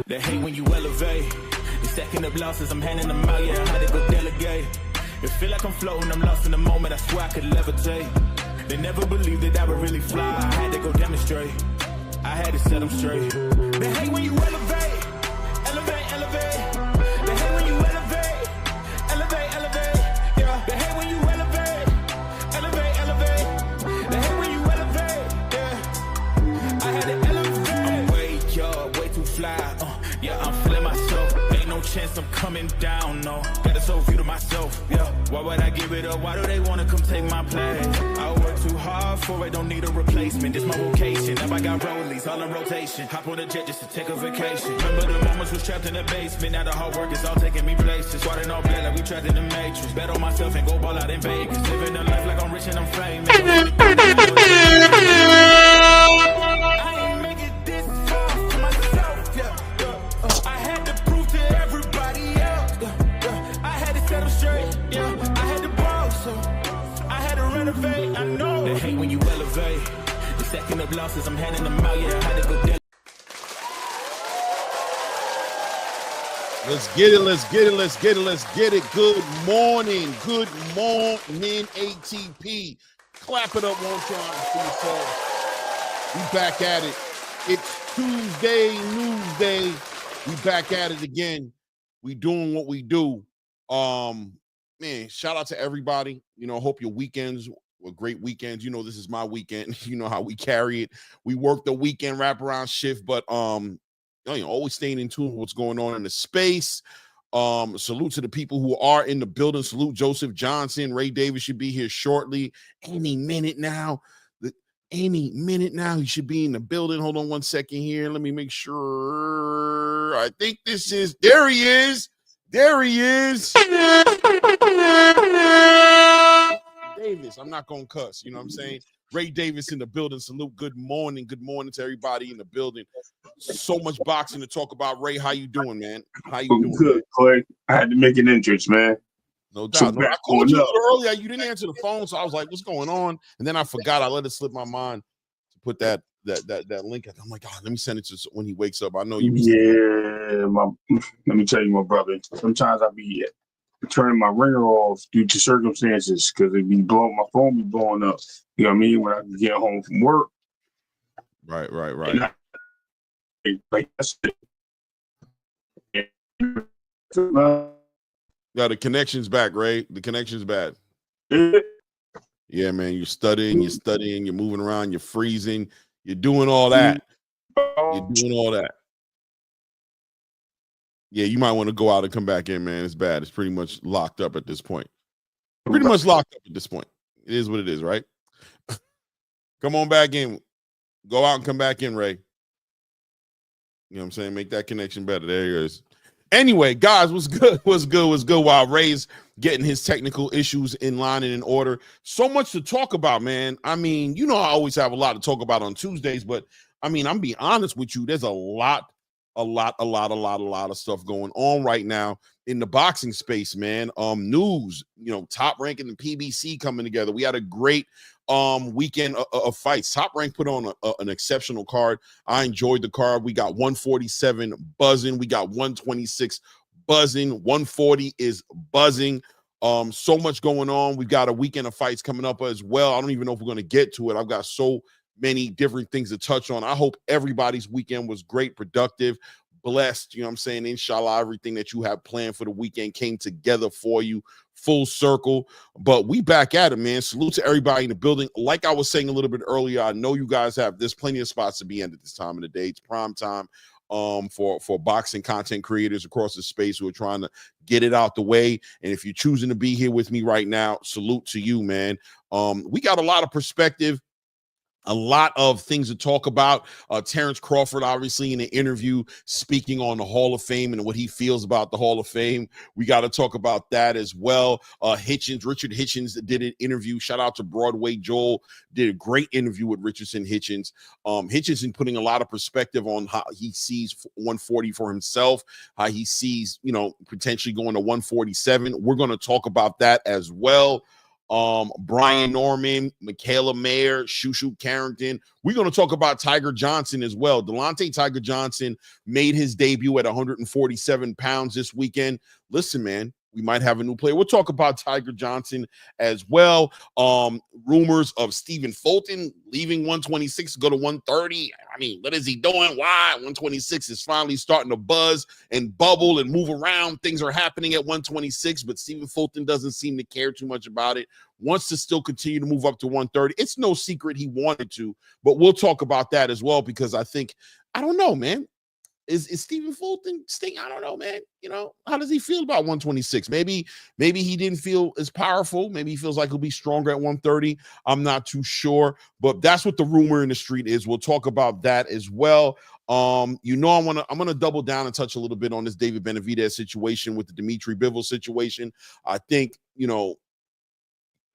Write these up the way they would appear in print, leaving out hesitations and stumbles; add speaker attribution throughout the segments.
Speaker 1: They hate when you elevate. They stacking up losses, I'm handing them out, yeah, I had to go delegate. It feel like I'm floating, I'm lost in the moment, I swear I could levitate. They never believed that I would really fly, I had to go demonstrate. I had to set them straight. They hate when you elevate, elevate, elevate. They hate when you elevate, elevate, elevate. Yeah, they hate when you elevate, elevate, elevate. They hate when you elevate, yeah. I had to elevate. I'm way too fly, yeah, I'm feeling myself. Ain't no chance I'm coming down, no. Got a soul view to myself, yeah. Why would I give it up? Why do they wanna come take my place? I work too hard for it, don't need a replacement. This my vocation, now I got rollies all in rotation. Hop on a jet just to take a vacation. Remember the moments was trapped in the basement. Now the hard work is all taking me places. Swatting all black like we trapped in the matrix. Bet on myself and go ball out in Vegas. Living a life like I'm rich and I'm famous. I know. They hate when you elevate. The second of losses, I'm handing them out, yeah, I had to go down.
Speaker 2: Let's get it, let's get it, let's get it, let's get it. Good morning, ATP. Clap it up one time for yourselves. We back at it. It's Tuesday, News Day. We back at it again. We doing what we do. Man, shout out to everybody. You know, hope your weekends were great weekends. You know, this is my weekend. You know how we carry it. We work the weekend wraparound shift, but you know, always staying in tune with what's going on in the space. Salute to the people who are in the building. Salute Joseph Johnson. Ray Davis should be here shortly. Any minute now. Any minute now, he should be in the building. Hold on one second here. Let me make sure. I think this is, there he is. There he is. Davis. I'm not going to cuss. You know what I'm saying? Ray Davis in the building. Salute. Good morning. Good morning to everybody in the building. So much boxing to talk about. Ray, how you doing, man? How you doing?
Speaker 3: Good, Clay. I had to make an entrance, man.
Speaker 2: No doubt. No, I called you a little earlier. You didn't answer the phone, so I was like, what's going on? And then I forgot. I let it slip my mind to put that link. I'm like, God, let me send it to when he wakes up. I know you.
Speaker 3: Yeah, let me tell you, my brother. Sometimes I be turning my ringer off due to circumstances because my phone be blowing up. You know what I mean? When I get home from work.
Speaker 2: Right.
Speaker 3: Like that's it.
Speaker 2: Yeah, the connection's back, Ray. The connection's bad. Yeah, man. You're studying, you're moving around, you're freezing, you're doing all that. You're doing all that. Yeah, you might want to go out and come back in, man. It's bad. It's pretty much locked up at this point. It is what it is, right? Come on back in. Go out and come back in, Ray. You know what I'm saying? Make that connection better. There he is. Anyway, guys, what's good? While Ray's getting his technical issues in line and in order. So much to talk about, man. I mean, you know, I always have a lot to talk about on Tuesdays, but I mean, I'm being honest with you. There's a lot of stuff going on right now in the boxing space, man. News, you know, Top Rank and the PBC coming together. We had a great weekend of fights. Top Rank put on an exceptional card. I enjoyed the card. We got 147 buzzing. We got 126 buzzing. 140 is buzzing. So much going on. We've got a weekend of fights coming up as well. I don't even know if we're going to get to it. I've got so many different things to touch on. I hope everybody's weekend was great, productive, blessed. You know what I'm saying? Inshallah, everything that you have planned for the weekend came together for you, full circle. But we back at it, man. Salute to everybody in the building. Like I was saying a little bit earlier, I know you guys there's plenty of spots to be in at this time of the day. It's prime time for boxing content creators across the space who are trying to get it out the way. And if you're choosing to be here with me right now, salute to you, man. We got a lot of perspective A lot of things to talk about. Terrence Crawford, obviously, in an interview speaking on the Hall of Fame and what he feels about the Hall of Fame. We got to talk about that as well. Richard Hitchens did an interview. Shout out to Broadway Joel. Did a great interview with Richardson Hitchens. Hitchens putting a lot of perspective on how he sees 140 for himself, how he sees, potentially going to 147. We're going to talk about that as well. Brian Norman, Michaela Mayer, Shushu Carrington. We're going to talk about Tiger Johnson as well. Delonte Tiger Johnson made his debut at 147 pounds this weekend. Listen, man, we might have a new player. We'll talk about Tiger Johnson as well. Rumors of Stephen Fulton leaving 126 to go to 130. I mean, what is he doing? Why? 126 is finally starting to buzz and bubble and move around. Things are happening at 126, but Stephen Fulton doesn't seem to care too much about it. Wants to still continue to move up to 130. It's no secret he wanted to, but we'll talk about that as well because I don't know, man. Is Stephen Fulton staying? I don't know, man. How does he feel about 126? Maybe he didn't feel as powerful. Maybe he feels like he'll be stronger at 130. I'm not too sure, but that's what the rumor in the street is. We'll talk about that as well. I'm gonna double down and touch a little bit on this David Benavidez situation with the Dimitri Bivol situation. I think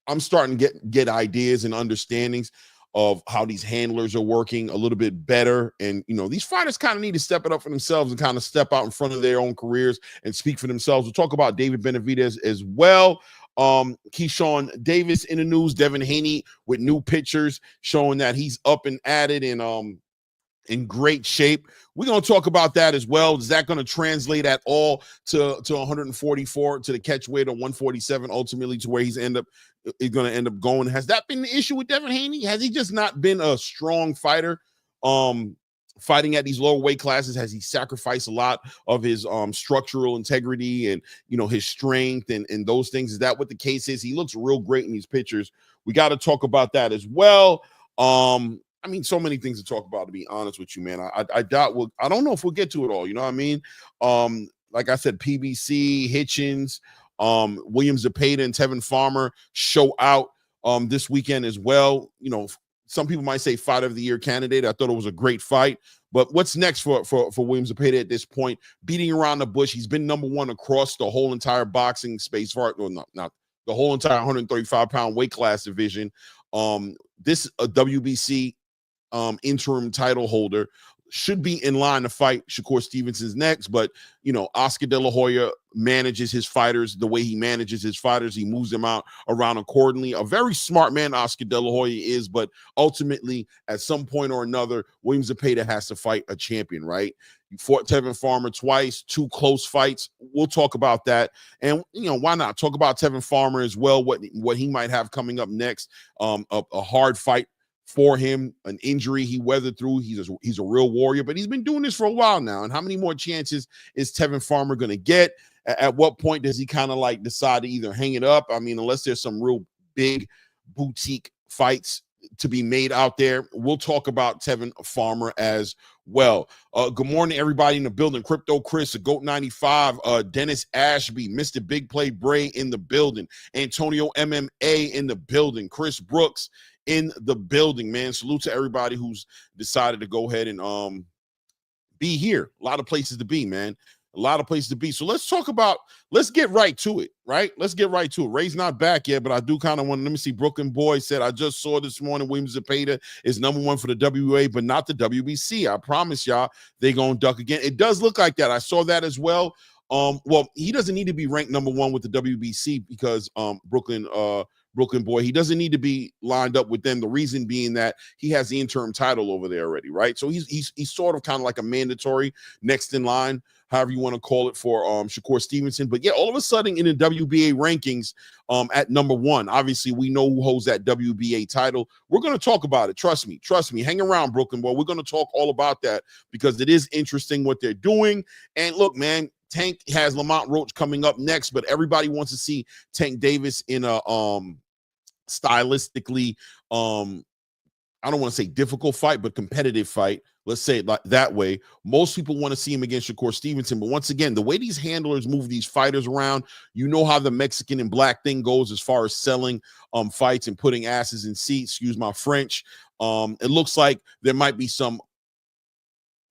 Speaker 2: I'm starting to get ideas and understandings of how these handlers are working a little bit better. And, these fighters kind of need to step it up for themselves and kind of step out in front of their own careers and speak for themselves. We'll talk about David Benavidez as well. Keyshawn Davis in the news, Devin Haney with new pictures showing that he's up and at it and in great shape. We're going to talk about that as well. Is that going to translate at all to 144, to the catch weight of 147, ultimately to where he's going to end up going? Has that been the issue with Devin Haney? Has he just not been a strong fighter fighting at these lower weight classes? Has he sacrificed a lot of his structural integrity and, his strength and those things? Is that what the case is? He looks real great in these pictures. We got to talk about that as well. So many things to talk about, to be honest with you, man. I doubt I don't know if we'll get to it all. You know what I mean? Like I said, PBC, Hitchens, William Zepeda and Tevin Farmer show out this weekend as well. Some people might say fight of the year candidate. I thought it was a great fight. But what's next for William Zepeda at this point? Beating around the bush. He's been number one across the whole entire boxing space. Not the whole entire 135-pound weight class division. This WBC interim title holder should be in line to fight Shakur Stevenson's next, but Oscar De La Hoya manages his fighters the way he manages his fighters. He moves them out around accordingly. A very smart man, Oscar De La Hoya is, but ultimately, at some point or another, William Zepeda has to fight a champion, right? You fought Tevin Farmer twice, 2 close fights. We'll talk about that, and why not talk about Tevin Farmer as well? What he might have coming up next? A hard fight for him, an injury he weathered through. He's a real warrior, but he's been doing this for a while now. And how many more chances is Tevin Farmer going to get? At what point does he kind of decide to either hang it up? I mean, unless there's some real big boutique fights to be made out there. We'll talk about Tevin Farmer as well. Good morning, everybody in the building. Crypto Chris, the GOAT 95, Dennis Ashby, Mr. Big Play Bray in the building, Antonio MMA in the building, Chris Brooks in the building, man. Salute to everybody who's decided to go ahead and be here. A lot of places to be, man. A lot of places to be. So let's get right to it, right? Let's get right to it. Ray's not back yet, but I do kind of want to, let me see. Brooklyn Boy said, I just saw this morning William Zepeda is number 1 for the WA, but not the WBC. I promise y'all they gonna duck again. It does look like that. I saw that as well. Well, he doesn't need to be ranked number 1 with the WBC because Brooklyn Boy, he doesn't need to be lined up with them. The reason being that he has the interim title over there already, right? So he's sort of kind of like a mandatory next in line, however you want to call it, for Shakur Stevenson. But yeah, all of a sudden in the WBA rankings at number 1, obviously we know who holds that WBA title. We're going to talk about it. Trust me. Hang around, Brooklyn Boy. We're going to talk all about that because it is interesting what they're doing. And look, man, Tank has Lamont Roach coming up next, but everybody wants to see Tank Davis in a stylistically I don't want to say difficult fight, but competitive fight Let's say it like that way. Most people want to see him against Shakur Stevenson. But once again, the way these handlers move these fighters around, you know how the Mexican and black thing goes as far as selling fights and putting asses in seats. Excuse my French. It looks like there might be some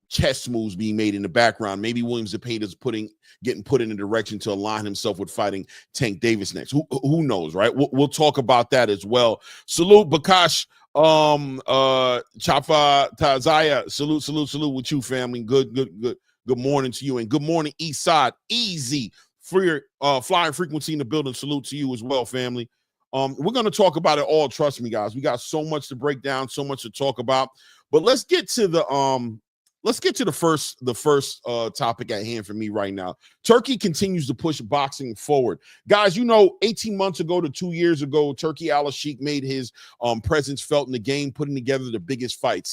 Speaker 2: chess moves being made in the background. Maybe William Zepeda's getting put in a direction to align himself with fighting Tank Davis next. Who knows, right? We'll talk about that as well. Salute Bakash. Chafa Tazaya, salute with you, family. Good morning to you, and good morning, East Side. Easy for your flying frequency in the building. Salute to you as well, family. We're gonna talk about it all. Trust me, guys. We got so much to break down, so much to talk about. But let's get to the first topic at hand for me right now. Turkey continues to push boxing forward. Guys, 18 months ago to 2 years ago, Turki Alalshikh made his presence felt in the game, putting together the biggest fight.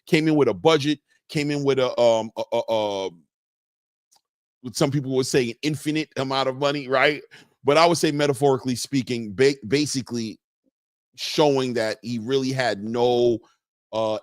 Speaker 2: Came in with a budget, came in with what some people would say an infinite amount of money, right? But I would say, metaphorically speaking, basically showing that he really had no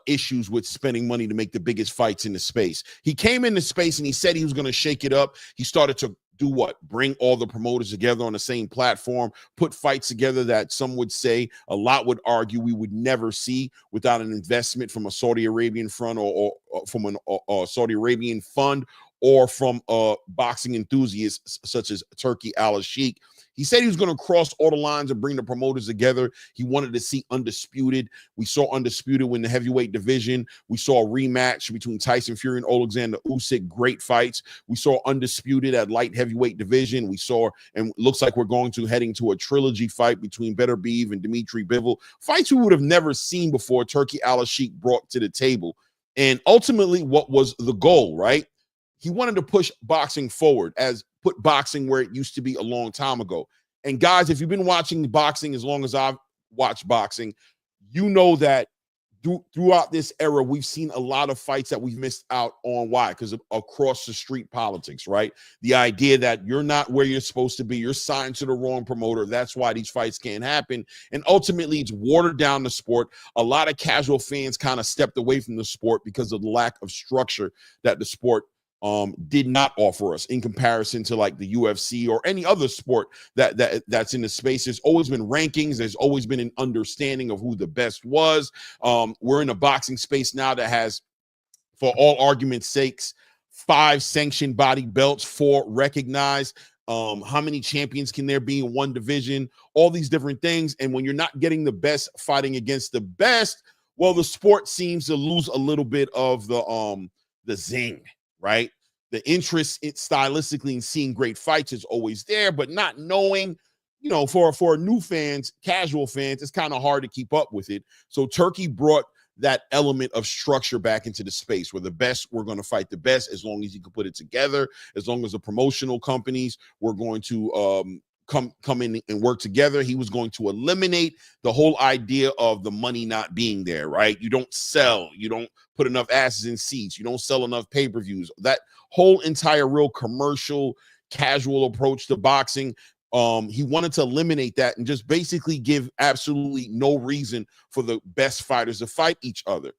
Speaker 2: issues with spending money to make the biggest fights in the space. He came into space and he said he was going to shake it up. He started to do what? Bring all the promoters together on the same platform, put fights together that some would say, a lot would argue, we would never see without an investment from a Saudi Arabian front or from a Saudi Arabian fund or from boxing enthusiasts such as Turki Alalshikh. He said he was going to cross all the lines and bring the promoters together. He wanted to see Undisputed. We saw Undisputed win the heavyweight division. We saw a rematch between Tyson Fury and Alexander Usyk. Great fights. We saw Undisputed at light heavyweight division. We saw, and it looks like we're heading to a trilogy fight between Beterbiev and Dmitry Bivol. Fights we would have never seen before. Turki Alalshikh brought to the table. And ultimately, what was the goal, right? He wanted to push boxing forward, put boxing where it used to be a long time ago. And guys, if you've been watching boxing as long as I've watched boxing, you know that throughout this era, we've seen a lot of fights that we've missed out on. Why? Because of across the street politics, right? The idea that you're not where you're supposed to be, you're signed to the wrong promoter. That's why these fights can't happen. And ultimately, it's watered down the sport. A lot of casual fans kind of stepped away from the sport because of the lack of structure that the sport did not offer us in comparison to like the UFC or any other sport that's in the space. There's always been rankings. There's always been an understanding of who the best was. We're in a boxing space now that has, for all argument's sakes, 5 sanctioned body belts, 4 recognized. How many champions can there be in one division? All these different things. And when you're not getting the best fighting against the best, well, the sport seems to lose a little bit of the zing, right? The interest stylistically in seeing great fights is always there, but not knowing, for new fans, casual fans, it's kind of hard to keep up with it. So Turkey brought that element of structure back into the space where the best, we're going to fight the best as long as you can put it together, as long as the promotional companies were going to come in and work together. He was going to eliminate the whole idea of the money not being there, right? You don't sell, you don't put enough asses in seats, you don't sell enough pay-per-views. That whole entire real commercial, casual approach to boxing, he wanted to eliminate that and just basically give absolutely no reason for the best fighters to fight each other.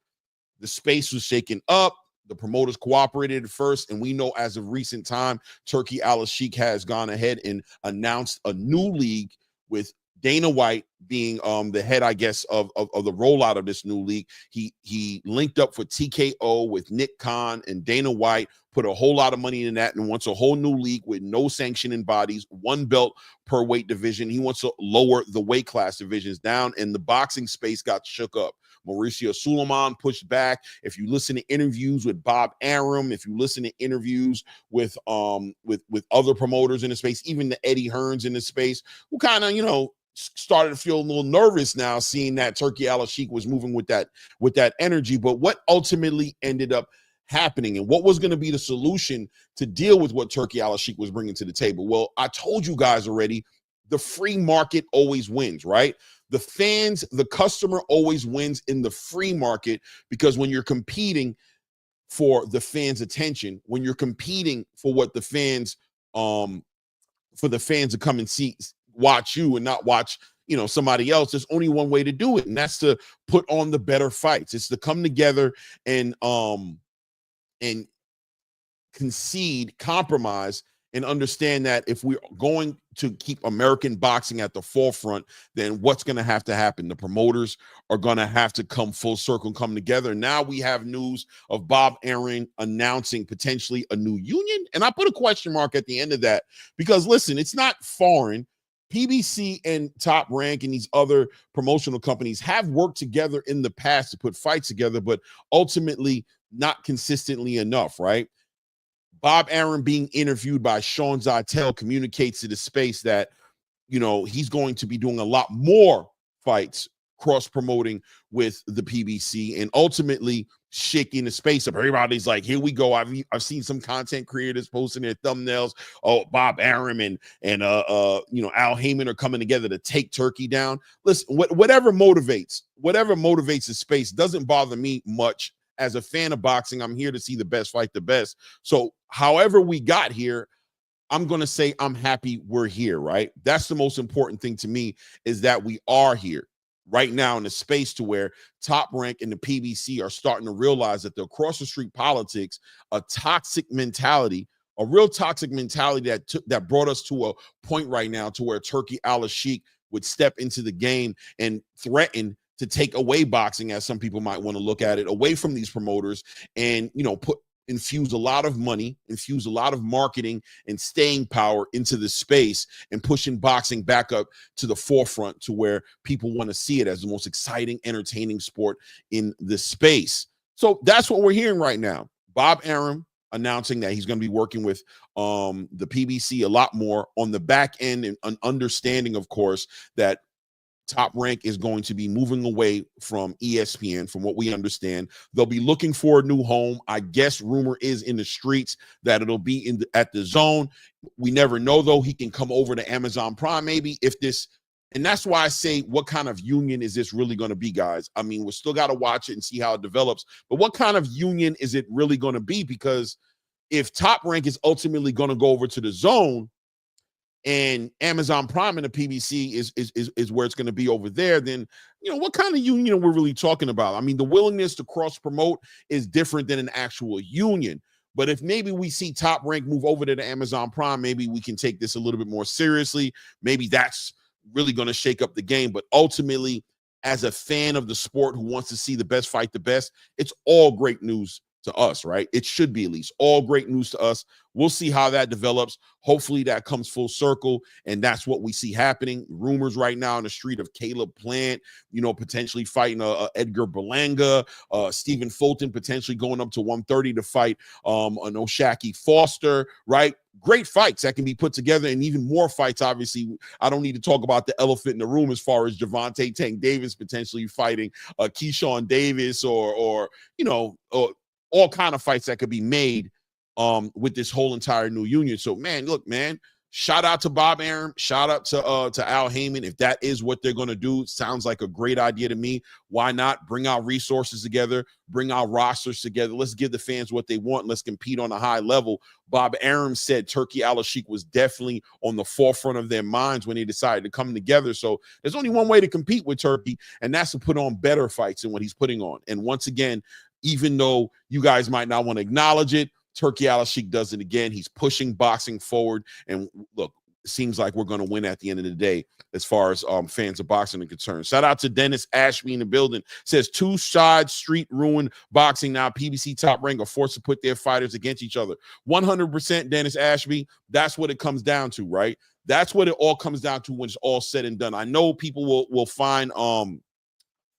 Speaker 2: The space was shaken up. The promoters cooperated at first, and we know as of recent time, Turki Alalshikh has gone ahead and announced a new league with Dana White being the head, I guess, of the rollout of this new league. He linked up for TKO with Nick Khan and Dana White, put a whole lot of money in that, and wants a whole new league with no sanctioning bodies, 1 belt per weight division. He wants to lower the weight class divisions down, and the boxing space got shook up. Mauricio Suleiman pushed back. If you listen to interviews with Bob Arum, if you listen to interviews with other promoters in the space, even the Eddie Hearns in the space, who kind of, started to feel a little nervous now seeing that Turki Alalshikh was moving with that energy. But what ultimately ended up happening and what was going to be the solution to deal with what Turki Alalshikh was bringing to the table? Well, I told you guys already, the free market always wins, right? The fans, the customer always wins in the free market, because when you're competing for the fans' attention, when you're competing for what the fans, for the fans to come and watch you and not watch, somebody else, there's only one way to do it, and that's to put on the better fights. It's to come together and and concede, compromise, and understand that if we're going to keep American boxing at the forefront, then what's going to happen? The promoters are going to have to come full circle and come together. Now we have news of Bob Arum announcing potentially a new union. And I put a question mark at the end of that because, listen, it's not foreign. PBC and Top Rank and these other promotional companies have worked together in the past to put fights together, but ultimately not consistently enough, right? Bob Arum being interviewed by Sean Zytel communicates to the space that, you know, he's going to be doing a lot more fights, cross-promoting with the PBC, and ultimately shaking the space up. Everybody's like, here we go. I've seen some content creators posting their thumbnails. Oh, Bob Arum and you know, Al Heyman are coming together to take Turkey down. Listen, whatever motivates the space doesn't bother me much. As a fan of boxing, I'm here to see the best fight the best. So however we got here, I'm going to say I'm happy we're here, right? That's the most important thing to me, is that we are here right now in a space to where Top Rank and the PBC are starting to realize that the across the street politics, a toxic mentality, a real toxic mentality that brought us to a point right now to where Turki Alalshikh would step into the game and threaten to take away boxing, as some people might want to look at it, away from these promoters, and, you know, infuse a lot of money, infuse a lot of marketing and staying power into the space, and pushing boxing back up to the forefront to where people want to see it as the most exciting, entertaining sport in the space. So that's what we're hearing right now. Bob Arum announcing that he's going to be working with the PBC a lot more on the back end, and an understanding, of course, that Top Rank is going to be moving away from ESPN, from what we understand. They'll be looking for a new home. I guess rumor is in the streets that it'll be at the Zone. We never know, though. He can come over to Amazon Prime maybe if this, and that's why I say, what kind of union is this really going to be, guys? I mean, we still got to watch it and see how it develops, but what kind of union is it really going to be? Because if Top Rank is ultimately going to go over to the Zone, and Amazon Prime and the PBC is where it's going to be over there, then, you know, what kind of union we're really talking about? I mean, the willingness to cross-promote is different than an actual union. But if maybe we see Top Rank move over to the Amazon Prime, maybe we can take this a little bit more seriously. Maybe that's really going to shake up the game. But ultimately, as a fan of the sport who wants to see the best fight the best, it's all great news to us, right? It should be at least all great news to us. We'll see how that develops. Hopefully that comes full circle, and that's what we see happening. Rumors right now in the street of Caleb Plant, you know, potentially fighting Edgar Berlanga, Stephen Fulton potentially going up to 130 to fight an Oshaki Foster, right? Great fights that can be put together, and even more fights. Obviously, I don't need to talk about the elephant in the room as far as Javante Tank Davis potentially fighting Keyshawn Davis, or you know, all kind of fights that could be made with this whole entire new union. So, man, look, man, shout out to Bob Arum, shout out to Al Heyman. If that is what they're going to do, sounds like a great idea to me. Why not bring our resources together, bring our rosters together? Let's give the fans what they want. Let's compete on a high level. Bob Arum said Turki Alalshikh was definitely on the forefront of their minds when they decided to come together. So there's only one way to compete with Turki, and that's to put on better fights than what he's putting on. And once again, even though you guys might not want to acknowledge it, Turki Alalshikh does it again. He's pushing boxing forward. And look, it seems like we're going to win at the end of the day as far as fans of boxing are concerned. Shout out to Dennis Ashby in the building. Says two sides street ruin boxing now. PBC Top Rank are forced to put their fighters against each other. 100% Dennis Ashby. That's what it comes down to, right? That's what it all comes down to when it's all said and done. I know people will find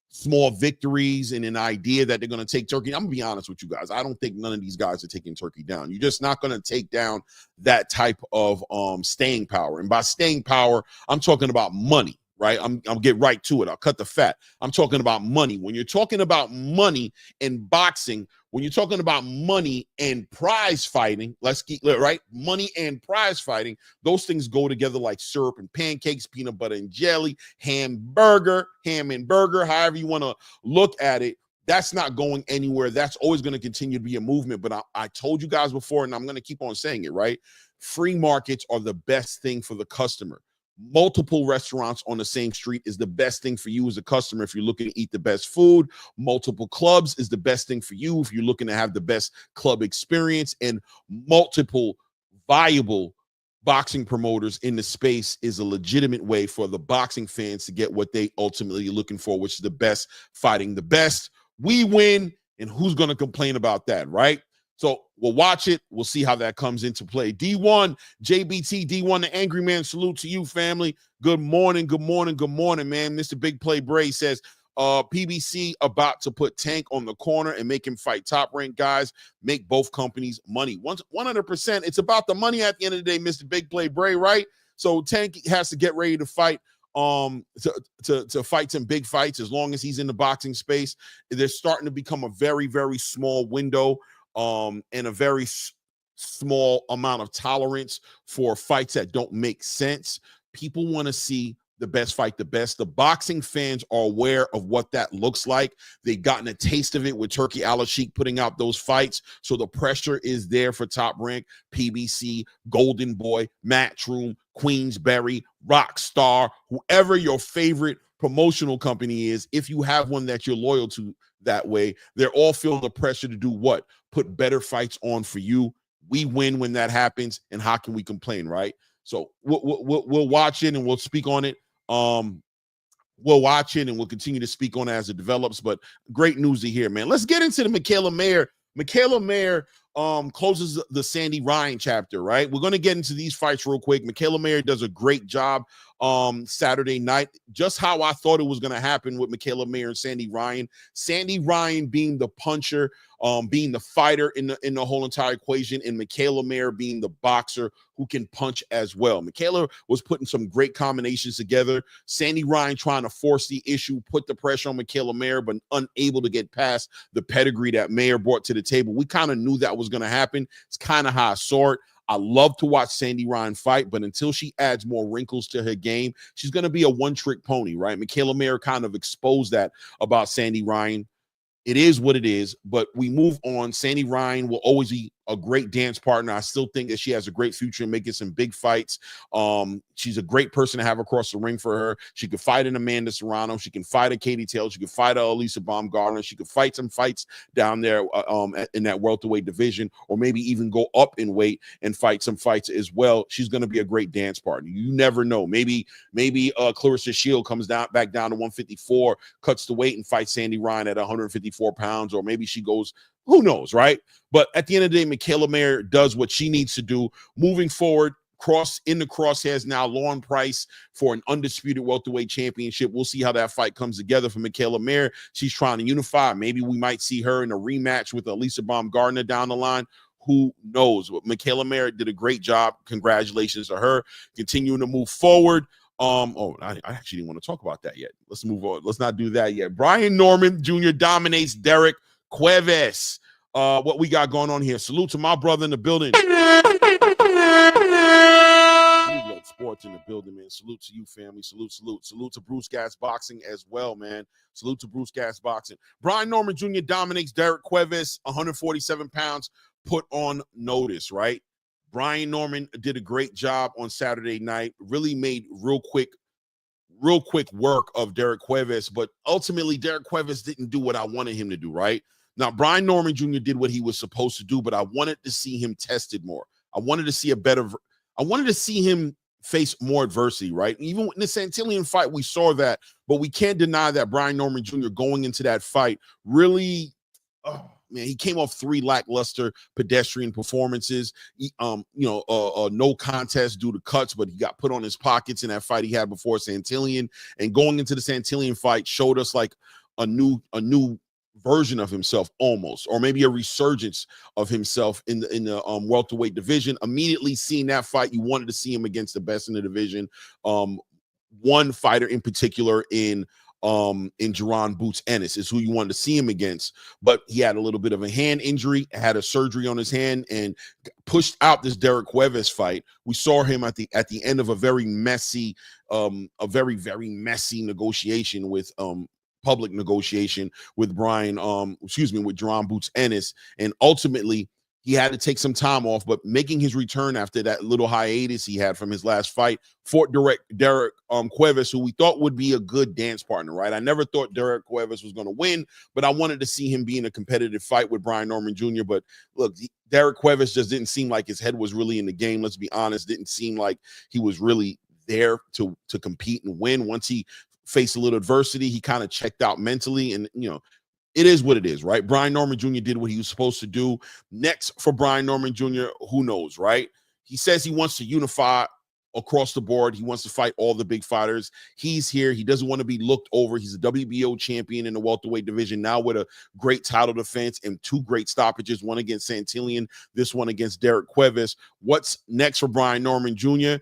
Speaker 2: small victories and an idea that they're going to take Turkey. I'm going to be honest with you guys. I don't think none of these guys are taking Turkey down. You're just not going to take down that type of staying power. And by staying power, I'm talking about money, right? I'll get right to it. I'll cut the fat. I'm talking about money. When you're talking about money in boxing, when you're talking about money and prize fighting, let's keep right. Money and prize fighting, those things go together like syrup and pancakes, peanut butter and jelly, ham and burger, however you want to look at it. That's not going anywhere. That's always going to continue to be a movement. But I told you guys before, and I'm going to keep on saying it, right? Free markets are the best thing for the customer. Multiple restaurants on the same street is the best thing for you as a customer if you're looking to eat the best food. Multiple clubs is the best thing for you if you're looking to have the best club experience. And multiple viable boxing promoters in the space is a legitimate way for the boxing fans to get what they ultimately are looking for, which is the best fighting the best. We win, and who's going to complain about that, right? So we'll watch it. We'll see how that comes into play. D1, JBT, D1, the Angry Man, salute to you, family. Good morning, good morning, good morning, man. Mr. Big Play Bray says, PBC about to put Tank on the corner and make him fight top-ranked guys, make both companies money. 100%. It's about the money at the end of the day, Mr. Big Play Bray, right? So Tank has to get ready to fight to fight some big fights as long as he's in the boxing space. They're starting to become a very, very small window and a very small amount of tolerance for fights that don't make sense. People want to see the best fight the best. The boxing fans are aware of what that looks like. They've gotten a taste of it with Turki Alalshikh putting out those fights. So the pressure is there for Top Rank, PBC, Golden Boy, Matchroom, Queensberry, Rockstar, whoever your favorite promotional company is. If you have one that you're loyal to that way, they're all feeling the pressure to do what? Put better fights on for you. We win when that happens, and how can we complain, right? So we'll watch it and we'll speak on it. We'll watch it and we'll continue to speak on it as it develops. But great news to hear, man. Let's get into the Michaela Mayer. Michaela Mayer closes the Sandy Ryan chapter, right? We're going to get into these fights real quick. Michaela Mayer does a great job Saturday night, just how I thought it was going to happen with Michaela Mayer and Sandy Ryan. Sandy Ryan being the puncher, being the fighter in the whole entire equation, and Michaela Mayer being the boxer who can punch as well. Michaela was putting some great combinations together. Sandy Ryan trying to force the issue, put the pressure on Michaela Mayer, but unable to get past the pedigree that Mayer brought to the table. We kind of knew that was going to happen. It's kind of how I saw it. I love to watch Sandy Ryan fight, but until she adds more wrinkles to her game, she's going to be a one-trick pony, right? Michaela Mayer kind of exposed that about Sandy Ryan. It is what it is, but we move on. Sandy Ryan will always be a great dance partner. I still think that she has a great future in making some big fights. She's a great person to have across the ring for her. She could fight an Amanda Serrano. She can fight a Katie Taylor. She could fight a Elisa Baumgartner. She could fight some fights down there in that welterweight division, or maybe even go up in weight and fight some fights as well. She's going to be a great dance partner. You never know. Maybe Clarissa Shield comes back down to 154, cuts the weight and fights Sandy Ryan at 154 pounds, or maybe she goes, who knows, right? But at the end of the day, Michaela Mayer does what she needs to do. Moving forward, in the crosshairs now, Lauren Price for an undisputed welterweight championship. We'll see how that fight comes together for Michaela Mayer. She's trying to unify. Maybe we might see her in a rematch with Elisa Baumgartner down the line. Who knows? But Michaela Mayer did a great job. Congratulations to her. Continuing to move forward. I actually didn't want to talk about that yet. Let's move on. Let's not do that yet. Brian Norman Jr. dominates Derek Cuevas. What we got going on here? Salute to my brother in the building. Sports in the building, man. Salute to you, family. Salute to Bruce Gas Boxing as well, man. Salute to Bruce Gas Boxing. Brian Norman Jr. dominates Derek Cuevas, 147 pounds, put on notice, right? Brian Norman did a great job on Saturday night, really made real quick work of Derek Cuevas, but ultimately Derek Cuevas didn't do what I wanted him to do, right? Now, Brian Norman Jr. did what he was supposed to do, but I wanted to see him tested more. I wanted to see him face more adversity, right? Even in the Santillan fight, we saw that, but we can't deny that Brian Norman Jr. going into that fight really, he came off 3 lackluster pedestrian performances. No contest due to cuts, but he got put on his pockets in that fight he had before Santillan. And going into the Santillan fight showed us like a new version of himself almost, or maybe a resurgence of himself in the welterweight division. Immediately seeing that fight, you wanted to see him against the best in the division. One fighter in particular in Jerron Boots Ennis is who you wanted to see him against, but he had a little bit of a hand injury, had a surgery on his hand, and pushed out this Derek Cuevas fight. We saw him at the end of a very messy negotiation with public negotiation with with Jerron Boots Ennis, and ultimately he had to take some time off, but making his return after that little hiatus he had from his last fight, fought Derek Cuevas, who we thought would be a good dance partner, right? I never thought Derek Cuevas was going to win, but I wanted to see him be in a competitive fight with Brian Norman Jr. But look, Derek Cuevas just didn't seem like his head was really in the game. Let's be honest. Didn't seem like he was really there to compete and win. Once he faced a little adversity, he kind of checked out mentally, and, you know, it is what it is, right? Brian Norman Jr. did what he was supposed to do. Next for Brian Norman Jr., who knows, right? He says he wants to unify across the board. He wants to fight all the big fighters. He's here. He doesn't want to be looked over. He's a WBO champion in the welterweight division now with a great title defense and 2 great stoppages, one against Santillan, this one against Derek Cuevas. What's next for Brian Norman Jr.?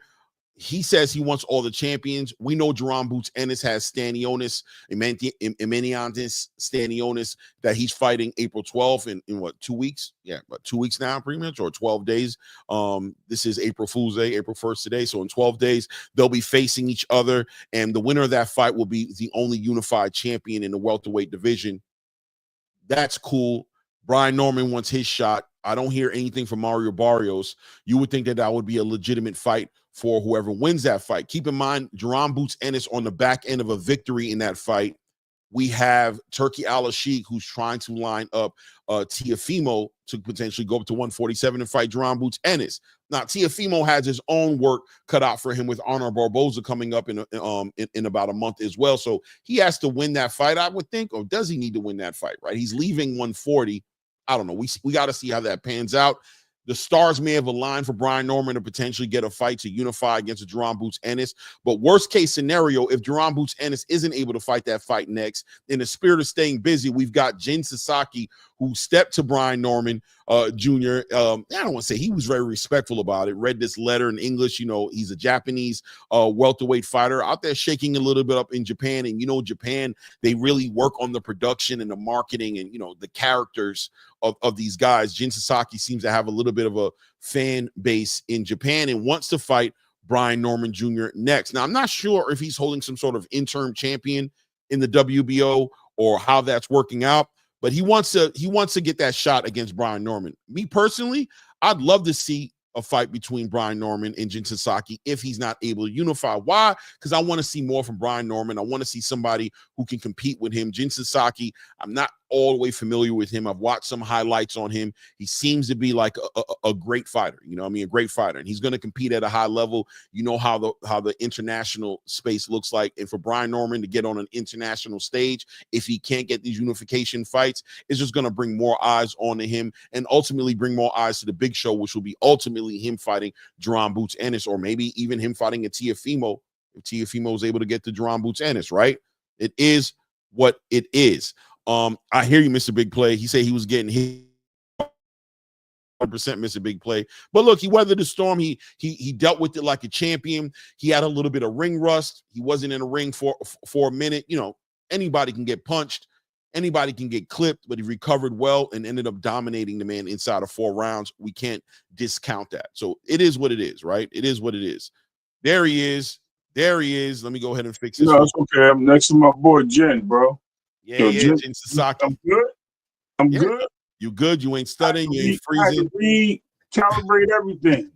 Speaker 2: He says he wants all the champions. We know Jerome Boots Ennis has Stanionis, Emeniantis Stanionis, that he's fighting April 12th in what, 2 weeks? Yeah, about 2 weeks now, pretty much, or 12 days. This is April Fool's Day, April 1st today. So in 12 days, they'll be facing each other, and the winner of that fight will be the only unified champion in the welterweight division. That's cool. Brian Norman wants his shot. I don't hear anything from Mario Barrios. You would think that that would be a legitimate fight for whoever wins that fight. Keep in mind, Jerome Boots Ennis on the back end of a victory in that fight. We have Turki Alalshikh, who's trying to line up Teofimo to potentially go up to 147 and fight Jerome Boots Ennis. Now, Teofimo has his own work cut out for him with Honor Barboza coming up in about a month as well. So he has to win that fight, I would think, or does he need to win that fight, right? He's leaving 140. I don't know. We got to see how that pans out. The stars may have aligned for Brian Norman to potentially get a fight to unify against Jerome Boots Ennis. But worst case scenario, if Jerome Boots Ennis isn't able to fight that fight next, in the spirit of staying busy, we've got Jin Sasaki, who stepped to Brian Norman Jr. I don't want to say he was very respectful about it. Read this letter in English. You know, he's a Japanese welterweight fighter out there shaking a little bit up in Japan. And, you know, Japan, they really work on the production and the marketing and, you know, the characters of these guys. Jin Sasaki seems to have a little bit of a fan base in Japan and wants to fight Brian Norman Jr. next. Now, I'm not sure if he's holding some sort of interim champion in the WBO or how that's working out, but he wants to get that shot against Brian Norman. Me personally, I'd love to see a fight between Brian Norman and Jin Sasaki if he's not able to unify. Why? Because I want to see more from Brian Norman. I want to see somebody who can compete with him. Jin Sasaki, I'm not all the way familiar with him. I've watched some highlights on him. He seems to be like a great fighter, you know what I mean? A great fighter. And he's going to compete at a high level. You know how the international space looks like. And for Brian Norman to get on an international stage, if he can't get these unification fights, it's just going to bring more eyes onto him and ultimately bring more eyes to the big show, which will be ultimately him fighting Jerome Boots Ennis, or maybe even him fighting a Teofimo if Teofimo is able to get to Jerome Boots Ennis, right? It is what it is. I hear you, Mr. Big Play. He said he was getting hit 100%, Mr. Big Play. But look, he weathered the storm. He dealt with it like a champion. He had a little bit of ring rust. He wasn't in a ring for a minute. You know, anybody can get punched. Anybody can get clipped, but he recovered well and ended up dominating the man inside of 4 rounds. We can't discount that. So it is what it is, right? It is what it is. There he is. There he is. Let me go ahead and fix this.
Speaker 3: No, it's okay. I'm next to my boy Jen, bro.
Speaker 2: Yeah, Jin Sasaki.
Speaker 3: I'm good. I'm good.
Speaker 2: You good? You ain't studying. You ain't freezing.
Speaker 3: Recalibrate everything.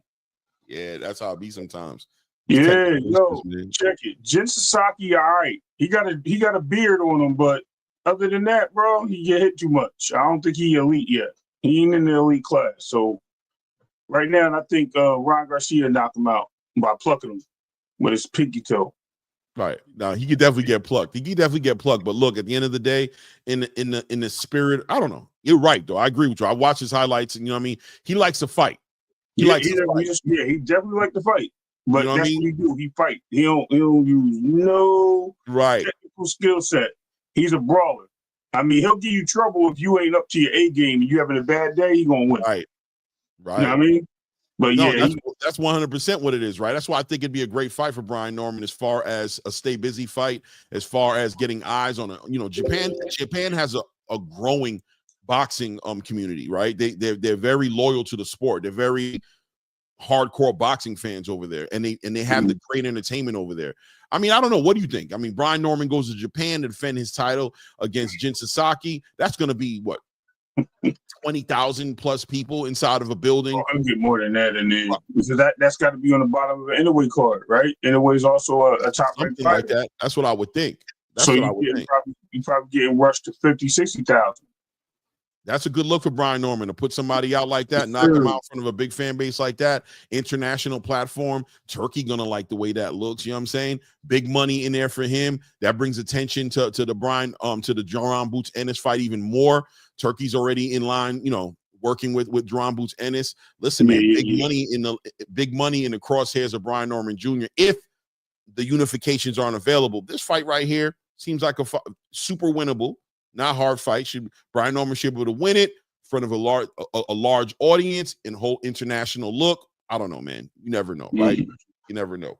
Speaker 2: Yeah, that's how it be sometimes.
Speaker 3: Yeah, no, check it. Jin Sasaki, all right. He got a beard on him, but other than that, bro, he get hit too much. I don't think he elite yet. He ain't in the elite class. So right now, I think Ron Garcia knocked him out by plucking him with his pinky toe.
Speaker 2: Right. Now he could definitely get plucked. He could definitely get plucked. But look, at the end of the day, in the spirit, I don't know. You're right, though. I agree with you. I watch his highlights, and you know what I mean. He likes to fight. He
Speaker 3: definitely like to fight. But
Speaker 2: you know
Speaker 3: that's what he do. He fight. He don't use no technical skill set. He's a brawler. I mean, he'll give you trouble if you ain't up to your A game and you having a bad day. He gonna win.
Speaker 2: Right.
Speaker 3: You know what I mean? But
Speaker 2: no,
Speaker 3: yeah,
Speaker 2: that's 100% what it is, right? That's why I think it'd be a great fight for Brian Norman as far as a stay busy fight, as far as getting eyes on it. You know, Japan has a growing boxing community, right? They're very loyal to the sport. They're very hardcore boxing fans over there, and they have the great entertainment over there. I mean, I don't know. What do you think? I mean, Brian Norman goes to Japan to defend his title against Jin Sasaki. That's going to be what? 20,000 plus people inside of a building.
Speaker 3: Oh, I'll get more than that, and then because that's got to be on the bottom of an Inoue card, right? Inoue is also a top
Speaker 2: something like that. That's what I would think. That's
Speaker 3: so
Speaker 2: what I would think.
Speaker 3: You probably getting rushed to 50,000, 60,000.
Speaker 2: That's a good look for Brian Norman to put somebody out like that, knock him out in front of a big fan base like that. International platform. Turkey gonna like the way that looks. You know what I'm saying? Big money in there for him. That brings attention to the Brian to the Jaron Boots Ennis fight even more. Turkey's already in line, you know, working with Jaron Boots Ennis. Listen, man, money in the crosshairs of Brian Norman Jr. If the unifications aren't available, this fight right here seems like a super winnable. Not hard fight. Brian Norman should be able to win it in front of a large audience and whole international look. I don't know, man. You never know, right? You never know.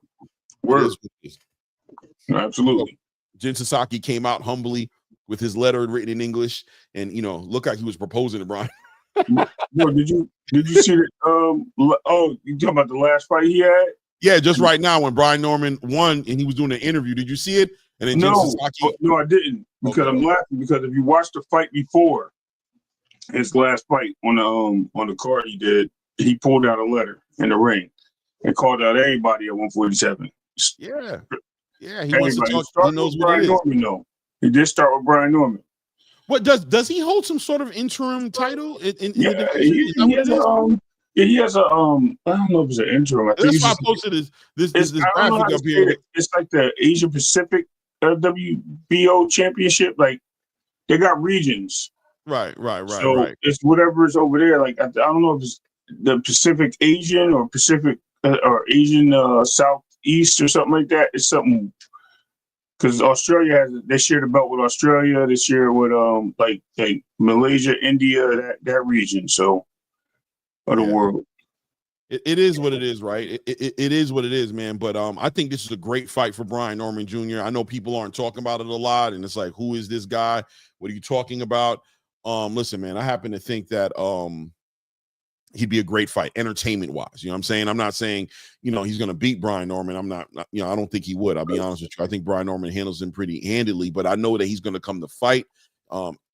Speaker 3: Word. Absolutely.
Speaker 2: So, Jin Sasaki came out humbly with his letter written in English, and you know, look like he was proposing to Brian.
Speaker 3: Yo, did you see that? Oh, you talking about the last fight he had?
Speaker 2: Yeah, just right now when Brian Norman won and he was doing an interview. Did you see it? And then
Speaker 3: no, I didn't, because I'm laughing because if you watch the fight before his last fight on the card he did, he pulled out a letter in the ring and called out everybody at 147.
Speaker 2: Yeah, he
Speaker 3: wants
Speaker 2: to talk. He knows what it is.
Speaker 3: Norman, though. He did start with Brian Norman.
Speaker 2: What does he hold some sort of interim title?
Speaker 3: He has a I don't know if it's an interim. I think
Speaker 2: that's why I posted this graphic up here.
Speaker 3: It's like the Asia Pacific WBO championship. Like they got regions.
Speaker 2: Right.
Speaker 3: So it's whatever's over there. Like I don't know if it's the Pacific Asian or Pacific or Asian Southeast or something like that. It's something because Australia they share the belt with Australia. They share with like Malaysia, India, that region. So of the world.
Speaker 2: It is what it is, right? It is what it is, man. But I think this is a great fight for Brian Norman Jr. I know people aren't talking about it a lot, and it's like, who is this guy? What are you talking about? Listen, man, I happen to think that he'd be a great fight, entertainment-wise. You know what I'm saying? I'm not saying, you know, he's going to beat Brian Norman. I'm not, you know, I don't think he would. I'll be honest with you. I think Brian Norman handles him pretty handily, but I know that he's going to come to fight.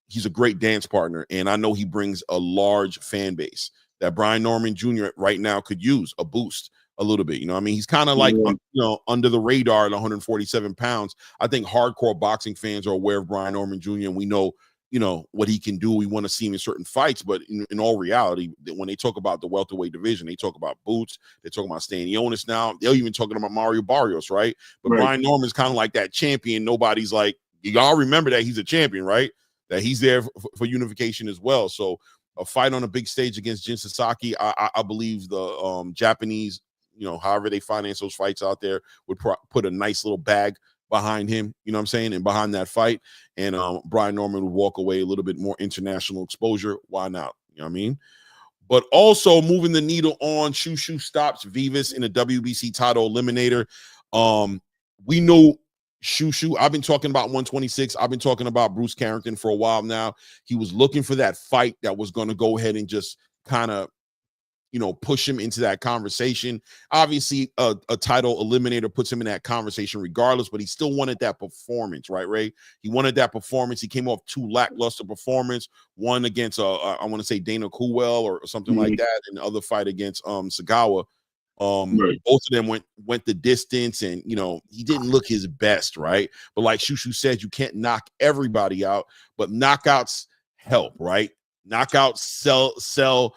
Speaker 2: He's a great dance partner, and I know he brings a large fan base that Brian Norman Jr. right now could use a boost a little bit. You know what I mean? He's kind of like, you know, under the radar at 147 pounds. I think hardcore boxing fans are aware of Brian Norman Jr. and we know, you know, what he can do. We want to see him in certain fights, but in all reality, when they talk about the welterweight division, they talk about Boots, they're talking about Stanionis now. They're even talking about Mario Barrios, right? But Brian Norman's kind of like that champion. Nobody's like, y'all remember that he's a champion, right? That he's there for unification as well. So a fight on a big stage against Jin Sasaki, I believe the Japanese, you know, however they finance those fights out there, would put a nice little bag behind him, you know what I'm saying, and behind that fight. And Brian Norman would walk away a little bit more international exposure. Why not? You know what I mean? But also moving the needle on, Shushu stops Vivas in a WBC title eliminator. We know Shushu, I've been talking about 126. I've been talking about Bruce Carrington for a while now. He was looking for that fight that was going to go ahead and just kind of, you know, push him into that conversation. Obviously, a title eliminator puts him in that conversation regardless, but he still wanted that performance, right, Ray? He wanted that performance. He came off 2 lackluster performance, one against, I want to say Dana Coolwell or something like that, and the other fight against Sagawa. Both of them went the distance, and you know, he didn't look his best, right? But like Shushu said, you can't knock everybody out, but knockouts help, right? Knockouts sell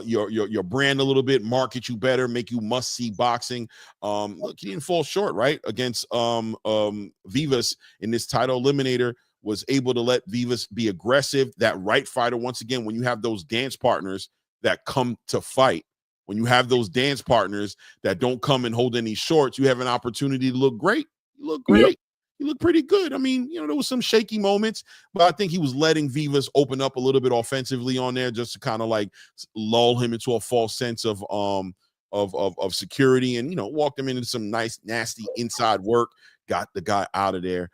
Speaker 2: your brand a little bit, market you better, make you must-see boxing. Look, he didn't fall short, right? Against Vivas in this title eliminator, was able to let Vivas be aggressive, that right fighter. Once again, when you have those dance partners that come to fight, when you have those dance partners that don't come and hold any shorts, you have an opportunity to look great. You look great. Yep. You look pretty good. I mean, you know, there was some shaky moments, but I think he was letting Vivas open up a little bit offensively on there just to kind of like lull him into a false sense of security, and, you know, walked him into some nice, nasty inside work, got the guy out of there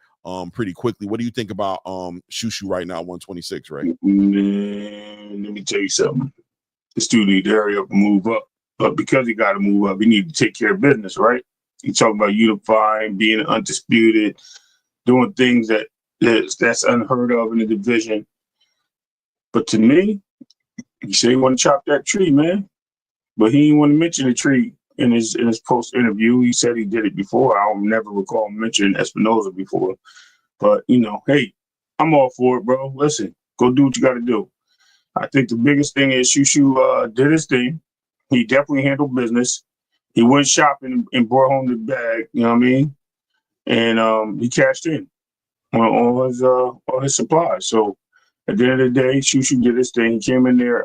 Speaker 2: pretty quickly. What do you think about Shushu right now, 126, right?
Speaker 3: Man, let me tell you something. This dude need to hurry up and move up. But because he got to move up, he need to take care of business, right? He talking about unifying, being undisputed, doing things that's unheard of in the division. But to me, he said he want to chop that tree, man. But he didn't want to mention the tree in his post interview. He said he did it before. I don't never recall mentioning Espinoza before. But hey, I'm all for it, bro. Listen, go do what you got to do. I think the biggest thing is Shushu did his thing. He definitely handled business. He went shopping and brought home the bag. You know what I mean? And he cashed in on his supplies. So at the end of the day, Shushu did his thing. He came in there.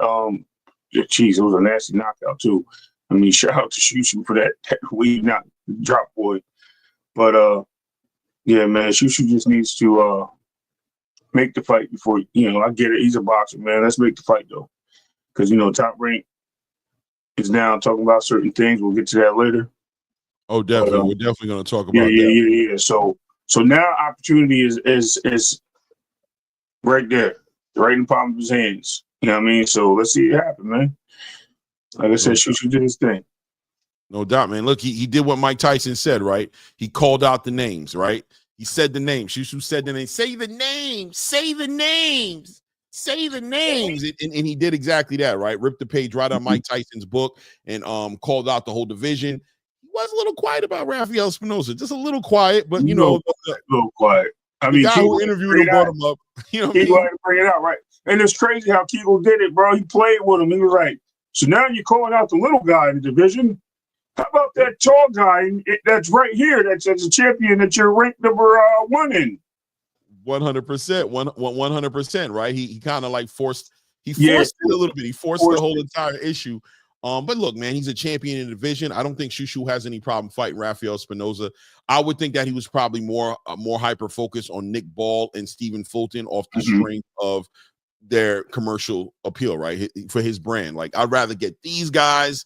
Speaker 3: Jeez, it was a nasty knockout too. I mean, shout out to Shushu for that weed knock drop boy. But yeah, man, Shushu just needs to make the fight before I get it. He's a boxer, man. Let's make the fight though, because Top Rank is now talking about certain things. We'll get to that later.
Speaker 2: Oh, definitely. We're definitely going to talk about
Speaker 3: that. Yeah. So now opportunity is right there, right in the palm of his hands. You know what I mean? So let's see it happen, man. Like I said, Shushu did his thing.
Speaker 2: No doubt, man. Look, he did what Mike Tyson said, right? He called out the names, right? He said the names. Shushu said the names. Say the names. Say the names. Say the names. And he did exactly that, right? Ripped the page right out of Mike Tyson's book and called out the whole division. He was a little quiet about Rafael Espinoza. Just a little quiet, but,
Speaker 3: a little quiet. I mean,
Speaker 2: the guy who interviewed him brought him up.
Speaker 3: He wanted to bring it out, right? And it's crazy how Kegel did it, bro. He played with him. He was like, so now you're calling out the little guy in the division. How about that tall guy that's right here that's a champion that you're ranked number 1 in?
Speaker 2: 100%. 100%, right? He kind of like forced it a little bit. He forced the whole entire issue. But look, man, he's a champion in the division. I don't think Shushu has any problem fighting Rafael Espinoza. I would think that he was probably more hyper focused on Nick Ball and Stephen Fulton off the strength of their commercial appeal, right? For his brand. Like, I'd rather get these guys,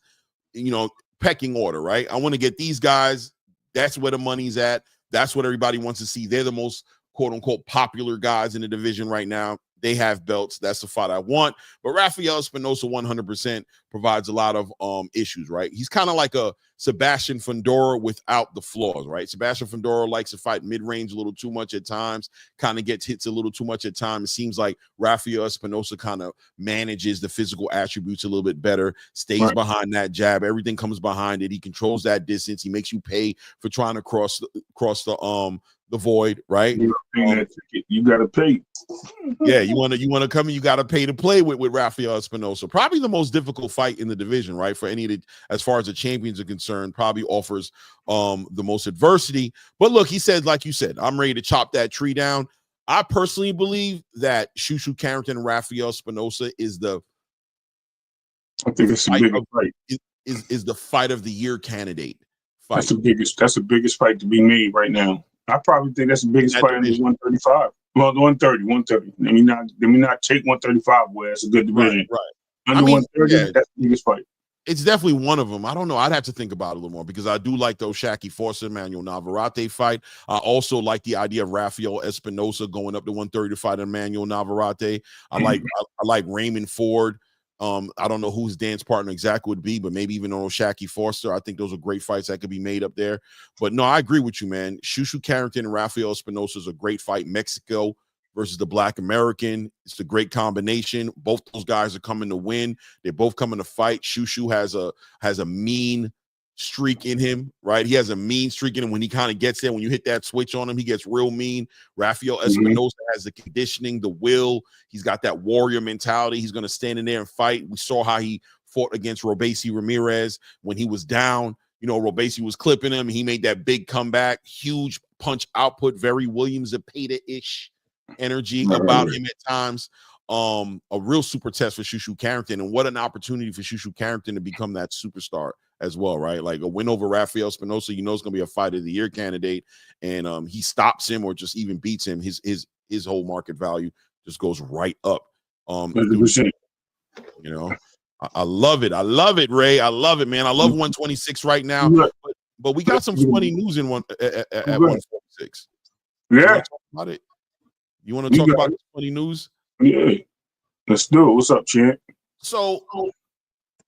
Speaker 2: pecking order, right? I want to get these guys. That's where the money's at. That's what everybody wants to see. They're the most quote unquote popular guys in the division right now. They have belts. That's the fight I want. But Rafael Espinoza 100% provides a lot of issues, right? He's kind of like a Sebastian Fundora without the flaws, right? Sebastian Fundora likes to fight mid-range a little too much at times, kind of gets hits a little too much at times. It seems like Rafael Espinoza kind of manages the physical attributes a little bit better, stays behind that jab. Everything comes behind it. He controls that distance. He makes you pay for trying to cross the void, right?
Speaker 3: You gotta pay.
Speaker 2: Yeah, you want to come in, you gotta pay to play with Rafael Espinoza. Probably the most difficult fight in the division, right? For any of the, as far as the champions are concerned, probably offers the most adversity. But look, he said, like you said, I'm ready to chop that tree down. I personally believe that Shushu Carrington and Rafael Espinoza is the
Speaker 3: I think it's the biggest fight.
Speaker 2: Is the fight of the year candidate fight.
Speaker 3: That's the biggest fight to be made right now. I probably think that's the biggest fight in the 135. Well, the 130. Let me not take 135 away. That's a good division.
Speaker 2: Right.
Speaker 3: Under 130, that's the biggest fight.
Speaker 2: It's definitely one of them. I don't know. I'd have to think about it a little more because I do like the Oshaki Forza Manuel Navarrete fight. I also like the idea of Rafael Espinoza going up to 130 to fight Emmanuel Navarrete. I like Raymond Ford. I don't know who his dance partner exactly would be, but maybe even Oshaki Forster. I think those are great fights that could be made up there. But no, I agree with you, man. Shushu Carrington and Rafael Espinoza is a great fight. Mexico versus the Black American. It's a great combination. Both those guys are coming to win. They're both coming to fight. Shushu has a mean streak in him, right? He has a mean streak in him. When he kind of gets there, when you hit that switch on him, he gets real mean. Rafael Espinoza has the conditioning, the will. He's got that warrior mentality. He's going to stand in there and fight. We saw how he fought against Robesi Ramirez when he was down. Robesi was clipping him. He made that big comeback, huge punch output, very Williams Zepeda-ish energy about him at times. A real super test for Shushu Carrington, and what an opportunity for Shushu Carrington to become that superstar as well, right? Like a win over Rafael Espinoza, it's going to be a fight of the year candidate, and he stops him or just even beats him, his whole market value just goes right up. I love it. I love it, Ray. I love it, man. I love 126 right now, but we got some funny news in at 146.
Speaker 3: Yeah,
Speaker 2: about it. You want to talk about this funny news?
Speaker 3: Yeah, let's do it. What's up, champ?
Speaker 2: So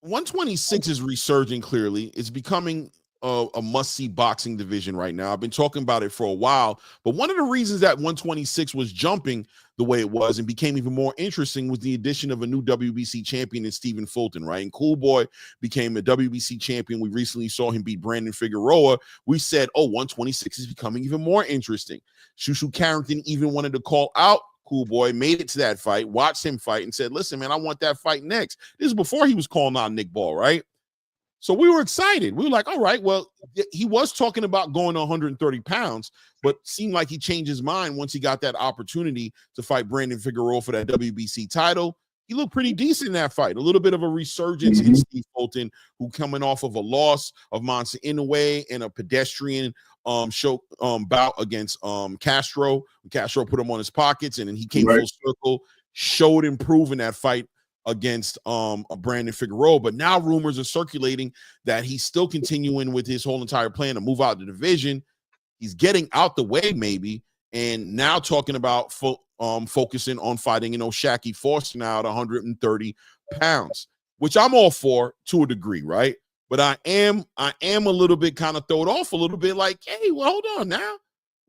Speaker 2: 126 is resurging clearly. It's becoming a must-see boxing division right now. I've been talking about it for a while, but one of the reasons that 126 was jumping the way it was and became even more interesting was the addition of a new WBC champion in Stephen Fulton, right? And Cool Boy became a WBC champion. We recently saw him beat Brandon Figueroa. We said, oh, 126 is becoming even more interesting. Shushu Carrington even wanted to call out Cool Boy, made it to that fight, watched him fight, and said, listen, man, I want that fight next. This is before he was calling out Nick Ball, right? So we were excited. We were like, all right, well, he was talking about going to 130 pounds, but seemed like he changed his mind once he got that opportunity to fight Brandon Figueroa for that WBC title. He looked pretty decent in that fight. A little bit of a resurgence in Steve Fulton, who coming off of a loss of Monsa Inoue and a pedestrian bout against Castro. Castro put him on his pockets, and then he came full circle, showed improve in that fight against Brandon Figueroa. But now rumors are circulating that he's still continuing with his whole entire plan to move out the division. He's getting out the way maybe, and now talking about focusing on fighting Shaki Foster now at 130 pounds, which I'm all for to a degree, right? But I am a little bit kind of thrown off a little bit like, hey, well, hold on now.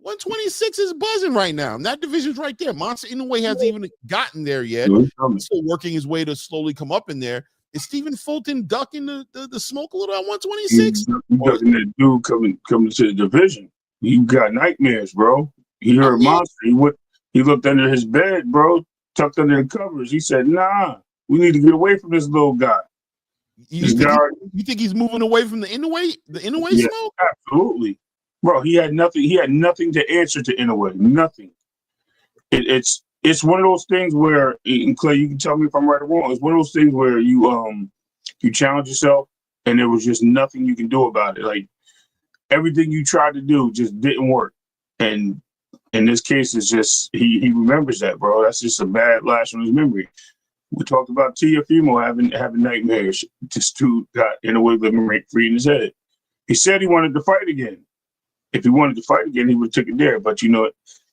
Speaker 2: 126 is buzzing right now. And that division's right there. Monsa Inoue hasn't even gotten there yet. He's still working his way to slowly come up in there. Is Stephen Fulton ducking the smoke a little at 126?
Speaker 3: Ducking that dude coming to the division. You got nightmares, bro. He heard Monster. He looked under his bed, bro, tucked under the covers. He said, nah, we need to get away from this little guy.
Speaker 2: You think he's moving away from the Inoue smoke?
Speaker 3: Absolutely. Bro, he had nothing. He had nothing to answer to Inoue. Nothing. It's one of those things where, and Clay, you can tell me if I'm right or wrong. It's one of those things where you challenge yourself, and there was just nothing you can do about it. Like everything you tried to do just didn't work. And in this case, it's just he remembers that, bro. That's just a bad lash on his memory. We talked about Tiafimo having nightmares. This dude got Inoue living rent free in his head. He said he wanted to fight again. If he wanted to fight again, he would have took it there. But you know,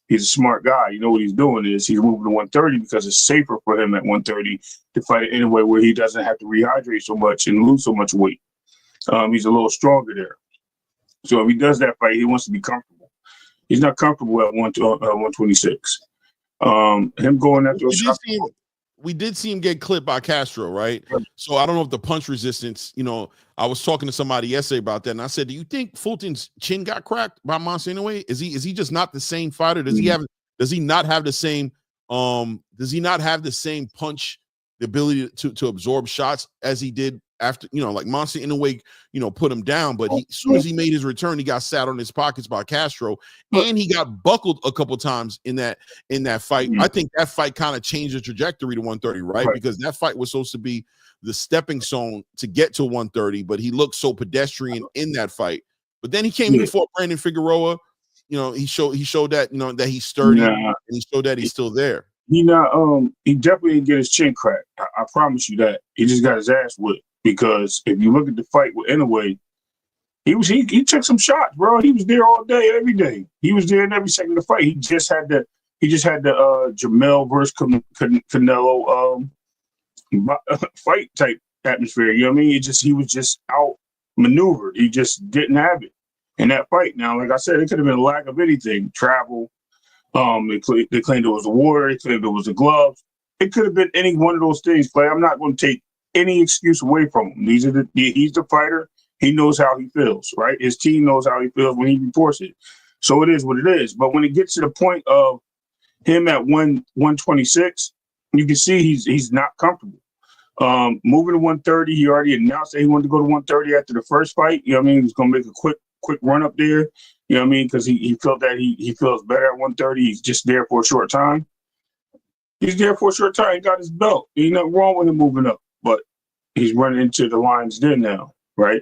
Speaker 3: he's a smart guy. You know what he's doing is he's moving to 130 because it's safer for him at 130 to fight it anyway where he doesn't have to rehydrate so much and lose so much weight. He's a little stronger there. So if he does that fight, he wants to be comfortable. He's not comfortable at 126. Him going after
Speaker 2: we did see him get clipped by Castro, right? So I don't know if the punch resistance, I was talking to somebody yesterday about that, and I said, do you think Fulton's chin got cracked by Monsa Inoue? Is he just not the same fighter? Does he not have the same punch, the ability to absorb shots as he did after, like Monsa Inoue, put him down, but as soon as he made his return, he got sat on his pockets by Castro, and he got buckled a couple times in that fight. I think that fight kind of changed the trajectory to 130, right? Because that fight was supposed to be the stepping stone to get to 130, but he looked so pedestrian in that fight. But then he came in before Brandon Figueroa. He showed that that he's sturdy, and he showed that he's still there.
Speaker 3: He definitely didn't get his chin cracked. I promise you that. He just got his ass whipped. Because if you look at the fight with Inoue, he took some shots, bro. He was there all day, every day. He was there in every second of the fight. He just had the Jamel versus Canelo fight type atmosphere. You know what I mean? He was just outmaneuvered. He just didn't have it in that fight. Now, like I said, it could have been a lack of anything. Travel. They claimed it was a water. They claimed it was the gloves. It could have been any one of those things, Clay. I'm not going to take any excuse away from him. He's the fighter. He knows how he feels, right? His team knows how he feels when he reports it. So it is what it is. But when it gets to the point of him at 126, you can see he's not comfortable. Moving to 130, he already announced that he wanted to go to 130 after the first fight. You know what I mean? He's going to make a quick run up there. You know what I mean? Because he felt that he feels better at 130. He's just there for a short time. He's there for a short time. He got his belt. Ain't nothing wrong with him moving up. But he's running into the Lions Den now, right?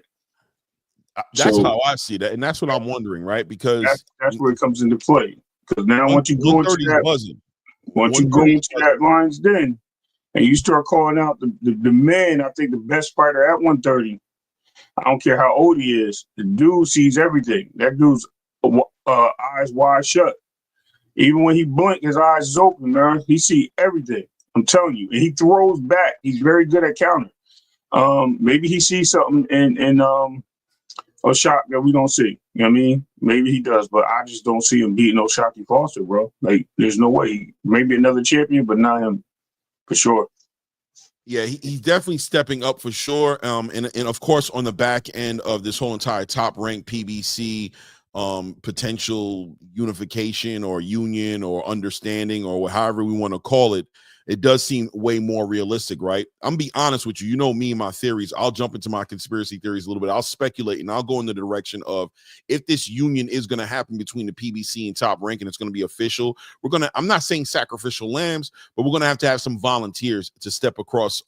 Speaker 2: That's how I see that, and that's what I'm wondering, right? Because
Speaker 3: that's where it comes into play. Because now once you go into that Lions Den, and you start calling out the man, I think the best fighter at 130. I don't care how old he is. The dude sees everything. That dude's eyes wide shut. Even when he blink, his eyes is open, man. He see everything. I'm telling you, and he throws back. He's very good at counter. Maybe he sees something in a shot that we don't see. You know what I mean? Maybe he does, but I just don't see him beating O'Shaquie Foster, bro. Like, there's no way. Maybe another champion, but not him for sure.
Speaker 2: Yeah, he's definitely stepping up for sure. And of course, on the back end of this whole entire top ranked PBC potential unification or union or understanding or however we want to call it, it does seem way more realistic, right? I'm gonna be honest with you. You know me and my theories. I'll jump into my conspiracy theories a little bit. I'll speculate and I'll go in the direction of if this union is going to happen between the PBC and Top Rank and it's going to be official, I'm not saying sacrificial lambs, but we're going to have some volunteers to step across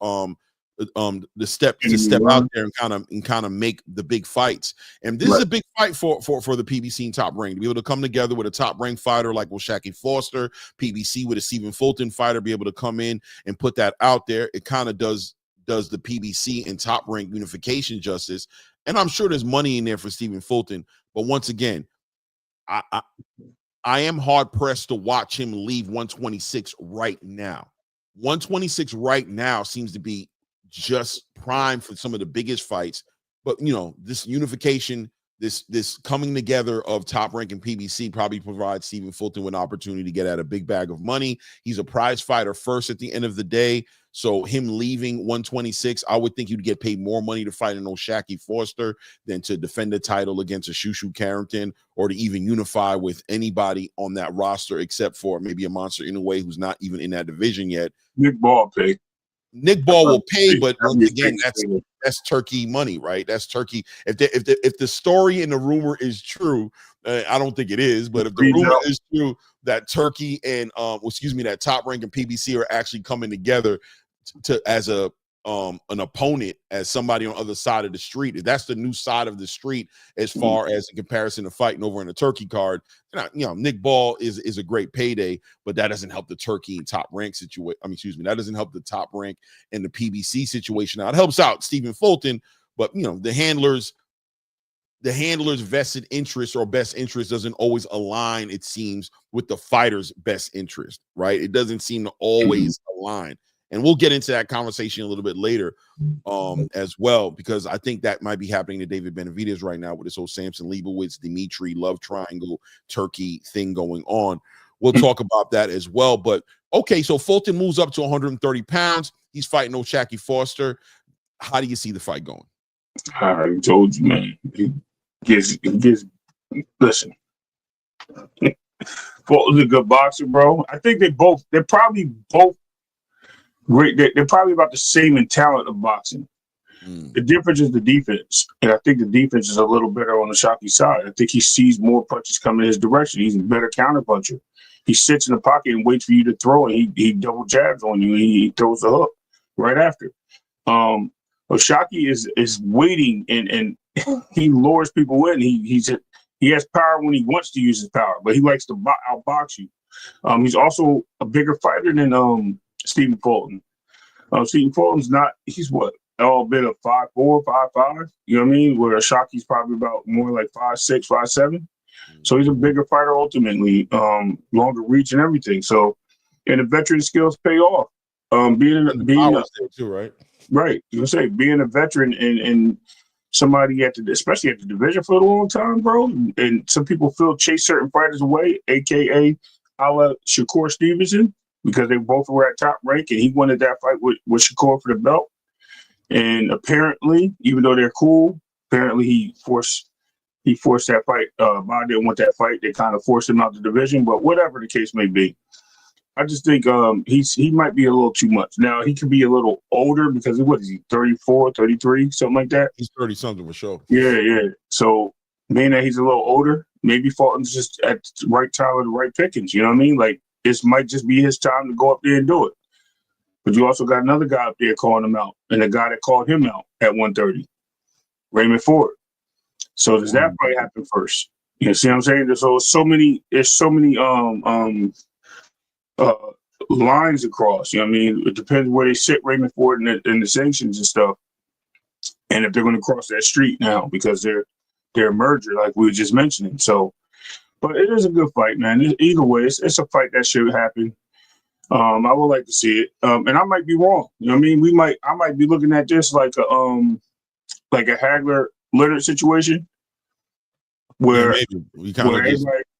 Speaker 2: step out there and kind of make the big fights. And this is a big fight for the PBC and Top Rank to be able to come together with a top ranked fighter like O'Shaquie Foster, PBC with a Stephen Fulton fighter, be able to come in and put that out there. It kind of does the PBC and Top Rank unification justice. And I'm sure there's money in there for Stephen Fulton. But once again, I am hard pressed to watch him leave 126 right now. 126 right now seems to be just prime for some of the biggest fights. But you know, this unification, this coming together of Top Rank and PBC probably provides Stephen Fulton with an opportunity to get at a big bag of money. He's a prize fighter first at the end of the day. So him leaving 126, I would think you'd get paid more money to fight an O'Shaquie Foster than to defend the title against a Shushu Carrington or to even unify with anybody on that roster except for maybe a Monster Inoue who's not even in that division yet.
Speaker 3: Nick Ball pay.
Speaker 2: Nick Ball will pay, but once again, that's Turkey money, right? That's Turkey. If the story and the rumor is true, I don't think it is, but if the rumor is true that Turkey and that Top Rank and PBC are actually coming together to as an opponent, as somebody on the other side of the street, if that's the new side of the street as far as in comparison to fighting over in the Turkey card, Nick Ball is a great payday, but that doesn't help the Turkey and Top Rank situation. That doesn't help the Top Rank and the PBC situation. Now it helps out Stephen Fulton, but the handlers' vested interest or best interest doesn't always align, it seems, with the fighter's best interest, right? It doesn't seem to always align. And we'll get into that conversation a little bit later as well, because I think that might be happening to David Benavidez right now with this whole Samson Leibowitz, Dimitri love triangle, Turkey thing going on. We'll talk about that as well. But okay, so Fulton moves up to 130 pounds. He's fighting O'Shaquie Foster. How do you see the fight going?
Speaker 3: I already told you, man. Listen. Fulton's a good boxer, bro. I think they're probably both great. They're probably about the same in talent of boxing. The difference is the defense. And I think the defense is a little better on the O'Shaquie side. I think he sees more punches coming in his direction. He's a better counter puncher. He sits in the pocket and waits for you to throw it. He double jabs on you. He throws the hook right after. O'Shaquie is waiting and he lures people in. He has power when he wants to use his power, but he likes to outbox you. He's also a bigger fighter than Stephen Fulton. Stephen Fulton's he's all been a 5'4", 5'5", you know what I mean? Where O'Shaquie's probably about more like 5'6", 5'7". So he's a bigger fighter ultimately, longer reach and everything. So, and the veteran skills pay off. Being
Speaker 2: too, right?
Speaker 3: Right. You would say being a veteran and somebody especially at the division for a long time, bro. And some people chase certain fighters away, aka Shakur Stevenson, because they both were at Top Rank, and he wanted that fight with Shakur for the belt. And apparently, even though they're cool, apparently he forced that fight. Bob didn't want that fight. They kind of forced him out the division. But whatever the case may be, I just think he might be a little too much. Now, he could be a little older because what is he, 34, 33, something like that?
Speaker 2: He's 30-something for sure.
Speaker 3: Yeah. So, being that he's a little older, maybe Fulton's just at the right time with the right pickings. You know what I mean? Like, this might just be his time to go up there and do it. But you also got another guy up there calling him out, and the guy that called him out at 130, Raymond Ford. So does that fight happen first? You see what I'm saying? There's so many lines across. You know what I mean? It depends where they sit Raymond Ford and the sanctions and stuff, and if they're going to cross that street now because they're a merger, like we were just mentioning. So, but it is a good fight, man. Either way, it's a fight that should happen. I would like to see it, and I might be wrong. You know what I mean? I might be looking at this like a Hagler Leonard situation, where
Speaker 2: maybe we kind of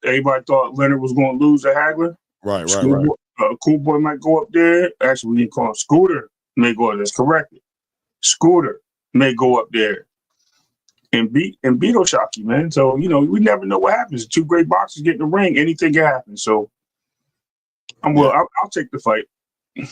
Speaker 3: everybody thought Leonard was going to lose to Hagler.
Speaker 2: Right.
Speaker 3: Cool Boy might go up there. Actually, we didn't call him Scooter. May go up. That's corrected. Scooter may go up there and beat Oshaki, man. So we never know what happens. Two great boxers get in the ring. Anything can happen. So I'll take the fight.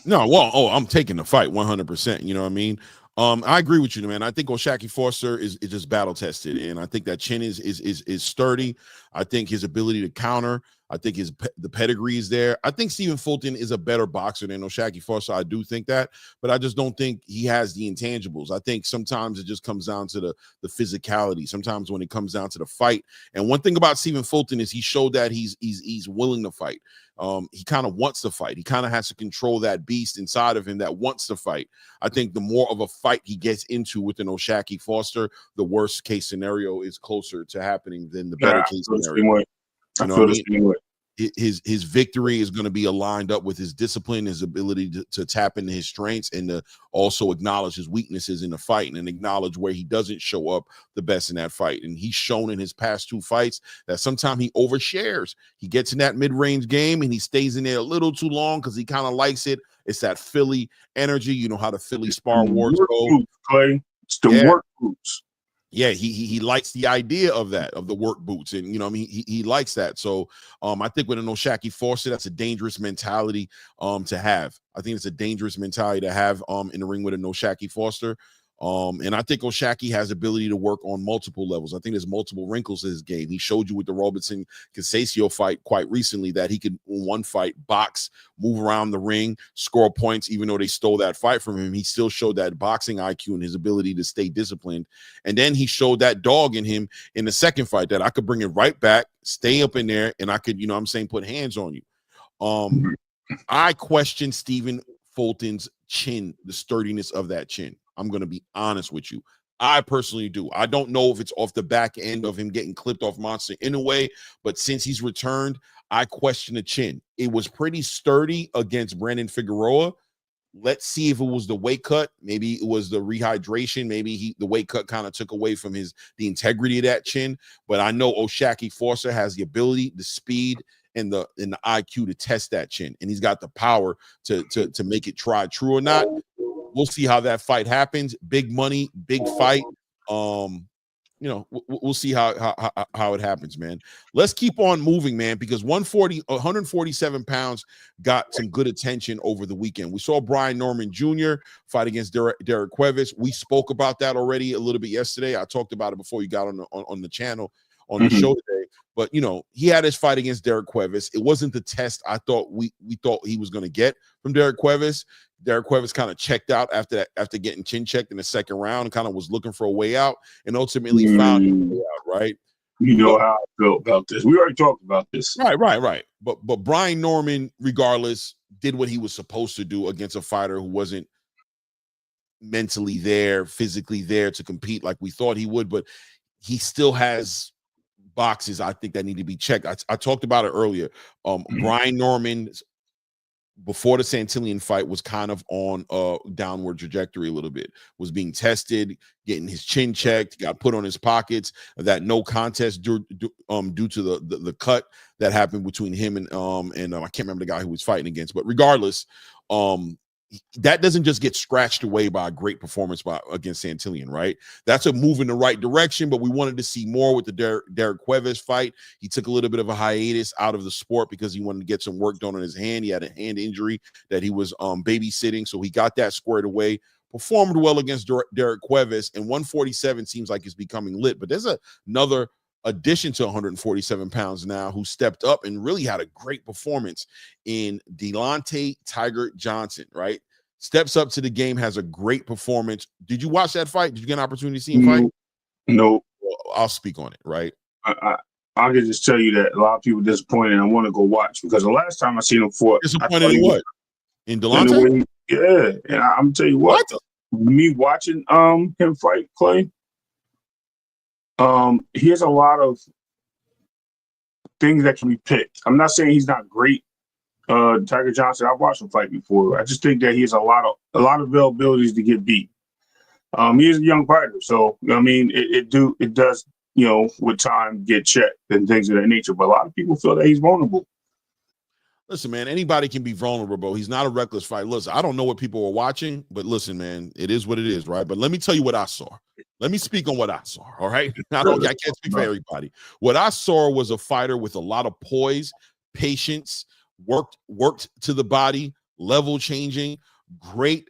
Speaker 2: No, well, I'm taking the fight 100%. You know what I mean? I agree with you, man. I think Oshaki Foster is just battle tested, and I think that chin is sturdy. I think his ability to counter. I think the pedigree is there. I think Stephen Fulton is a better boxer than Oshaki Foster. I do think that, but I just don't think he has the intangibles. I think sometimes it just comes down to the physicality. Sometimes when it comes down to the fight, and one thing about Stephen Fulton is he showed that he's willing to fight. He kind of wants to fight. He kind of has to control that beast inside of him that wants to fight. I think the more of a fight he gets into with an Oshaki Foster, the worst case scenario is closer to happening than the better case scenario. You know what I mean? His victory is going to be aligned up with his discipline, his ability to tap into his strengths, and to also acknowledge his weaknesses in the fight and acknowledge where he doesn't show up the best in that fight. And he's shown in his past 2 fights that sometimes he overshares. He gets in that mid-range game and he stays in there a little too long because he kind of likes it. It's that Philly energy. You know how the Philly spar wars go.
Speaker 3: Clay. It's the work boots.
Speaker 2: Yeah, he likes the idea of that, of the work boots, and he likes that. So I think with an Oshaki Foster, that's a dangerous mentality to have. I think it's a dangerous mentality to have in the ring with an Oshaki Foster. And I think Oshaki has ability to work on multiple levels. I think there's multiple wrinkles to his game. He showed you with the Robertson Casasio fight quite recently that he could, in one fight, box, move around the ring, score points. Even though they stole that fight from him, he still showed that boxing IQ and his ability to stay disciplined. And then he showed that dog in him in the second fight that I could bring it right back, stay up in there, and I could, put hands on you. I question Stephen Fulton's chin, the sturdiness of that chin. I'm going to be honest with you. I personally do. I don't know if it's off the back end of him getting clipped off Monster in a way, but since he's returned, I question the chin. It was pretty sturdy against Brandon Figueroa. Let's see if it was the weight cut. Maybe it was the rehydration. Maybe the weight cut kind of took away from the integrity of that chin. But I know Oshaki Foster has the ability, the speed, and the IQ to test that chin, and he's got the power to make it tried true or not. We'll see how that fight happens. Big money, big fight. We'll see how it happens, man. Let's keep on moving, man, because 147 pounds got some good attention over the weekend. We saw Brian Norman Jr. fight against Derek Cuevas. We spoke about that already a little bit yesterday. I talked about it before you got on the channel on the show today. But he had his fight against Derek Cuevas. It wasn't the test I thought we thought he was going to get from Derek Cuevas. Derek Cuevas kind of checked out after getting chin checked in the second round and kind of was looking for a way out and ultimately found a way out, right?
Speaker 3: How I feel about this. We already talked about this.
Speaker 2: Right. But Brian Norman, regardless, did what he was supposed to do against a fighter who wasn't mentally there, physically there to compete like we thought he would, but he still has boxes I think that need to be checked. I talked about it earlier. Brian Norman, before the Santillan fight, was kind of on a downward trajectory a little bit, was being tested, getting his chin checked, got put on his pockets. That no contest due to the cut that happened between him and I can't remember the guy who was fighting against, but regardless, that doesn't just get scratched away by a great performance against Santillan, right? That's a move in the right direction, but we wanted to see more with the Derek Cuevas fight. He took a little bit of a hiatus out of the sport because he wanted to get some work done on his hand. He had a hand injury that he was babysitting, so he got that squared away. Performed well against Derek Cuevas, and 147 seems like it's becoming lit. But there's another addition to 147 pounds now who stepped up and really had a great performance in Deontay Tiger Johnson, right? Steps up to the game, has a great performance. Did you watch that fight? Did you get an opportunity to see him fight?
Speaker 3: No.
Speaker 2: Well, I'll speak on it, right?
Speaker 3: I can just tell you that a lot of people disappointed, and I want to go watch because the last time I seen him fight,
Speaker 2: disappointed in what? In Deontay?
Speaker 3: Yeah, and I'm gonna tell you what? Me watching him fight, Clay. He has a lot of things that can be picked. I'm not saying he's not great. Tiger Johnson, I've watched him fight before. I just think that he has a lot of availabilities to get beat. He is a young fighter, so I mean, it does with time get checked and things of that nature. But a lot of people feel that he's vulnerable.
Speaker 2: Listen, man, anybody can be vulnerable. He's not a reckless fight. Listen, I don't know what people are watching, but listen, man, it is what it is, right? But let me tell you what I saw. Let me speak on what I saw, all right? I can't speak for everybody. What I saw was a fighter with a lot of poise, patience, worked to the body, level changing, great.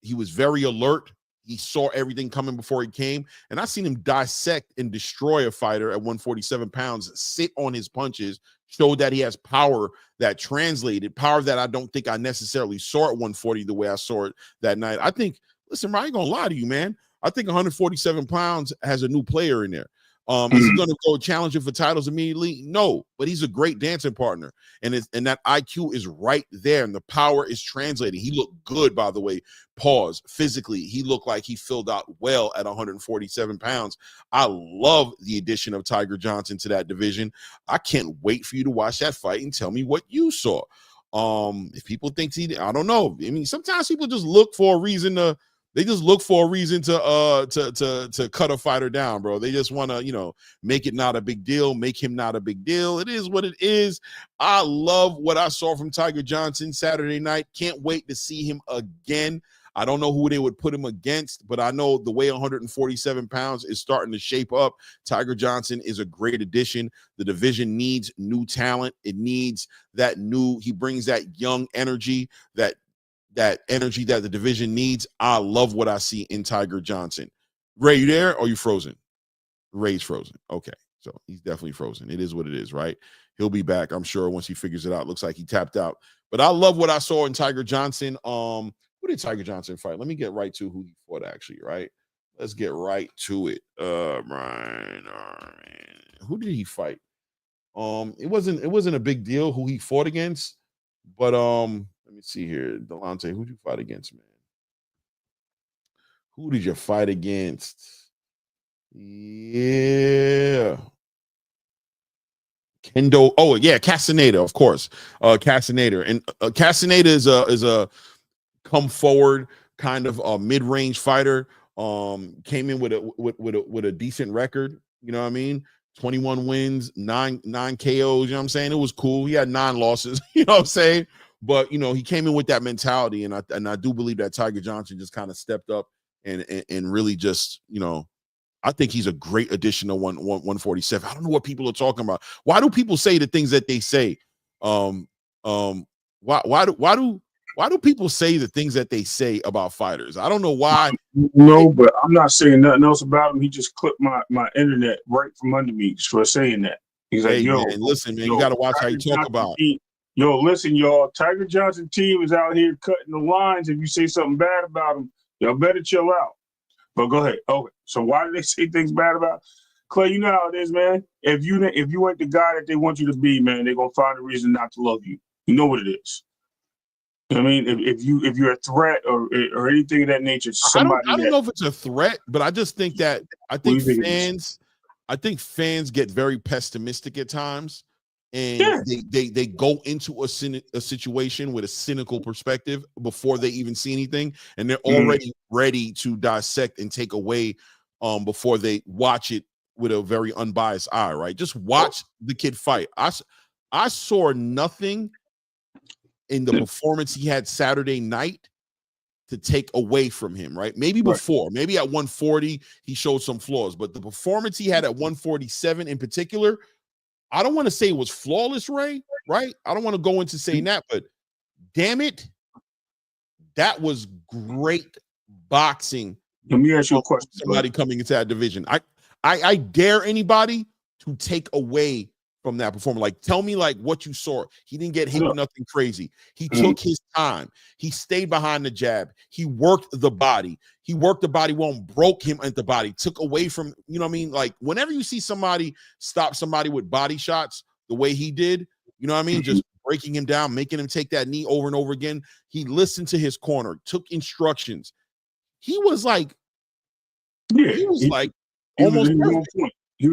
Speaker 2: He was very alert. He saw everything coming before he came. And I seen him dissect and destroy a fighter at 147 pounds, sit on his punches, showed that he has power that translated, power that I don't think I necessarily saw at 140 the way I saw it that night. I think, listen, I ain't gonna lie to you, man. I think 147 pounds has a new player in there. Is he going to go challenging for titles immediately? No, but he's a great dancing partner, and that IQ is right there, and the power is translating. He looked good, by the way. Pause. Physically, he looked like he filled out well at 147 pounds. I love the addition of Tiger Johnson to that division. I can't wait for you to watch that fight and tell me what you saw. If people think I don't know. I mean, sometimes people just look for a reason to. They just look for a reason to cut a fighter down, bro. They just want to, make it not a big deal, make him not a big deal. It is what it is. I love what I saw from Tiger Johnson Saturday night. Can't wait to see him again. I don't know who they would put him against, but I know the way 147 pounds is starting to shape up. Tiger Johnson is a great addition. The division needs new talent. It needs he brings that young energy, that energy that the division needs. I love what I see in Tiger Johnson. Ray, you there or are you frozen? Ray's frozen. Okay, so he's definitely frozen. It is what it is, right? He'll be back, I'm sure, once he figures it out. Looks like he tapped out. But I love what I saw in Tiger Johnson. Who did Tiger Johnson fight? Let me get right to who he fought, actually, right? Let's get right to it. Right. Who did he fight? It wasn't a big deal who he fought against, but let me see here. Delonte, who'd you fight against, man? Who did you fight against? Yeah. Kendo. Oh, yeah, Castaneda, of course. Castaneda. And Castaneda is a come forward kind of a mid-range fighter. Came in with a decent record, you know what I mean? 21 wins, 9 KOs, you know what I'm saying? It was cool. He had 9 losses, you know what I'm saying? But, he came in with that mentality, and I do believe that Tiger Johnson just kind of stepped up and really just, I think he's a great addition to 147. I don't know what people are talking about. Why do people say the things that they say? Why do people say the things that they say about fighters? I don't know why.
Speaker 3: No, but I'm not saying nothing else about him. He just clipped my internet right from under me for saying that. He's like,
Speaker 2: hey, man, listen, man, you got to watch how you talk about.
Speaker 3: Listen, y'all, Tiger Johnson team is out here cutting the lines. If you say something bad about him, y'all better chill out. But go ahead. Okay. So why do they say things bad about Clay? You know how it is, man. If you ain't the guy that they want you to be, man, they're gonna find a reason not to love you. You know what it is. I mean, if you're a threat or anything of that nature, somebody.
Speaker 2: I don't know if it's a threat, but I just think that I think fans get very pessimistic at times. And they go into a situation with a cynical perspective before they even see anything, and they're already ready to dissect and take away before they watch it with a very unbiased eye, right? Just watch the kid fight. I saw nothing in the performance he had Saturday night to take away from him, right? Maybe before, maybe at 140, he showed some flaws, but the performance he had at 147 in particular, I don't want to say it was flawless, Ray, right? I don't want to go into saying that, but damn it, that was great boxing.
Speaker 3: Let me ask you a question.
Speaker 2: Somebody coming into that division. I dare anybody to take away from that performance. Like, tell me like what you saw. He didn't get hit with nothing crazy. He took his time. He stayed behind the jab. He worked the body. He worked the body well and broke him at the body. Took away from, you know what I mean? Like, whenever you see somebody stop somebody with body shots the way he did, you know what I mean? Just breaking him down, making him take that knee over and over again. He listened to his corner, took instructions. He was like, he was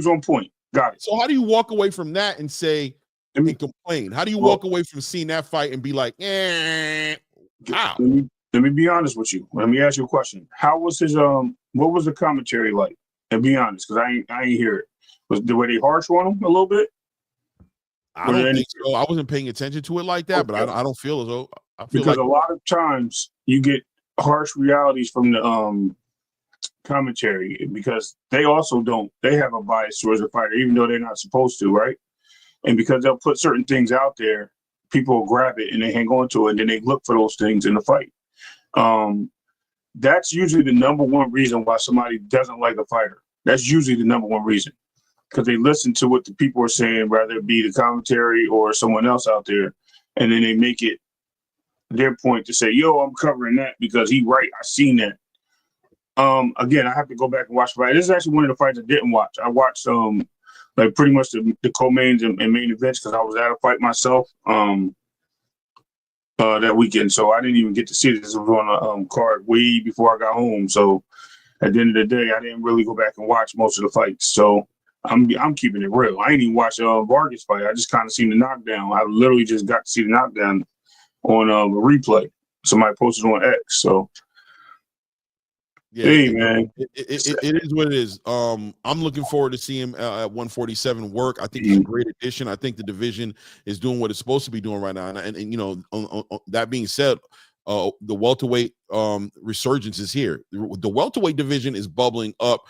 Speaker 3: on point. Got it.
Speaker 2: So how do you walk away from that and say and complain? How do you walk away from seeing that fight and be like, wow?
Speaker 3: Let me be honest with you. Let me ask you a question. How was his what was the commentary like And be honest, because I ain't hear it. Were they harsh on him a little bit?
Speaker 2: I don't think so. I wasn't paying attention to it like that, but I don't feel as though I feel
Speaker 3: because
Speaker 2: like
Speaker 3: a lot of times you get harsh realities from the commentary because they also they have a bias towards the fighter, even though they're not supposed to, right? And because they'll put certain things out there, people will grab it and they hang on to it, and then they look for those things in the fight. That's usually the number one reason why somebody doesn't like a fighter. That's usually the number one reason. Because they listen to what the people are saying, whether it be the commentary or someone else out there, and then they make it their point to say, yo, I'm covering that because he right. I seen that. Again, I have to go back and watch the fight. This is actually one of the fights I didn't watch. I watched like pretty much the co-mains and main events because I was at a fight myself that weekend. So I didn't even get to see this. It was on a card way before I got home. So at the end of the day, I didn't really go back and watch most of the fights. So I'm keeping it real. I ain't even watched Vargas fight. I just kind of seen the knockdown. I literally just got to see the knockdown on a replay. Somebody posted on X. So
Speaker 2: yeah,
Speaker 3: hey, man,
Speaker 2: it is what it is. I'm looking forward to seeing him at 147 work. I think he's a great addition. I think the division is doing what it's supposed to be doing right now. And you know, that being said, the welterweight resurgence is here. The welterweight division is bubbling up,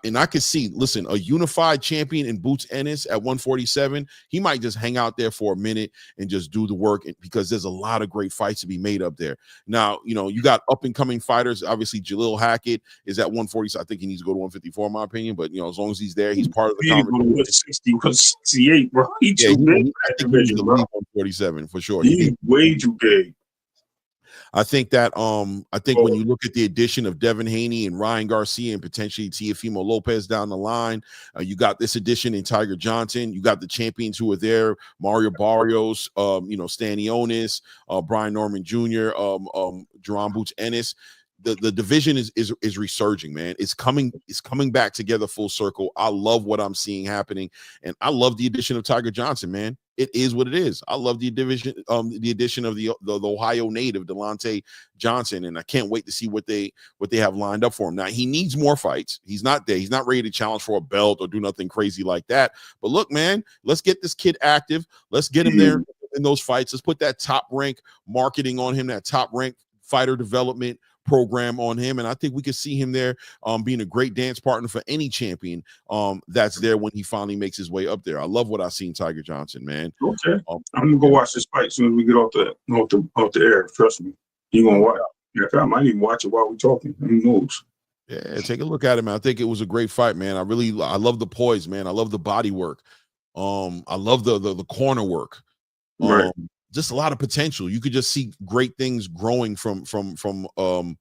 Speaker 2: and I could see. Listen, a unified champion in Boots Ennis at 147, he might just hang out there for a minute and just do the work, because there's a lot of great fights to be made up there. Now, you know, you got up and coming fighters. Obviously, Jalil Hackett is at 140. I think he needs to go to 154, in my opinion. But you know, as long as he's there, he's part of the conversation.
Speaker 3: 60 was 68, bro. He's too big.
Speaker 2: I think he needs to leave 147 for sure.
Speaker 3: He's way too big.
Speaker 2: I think that when you look at the addition of Devin Haney and Ryan Garcia and potentially Teofimo Lopez down the line, you got this addition in Tiger Johnson. You got the champions who are there: Mario Barrios, Stanionis, Brian Norman Jr., Jerron Boots Ennis. The division is resurging, man. It's coming back together full circle. I love what I'm seeing happening, and I love the addition of Tiger Johnson, man. It is what it is. I love the addition of the Ohio native Deontay Johnson, and I can't wait to see what they have lined up for him. Now, he needs more fights. He's not there. He's not ready to challenge for a belt or do nothing crazy like that. But look, man, let's get this kid active. Let's get him there in those fights. Let's put that top rank marketing on him, that top rank fighter development program on him, and I think we could see him there being a great dance partner for any champion that's there when he finally makes his way up there. I love what I've seen Tiger Johnson, man.
Speaker 3: Okay, I'm gonna go watch this fight as soon as we get off the air. Trust me, you gonna watch. Yeah, I might even watch it while we're talking. Who knows?
Speaker 2: Yeah, take a look at it, man. I think it was a great fight, man. I love the poise, man. I love the body work. I love the corner work.
Speaker 3: Right.
Speaker 2: Just a lot of potential. You could just see great things growing from when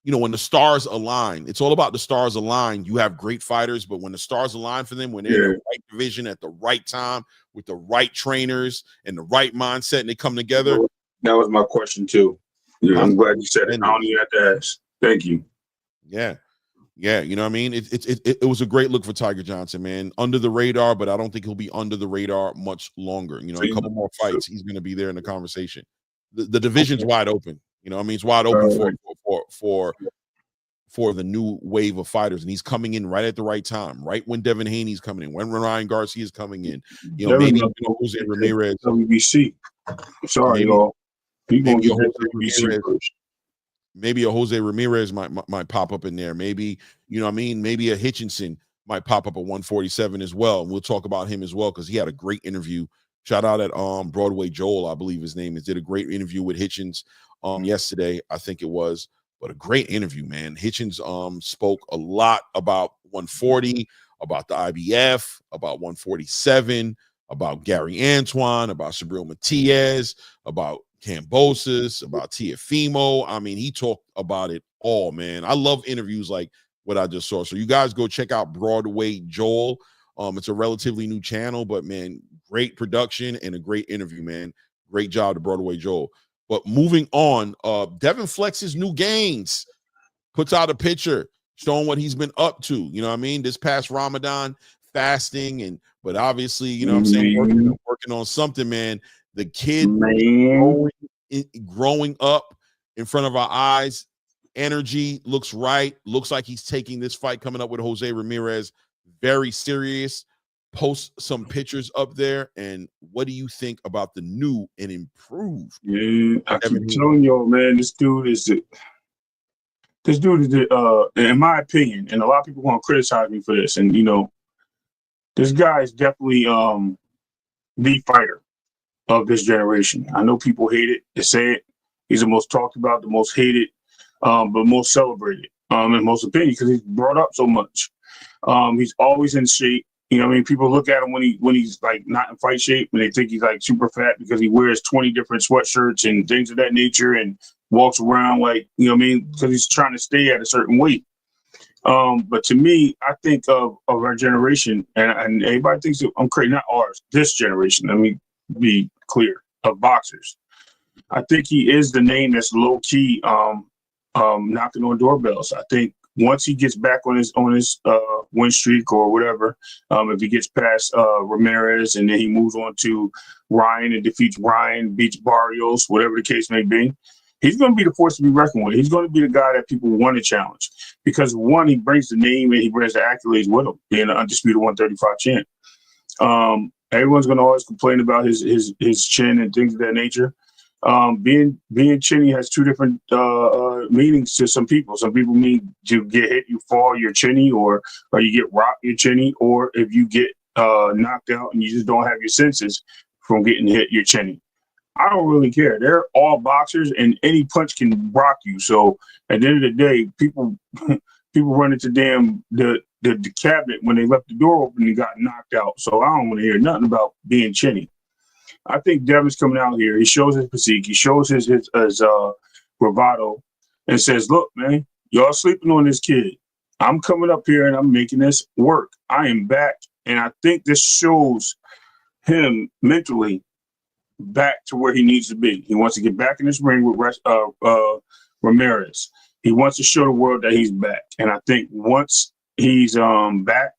Speaker 2: the stars align. It's all about the stars align. You have great fighters, but when the stars align for them, when they're in the right division at the right time with the right trainers and the right mindset, and they come together.
Speaker 3: That was my question too. Yeah, I'm glad you said it. I don't even have to ask. Thank you.
Speaker 2: Yeah, you know what I mean? It was a great look for Tiger Johnson, man. Under the radar, but I don't think he'll be under the radar much longer. You know, a couple more fights, he's going to be there in the conversation. The division's wide open. You know what I mean? It's wide open for the new wave of fighters, and he's coming in right at the right time, right when Devin Haney's coming in, when Ryan Garcia is coming in. You know, maybe Jose Ramirez.
Speaker 3: WBC. Sorry, y'all.
Speaker 2: Maybe a Jose Ramirez might pop up in there. Maybe, you know what I mean? Maybe a Hitchinson might pop up at 147 as well. And we'll talk about him as well, because he had a great interview. Shout out at Broadway Joel, I believe his name is. Did a great interview with Hitchens yesterday, I think it was. But a great interview, man. Hitchens spoke a lot about 140, about the IBF, about 147, about Gary Antoine, about Sabril Matias, about Cambosis, about Teofimo. I mean, he talked about it all, man. I love interviews like what I just saw. So you guys go check out Broadway Joel. It's a relatively new channel, but man, great production and a great interview, man. Great job to Broadway Joel. But moving on, Devin flexes new gains, puts out a picture showing what he's been up to. You know what I mean? This past Ramadan, fasting, but obviously, you know what I'm saying, working on something, man. The kid growing up in front of our eyes, Energy looks right. Looks like he's taking this fight coming up with Jose Ramirez very serious. Post some pictures up there. And what do you think about the new and improved?
Speaker 3: Yeah, I keep telling y'all, man, this dude is in my opinion, and a lot of people want to criticize me for this, and this guy is definitely the fighter of this generation. I know people hate it. They say it. He's the most talked about, the most hated, but most celebrated, in most opinion, because he's brought up so much. He's always in shape. People look at him when he's like not in fight shape, and they think he's like super fat because he wears 20 different sweatshirts and things of that nature and walks around like, because he's trying to stay at a certain weight. But to me, I think of our generation, and everybody thinks I'm crazy, not ours, this generation. Let me be clear, of boxers. I think he is the name that's low key knocking on doorbells. I think once he gets back on his win streak or whatever, if he gets past Ramirez and then he moves on to Ryan and defeats Ryan, beats Barrios, whatever the case may be, he's going to be the force to be reckoned with. He's going to be the guy that people want to challenge because, one, he brings the name and he brings the accolades with him, being an undisputed 135 champ. Everyone's going to always complain about his chin and things of that nature. Being chinny has two different meanings to some people. Some people mean to get hit, you fall, you're chinny, or you get rocked, you're chinny, or if you get knocked out and you just don't have your senses from getting hit, you're chinny. I don't really care. They're all boxers, and any punch can rock you. So at the end of the day, people run into the cabinet when they left the door open and got knocked out. So I don't want to hear nothing about being chinny. I think Devin's coming out here. He shows his physique. He shows his bravado and says, look, man, y'all sleeping on this kid. I'm coming up here and I'm making this work. I am back. And I think this shows him mentally back to where he needs to be. He wants to get back in this ring with Ramirez. He wants to show the world that he's back. And I think once he's back,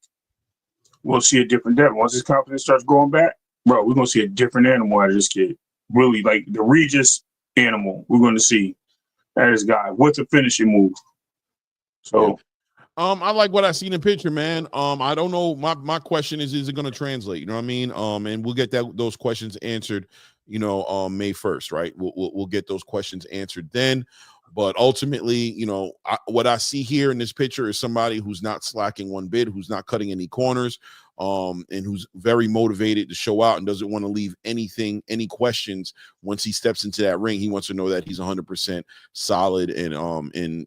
Speaker 3: we'll see a different Devin. Once his confidence starts going back, bro, we're going to see a different animal out of this kid. Really, like the Regis animal we're going to see out of this guy. What's a finishing move? So,
Speaker 2: I like what I seen in picture, man. I don't know. My question is it going to translate? You know what I mean? And we'll get those questions answered, May 1st, right? We'll get those questions answered then. But ultimately, what I see here in this picture is somebody who's not slacking one bit, who's not cutting any corners, and who's very motivated to show out and doesn't want to leave any questions once he steps into that ring. He wants to know that he's 100% solid and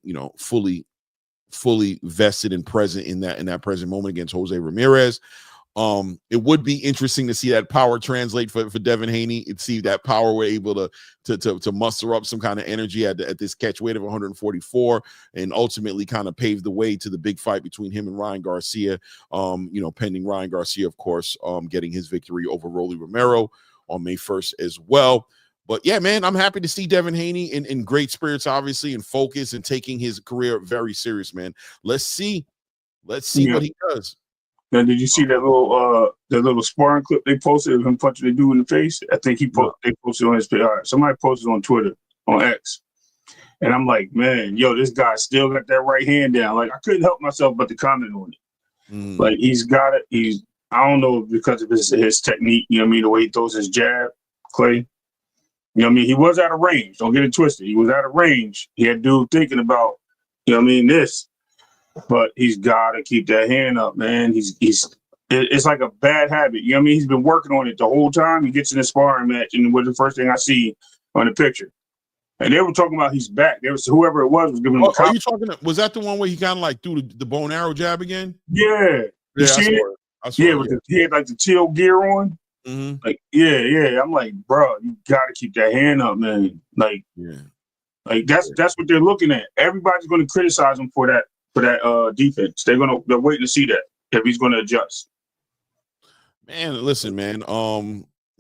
Speaker 2: fully vested and present in that present moment against Jose Ramirez. It would be interesting to see that power translate for Devin Haney and see if that power were able to muster up some kind of energy at this catch weight of 144 and ultimately kind of pave the way to the big fight between him and Ryan Garcia, pending Ryan Garcia, of course, getting his victory over Rolly Romero on May 1st as well. But yeah, man, I'm happy to see Devin Haney in great spirits, obviously, and focus and taking his career very serious, man. Let's see what he does.
Speaker 3: Now, did you see that little sparring clip they posted of him punching the dude in the face? I think they posted on his page. All right, somebody posted on Twitter, on X. And I'm like, man, this guy still got that right hand down. Like, I couldn't help myself but to comment on it. Like, he's got it. I don't know, because of his technique, the way he throws his jab, Clay. He was out of range. Don't get it twisted. He was out of range. He had dude thinking about, this. But he's got to keep that hand up, man. It's like a bad habit. He's been working on it the whole time. He gets in a sparring match, and was the first thing I see on the picture. And they were talking about he's back. There was whoever it was giving him a
Speaker 2: are you talking? Was that the one where he kind of like threw the bow and arrow jab again?
Speaker 3: Yeah. You see it? He had like the teal gear on. Mm-hmm. Like, yeah. I'm like, bro, you got to keep that hand up, man. Like, like that's what they're looking at. Everybody's going to criticize him for that defense. They're waiting to see that if he's going to adjust.
Speaker 2: Man, listen, man.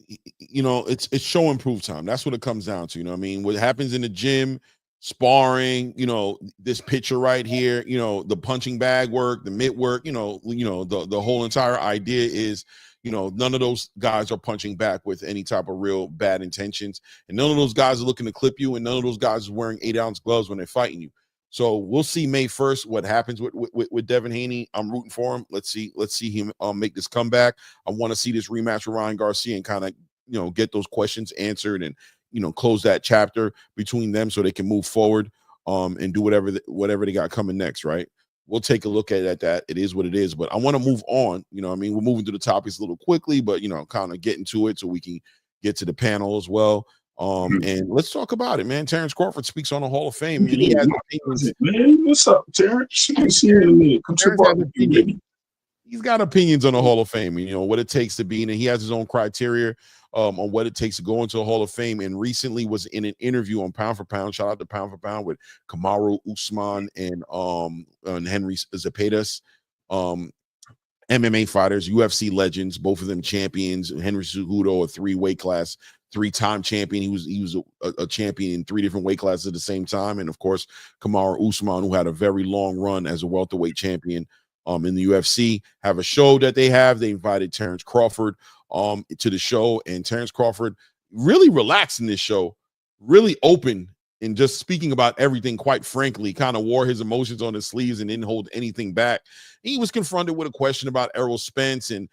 Speaker 2: It's show and prove time. That's what it comes down to. What happens in the gym, sparring, this picture right here, the punching bag work, the mitt work, the whole entire idea is, none of those guys are punching back with any type of real bad intentions. And none of those guys are looking to clip you. And none of those guys are wearing 8-ounce gloves when they're fighting you. So we'll see May 1st what happens with Devin Haney. I'm rooting for him. Let's see him make this comeback. I want to see this rematch with Ryan Garcia and kind of get those questions answered and close that chapter between them so they can move forward and do whatever they got coming next, right? We'll take a look at that. It is what it is, but I want to move on. We're moving through the topics a little quickly, but kind of getting to it so we can get to the panel as well. And let's talk about it, man. Terrence Crawford speaks on the Hall of Fame, and he has opinions.
Speaker 3: Man, what's up, Terrence?
Speaker 2: He's got opinions on the Hall of Fame, what it takes to be in it. He has his own criteria on what it takes to go into the Hall of Fame, and recently was in an interview on Pound for Pound. Shout out to Pound for Pound with Kamaru Usman and Henry Zepeda, MMA fighters, UFC legends, both of them champions. Henry Cejudo, a 3-weight class, 3-time champion. He was a champion in 3 different weight classes at the same time. And of course, Kamaru Usman, who had a very long run as a welterweight champion in the UFC, have a show that they have. They invited Terrence Crawford to the show, and Terrence Crawford really relaxed in this show, really open and just speaking about everything, quite frankly, kind of wore his emotions on his sleeves and didn't hold anything back. He was confronted with a question about Errol Spence and,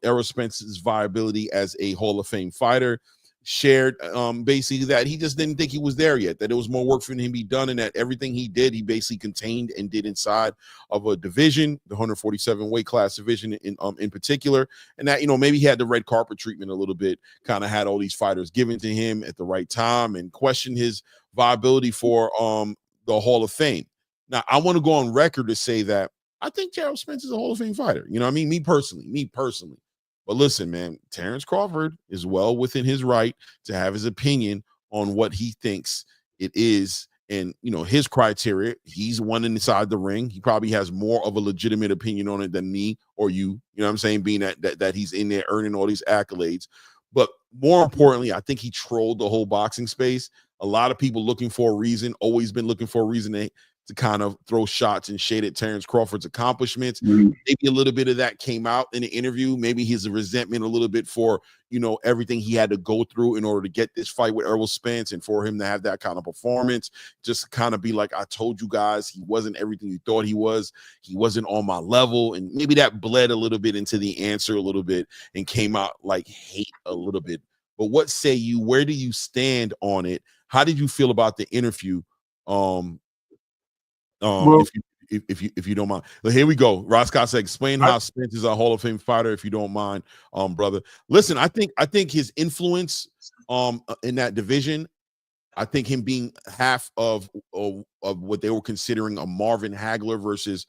Speaker 2: Errol Spence's viability as a Hall of Fame fighter. Shared basically that he just didn't think he was there yet, that it was more work for him to be done, and that everything he did, he basically contained and did inside of a division, the 147 weight class division in particular, and that, maybe he had the red carpet treatment a little bit, kind of had all these fighters given to him at the right time and questioned his viability for the Hall of Fame. Now, I want to go on record to say that I think Errol Spence is a Hall of Fame fighter. Me personally. But listen, man, Terrence Crawford is well within his right to have his opinion on what he thinks it is. And, his criteria, he's one inside the ring. He probably has more of a legitimate opinion on it than me or you, what I'm saying, being that he's in there earning all these accolades. But more importantly, I think he trolled the whole boxing space. A lot of people looking for a reason, always been looking for a reason to kind of throw shots and shade at Terrence Crawford's accomplishments. Maybe a little bit of that came out in the interview. Maybe his resentment a little bit for, everything he had to go through in order to get this fight with Errol Spence, and for him to have that kind of performance, just kind of be like, I told you guys, he wasn't everything you thought he was. He wasn't on my level. And maybe that bled a little bit into the answer a little bit and came out like hate a little bit. But what say you? Where do you stand on it? How did you feel about the interview? If you don't mind. But here we go. Ross Scott said, explain how Spence is a Hall of Fame fighter, if you don't mind, brother. Listen, I think his influence in that division, I think him being half of what they were considering a Marvin Hagler versus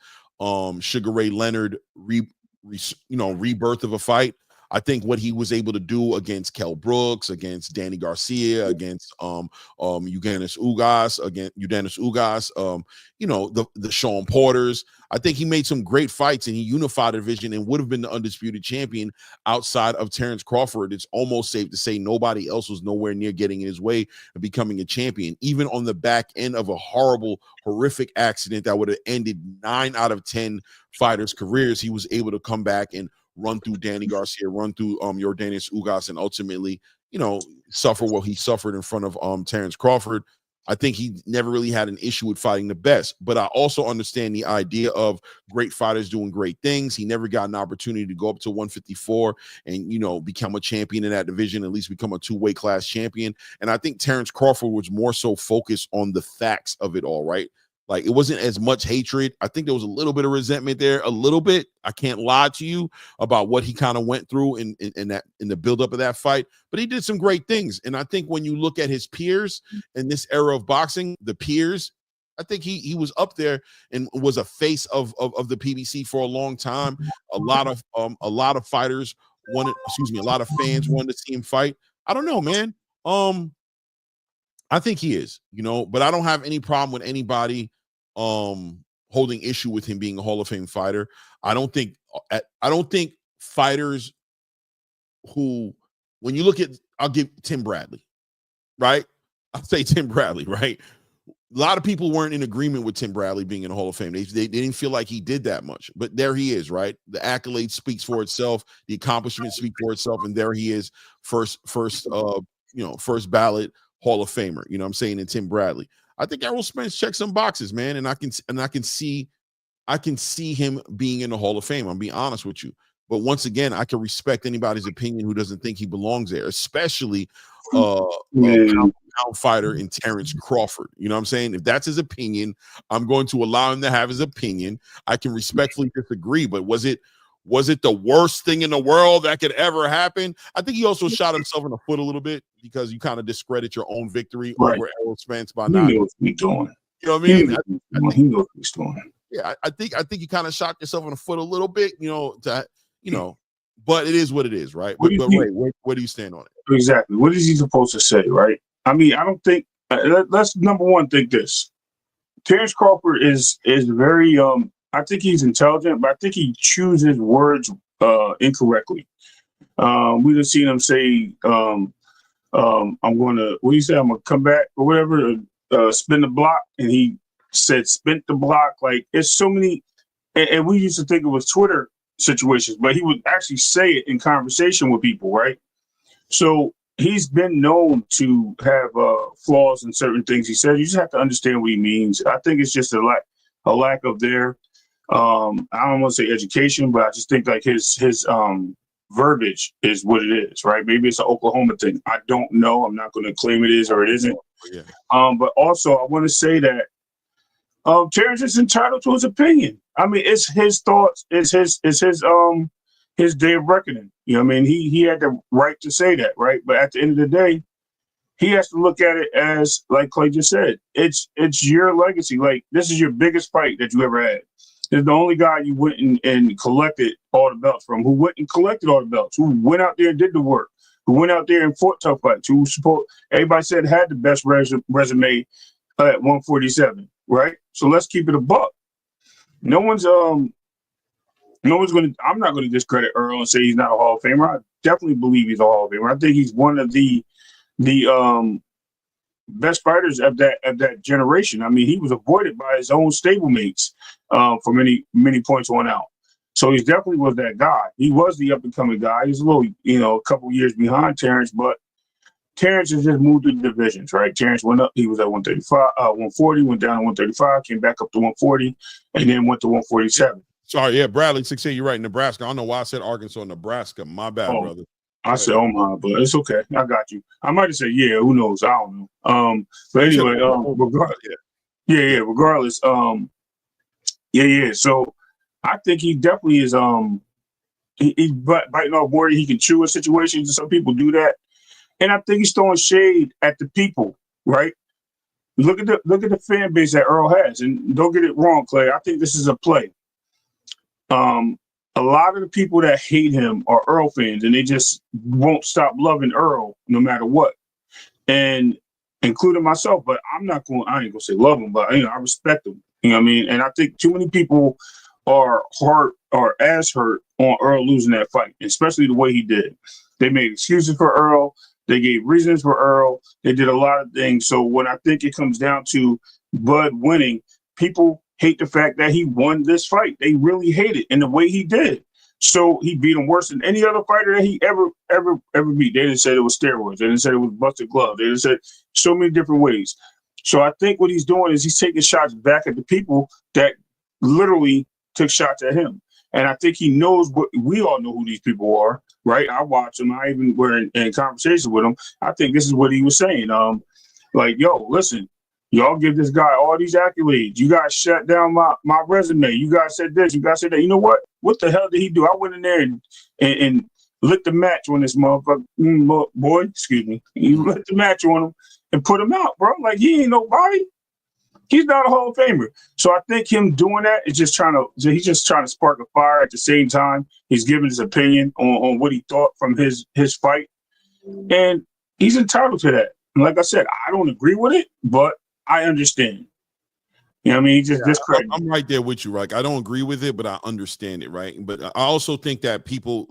Speaker 2: Sugar Ray Leonard rebirth of a fight. I think what he was able to do against Kell Brooks, against Danny Garcia, against Eugenio Ugas, the Sean Porters. I think he made some great fights, and he unified the division and would have been the undisputed champion outside of Terrence Crawford. It's almost safe to say nobody else was nowhere near getting in his way of becoming a champion, even on the back end of a horrific accident that would have ended 9 out of 10 fighters' careers. He was able to come back and run through Danny Garcia, run through Yordenis Ugas, and ultimately, suffer what he suffered in front of Terrence Crawford. I think he never really had an issue with fighting the best, but I also understand the idea of great fighters doing great things. He never got an opportunity to go up to 154 and, become a champion in that division, at least become a 2-weight class champion. And I think Terrence Crawford was more so focused on the facts of it all, right? Like, it wasn't as much hatred. I think there was a little bit of resentment there, a little bit. I can't lie to you about what he kind of went through in the buildup of that fight. But he did some great things. And I think when you look at his peers in this era of boxing, the peers, I think he was up there and was a face of the PBC for a long time. A lot of fighters wanted, a lot of fans wanted to see him fight. I don't know, man. I think he is, but I don't have any problem with anybody holding issue with him being a Hall of Fame fighter. I don't think fighters who, when you look at, I'll give Tim Bradley, right? I'll say Tim Bradley, right? A lot of people weren't in agreement with Tim Bradley being in the Hall of Fame. They didn't feel like he did that much, but there he is, right? The accolade speaks for itself. The accomplishments speak for itself. And there he is, first ballot Hall of Famer, in Tim Bradley. I think Errol Spence checks some boxes, man, and I can see him being in the Hall of Fame. I'm being honest with you. But once again, I can respect anybody's opinion who doesn't think he belongs there, especially a pound fighter in Terrence Crawford. You know what I'm saying? If that's his opinion, I'm going to allow him to have his opinion. I can respectfully disagree, but was it the worst thing in the world that could ever happen? I think he also shot himself in the foot a little bit because you kind of discredit your own victory over Errol Spence by not.
Speaker 3: He knows what he's doing.
Speaker 2: You know what I mean?
Speaker 3: He knows what he's doing.
Speaker 2: Yeah, I think you kind of shot yourself in the foot a little bit, but it is what it is, right? But Ray, where do you stand on it?
Speaker 3: Exactly. What is he supposed to say, right? I mean, I don't think let's number one think this. Terrence Crawford is very I think he's intelligent, but I think he chooses words incorrectly. We just seen him say, I'm gonna come back or whatever, spin the block, and he said spin the block. Like, it's so many, and we used to think it was Twitter situations, but he would actually say it in conversation with people, right? So he's been known to have flaws in certain things he said. You just have to understand what he means. I think it's just a lack of their I don't want to say education, but I just think like his verbiage is what it is, right? Maybe it's an Oklahoma thing. I don't know. I'm not going to claim it is or it isn't.
Speaker 2: Yeah.
Speaker 3: But also I want to say that Terrence is entitled to his opinion. I mean, it's his thoughts. It's his day of reckoning. You know what I mean? He had the right to say that, right? But at the end of the day, he has to look at it as, like Clay just said, it's your legacy. Like, this is your biggest fight that you ever had. It's the only guy you went and collected all the belts from, who went and collected all the belts, who went out there and did the work, who went out there and fought tough fights, who everybody said had the best resume at 147, right? So let's keep it a buck. I'm not gonna discredit Earl and say he's not a Hall of Famer. I definitely believe he's a Hall of Famer. I think he's one of the best fighters of that generation. I mean, he was avoided by his own stablemates for many points on out. So he definitely was that guy. He was the up and coming guy. He's a little, a couple years behind Terrence, but Terrence has just moved through the divisions, right? Terrence went up. He was at 135, 140, went down to 135, came back up to 140, and then went to 147.
Speaker 2: Sorry, yeah, Bradley 16. You're right, Nebraska. I don't know why I said Arkansas, Nebraska. My bad, brother.
Speaker 3: I said Omaha, but it's okay. I got you. I might have said, yeah, who knows? I don't know. But anyway, regardless, So I think he definitely is. He's biting off more than he can chew in situations, and some people do that. And I think he's throwing shade at the people, right? Look at the fan base that Earl has, and don't get it wrong, Clay. I think this is a play. A lot of the people that hate him are Earl fans, and they just won't stop loving Earl no matter what, and including myself. But I ain't gonna say love him, but I respect him. You know what I mean? And I think too many people are hurt on Earl losing that fight, especially the way he did. They made excuses for Earl. They gave reasons for Earl. They did a lot of things. So when I think it comes down to Bud winning, people hate the fact that he won this fight. They really hate it in the way he did. So he beat him worse than any other fighter that he ever beat. They didn't say it was steroids. They didn't say it was busted glove. They didn't say so many different ways. So I think what he's doing is he's taking shots back at the people that literally took shots at him. And I think he knows we all know who these people are, right? I watch him. I even were in conversation with him. I think this is what he was saying. Like, yo, listen, y'all give this guy all these accolades. You guys shut down my resume. You guys said this. You guys said that. You know what? What the hell did he do? I went in there and lit the match on this motherfucker. Boy, excuse me. He lit the match on him and put him out, bro. Like, he ain't nobody. He's not a Hall of Famer. So I think him doing that is just trying to spark a fire. At the same time, he's giving his opinion on what he thought from his fight. And he's entitled to that. And like I said, I don't agree with it, but I understand. You know what I mean?
Speaker 2: I'm right there with you, right? I don't agree with it, but I understand it, right? But I also think that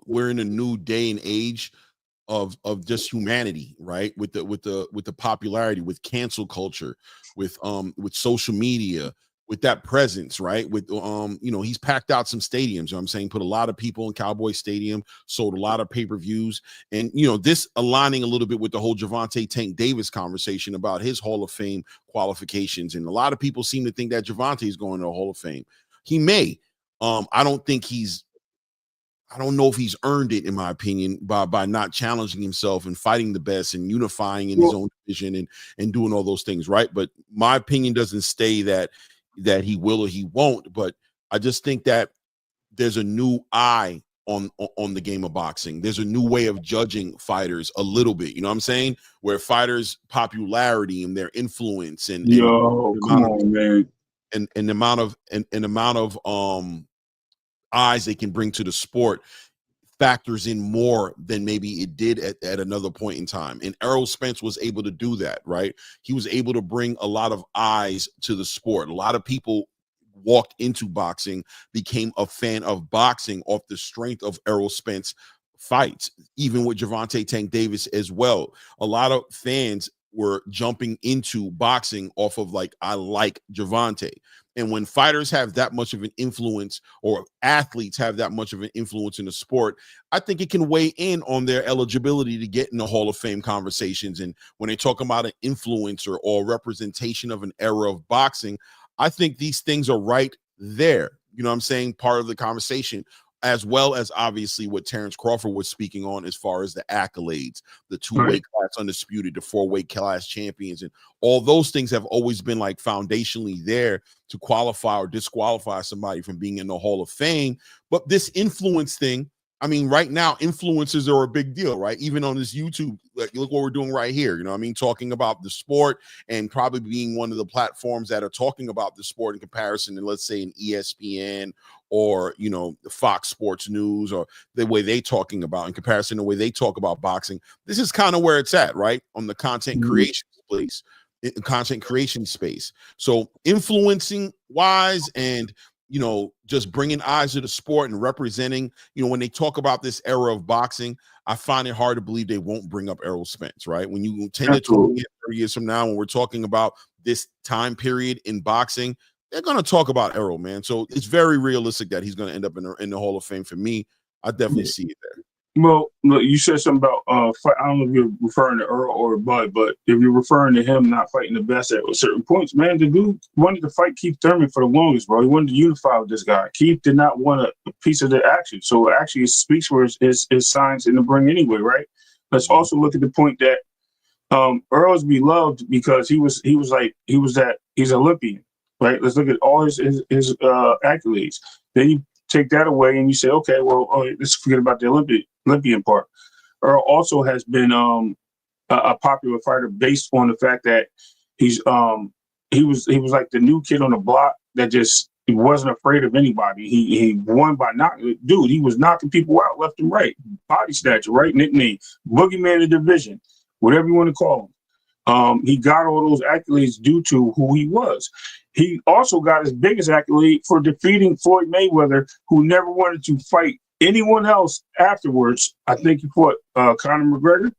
Speaker 2: we're in a new day and age of just humanity, right? With the popularity, with cancel culture, with social media, with that presence, right? With he's packed out some stadiums. You know what I'm saying? Put a lot of people in Cowboy Stadium, sold a lot of pay-per-views, and this aligning a little bit with the whole Gervonta Tank Davis conversation about his Hall of Fame qualifications. And a lot of people seem to think that Gervonta is going to the Hall of Fame. He may. I don't know if he's earned it, in my opinion, by not challenging himself and fighting the best and unifying in his own division and doing all those things, right? But my opinion doesn't stay that he will or he won't. But I just think that there's a new eye on the game of boxing. There's a new way of judging fighters a little bit. You know what I'm saying? Where fighters' popularity and their influence and the amount of eyes they can bring to the sport factors in more than maybe it did at another point in time. And Errol Spence was able to do that, right? He was able to bring a lot of eyes to the sport. A lot of people walked into boxing, became a fan of boxing off the strength of Errol Spence fights, even with Gervonta Tank Davis as well. A lot of fans were jumping into boxing off of I like Gervonta. And when fighters have that much of an influence, or athletes have that much of an influence in the sport, I think it can weigh in on their eligibility to get in the Hall of Fame conversations. And when they talk about an influencer or representation of an era of boxing, I think these things are right there. You know what I'm saying? Part of the conversation, as well as obviously what Terrence Crawford was speaking on as far as the accolades, the two-weight class undisputed, the four-weight class champions, and all those things have always been foundationally there to qualify or disqualify somebody from being in the Hall of Fame. But this influence thing, I mean, right now, influencers are a big deal, right? Even on this YouTube, look what we're doing right here. You know what I mean? Talking about the sport and probably being one of the platforms that are talking about the sport in comparison to, let's say, an ESPN or, the Fox Sports News, or the way they talking about in comparison to the way they talk about boxing. This is kind of where it's at, right? On the content creation place, content creation space. So influencing wise and just bringing eyes to the sport and representing, when they talk about this era of boxing, I find it hard to believe they won't bring up Errol Spence, right? When you 10 to 20 years from now, when we're talking about this time period in boxing, they're going to talk about Errol, man. So it's very realistic that he's going to end up in the Hall of Fame. For me, I definitely see it there.
Speaker 3: Well, look, you said something about I don't know if you're referring to Earl or Bud, but if you're referring to him not fighting the best at certain points, man, the dude wanted to fight Keith Thurman for the longest, bro. He wanted to unify with this guy. Keith did not want a piece of the action, so actually it speaks for his signs in the ring anyway, right? Let's also look at the point that Earl's beloved because he's Olympian, right? Let's look at all his accolades. Then you take that away and you say, okay, well, let's forget about the Olympian part. Earl also has been a popular fighter based on the fact that he was like the new kid on the block that just wasn't afraid of anybody. He won by knocking. Dude, he was knocking people out left and right. Body snatcher, right? Nickname, Boogeyman of the division, whatever you want to call him. He got all those accolades due to who he was. He also got his biggest accolade for defeating Floyd Mayweather, who never wanted to fight anyone else afterwards. I think he fought Conor McGregor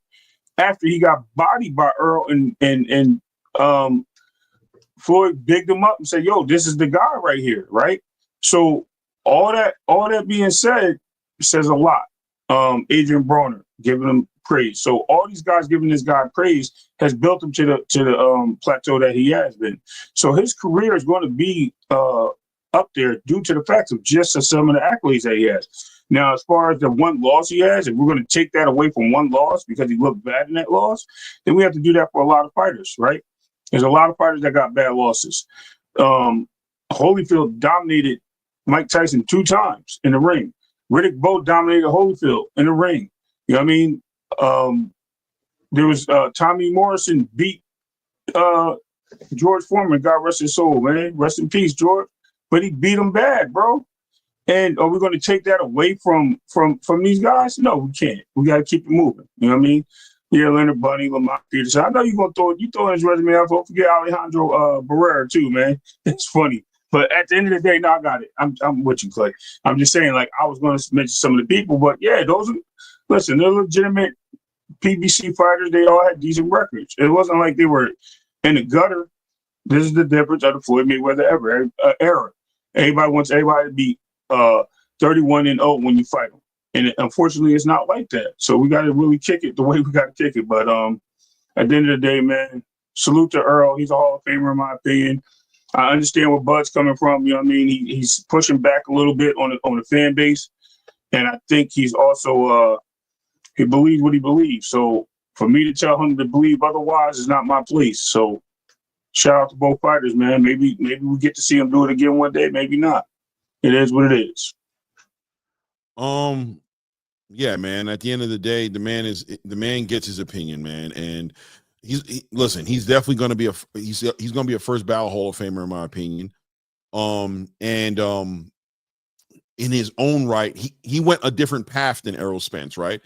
Speaker 3: after he got bodied by Earl, and Floyd bigged him up and said, "Yo, this is the guy right here," right? So all that being said says a lot. Adrian Broner giving him praise. So all these guys giving this guy praise has built him to the plateau that he has been. So his career is going to be up there due to the fact of just some of the accolades that he has. Now, as far as the one loss he has, if we're going to take that away from one loss because he looked bad in that loss, then we have to do that for a lot of fighters, right? There's a lot of fighters that got bad losses. Holyfield dominated Mike Tyson 2 times in the ring. Riddick Bowe dominated Holyfield in the ring. You know what I mean? There was Tommy Morrison beat George Foreman, God rest his soul, man. Rest in peace, George. But he beat him bad, bro. And are we going to take that away from these guys? No, we can't. We got to keep it moving. You know what I mean? Yeah, Leonard Bunny, Lamont Peterson. I know you're going to throw his resume out. Don't forget Alejandro Barrera, too, man. It's funny. But at the end of the day, no, I got it. I'm with you, Clay. I'm just saying, I was going to mention some of the people, but yeah, listen, they're legitimate PBC fighters. They all had decent records. It wasn't like they were in the gutter. This is the difference of the Floyd Mayweather era. Everybody wants everybody to be 31-0 when you fight them. And unfortunately, it's not like that. So we got to really kick it the way we got to kick it. But at the end of the day, man, salute to Earl. He's a Hall of Famer, in my opinion. I understand where Bud's coming from. You know what I mean? He's pushing back a little bit on the fan base. And I think he's also, he believes what he believes. So for me to tell him to believe otherwise is not my place. So shout out to both fighters, man. Maybe we get to see him do it again one day. Maybe not. It is what it is.
Speaker 2: Yeah, man. At the end of the day, the man gets his opinion, man, and listen. He's definitely going to be he's going to be a first ballot Hall of Famer, in my opinion. In his own right, he went a different path than Errol Spence, right?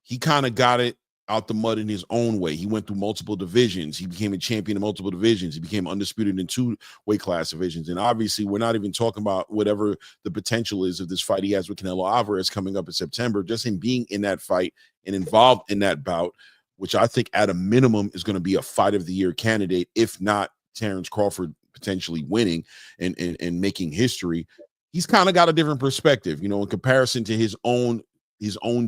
Speaker 2: He kind of got it out the mud in his own way. He went through multiple divisions. He became a champion in multiple divisions. He became undisputed in 2 weight class divisions. And obviously, we're not even talking about whatever the potential is of this fight he has with Canelo Alvarez coming up in September. Just him being in that fight and involved in that bout, which I think at a minimum is going to be a fight of the year candidate, if not Terrence Crawford potentially winning and making history. He's kind of got a different perspective, in comparison to his own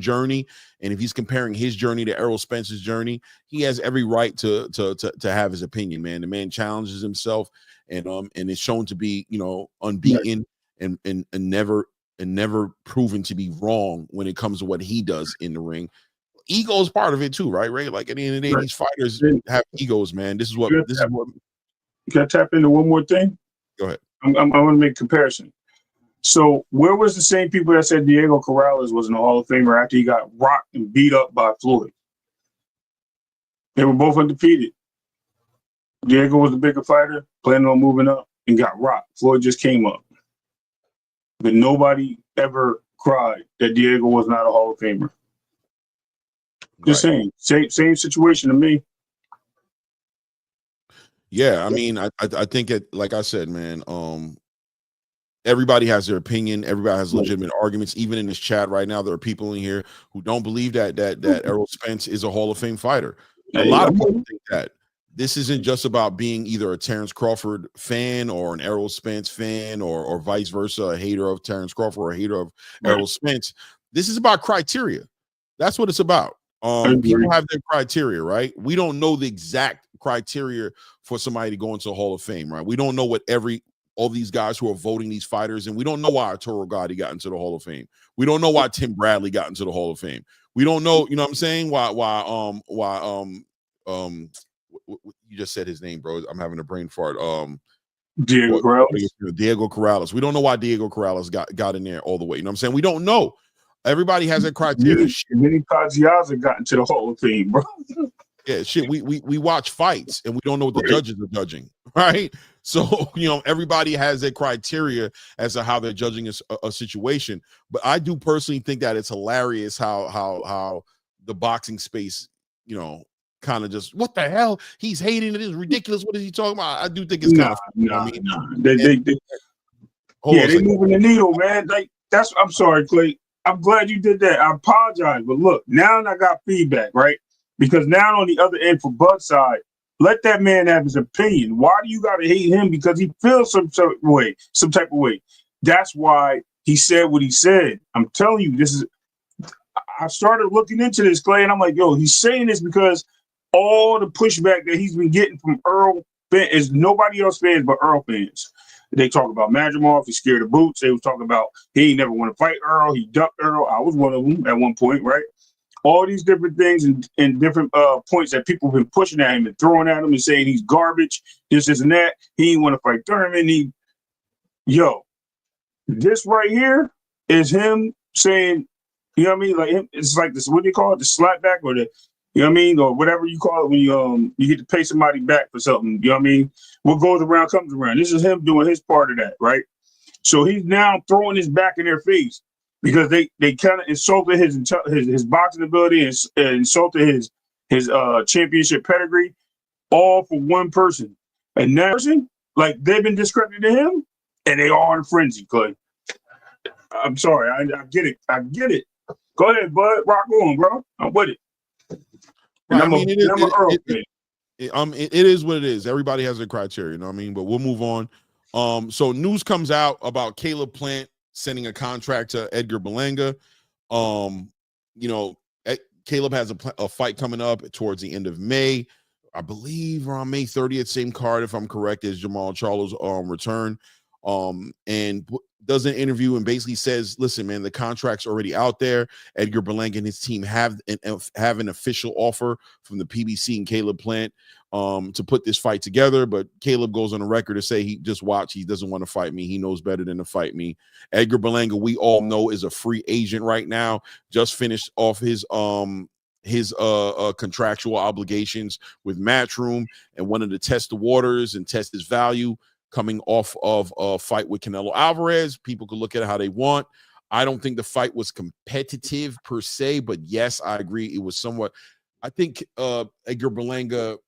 Speaker 2: journey. And if he's comparing his journey to Errol Spence's journey, he has every right to have his opinion, man. The man challenges himself and is shown to be, unbeaten and never proven to be wrong when it comes to what he does in the ring. Ego is part of it too, right? Ray? Like at the end of the day, these fighters have egos, man. This is what
Speaker 3: you got to tap into one more thing.
Speaker 2: Go ahead.
Speaker 3: I'm going to make a comparison. So where was the same people that said Diego Corrales was in the Hall of Famer after he got rocked and beat up by Floyd? They were both undefeated. Diego was the bigger fighter, planning on moving up, and got rocked. Floyd just came up. But nobody ever cried that Diego was not a Hall of Famer. Just saying. Same situation to me.
Speaker 2: Yeah, I mean, I think it, like I said, man, everybody has their opinion. Everybody has legitimate arguments. Even in this chat right now, there are people in here who don't believe that Errol Spence is a Hall of Fame fighter. A lot of people think that. This isn't just about being either a Terrence Crawford fan or an Errol Spence fan or vice versa, a hater of Terrence Crawford or a hater of Errol Spence. This is about criteria. That's what it's about. People have their criteria, right? We don't know the exact criteria for somebody to go into the Hall of Fame, right? We don't know what all these guys who are voting these fighters, and we don't know why Arturo Gatti got into the Hall of Fame. We don't know why Tim Bradley got into the Hall of Fame. We don't know, you know what I'm saying? Why you just said his name, bro. I'm having a brain fart.
Speaker 3: Diego Corrales.
Speaker 2: Diego Corrales. We don't know why Diego Corrales got in there all the way. You know what I'm saying? We don't know. Everybody has a criteria.
Speaker 3: Many Paziazza got into the Hall of Fame, bro.
Speaker 2: Yeah, shit. We watch fights and we don't know what the judges are judging, right? So, everybody has their criteria as to how they're judging a situation. But I do personally think that it's hilarious how the boxing space, kind of just, what the hell? He's hating it. It's ridiculous. What is he talking about? I do think it's kind of funny.
Speaker 3: They moving the needle, man. Like I'm sorry, Clay. I'm glad you did that. I apologize, but look, now I got feedback, right? Because now on the other end for Bud's side, let that man have his opinion. Why do you got to hate him? Because he feels some type of way. That's why he said what he said. I'm telling you, I started looking into this, Clay, and I'm like, yo, he's saying this because all the pushback that he's been getting from Earl is nobody else fans but Earl fans. They talk about Madrimov. He's scared of boots. They was talking about he ain't never want to fight Earl. He ducked Earl. I was one of them at one point, right? All these different things and different points that people have been pushing at him and throwing at him and saying he's garbage, this and that. He didn't want to fight Thurman. This right here is him saying, you know what I mean? Like it's like this, what do you call it? The slap back or the, you know what I mean? Or whatever you call it when you get to pay somebody back for something. You know what I mean? What goes around comes around. This is him doing his part of that, right? So he's now throwing his back in their face because they kind of insulted his boxing ability and insulted his championship pedigree, all for one person. And that person, like they've been discrediting him, and they are in a frenzy, Clay. I'm sorry, I get it. I get it. Go ahead, bud. Rock on, bro. I'm with it. And
Speaker 2: it is what it is. Everybody has their criteria, you know what I mean? But we'll move on. So news comes out about Caleb Plant sending a contract to Edgar Berlanga. Caleb has a fight coming up towards the end of May. I believe around May 30th, same card, if I'm correct, as Jamal Charlo's return. And does an interview and basically says, listen, man, the contract's already out there. Edgar Berlanga and his team have an official offer from the PBC and Caleb Plant to put this fight together. But Caleb goes on the record to say he doesn't want to fight me. He knows better than to fight me. Edgar Berlanga, we all know, is a free agent right now, just finished off his contractual obligations with Matchroom and wanted to test the waters and test his value coming off of a fight with Canelo Alvarez. People could look at it how they want. I don't think the fight was competitive per se, but yes, I agree. It was somewhat. I think Edgar Berlanga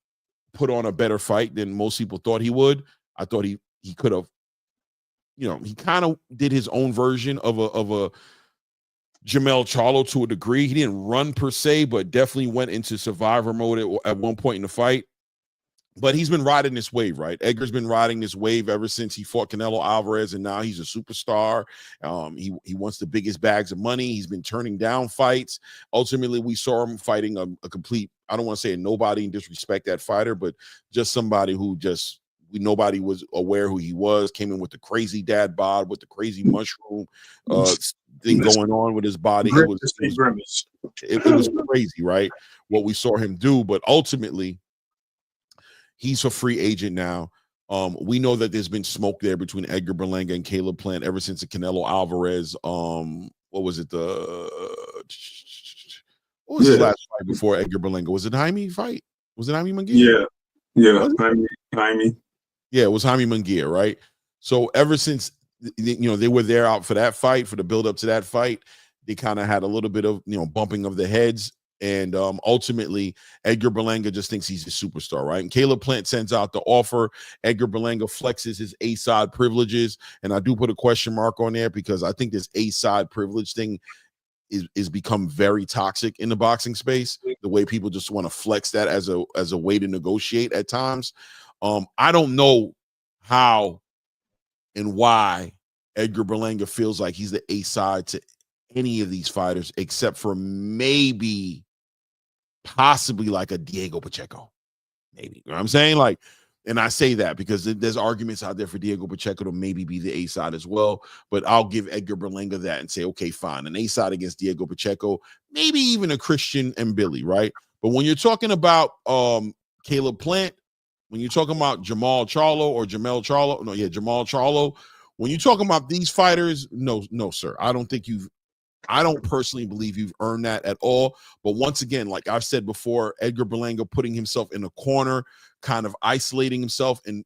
Speaker 2: put on a better fight than most people thought he would. I thought he could have, he kind of did his own version of a Jamel Charlo to a degree. He didn't run per se, but definitely went into survivor mode at one point in the fight. But he's been riding this wave, right? Edgar's been riding this wave ever since he fought Canelo Alvarez, and now he's a superstar. He wants the biggest bags of money. He's been turning down fights. Ultimately, we saw him fighting a complete, I don't want to say a nobody and disrespect that fighter, but just somebody who nobody was aware who he was, came in with the crazy dad bod, with the crazy mushroom thing going on with his body. It was crazy, right? What we saw him do, but ultimately, he's a free agent now. We know that there's been smoke there between Edgar Berlanga and Caleb Plant ever since the Canelo Alvarez. What was it? What was his last fight before Edgar Berlanga? Was it Jaime fight? Was it Jaime Munguia?
Speaker 3: Yeah, Jaime.
Speaker 2: Yeah, it was Jaime Munguia, right? So ever since they were there out for that fight, for the build up to that fight, they kind of had a little bit of bumping of the heads. And ultimately, Edgar Berlanga just thinks he's a superstar, right? And Caleb Plant sends out the offer. Edgar Berlanga flexes his A-side privileges. And I do put a question mark on there because I think this A-side privilege thing is become very toxic in the boxing space. The way people just want to flex that as a way to negotiate at times. I don't know how and why Edgar Berlanga feels like he's the A-side to any of these fighters, except for possibly like a Diego Pacheco, maybe. You know what I'm saying? Like, and I say that because there's arguments out there for Diego Pacheco to maybe be the A-side as well, but I'll give Edgar Berlanga that and say, okay, fine, an A-side against Diego Pacheco, maybe even a Christian and Billy, right? But when you're talking about Caleb Plant, when you're talking about Jamal Charlo, when you're talking about these fighters, no, sir, I don't personally believe you've earned that at all. But once again, like I've said before, Edgar Berlanga putting himself in a corner, kind of isolating himself and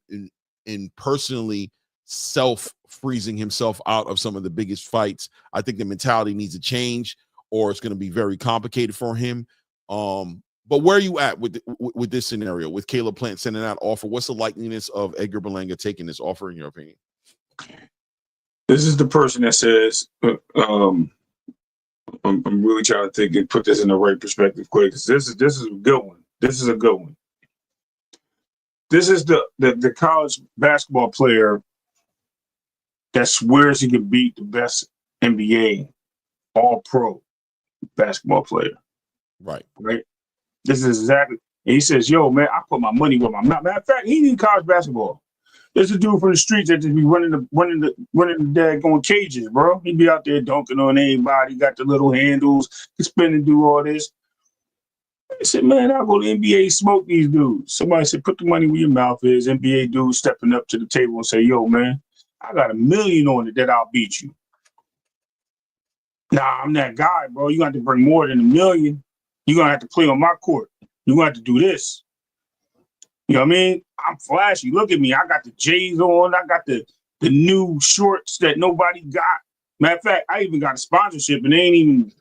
Speaker 2: personally self-freezing himself out of some of the biggest fights. I think the mentality needs to change or it's going to be very complicated for him. But where are you at with this scenario, with Caleb Plant sending that offer? What's the likeliness of Edgar Berlanga taking this offer, in your opinion?
Speaker 3: This is the person that says, I'm really trying to think and put this in the right perspective quick. This is a good one. This is a good one. This is the college basketball player that swears he could beat the best NBA all-pro basketball player.
Speaker 2: Right.
Speaker 3: This is exactly. And he says, yo, man, I put my money where my mouth. Matter of fact, he need college basketball. There's a dude from the streets that just be running the daggone cages, bro. He be out there dunking on anybody, got the little handles, he spin and do all this. I said, man, I'll go to the NBA, smoke these dudes. Somebody said, put the money where your mouth is. NBA dude stepping up to the table and say, yo, man, I got $1 million on it that I'll beat you. Nah, I'm that guy, bro. You got to bring more than $1 million. You're going to have to play on my court. You're going to have to do this. You know what I mean? I'm flashy. Look at me. I got the J's on. I got the new shorts that nobody got. Matter of fact, I even got a sponsorship and they ain't even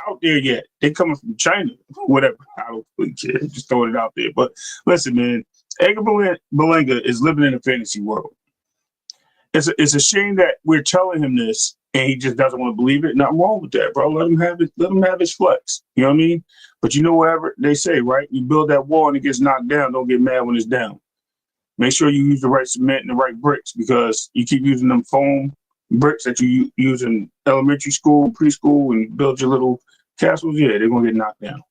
Speaker 3: out there yet. They coming from China, whatever. I don't really care. Just throwing it out there. But listen, man, Edgar Berlanga is living in a fantasy world. It's a shame that we're telling him this and he just doesn't want to believe it. Nothing wrong with that, bro. Let him have it. Let him have his flex. You know what I mean? But you know whatever they say, right? You build that wall and it gets knocked down. Don't get mad when it's down. Make sure you use the right cement and the right bricks, because you keep using them foam bricks that you use in elementary school, preschool, and build your little castles. Yeah, they're gonna get knocked down.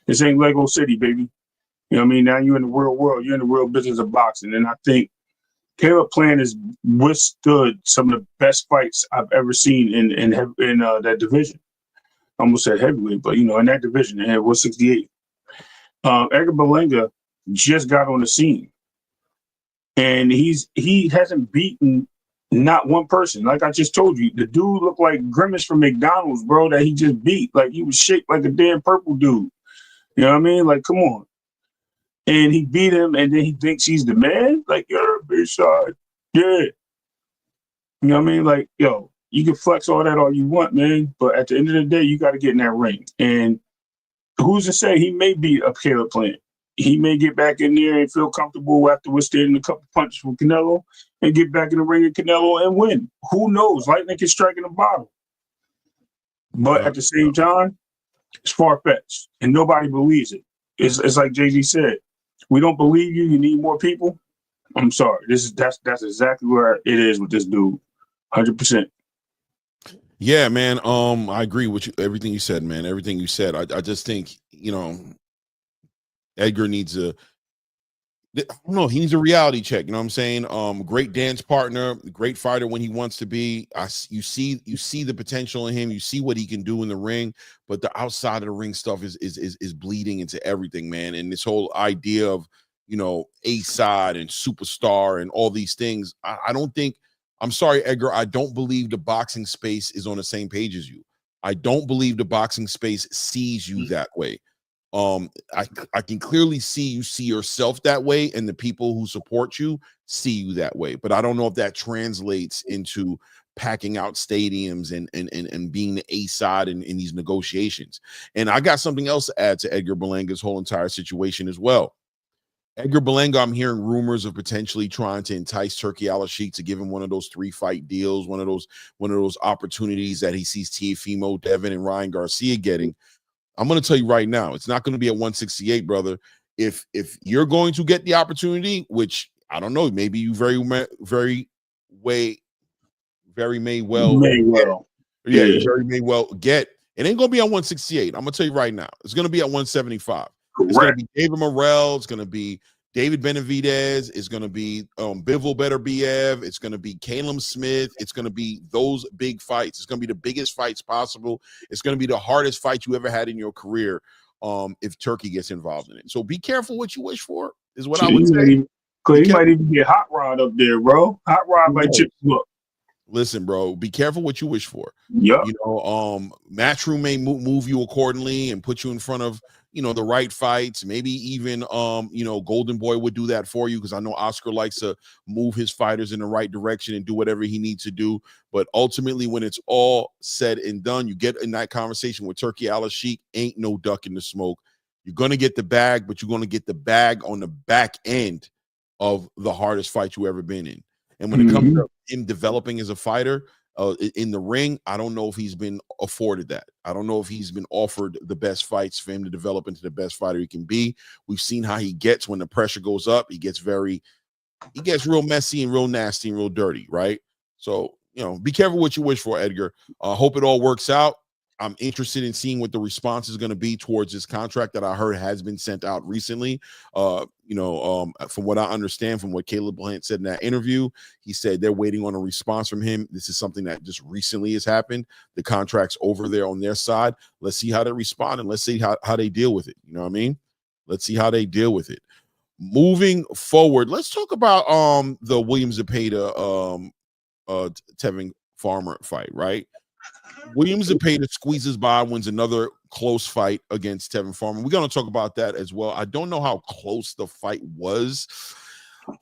Speaker 3: This ain't Lego City, baby. You know what I mean? Now you're in the real world. You're in the real business of boxing, and I think Caleb Plant has withstood some of the best fights I've ever seen in that division. I almost said heavyweight, but in that division, at 168. Edgar Berlanga just got on the scene, and he hasn't beaten not one person. Like I just told you, the dude looked like Grimace from McDonald's, bro, that he just beat. Like he was shaped like a damn purple dude. You know what I mean? Like, come on. And he beat him, and then he thinks he's the man. Like, you're a big shot. Yeah. You know what I mean? Like, yo, you can flex all that all you want, man. But at the end of the day, you got to get in that ring. And who's to say he may beat a Caleb Plant? He may get back in there and feel comfortable after withstanding a couple punches from Canelo and get back in the ring with Canelo and win. Who knows? Lightning can strike in a bottle. But at the same time, it's far-fetched, and nobody believes it. It's like Jay-Z said. We don't believe you. You need more people. I'm sorry. That's exactly where it is with this dude. 100%.
Speaker 2: Yeah, man. I agree with you. Everything you said, man. Everything you said. I just think Edgar needs I don't know. He needs a reality check. You know what I'm saying? Great dance partner, great fighter when he wants to be. You see the potential in him. You see what he can do in the ring, but the outside of the ring stuff is bleeding into everything, man. And this whole idea of A-side and superstar and all these things. I don't think. I'm sorry, Edgar. I don't believe the boxing space is on the same page as you. I don't believe the boxing space sees you that way. I can clearly see yourself that way, and the people who support you see you that way. But I don't know if that translates into packing out stadiums and being the A side in these negotiations. And I got something else to add to Edgar Berlanga's whole entire situation as well. Edgar Berlanga, I'm hearing rumors of potentially trying to entice Turki Alalshikh to give him one of those 3-fight deals, one of those opportunities that he sees Teofimo, Devin, and Ryan Garcia getting. I'm going to tell you right now, it's not going to be at 168, brother. If you're going to get the opportunity, which I don't know, maybe you very may well get. It ain't going to be on 168. I'm going to tell you right now. It's going to be at 175. Correct. It's going to be David Morrell. It's going to be David Benavidez. It's going to be Bivol Beterbiev. It's going to be Caleb Smith. It's going to be those big fights. It's going to be the biggest fights possible. It's going to be the hardest fight you ever had in your career if Turkey gets involved in it. So be careful what you wish for, is what I would say.
Speaker 3: Because he might even get Hot Rod up there, bro. Hot Rod might chip him up.
Speaker 2: Listen, bro, be careful what you wish for.
Speaker 3: Yeah.
Speaker 2: Matchroom may move you accordingly and put you in front of, the right fights. Maybe even, Golden Boy would do that for you, because I know Oscar likes to move his fighters in the right direction and do whatever he needs to do. But ultimately, when it's all said and done, you get in that conversation with Turki Alalshikh, ain't no duck in the smoke. You're going to get the bag, but you're going to get the bag on the back end of the hardest fight you ever been in. And when it comes to him developing as a fighter in the ring, I don't know if he's been afforded that. I don't know if he's been offered the best fights for him to develop into the best fighter he can be. We've seen how he gets when the pressure goes up. He gets real messy and real nasty and real dirty, right? So, be careful what you wish for, Edgar. Hope it all works out. I'm interested in seeing what the response is going to be towards this contract that I heard has been sent out recently. From what I understand, from what Caleb Plant said in that interview, he said they're waiting on a response from him. This is something that just recently has happened. The contract's over there on their side. Let's see how they respond, and let's see how they deal with it. You know what I mean? Let's see how they deal with it. Moving forward, let's talk about the William Zepeda Tevin Farmer fight, right? William Zepeda squeezes by, wins another close fight against Tevin Farmer. We're going to talk about that as well. I don't know how close the fight was.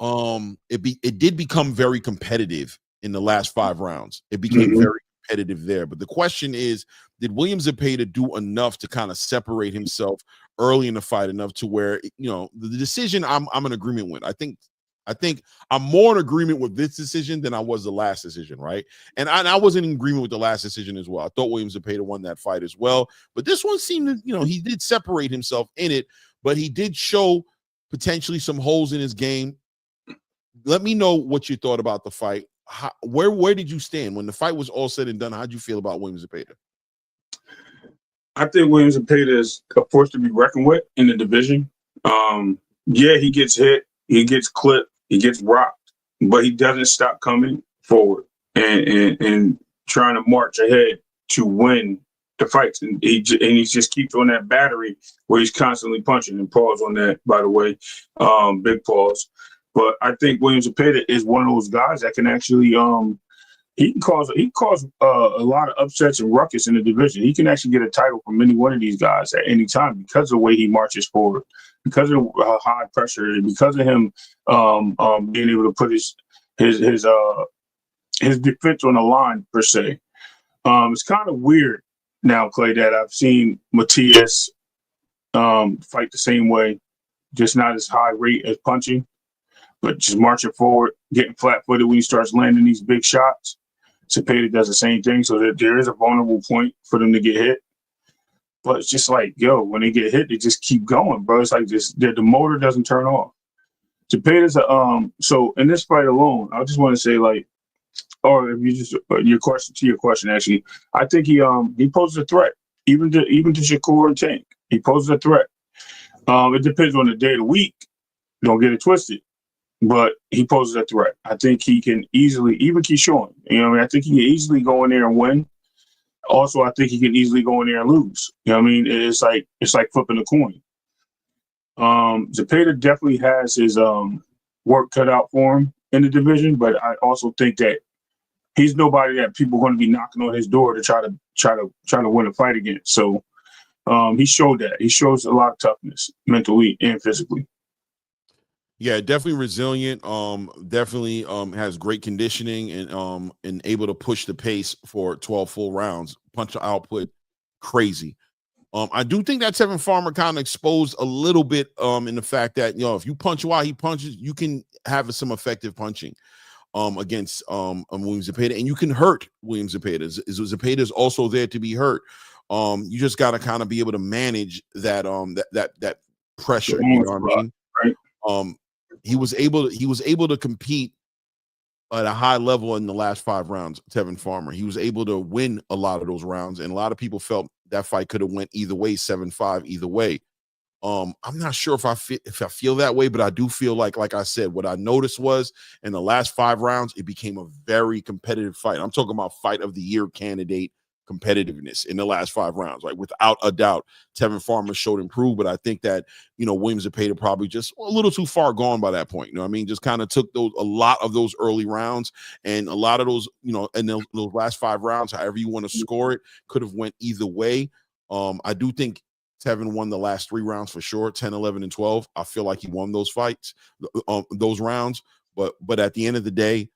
Speaker 2: It did become very competitive in the last 5 rounds. It became very competitive there. But the question is, did William Zepeda do enough to kind of separate himself early in the fight enough to where, the decision I'm in agreement with? I think I think I'm more in agreement with this decision than I was the last decision, right? And I wasn't in agreement with the last decision as well. I thought Williams Zepeda won that fight as well, but this one seemed to, he did separate himself in it, but he did show potentially some holes in his game. Let me know what you thought about the fight. Where did you stand when the fight was all said and done? How'd you feel about Williams Zepeda?
Speaker 3: I think Williams Zepeda is a force to be reckoned with in the division. Yeah, he gets hit, he gets clipped, he gets rocked, but he doesn't stop coming forward and trying to march ahead to win the fights. And he just keeps on that battery where he's constantly punching. And pause on that, by the way, big pause. But I think Williams Zepeda is one of those guys that can actually he can cause a lot of upsets and ruckus in the division. He can actually get a title from any one of these guys at any time because of the way he marches forward, because of high pressure, because of him being able to put his defense on the line per se. It's kind of weird now, Clay, that I've seen Matias fight the same way, just not as high rate as punching, but just marching forward, getting flat-footed when he starts landing these big shots. Zepeda does the same thing, so that there is a vulnerable point for them to get hit. But it's just like, when they get hit, they just keep going, bro. It's like the motor doesn't turn off. Zepeda's so in this fight alone, I just want to say, like, or if you just your question, actually, I think he poses a threat, even to Shakur and Tank. He poses a threat. It depends on the day of the week. Don't get it twisted. But he poses a threat. I think he can easily, even Keyshawn, I think he can easily go in there and win. Also, I think he can easily go in there and lose. It's like flipping a coin. Zepeda definitely has his work cut out for him in the division, but I also think that he's nobody that people are going to be knocking on his door to try to win a fight against. So he showed that. He shows a lot of toughness mentally and physically.
Speaker 2: Yeah, definitely resilient. Definitely has great conditioning and able to push the pace for 12 full rounds. Punch output, crazy. I do think that Tevin Farmer kind of exposed a little bit in the fact that if you punch while he punches, you can have some effective punching against Williams Zepeda, and you can hurt Williams Zepeda. Zepeda is also there to be hurt. You just got to kind of be able to manage that that pressure. You know what I mean?
Speaker 3: Right.
Speaker 2: He was able to compete at a high level in the last 5 rounds. Tevin Farmer, he was able to win a lot of those rounds, and a lot of people felt that fight could have went either way, 7-5 either way. I'm not sure if I feel that way, but I do feel like I said, what I noticed was in the last 5 rounds, it became a very competitive fight. I'm talking about fight of the year candidate competitiveness in the last 5 rounds. Like, without a doubt, Tevin Farmer showed improve, but I think that, Williams Zepeda probably just a little too far gone by that point. You know what I mean? Just kind of took a lot of those early rounds, and a lot of those, and those last 5 rounds, however you want to score it, could have went either way. I do think Tevin won the last 3 rounds for sure, 10, 11, and 12. I feel like he won those fights, those rounds. But at the end of the day,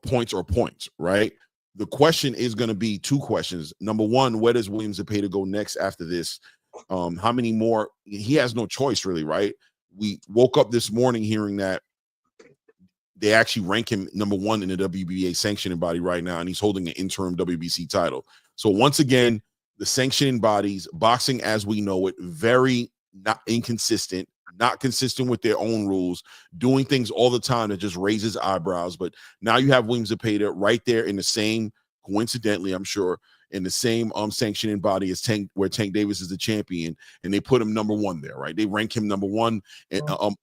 Speaker 2: points are points, right? The question is going to be 2 questions. Number one, where does Williams Zepeda go next after this? How many more? He has no choice, really, right? We woke up this morning hearing that they actually rank him number 1 in the WBA sanctioning body right now, and he's holding an interim WBC title. So once again, the sanctioning bodies, boxing as we know it, very not consistent with their own rules, doing things all the time that just raises eyebrows. But now you have Williams Zepeda right there in the same, coincidentally, I'm sure, in the same sanctioning body as Tank, where Tank Davis is the champion, and they put him number 1 there, right? They rank him number 1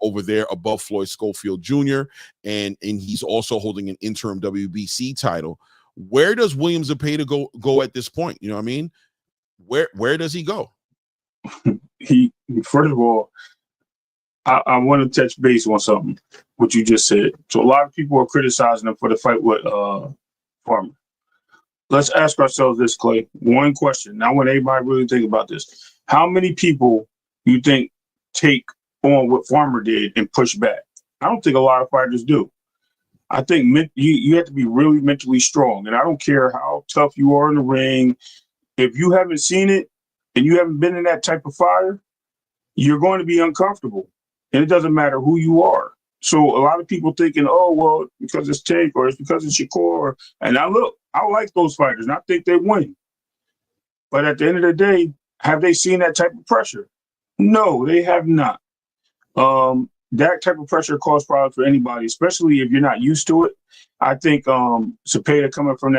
Speaker 2: over there above Floyd Schofield Jr., and he's also holding an interim WBC title. Where does Williams Zepeda go at this point? You know what I mean? Where does he go?
Speaker 3: He, first of all, I want to touch base on something, what you just said. So a lot of people are criticizing him for the fight with Farmer. Let's ask ourselves this, Clay. One question. Now, when everybody really think about this, how many people you think take on what Farmer did and push back? I don't think a lot of fighters do. I think you have to be really mentally strong. And I don't care how tough you are in the ring. If you haven't seen it and you haven't been in that type of fire, you're going to be uncomfortable. And it doesn't matter who you are. So a lot of people thinking, oh, well, because it's Tank or it's because it's Shakur. And I like those fighters, and I think they win. But at the end of the day, have they seen that type of pressure? No, they have not. That type of pressure causes problems for anybody, especially if you're not used to it. I think Zepeda coming from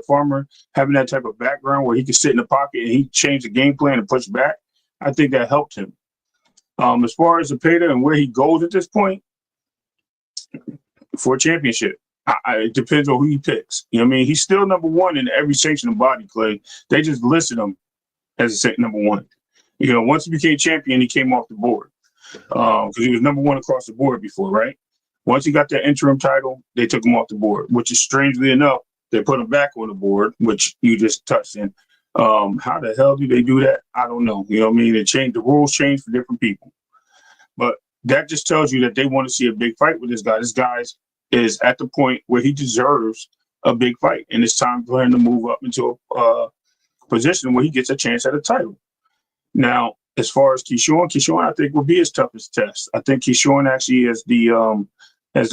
Speaker 3: Farmer having that type of background where he could sit in the pocket and he changed the game plan and push back. I think that helped him. As far as Zepeda and where he goes at this point for a championship, it depends on who he picks. You know what I mean? He's still number one in every sanctioned body, Clay. They just listed him as number one. You know, once he became champion, he came off the board because he was number one across the board before, right? Once he got that interim title, they took him off the board, which is strangely enough, they put him back on the board, which you just touched in. How the hell do they do that? I don't know. You know what I mean? The rules change for different people. But that just tells you that they want to see a big fight with this guy. This guy is at the point where he deserves a big fight, and it's time for him to move up into a position where he gets a chance at a title. Now, as far as Keyshawn, I think will be his toughest test. I think Keyshawn actually has the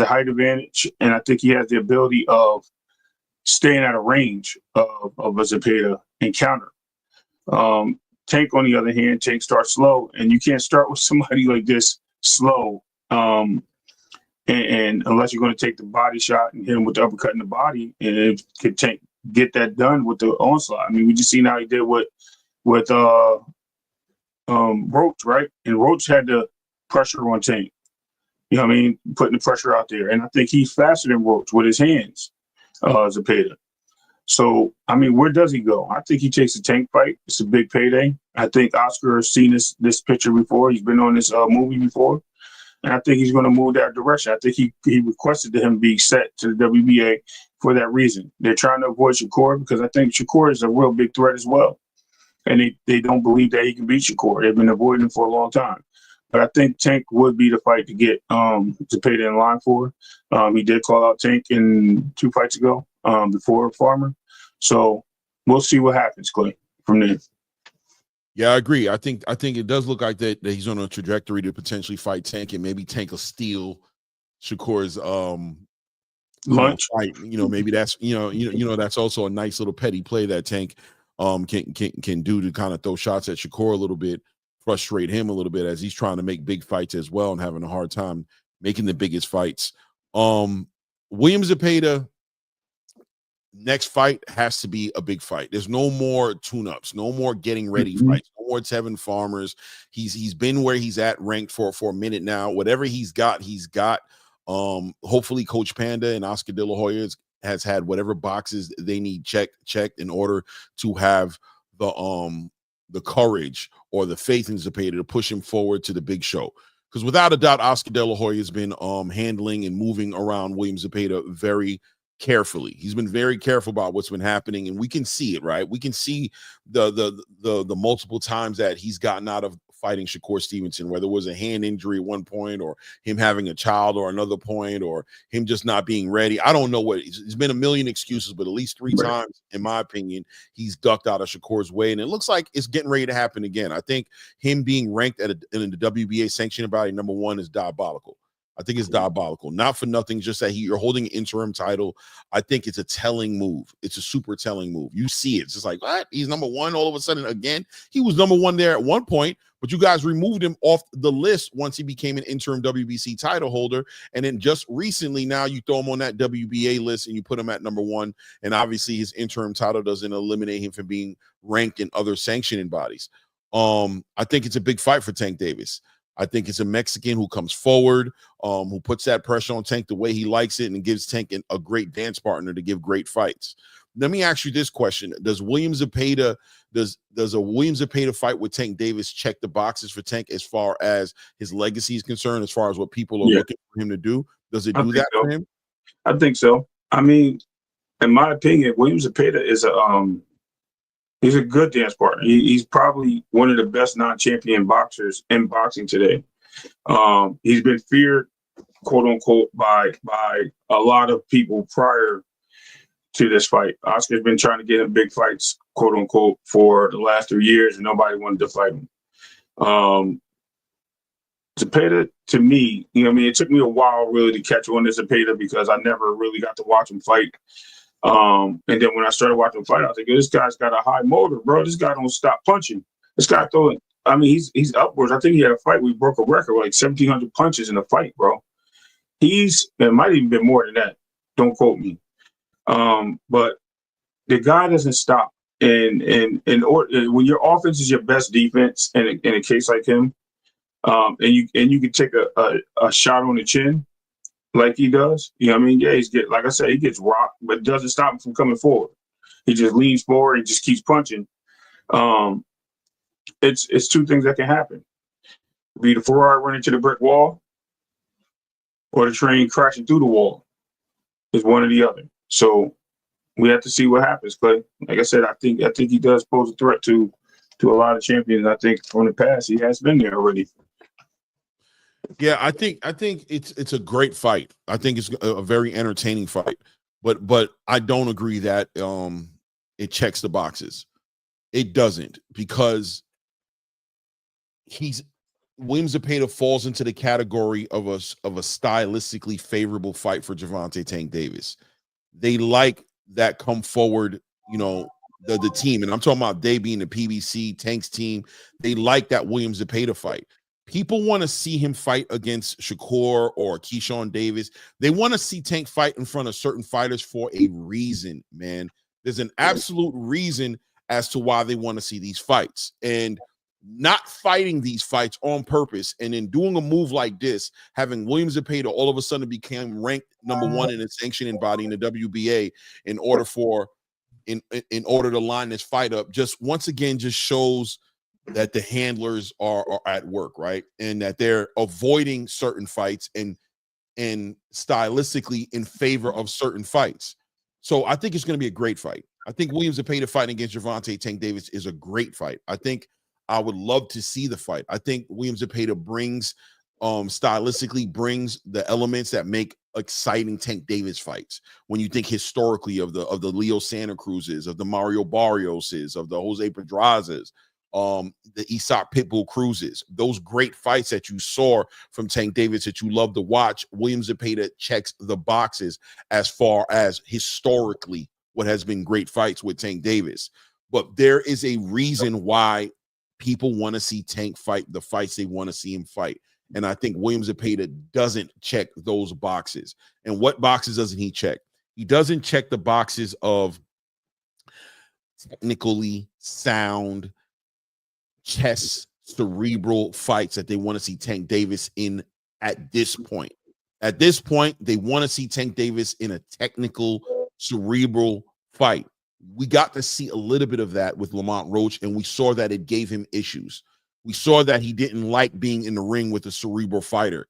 Speaker 3: height advantage, and I think he has the ability of staying at a range of a Zepeda and counter. Tank, on the other hand, Tank starts slow, and you can't start with somebody like this slow. And unless you're going to take the body shot and hit him with the uppercut in the body, and it could Tank get that done with the onslaught. I mean, we just seen how he did with Roach, right? And Roach had the pressure on Tank. You know what I mean? Putting the pressure out there. And I think he's faster than Roach with his hands, Zepeda. So, I mean, where does he go? I think he takes a Tank fight. It's a big payday. I think Oscar has seen this picture before. He's been on this movie before. And I think he's going to move that direction. I think he requested him be set to the WBA for that reason. They're trying to avoid Shakur because I think Shakur is a real big threat as well. And they don't believe that he can beat Shakur. They've been avoiding him for a long time. But I think Tank would be the fight to get Zepeda in line for. He did call out Tank in 2 fights ago before Farmer. So we'll see what happens, Clay, from there.
Speaker 2: Yeah, I agree. I think it does look like that he's on a trajectory to potentially fight Tank, and maybe Tank will steal Shakur's
Speaker 3: lunch.
Speaker 2: Fight. You know, maybe that's that's also a nice little petty play that Tank can do to kind of throw shots at Shakur a little bit, frustrate him a little bit as he's trying to make big fights as well and having a hard time making the biggest fights. William Zepeda, next fight has to be a big fight. There's no more tune-ups, no more getting ready fights, no more Tevin Farmers. He's been where he's at ranked for a minute now. Whatever he's got. Hopefully Coach Panda and Oscar De La Hoya has had whatever boxes they need checked in order to have the courage or the faith in Zepeda to push him forward to the big show. Because without a doubt, Oscar De La Hoya has been handling and moving around William Zepeda very carefully. He's been very careful about what's been happening, and we can see it, right? We can see the multiple times that he's gotten out of fighting Shakur Stevenson, whether it was a hand injury at one point or him having a child or another point or him just not being ready. I don't know what it's been a million excuses, but at least 3 times, in my opinion, he's ducked out of Shakur's way, and it looks like it's getting ready to happen again. I think him being ranked in the WBA sanctioned body number 1 is diabolical. I think it's diabolical. Not for nothing, just that you're holding an interim title. I think it's a telling move. It's a super telling move. You see it. It's just like, what? He's number 1 all of a sudden again. He was number 1 there at one point, but you guys removed him off the list once he became an interim WBC title holder. And then just recently, now you throw him on that WBA list and you put him at number 1. And obviously his interim title doesn't eliminate him from being ranked in other sanctioning bodies. I think it's a big fight for Tank Davis. I think it's a Mexican who comes forward, who puts that pressure on Tank the way he likes it and gives Tank a great dance partner to give great fights. Let me ask you this question. Does a William Zepeda fight with Tank Davis check the boxes for Tank as far as his legacy is concerned, as far as what people are looking for him to do? Does it do that for him?
Speaker 3: I think so. I mean, in my opinion, William Zepeda is he's a good dance partner. He's probably one of the best non-champion boxers in boxing today. He's been feared, quote unquote, by a lot of people prior to this fight. Oscar's been trying to get him big fights, quote unquote, for the last 3 years, and nobody wanted to fight him. Zepeda, to me, you know what I mean, it took me a while really to catch on to Zepeda because I never really got to watch him fight. And then when I started watching him fight, I was like, this guy's got a high motor, bro. This guy don't stop punching. This guy throwing, I mean, he's upwards. I think he had a fight where he broke a record, like 1,700 punches in a fight, bro. It might even been more than that. Don't quote me. But the guy doesn't stop. And when your offense is your best defense, in a case like him, and you can take a shot on the chin like he does, you know what I mean? Yeah, like I said, he gets rocked, but it doesn't stop him from coming forward. He just leans forward and just keeps punching. It's two things that can happen. Be the Ferrari running to the brick wall or the train crashing through the wall. It's one or the other. So we have to see what happens, Clay. Like I said, I think he does pose a threat to a lot of champions. I think from the past he has been there already.
Speaker 2: Yeah, I think it's a great fight. I think it's a very entertaining fight. But I don't agree that it checks the boxes. It doesn't, because William Zepeda falls into the category of a stylistically favorable fight for Gervonta Tank Davis. They like that come forward, you know, the team, and I'm talking about they being the PBC, Tank's team. They like that William Zepeda fight. People want to see him fight against Shakur or Keyshawn Davis. They want to see Tank fight in front of certain fighters for a reason, man. There's an absolute reason as to why they want to see these fights. And not fighting these fights on purpose and then doing a move like this, having William Zepeda all of a sudden became ranked #1 in the sanctioning body in the WBA in order to line this fight up, just once again just shows that the handlers are at work, right? And that they're avoiding certain fights and stylistically in favor of certain fights. So I think it's going to be a great fight. I think William Zepeda fighting against Gervonta Tank Davis is a great fight. I think I would love to see the fight. I think William Zepeda stylistically brings the elements that make exciting Tank Davis fights. When you think historically of the Leo Santa Cruzes, of the Mario Barrioses, of the Jose Pedrazas, the Isak Pitbull Cruzes, those great fights that you saw from Tank Davis that you love to watch, William Zepeda checks the boxes as far as historically what has been great fights with Tank Davis. But there is a reason why people want to see Tank fight the fights they want to see him fight. And I think William Zepeda doesn't check those boxes. And what boxes doesn't he check? He doesn't check the boxes of technically sound, chess, cerebral fights that they want to see Tank Davis in at this point. At this point, they want to see Tank Davis in a technical, cerebral fight. We got to see a little bit of that with Lamont Roach, and we saw that it gave him issues. We saw that he didn't like being in the ring with a cerebral fighter.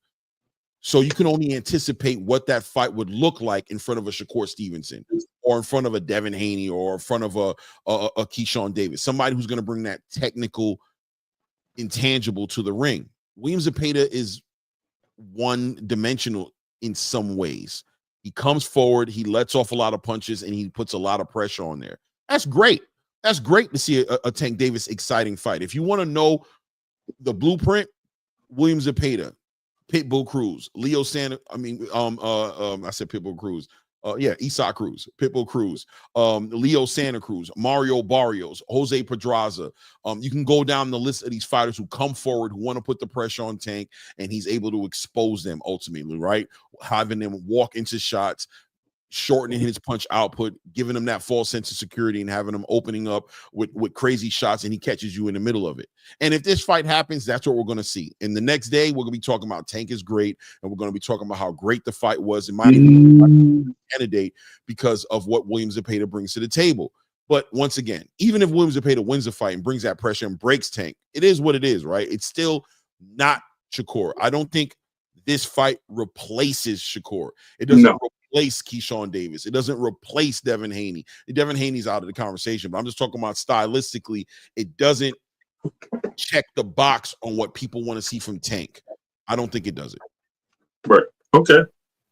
Speaker 2: So you can only anticipate what that fight would look like in front of a Shakur Stevenson or in front of a Devin Haney or in front of a Keyshawn Davis, somebody who's going to bring that technical intangible to the ring. William Zepeda is one-dimensional in some ways. He comes forward, he lets off a lot of punches, and he puts a lot of pressure on there. That's great. That's great to see a Tank Davis exciting fight. If you want to know the blueprint, William Zepeda, Pitbull Cruz, Leo Santa, I said Pitbull Cruz. Isak Cruz, Pitbull Cruz, Leo Santa Cruz, Mario Barrios, Jose Pedraza. You can go down the list of these fighters who come forward, who want to put the pressure on Tank, and he's able to expose them ultimately, right? Having them walk into shots, shortening his punch output, giving him that false sense of security, and having him opening up with crazy shots, and he catches you in the middle of it. And if this fight happens, that's what we're going to see. And the next day, we're going to be talking about Tank is great, and we're going to be talking about how great the fight was. It might even be a candidate because of what William Zepeda brings to the table. But once again, even if William Zepeda wins the fight and brings that pressure and breaks Tank, it is what it is, right? It's still not Shakur. I don't think this fight replaces Shakur. It doesn't replace Keyshawn Davis. It doesn't replace Devin Haney. Devin Haney's out of the conversation, but I'm just talking about stylistically. It doesn't check the box on what people want to see from Tank. I don't think it does it.
Speaker 3: Right. Okay.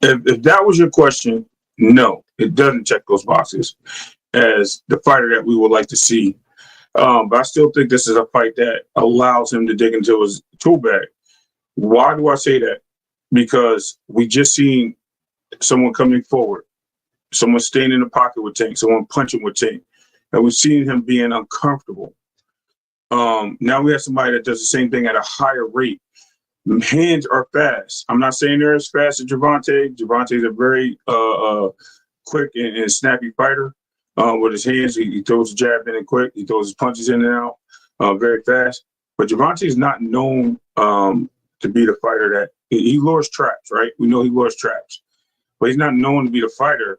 Speaker 3: If that was your question, no, it doesn't check those boxes as the fighter that we would like to see. But I still think this is a fight that allows him to dig into his tool bag. Why do I say that? Because we just seen someone coming forward, someone staying in the pocket with Tank, someone punching with Tank, and we've seen him being uncomfortable. Now we have somebody that does the same thing at a higher rate. Hands are fast. I'm not saying they're as fast as Gervonta. Gervonta's a very quick and snappy fighter. With his hands, he throws a jab in and quick. He throws his punches in and out very fast. But Gervonta is not known to be the fighter that he lures traps, right? We know he lures traps, but he's not known to be the fighter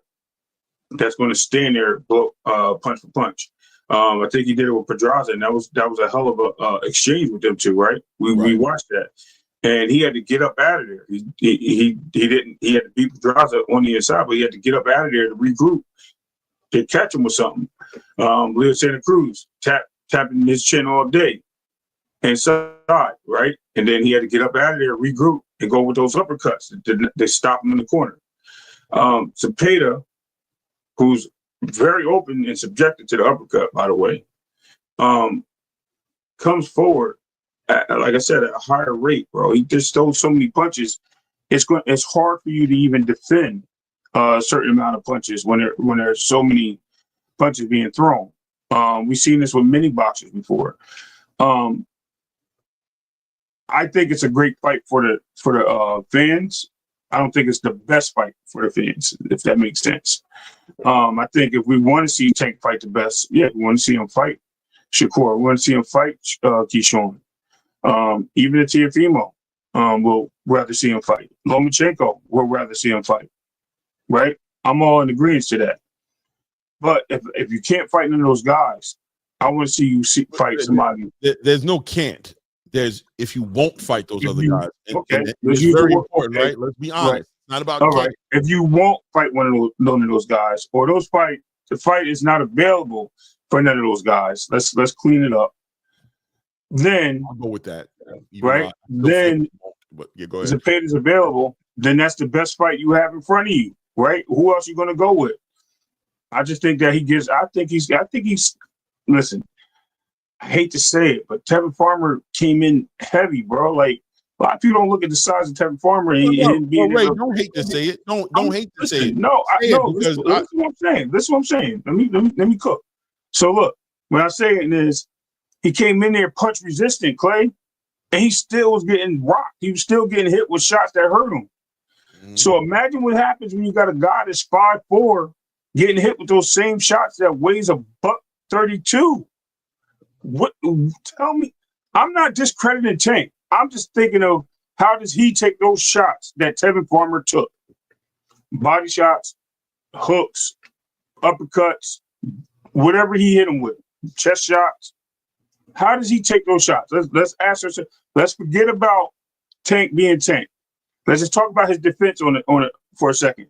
Speaker 3: that's going to stand there, blow, punch for punch. I think he did it with Pedraza, and that was a hell of a exchange with them two, right? We watched that, and he had to get up out of there. He had to beat Pedraza on the inside, but he had to get up out of there to regroup. To catch him with something. Leo Santa Cruz tapping his chin all day inside, right? And then he had to get up out of there, regroup, and go with those uppercuts. They stop him in the corner. Zepeda, who's very open and subjected to the uppercut, by the way, comes forward, like I said, at a higher rate, bro. He just throws so many punches. It's hard for you to even defend a certain amount of punches when there's so many punches being thrown. We've seen this with many boxers before. I think it's a great fight for the fans. I don't think it's the best fight for the fans, if that makes sense. I think if we want to see Tank fight the best, we want to see him fight Shakur. We want to see him fight Keyshawn. Even the Teofimo, we'll rather see him fight. Lomachenko, we'll rather see him fight. Right? I'm all in agreement to that. But if you can't fight none of those guys, I want to see you fight somebody.
Speaker 2: There's no can't. There's if you won't fight those other guys. And it's
Speaker 3: very
Speaker 2: important, right? Let's be honest. Right. Not about
Speaker 3: all right. If you won't fight none of those guys, or the fight is not available for none of those guys. Let's clean it up. Then
Speaker 2: I'll go with that.
Speaker 3: Right? Then
Speaker 2: go ahead.
Speaker 3: Zepeda is available. Then that's the best fight you have in front of you. Right? Who else you gonna go with? I just think that I think he's listen, I hate to say it, but Tevin Farmer came in heavy, bro. Like a lot of people don't look at the size of Tevin Farmer and
Speaker 2: don't hate to say it. Don't hate to say it.
Speaker 3: No, this is what I'm saying. This is what I'm saying. Let me cook. So look, what I'm saying is he came in there punch resistant, Clay, and he still was getting rocked. He was still getting hit with shots that hurt him. So imagine what happens when you got a guy that's 5'4", getting hit with those same shots that weighs $132. What? Tell me, I'm not discrediting Tank. I'm just thinking of how does he take those shots that Tevin Farmer took? Body shots, hooks, uppercuts, whatever he hit him with, chest shots. How does he take those shots? Let's ask ourselves. Let's forget about Tank being Tank. Let's just talk about his defense on it for a second.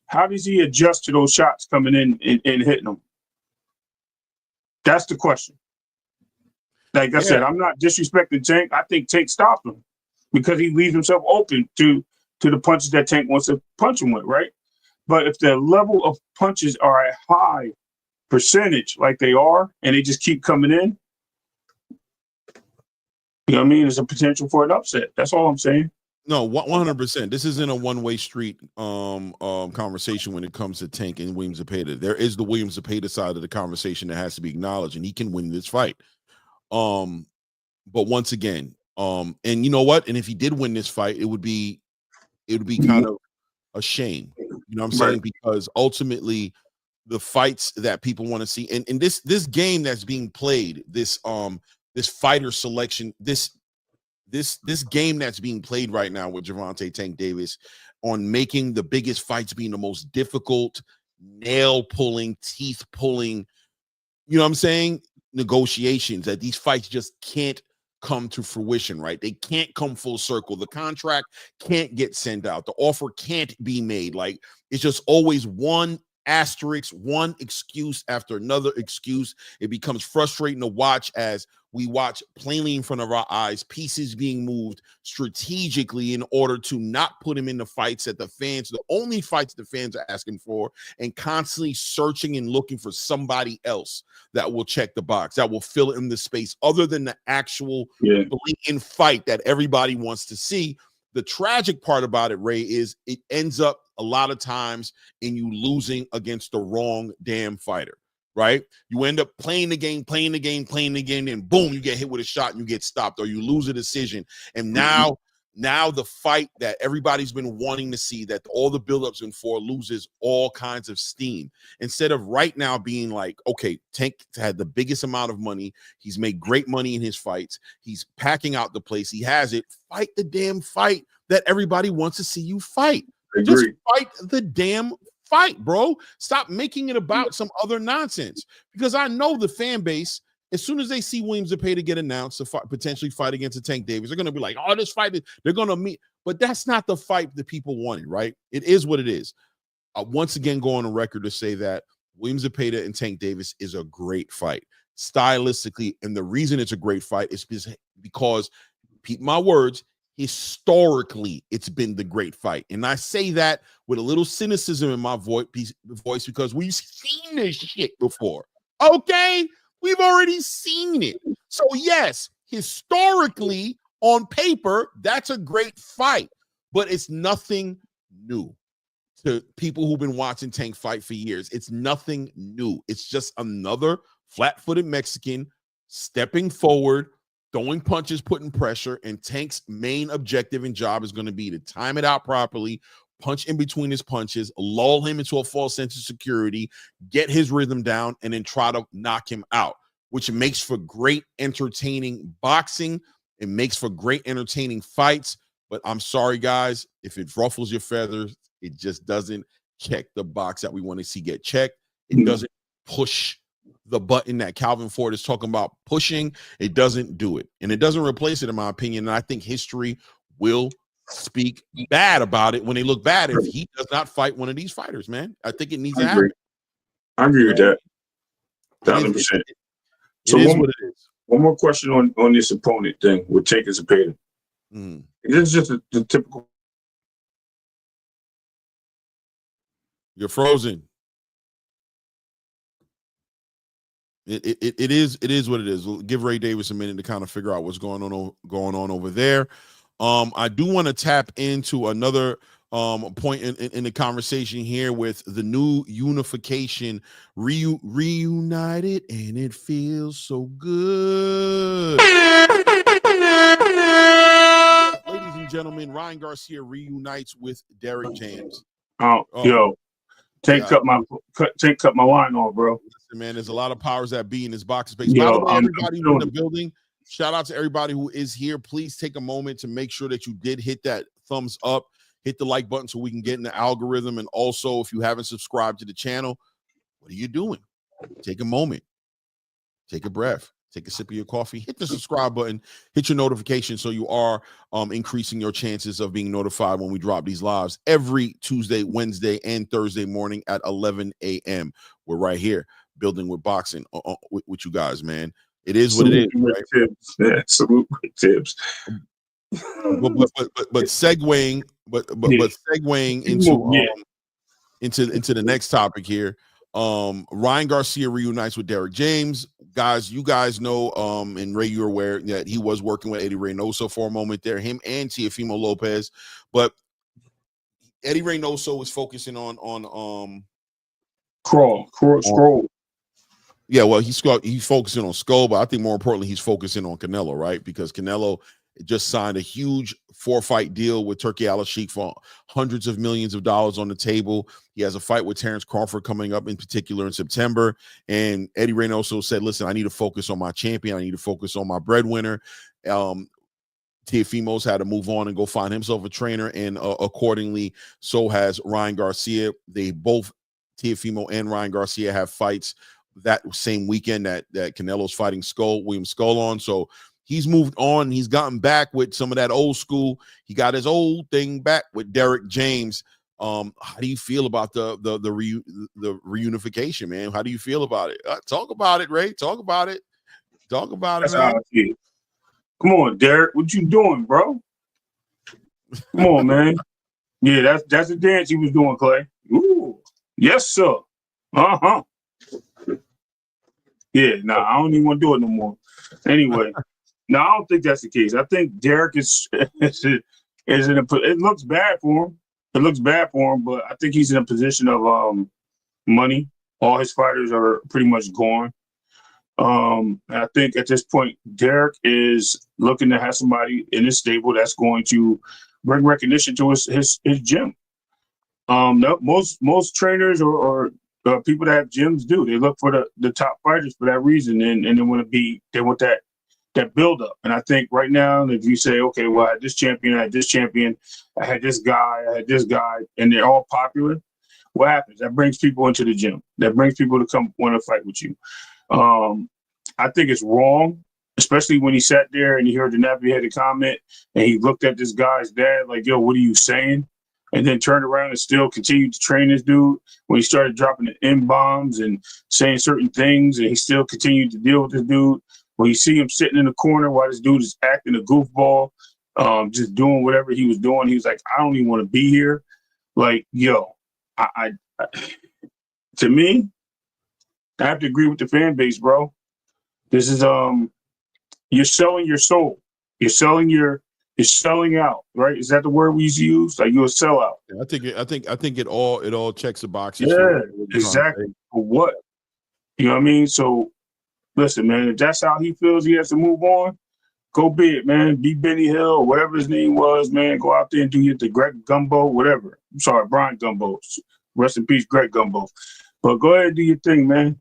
Speaker 3: How does he adjust to those shots coming in and hitting them? That's the question. Like I said, I'm not disrespecting Tank. I think Tank stopped him because he leaves himself open to the punches that Tank wants to punch him with, right? But if the level of punches are a high percentage like they are, and they just keep coming in, you know what I mean? There's a potential for an upset. That's all I'm saying.
Speaker 2: No, 100%. This isn't a one-way street conversation when it comes to Tank and William Zepeda. There is the William Zepeda side of the conversation that has to be acknowledged, and he can win this fight. But once again, and you know what? And if he did win this fight, it would be kind of a shame. You know what I'm saying? Because ultimately, the fights that people want to see, and this game that's being played, this fighter selection, this game that's being played right now with Gervonta Tank Davis on making the biggest fights being the most difficult, nail pulling, teeth pulling, you know what I'm saying? Negotiations that these fights just can't come to fruition, right? They can't come full circle. The contract can't get sent out. The offer can't be made. Like it's just always one Asterisks, one excuse after another excuse. It becomes frustrating to watch as we watch plainly in front of our eyes pieces being moved strategically in order to not put him in the fights that the only fights the fans are asking for, and constantly searching and looking for somebody else that will check the box, that will fill in the space other than the actual blatant fight that everybody wants to see. The tragic part about it, Ray, is it ends up a lot of times in you losing against the wrong damn fighter, right? You end up playing the game, and boom, you get hit with a shot and you get stopped, or you lose a decision. And now the fight that everybody's been wanting to see, that all the buildups been for, loses all kinds of steam. Instead of right now being like, okay, Tank had the biggest amount of money. He's made great money in his fights. He's packing out the place. He has it. Fight the damn fight that everybody wants to see you fight. Just fight the damn fight, bro. Stop making it about some other nonsense. Because I know the fan base, as soon as they see William Zepeda get announced to potentially fight against a Tank Davis, they're going to be like, oh, this fight, they're going to meet. But that's not the fight that people wanted, right? It is what it is. Once again, go on the record to say that William Zepeda and Tank Davis is a great fight. Stylistically, and the reason it's a great fight is because, repeat my words, historically, it's been the great fight. And I say that with a little cynicism in my voice because we've seen this shit before. Okay? We've already seen it. So, yes, historically, on paper, that's a great fight. But it's nothing new to people who've been watching Tank fight for years. It's nothing new. It's just another flat-footed Mexican stepping forward, throwing punches, putting pressure, and Tank's main objective and job is going to be to time it out properly, punch in between his punches, lull him into a false sense of security, get his rhythm down, and then try to knock him out, which makes for great entertaining boxing. It makes for great entertaining fights. But I'm sorry, guys, if it ruffles your feathers, it just doesn't check the box that we want to see get checked. It doesn't push the button that Calvin Ford is talking about pushing. It doesn't do it. And it doesn't replace it, in my opinion. And I think history will speak bad about it when they look bad if he does not fight one of these fighters, man. I think it needs to happen.
Speaker 3: I agree with that. 1,000%. So
Speaker 2: it is what it is.
Speaker 3: One more question on this opponent thing with Tank and Zepeda. This is just the typical.
Speaker 2: You're frozen. It is what it is. We'll give Ray Davis a minute to kind of figure out what's going on over there. I do want to tap into another point in the conversation here with the new unification, reunited, and it feels so good. Ladies and gentlemen, Ryan Garcia reunites with Derek James.
Speaker 3: Yo, Tank cut my line off, bro.
Speaker 2: Listen, man, there's a lot of powers that be in this boxing space. By the way, everybody in the building, shout out to everybody who is here. Please take a moment to make sure that you did hit that thumbs up, hit the like button so we can get in the algorithm. And also, if you haven't subscribed to the channel, what are you doing? Take a moment, take a breath, take a sip of your coffee, hit the subscribe button, hit your notification so you are increasing your chances of being notified when we drop these lives every Tuesday, Wednesday, and Thursday morning at 11 a.m. We're right here building with boxing with you guys, man. It is what it is. Right?
Speaker 3: Tips. Yeah, salute with tips.
Speaker 2: But segueing into the next topic here. Ryan Garcia reunites with Derek James. Guys, you guys know, and Ray, you're aware that he was working with Eddie Reynoso for a moment there, him and Teofimo Lopez. But Eddie Reynoso was focusing on
Speaker 3: Scroll.
Speaker 2: Yeah, well, he's focusing on Skull, but I think more importantly, he's focusing on Canelo, right? Because Canelo just signed a huge 4-fight deal with Turki Alalshikh for hundreds of millions of dollars on the table. He has a fight with Terrence Crawford coming up in particular in September. And Eddie Reynoso said, listen, I need to focus on my champion. I need to focus on my breadwinner. Teofimo's had to move on and go find himself a trainer. And accordingly, so has Ryan Garcia. They both, Teofimo and Ryan Garcia, have fights that same weekend that Canelo's fighting William Skull on. So he's moved on. He's gotten back with some of that old school. He got his old thing back with Derek James. How do you feel about the reunification, man? How do you feel about it? Talk about it, Ray. Talk about it. Talk about
Speaker 3: That's
Speaker 2: it, man.
Speaker 3: how I feel. Come on, Derek. What you doing, bro? Come on, man. Yeah, that's the dance he was doing, Clay. Ooh, yes, sir. Uh-huh. Yeah, I don't even want to do it no more. Anyway, no, I don't think that's the case. I think Derek is in a. It looks bad for him. It looks bad for him, but I think he's in a position of money. All his fighters are pretty much gone. I think at this point, Derek is looking to have somebody in his stable that's going to bring recognition to his gym. Most trainers or people that have gyms do. They look for the top fighters for that reason, and they want that build up. And I think right now, if you say, okay, well, I had this champion, I had this champion, I had this guy, and they're all popular, what happens? That brings people into the gym. That brings people to come want to fight with you. I think it's wrong, especially when he sat there and he heard the nappy-headed comment and he looked at this guy's dad like, yo, what are you saying? And then turned around and still continued to train this dude when he started dropping the M-bombs and saying certain things, and he still continued to deal with this dude. When you see him sitting in the corner while this dude is acting a goofball, just doing whatever he was doing, he was like, I don't even want to be here. Like, yo, I to me, I have to agree with the fan base, bro. This is you're selling your soul. You're selling out, right? Is that the word we use? Like you're a sellout.
Speaker 2: I think it all checks the boxes.
Speaker 3: Yeah, exactly. For what? You know what I mean? So listen, man, if that's how he feels he has to move on, go be it, man. Be Benny Hill or whatever his name was, man. Go out there and do the Greg Gumbo, whatever. I'm sorry, Brian Gumbo. Rest in peace, Greg Gumbo. But go ahead and do your thing, man.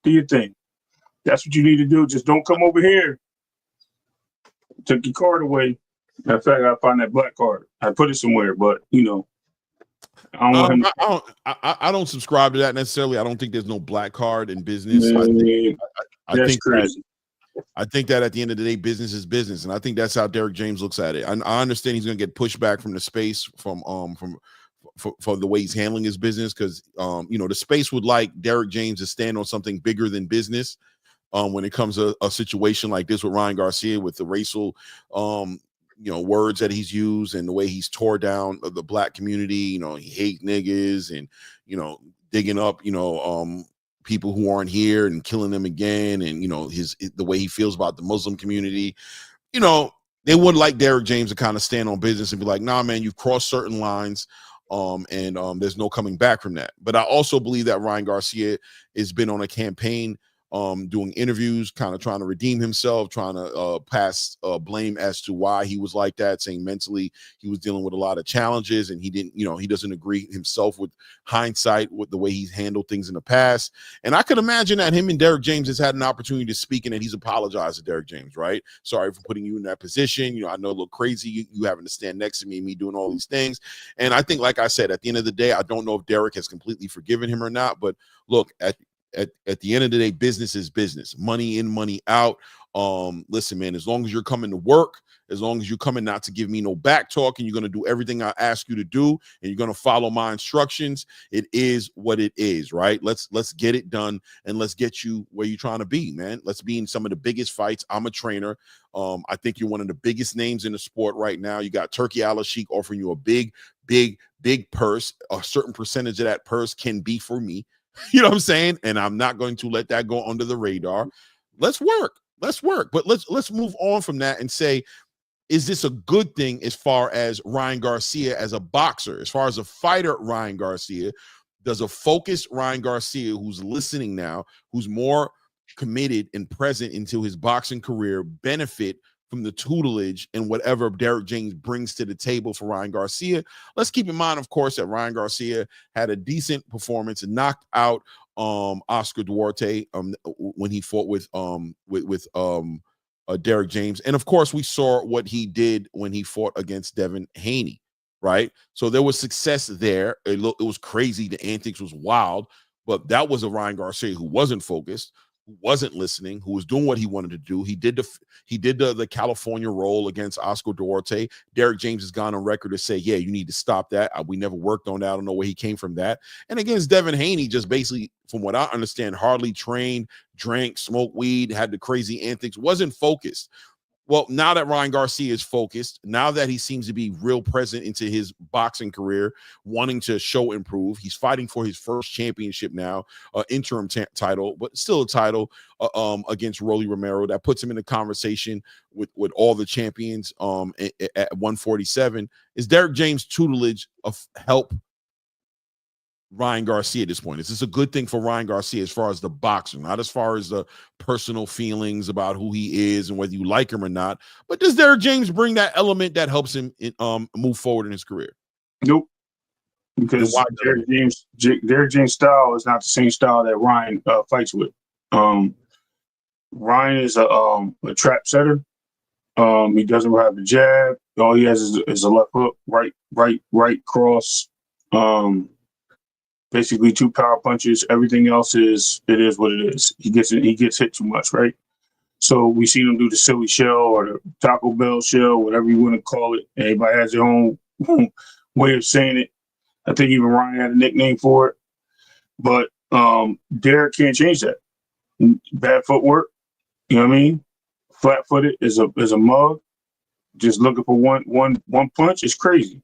Speaker 3: Do your thing. That's what you need to do. Just don't come over here. Took your card away. Matter of fact, I find that black card. I put it somewhere, but I don't want him.
Speaker 2: I don't subscribe to that necessarily. I don't think there's no black card in business.
Speaker 3: I think crazy.
Speaker 2: I think that at the end of the day, business is business, and I think that's how Derek James looks at it. I understand he's going to get pushback from the space for the way he's handling his business, because the space would like Derek James to stand on something bigger than business. When it comes to a situation like this with Ryan Garcia, with the racial, words that he's used and the way he's tore down the black community, he hates niggas and, digging up, people who aren't here and killing them again. And, the way he feels about the Muslim community, they would like Derek James to kind of stand on business and be like, nah, man, you've crossed certain lines. And there's no coming back from that. But I also believe that Ryan Garcia has been on a campaign, doing interviews, kind of trying to redeem himself, trying to pass blame as to why he was like that, saying mentally he was dealing with a lot of challenges and he didn't, he doesn't agree himself with hindsight with the way he's handled things in the past. And I could imagine that him and Derek James has had an opportunity to speak and that he's apologized to Derek James, right? Sorry for putting you in that position. I know a little crazy, you having to stand next to me doing all these things. And I think, like I said, at the end of the day, I don't know if Derek has completely forgiven him or not, but look, at the end of the day, business is business. Money in, money out. Listen, man, as long as you're coming to work, as long as you're coming not to give me no back talk, and you're going to do everything I ask you to do, and you're going to follow my instructions, it is what it is, right? Let's get it done, and let's get you where you're trying to be, man. Let's be in some of the biggest fights. I'm a trainer. I think you're one of the biggest names in the sport right now. You got Turki Alalshikh offering you a big purse. A certain percentage of that purse can be for me. You know what I'm saying? And I'm not going to let that go under the radar. Let's work. But let's move on from that and say, is this a good thing as far as Ryan Garcia as a boxer? As far as a fighter, Ryan Garcia, does a focused Ryan Garcia who's listening now, who's more committed and present into his boxing career, benefit from the tutelage and whatever Derek James brings to the table for Ryan Garcia? Let's keep in mind, of course, that Ryan Garcia had a decent performance and knocked out Oscar Duarte when he fought with Derek James. And of course, we saw what he did when he fought against Devin Haney, right? So there was success there. It was crazy. The antics was wild, but that was a Ryan Garcia who wasn't focused. who wasn't listening, who was doing what he wanted to do. He did the California roll against Oscar Duarte. Derek James has gone on record to say, yeah, you need to stop that. We never worked on that. I don't know where he came from that. And against Devin Haney, just basically, from what I understand, hardly trained, drank, smoked weed, had the crazy antics, wasn't focused. Well, now that Ryan Garcia is focused, now that he seems to be real present into his boxing career, wanting to show improve, he's fighting for his first championship now, interim title, but still a title against Rolly Romero. That puts him in the conversation with all the champions at 147. Is Derek James' tutelage of help Ryan Garcia at this point? Is this a good thing for Ryan Garcia as far as the boxing, not as far as the personal feelings about who he is and whether you like him or not? But does Derek James bring that element that helps him move forward in his career?
Speaker 3: Nope. Because Derek James' style is not the same style that Ryan fights with. Ryan is a trap setter. He doesn't have a jab. All he has is a left hook, right cross. Basically 2 power punches. Everything else is what it is. He gets hit too much, right? So we seen him do the silly shell or the Taco Bell shell, whatever you want to call it. Everybody has their own way of saying it. I think even Ryan had a nickname for it. But Derek can't change that. Bad footwork, you know what I mean? Flat-footed is a mug. Just looking for one punch is crazy.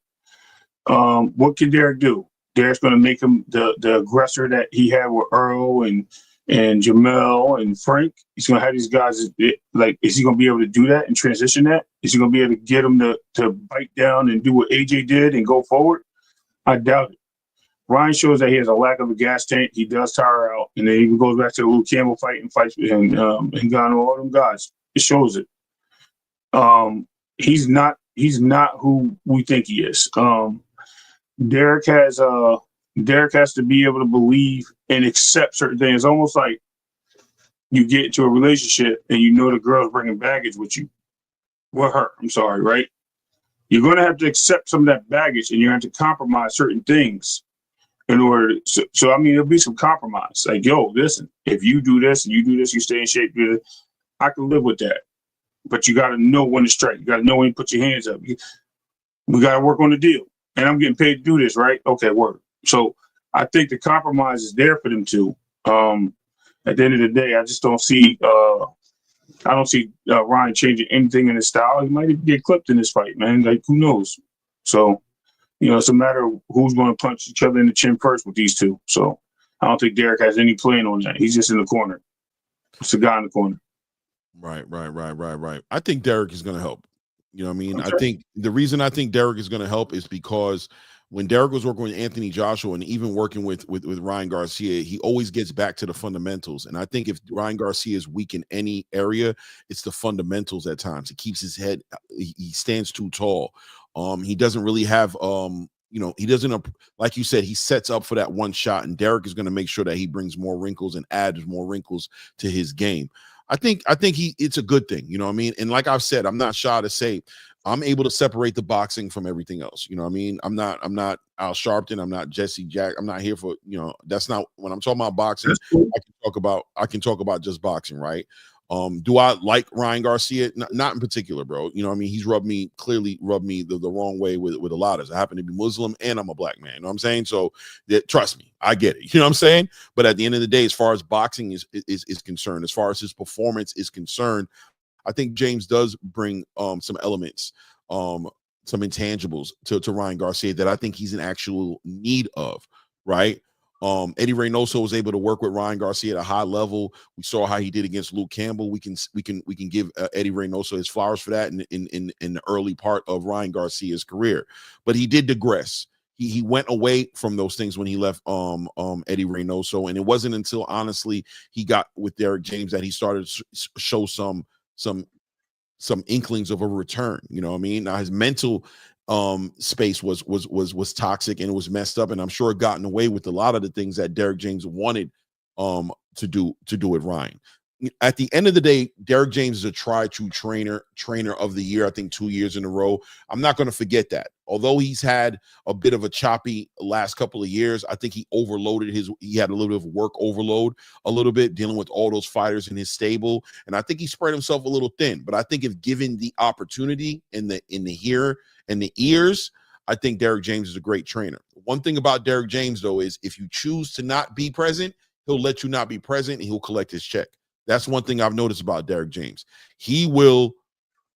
Speaker 3: What can Derek do? Derek's going to make him the aggressor that he had with Earl and Jamel and Frank. He's going to have these guys, like, is he going to be able to do that and transition that? Is he going to be able to get him to bite down and do what AJ did and go forward? I doubt it. Ryan shows that he has a lack of a gas tank. He does tire out. And then he goes back to the Luke Campbell fight and fights with him and got all them guys. It shows it. He's not who we think he is. Derek has to be able to believe and accept certain things. It's almost like you get into a relationship and you know the girl's bringing baggage with you. With her, I'm sorry, right? You're going to have to accept some of that baggage and you're going to have to compromise certain things in order. So I mean, there'll be some compromise. Like, yo, listen, if you do this and you do this, you stay in shape, do this, I can live with that. But you got to know when to strike. You got to know when to put your hands up. We got to work on the deal. And I'm getting paid to do this, right? Okay, work. So I think the compromise is there for them too. At the end of the day, I just don't see Ryan changing anything in his style. He might get clipped in this fight, man. Like, who knows? So, it's a matter of who's going to punch each other in the chin first with these two. So I don't think Derek has any plan on that. He's just in the corner. It's the guy in the corner.
Speaker 2: Right. I think Derek is going to help. You know what I mean? Okay. I think the reason I think Derek is going to help is because when Derek was working with Anthony Joshua and even working with Ryan Garcia, he always gets back to the fundamentals. And I think if Ryan Garcia is weak in any area, it's the fundamentals at times. He keeps his head, he stands too tall. He doesn't really have, he doesn't, like you said, he sets up for that one shot, and Derek is going to make sure that he brings more wrinkles and adds more wrinkles to his game. I think it's a good thing, you know what I mean? And like I've said, I'm not shy to say I'm able to separate the boxing from everything else. You know what I mean? I'm not Al Sharpton. I'm not Jesse Jack. I'm not here for, that's not when I'm talking about boxing. Cool. I can talk about just boxing, right? Do I like Ryan Garcia? Not in particular, bro. You know what I mean? He's clearly rubbed me the wrong way with a lot of us. I happen to be Muslim and I'm a black man. You know what I'm saying? So trust me, I get it. You know what I'm saying? But at the end of the day, as far as boxing is concerned, as far as his performance is concerned, I think James does bring some elements, some intangibles to Ryan Garcia that I think he's in actual need of, right? Eddie Reynoso was able to work with Ryan Garcia at a high level. We saw how he did against Luke Campbell. We can give Eddie Reynoso his flowers for that in the early part of Ryan Garcia's career. But he did digress. He went away from those things when he left Eddie Reynoso, and it wasn't until honestly he got with Derek James that he started to show some inklings of a return. You know what I mean? Now his mental space was toxic and it was messed up, and I'm sure it gotten away with a lot of the things that Derek James wanted to do with Ryan. at the end of the day, Derek James is a try-true trainer of the year, I think 2 years in a row. I'm not going to forget that. Although he's had a bit of a choppy last couple of years, I think he had a little bit of work overload a little bit, dealing with all those fighters in his stable. And I think he spread himself a little thin. But I think if given the opportunity in the ear and the ears, I think Derek James is a great trainer. One thing about Derek James, though, is if you choose to not be present, he'll let you not be present and he'll collect his check. That's one thing I've noticed about Derek James. He will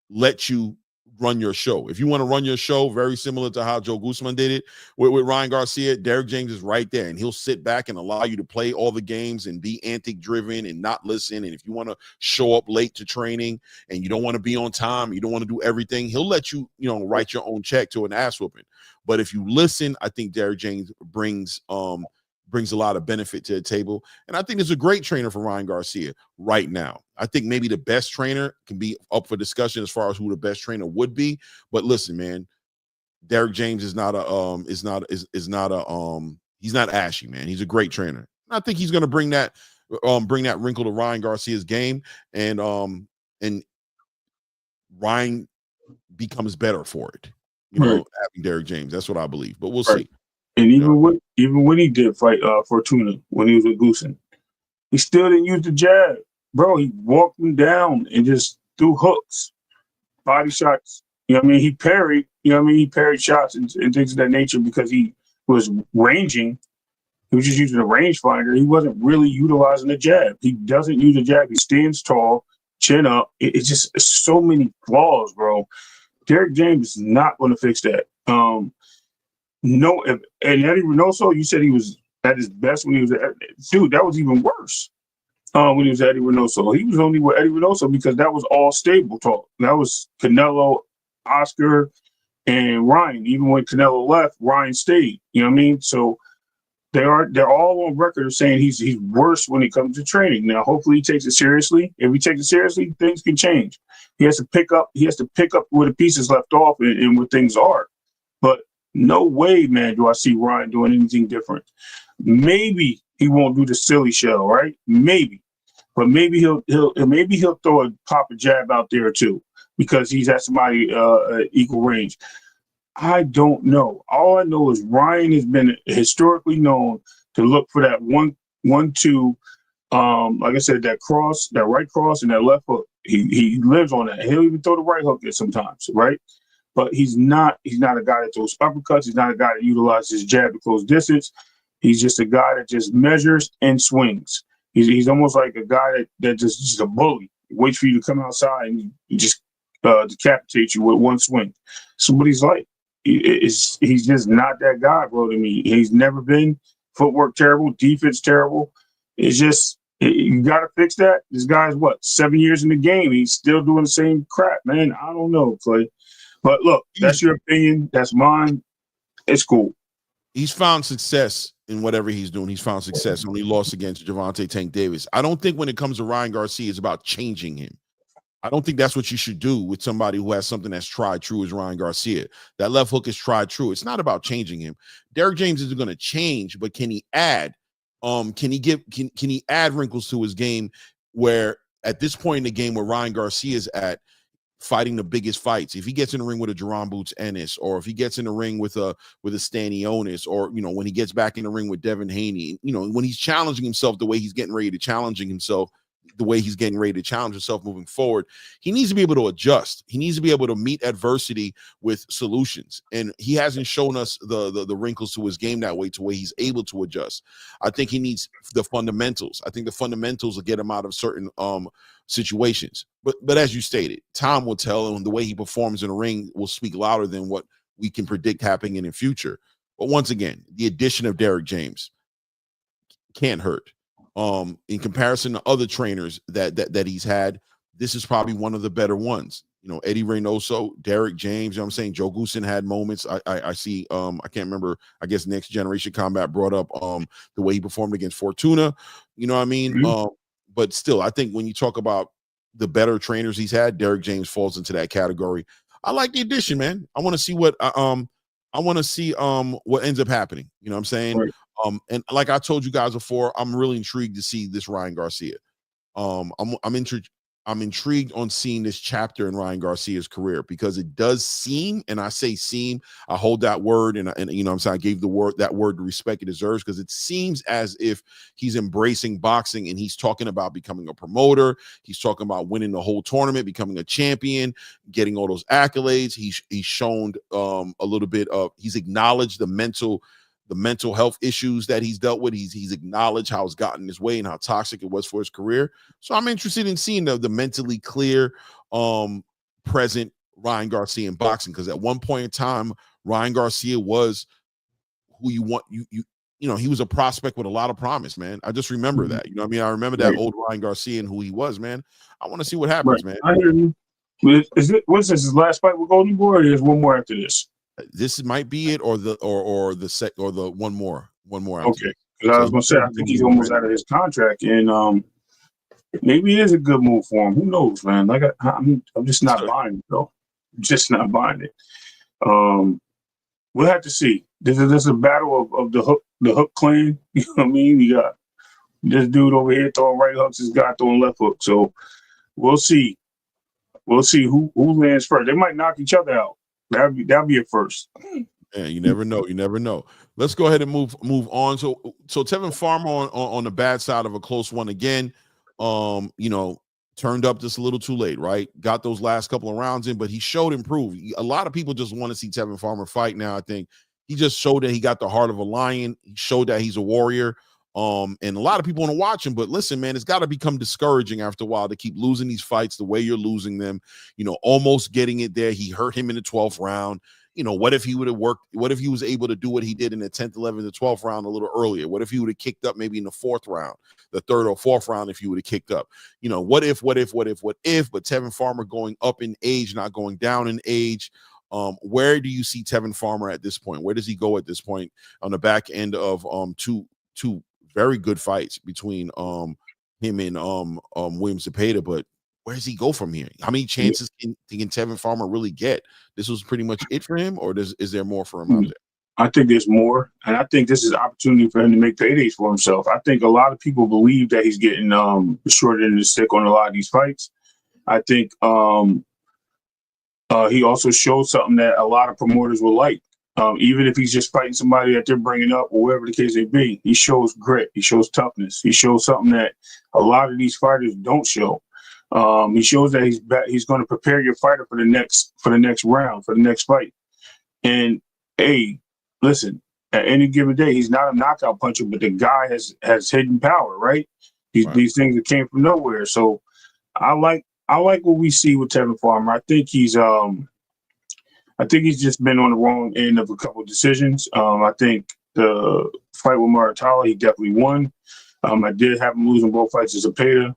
Speaker 2: let you run your show. If you want to run your show, very similar to how Joe Guzman did it with Ryan Garcia, Derek James is right there, and he'll sit back and allow you to play all the games and be antic-driven and not listen. And if you want to show up late to training and you don't want to be on time, you don't want to do everything, he'll let you, write your own check to an ass whooping. But if you listen, I think Derek James brings a lot of benefit to the table. And I think it's a great trainer for Ryan Garcia right now. I think maybe the best trainer can be up for discussion as far as who the best trainer would be. But listen, man, Derek James is not he's not ashy, man. He's a great trainer. And I think he's going to bring that wrinkle to Ryan Garcia's game, and Ryan becomes better for it. Having Derek James. That's what I believe. But we'll see.
Speaker 3: And even when he did fight Fortuna, when he was with Goosen, he still didn't use the jab. Bro, he walked him down and just threw hooks, body shots. He parried, he parried shots and things of that nature because he was ranging. He was just using a rangefinder. He wasn't really utilizing the jab. He doesn't use the jab. He stands tall, chin up. It's just so many flaws, bro. Derek James is not going to fix that. No, and Eddie Reynoso, you said he was at his best when he was dude, that was even worse when he was at Eddie Reynoso. He was only with Eddie Reynoso because that was all stable talk. That was Canelo, Oscar, and Ryan. Even when Canelo left, Ryan stayed. You know what I mean? So they're all on record of saying he's worse when it comes to training. Now, hopefully he takes it seriously. If he takes it seriously, things can change. He has to pick up where the pieces left off and where things are. But no way, man, do I see Ryan doing anything different. Maybe he won't do the silly shell, right? Maybe. But maybe he'll throw pop a jab out there too, because he's at somebody equal range. I don't know. All I know is Ryan has been historically known to look for that 1-2, like I said, that right cross and that left hook. He lives on that. He'll even throw the right hook there sometimes, right? But he's not a guy that throws uppercuts. He's not a guy that utilizes his jab to close distance. He's just a guy that just measures and swings. He's almost like a guy that just a bully. He waits for you to come outside and he just decapitate you with one swing. Somebody's like, he's just not that guy, bro, to me. He's never been. Footwork terrible, defense terrible. It's just, you got to fix that. This guy's, 7 years in the game? He's still doing the same crap, man. I don't know, Clay. But look, that's your opinion. That's mine. It's cool.
Speaker 2: He's found success in whatever he's doing. He's found success when he lost against Gervonta Tank Davis. I don't think when it comes to Ryan Garcia, it's about changing him. I don't think that's what you should do with somebody who has something that's tried true as Ryan Garcia. That left hook is tried true. It's not about changing him. Derek James isn't going to change, but can he add? Can he add wrinkles to his game where at this point in the game where Ryan Garcia is at, fighting the biggest fights, if he gets in the ring with a Jerron Boots Ennis, or if he gets in the ring with a Stanionis, or when he gets back in the ring with Devin Haney, when he's challenging himself the way he's getting ready to challenge himself moving forward, he needs to be able to adjust. He needs to be able to meet adversity with solutions, and he hasn't shown us the wrinkles to his game that way, to where he's able to adjust. I think he needs the fundamentals. I think the fundamentals will get him out of certain situations. But as you stated, time will tell, and the way he performs in the ring will speak louder than what we can predict happening in the future. But once again, the addition of Derek James can't hurt. In comparison to other trainers that he's had, this is probably one of the better ones. Eddie Reynoso, Derek James, I'm saying Joe Goosen had moments. I see, I can't remember, I guess Next Generation Combat brought up the way he performed against Fortuna. You know what I mean? Mm-hmm. But still, I think when you talk about the better trainers he's had, Derek James falls into that category. I like the addition, man. I want to see what what ends up happening. You know what I'm saying? Right. And like I told you guys before, I'm really intrigued to see this Ryan Garcia. I'm intrigued on seeing this chapter in Ryan Garcia's career, because it does seem, and I say seem, I hold that word, and you know what I'm saying, I gave that word the respect it deserves, because it seems as if he's embracing boxing and he's talking about becoming a promoter. He's talking about winning the whole tournament, becoming a champion, getting all those accolades. He's shown a little bit of, he's acknowledged the mental health issues that he's dealt with. He's acknowledged how it's gotten his way and how toxic it was for his career. So I'm interested in seeing the mentally clear, present Ryan Garcia in boxing, because at one point in time, Ryan Garcia was who you want. You know, he was a prospect with a lot of promise, man. I just remember that. You know what I mean? I remember that old Ryan Garcia and who he was, man. I want to see what happens, man.
Speaker 3: I hear you. What's this, his last fight with Golden Boy, or there's one more after this?
Speaker 2: This might be it, or the one more.
Speaker 3: Okay, because I was gonna say, I think he's almost out of his contract, and maybe it is a good move for him. Who knows, man? Like I'm just not buying it, though. I'm just not buying it. We'll have to see. This is a battle of the Hook clan. You know what I mean? You got this dude over here throwing right hooks, this guy throwing left hook. So we'll see. We'll see who lands first. They might knock each other out. That'll be a first.
Speaker 2: Yeah, you never know. You never know. Let's go ahead and move on. So Tevin Farmer on the bad side of a close one again. You know, turned up just a little too late, right? Got those last couple of rounds in, but he showed improve. A lot of people just want to see Tevin Farmer fight now. I think he just showed that he got the heart of a lion. He showed that he's a warrior. And a lot of people want to watch him, but listen, man, it's got to become discouraging after a while to keep losing these fights the way you're losing them. You know, almost getting it there. He hurt him in the 12th round. You know, what if he would have worked? What if he was able to do what he did in the 10th, 11th, and 12th round a little earlier? What if he would have kicked up maybe in the 4th round, the 3rd or 4th round, if he would have kicked up? You know, what if? But Tevin Farmer going up in age, not going down in age. Where do you see Tevin Farmer at this point? Where does he go at this point on the back end of two very good fights between him and William Zepeda, but where does he go from here? How many chances can Tevin Farmer really get? This was pretty much it for him, or is there more for him out there?
Speaker 3: I think there's more, and I think this is an opportunity for him to make paydays for himself. I think a lot of people believe that he's getting short end of the stick on a lot of these fights. I think he also showed something that a lot of promoters will like. Even if he's just fighting somebody that they're bringing up or whatever the case may be, he shows grit. He shows toughness. He shows something that a lot of these fighters don't show. He shows that he's going to prepare your fighter for the next round, for the next fight. And hey, listen, at any given day, he's not a knockout puncher, but the guy has hidden power, right? These things that came from nowhere. So I like what we see with Tevin Farmer. I think he's just been on the wrong end of a couple of decisions. I think the fight with Maratala, he definitely won. I did have him losing both fights to Zepeda.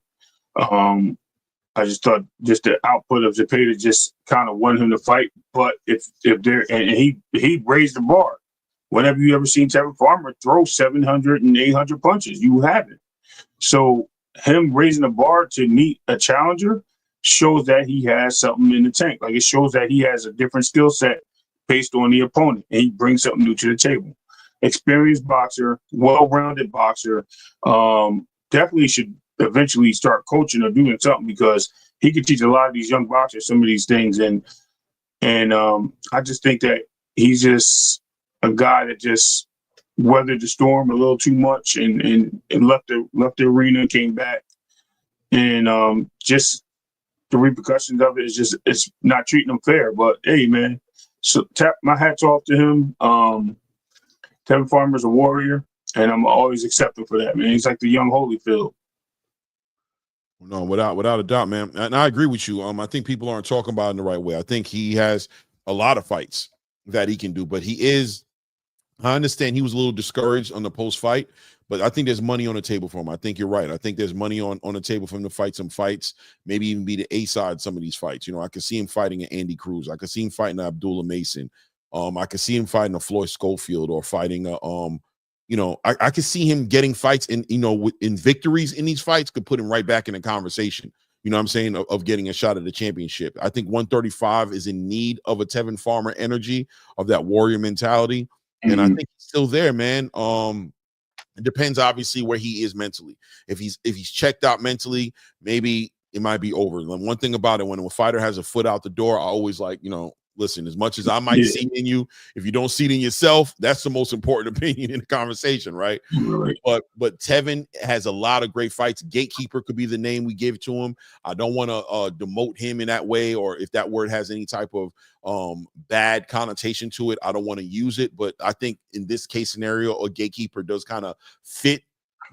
Speaker 3: I just thought just the output of Zepeda just kind of won him the fight. But if there, and he raised the bar. Whenever you ever seen Tevin Farmer throw 700 and 800 punches, you haven't. So him raising the bar to meet a challenger shows that he has something in the tank. Like, it shows that he has a different skill set based on the opponent, and he brings something new to the table. Experienced boxer, well-rounded boxer, definitely should eventually start coaching or doing something, because he could teach a lot of these young boxers some of these things. And I just think that he's just a guy that just weathered the storm a little too much and left the arena and came back. And just the repercussions of it is just, it's not treating him fair. But hey, man, so my hat's off to him. Tevin Farmer's a warrior, and I'm always accepting for that, man. He's like the young Holyfield.
Speaker 2: No, without a doubt, man. And I agree with you. I think people aren't talking about it in the right way. I think he has a lot of fights that he can do, but I understand he was a little discouraged on the post-fight, but I think there's money on the table for him. I think you're right. I think there's money on the table for him to fight some fights, maybe even be the A side some of these fights. You know, I could see him fighting an Andy Cruz. I could see him fighting an Abdullah Mason. I could see him fighting a Floyd Schofield, or fighting a I could see him getting fights in victories in these fights could put him right back in the conversation. You know what I'm saying, of getting a shot at the championship. I think 135 is in need of a Tevin Farmer energy, of that warrior mentality. And I think he's still there, man. It depends, obviously, where he is mentally. If he's checked out mentally, maybe it might be over. And one thing about it, when a fighter has a foot out the door, I always like, listen, as much as I might see it in you, if you don't see it in yourself, that's the most important opinion in the conversation, right? But Tevin has a lot of great fights. Gatekeeper could be the name we give to him. I don't want to demote him in that way, or if that word has any type of bad connotation to it, I don't want to use it. But I think in this case scenario, a Gatekeeper does kind of fit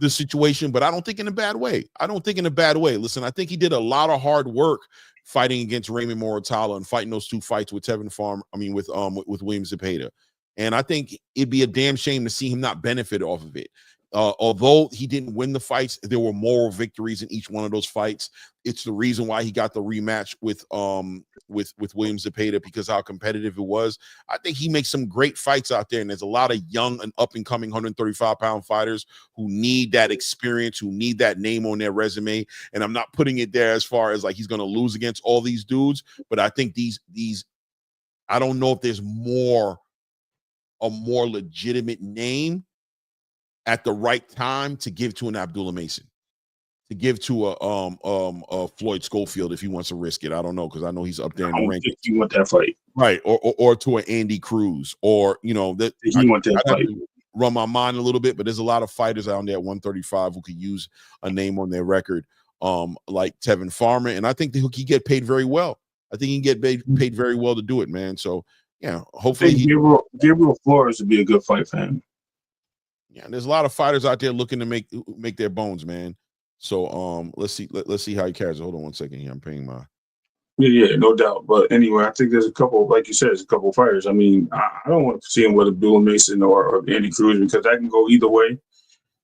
Speaker 2: the situation, but I don't think in a bad way. Listen, I think he did a lot of hard work fighting against Raymond Moratala and fighting those 2 fights with Tevin Farmer. I mean, with William Zepeda. And I think it'd be a damn shame to see him not benefit off of it. Although he didn't win the fights, there were moral victories in each one of those fights. It's the reason why he got the rematch with William Zepeda, because how competitive it was. I think he makes some great fights out there, and there's a lot of young and up-and-coming 135-pound fighters who need that experience, who need that name on their resume. And I'm not putting it there as far as like he's going to lose against all these dudes, but I think these I don't know if there's a more legitimate name at the right time to give to an Abdullah Mason, to give to a Floyd Schofield if he wants to risk it. I don't know, because I know he's up there in the rankings.
Speaker 3: Think you want that fight,
Speaker 2: right? Or to an Andy Cruz, or that
Speaker 3: he want that fight.
Speaker 2: Run my mind a little bit, but there's a lot of fighters out there at 135 who could use a name on their record, like Tevin Farmer, and I think that he get paid very well. I think he can get paid very well to do it, man. So yeah, hopefully
Speaker 3: Gabriel Flores would be a good fight for him.
Speaker 2: Yeah, there's a lot of fighters out there looking to make their bones, man. So let's see how he carries it. Hold on one second here. I'm paying my.
Speaker 3: Yeah, no doubt. But anyway, I think there's a couple, like you said, there's a couple of fighters. I mean, I don't want to see him with Abdullah Mason or Andy Cruz, because that can go either way.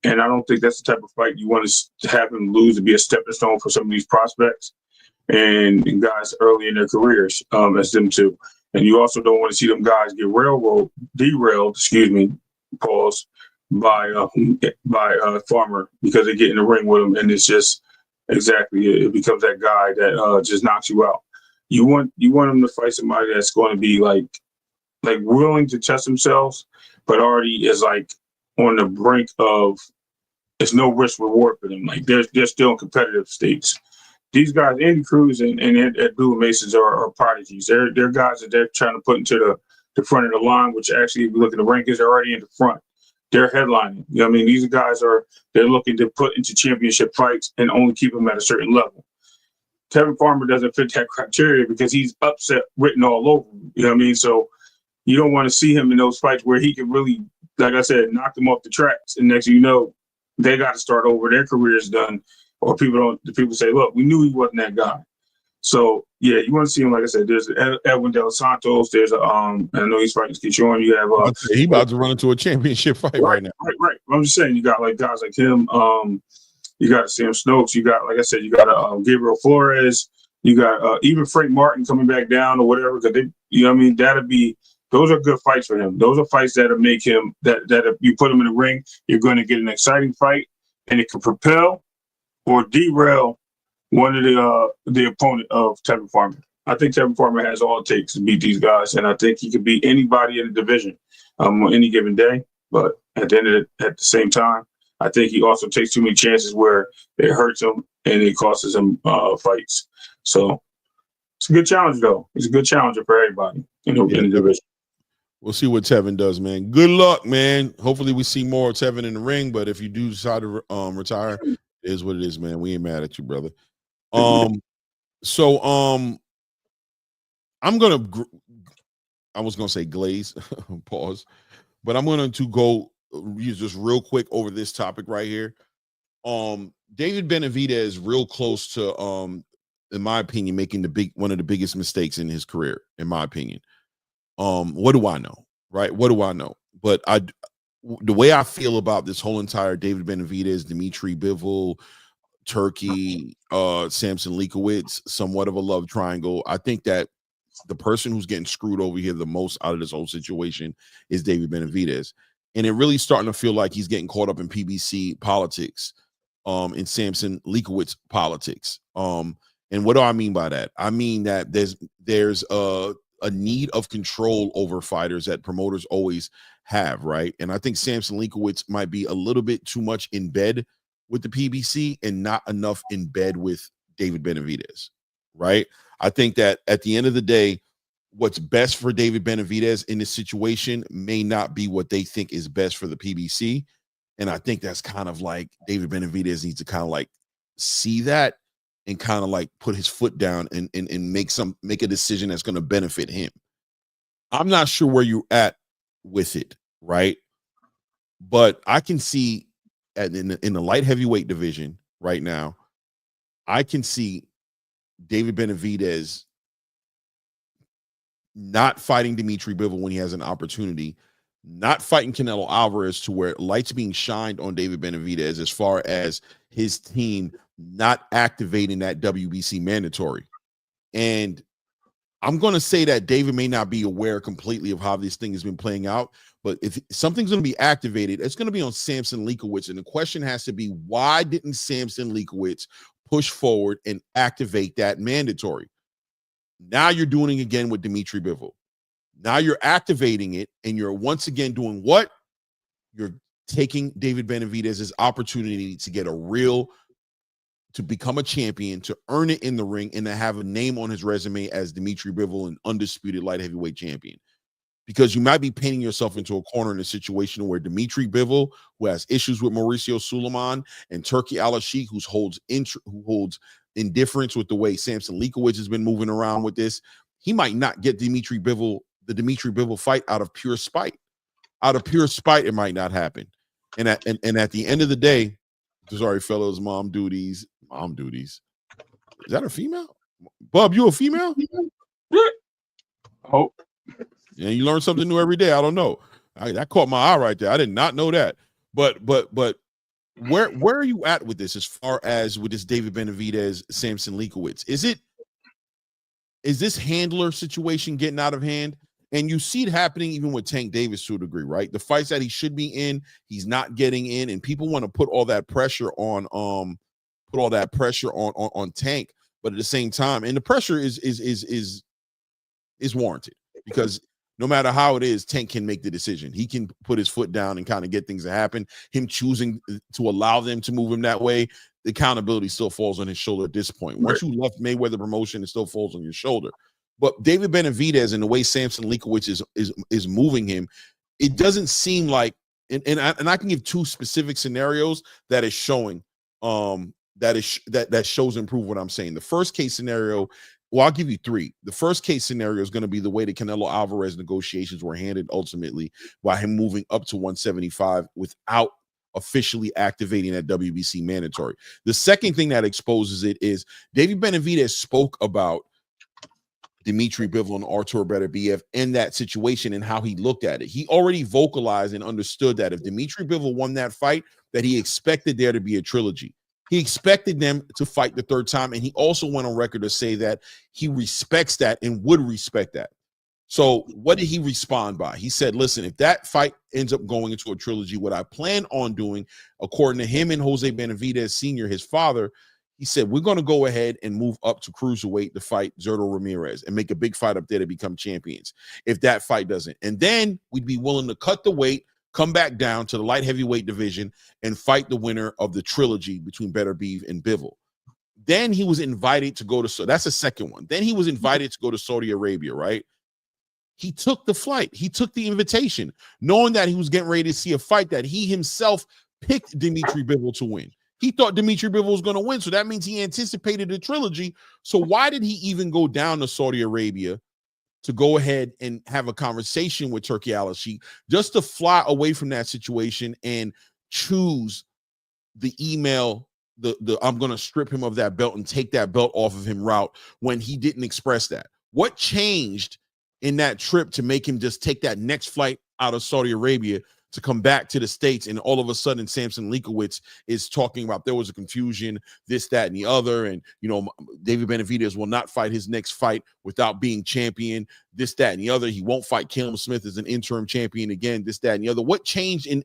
Speaker 3: And I don't think that's the type of fight you want to have him lose to be a stepping stone for some of these prospects and guys early in their careers, as them too. And you also don't want to see them guys get derailed, pause, by Farmer, because they get in the ring with him, and it's just it becomes that guy that just knocks you out. You want him to fight somebody that's going to be like willing to test themselves, but already is like on the brink of, it's no risk reward for them. Like they're still in competitive states. These guys, Andy Cruz and Abdullah Masons, are prodigies. They're guys that they're trying to put into the front of the line, which actually, if you look at the rankings, they're already in the front. They're headlining. You know what I mean? These guys they're looking to put into championship fights and only keep them at a certain level. Tevin Farmer doesn't fit that criteria because he's upset written all over him. You know what I mean? So you don't want to see him in those fights where he can really, like I said, knock them off the tracks. And next thing you know, they got to start over. Their career is done. Or people say, look, we knew he wasn't that guy. So yeah, you want to see him. Like I said, there's Edwin De Los Santos. There's I know he's fighting Keyshawn. You have
Speaker 2: he about to run into a championship fight right now.
Speaker 3: Right. I'm just saying, you got like guys like him. You got Sam Snopes. You got, like I said, you got Gabriel Flores. You got even Frank Martin coming back down or whatever. Because they, you know what I mean, those are good fights for him. Those are fights that'll make him that if you put him in the ring, you're going to get an exciting fight, and it can propel or derail one of the opponent of Tevin Farmer. I think Tevin Farmer has all it takes to beat these guys, and I think he could beat anybody in the division on any given day. But at the same time, I think he also takes too many chances where it hurts him and it costs him fights. So it's a good challenge, though. It's a good challenger for everybody in the division.
Speaker 2: We'll see what Tevin does, man. Good luck, man. Hopefully we see more of Tevin in the ring, but if you do decide to retire, it is what it is, man. We ain't mad at you, brother. So I'm gonna I was gonna say glaze pause, but I'm going to go just real quick over this topic right here. David Benavidez is real close to in my opinion making one of the biggest mistakes in his career, in my opinion. What do I know, right? What do I know? But the way I feel about this whole entire David Benavidez, Dimitri Bivol, Turki, Samson Leakowitz, somewhat of a love triangle. I think that the person who's getting screwed over here the most out of this whole situation is David Benavidez. And it really starting to feel like he's getting caught up in PBC politics, in Samson Leakowitz politics. And what do I mean by that? I mean that there's a need of control over fighters that promoters always have, right? And I think Samson Lenkowitz might be a little bit too much in bed with the PBC and not enough in bed with David Benavidez, right? I think that at the end of the day, what's best for David Benavidez in this situation may not be what they think is best for the PBC. And I think that's kind of like David Benavidez needs to kind of like see that and kind of like put his foot down and make a decision that's going to benefit him. I'm not sure where you're at with it, right? But I can see in the light heavyweight division right now, I can see David Benavidez not fighting Dimitri Bivol when he has an opportunity, not fighting Canelo Alvarez to where lights being shined on David Benavidez as far as his team not activating that WBC mandatory. And I'm going to say that David may not be aware completely of how this thing has been playing out, but if something's going to be activated, it's going to be on Samson Lenkowitz. And the question has to be, why didn't Samson Lenkowitz push forward and activate that mandatory? Now you're doing it again with Dimitri Bivol. Now you're activating it, and you're once again doing what? You're taking David Benavidez's opportunity to get to become a champion, to earn it in the ring, and to have a name on his resume as Dimitri Bivol, an undisputed light heavyweight champion. Because you might be painting yourself into a corner in a situation where Dimitri Bivol, who has issues with Mauricio Suleiman, and Turki Alalshikh, who holds indifference with the way Samson Lenkowitz has been moving around with this, he might not get the Dimitri Bivol fight out of pure spite. Out of pure spite, it might not happen. And at the end of the day, sorry, fellows, mom duties. Is that a female? Bub, you a female?
Speaker 3: Oh.
Speaker 2: Yeah, you learn something new every day. I don't know. That caught my eye right there. I did not know that. But where are you at with this as far as with this David Benavidez, Samson Lenkowitz? Is this handler situation getting out of hand? And you see it happening even with Tank Davis to a degree, right? The fights that he should be in, he's not getting in, and people want to put all that pressure on Tank, but at the same time, and the pressure is warranted, because no matter how it is, Tank can make the decision. He can put his foot down and kind of get things to happen. Him choosing to allow them to move him that way, the accountability still falls on his shoulder at this point. Once you left Mayweather promotion, it still falls on your shoulder. But David Benavidez and the way Samson Lenkowitz is moving him, it doesn't seem like, and I can give two specific scenarios that is showing that shows and prove what I'm saying. The first case scenario, well, I'll give you three. The first case scenario is going to be the way the Canelo Alvarez negotiations were handled ultimately by him moving up to 175 without officially activating that WBC mandatory. The second thing that exposes it is David Benavidez spoke about Dimitri Bivol and Artur Beterbiev in that situation and how he looked at it. He already vocalized and understood that if Dimitri Bivol won that fight, that he expected there to be a trilogy. He expected them to fight the third time, and he also went on record to say that he respects that and would respect that. So what did he respond by? He said, listen, if that fight ends up going into a trilogy, what I plan on doing, according to him and Jose Benavidez Sr., his father, he said, we're going to go ahead and move up to cruiserweight to fight Zurdo Ramirez and make a big fight up there to become champions if that fight doesn't. And then we'd be willing to cut the weight, come back down to the light heavyweight division, and fight the winner of the trilogy between Beterbiev and Bivol. Then he was invited to go to, so that's the second one. Then he was invited to go to Saudi Arabia, right? He took the flight. He took the invitation, knowing that he was getting ready to see a fight that he himself picked Dimitri Bivol to win. He thought Dimitri Bivol was going to win, so that means he anticipated a trilogy. So why did he even go down to Saudi Arabia to go ahead and have a conversation with Turki Alalshikh just to fly away from that situation and choose the email, the I'm going to strip him of that belt and take that belt off of him route when he didn't express that? What changed in that trip to make him just take that next flight out of Saudi Arabia to come back to the States, and all of a sudden Samson Lenkowitz is talking about there was a confusion, this, that, and the other, and, you know, David Benavidez will not fight his next fight without being champion, this, that, and the other. He won't fight Caleb Smith as an interim champion again, this, that, and the other. What changed in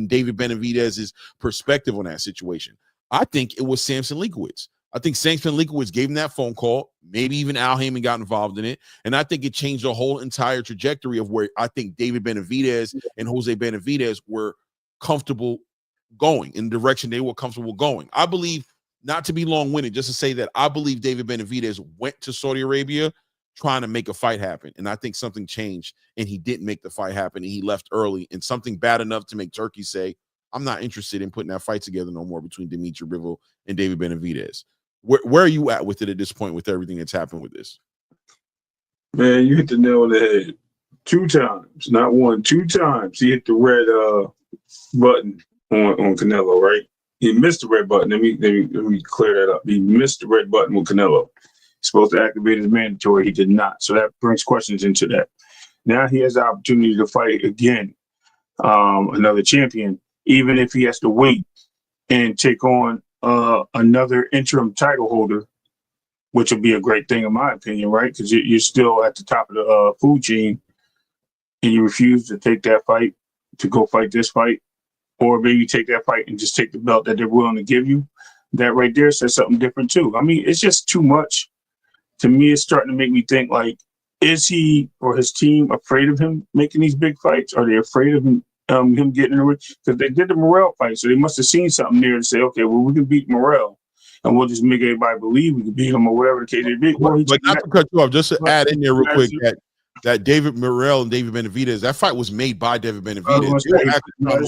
Speaker 2: David Benavidez's perspective on that situation? I think it was Samson Lenkowitz. I think Samson Leakowitz gave him that phone call. Maybe even Al Heyman got involved in it. And I think it changed the whole entire trajectory of where I think David Benavidez and Jose Benavidez were comfortable going in the direction they were comfortable going. I believe, not to be long-winded, just to say that I believe David Benavidez went to Saudi Arabia trying to make a fight happen. And I think something changed and he didn't make the fight happen and he left early, and something bad enough to make Turki say, I'm not interested in putting that fight together no more between Dimitri Bivol and David Benavidez. Where are you at with it at this point with everything that's happened with this?
Speaker 3: Man, you hit the nail on the head 2 times, not 1, 2 times. He hit the red button on Canelo, right? He missed the red button. Let me clear that up. He missed the red button with Canelo. He's supposed to activate his mandatory. He did not. So that brings questions into that. Now he has the opportunity to fight again, another champion, even if he has to wait and take on another interim title holder, which would be a great thing in my opinion, right? Because you're still at the top of the food chain and you refuse to take that fight to go fight this fight, or maybe take that fight and just take the belt that they're willing to give you. That right there says something different too. I mean, it's just too much. To me, it's starting to make me think, like, is he or his team afraid of him making these big fights? Are they afraid of him getting in the ring? Because they did the Morrell fight, so they must have seen something there to say, okay, well, we can beat Morrell, and we'll just make everybody believe we can beat him or whatever the case may be. Well,
Speaker 2: but not to cut you off, just to add in there real quick that David Morrell and David Benavidez, that fight was made by David Benavidez.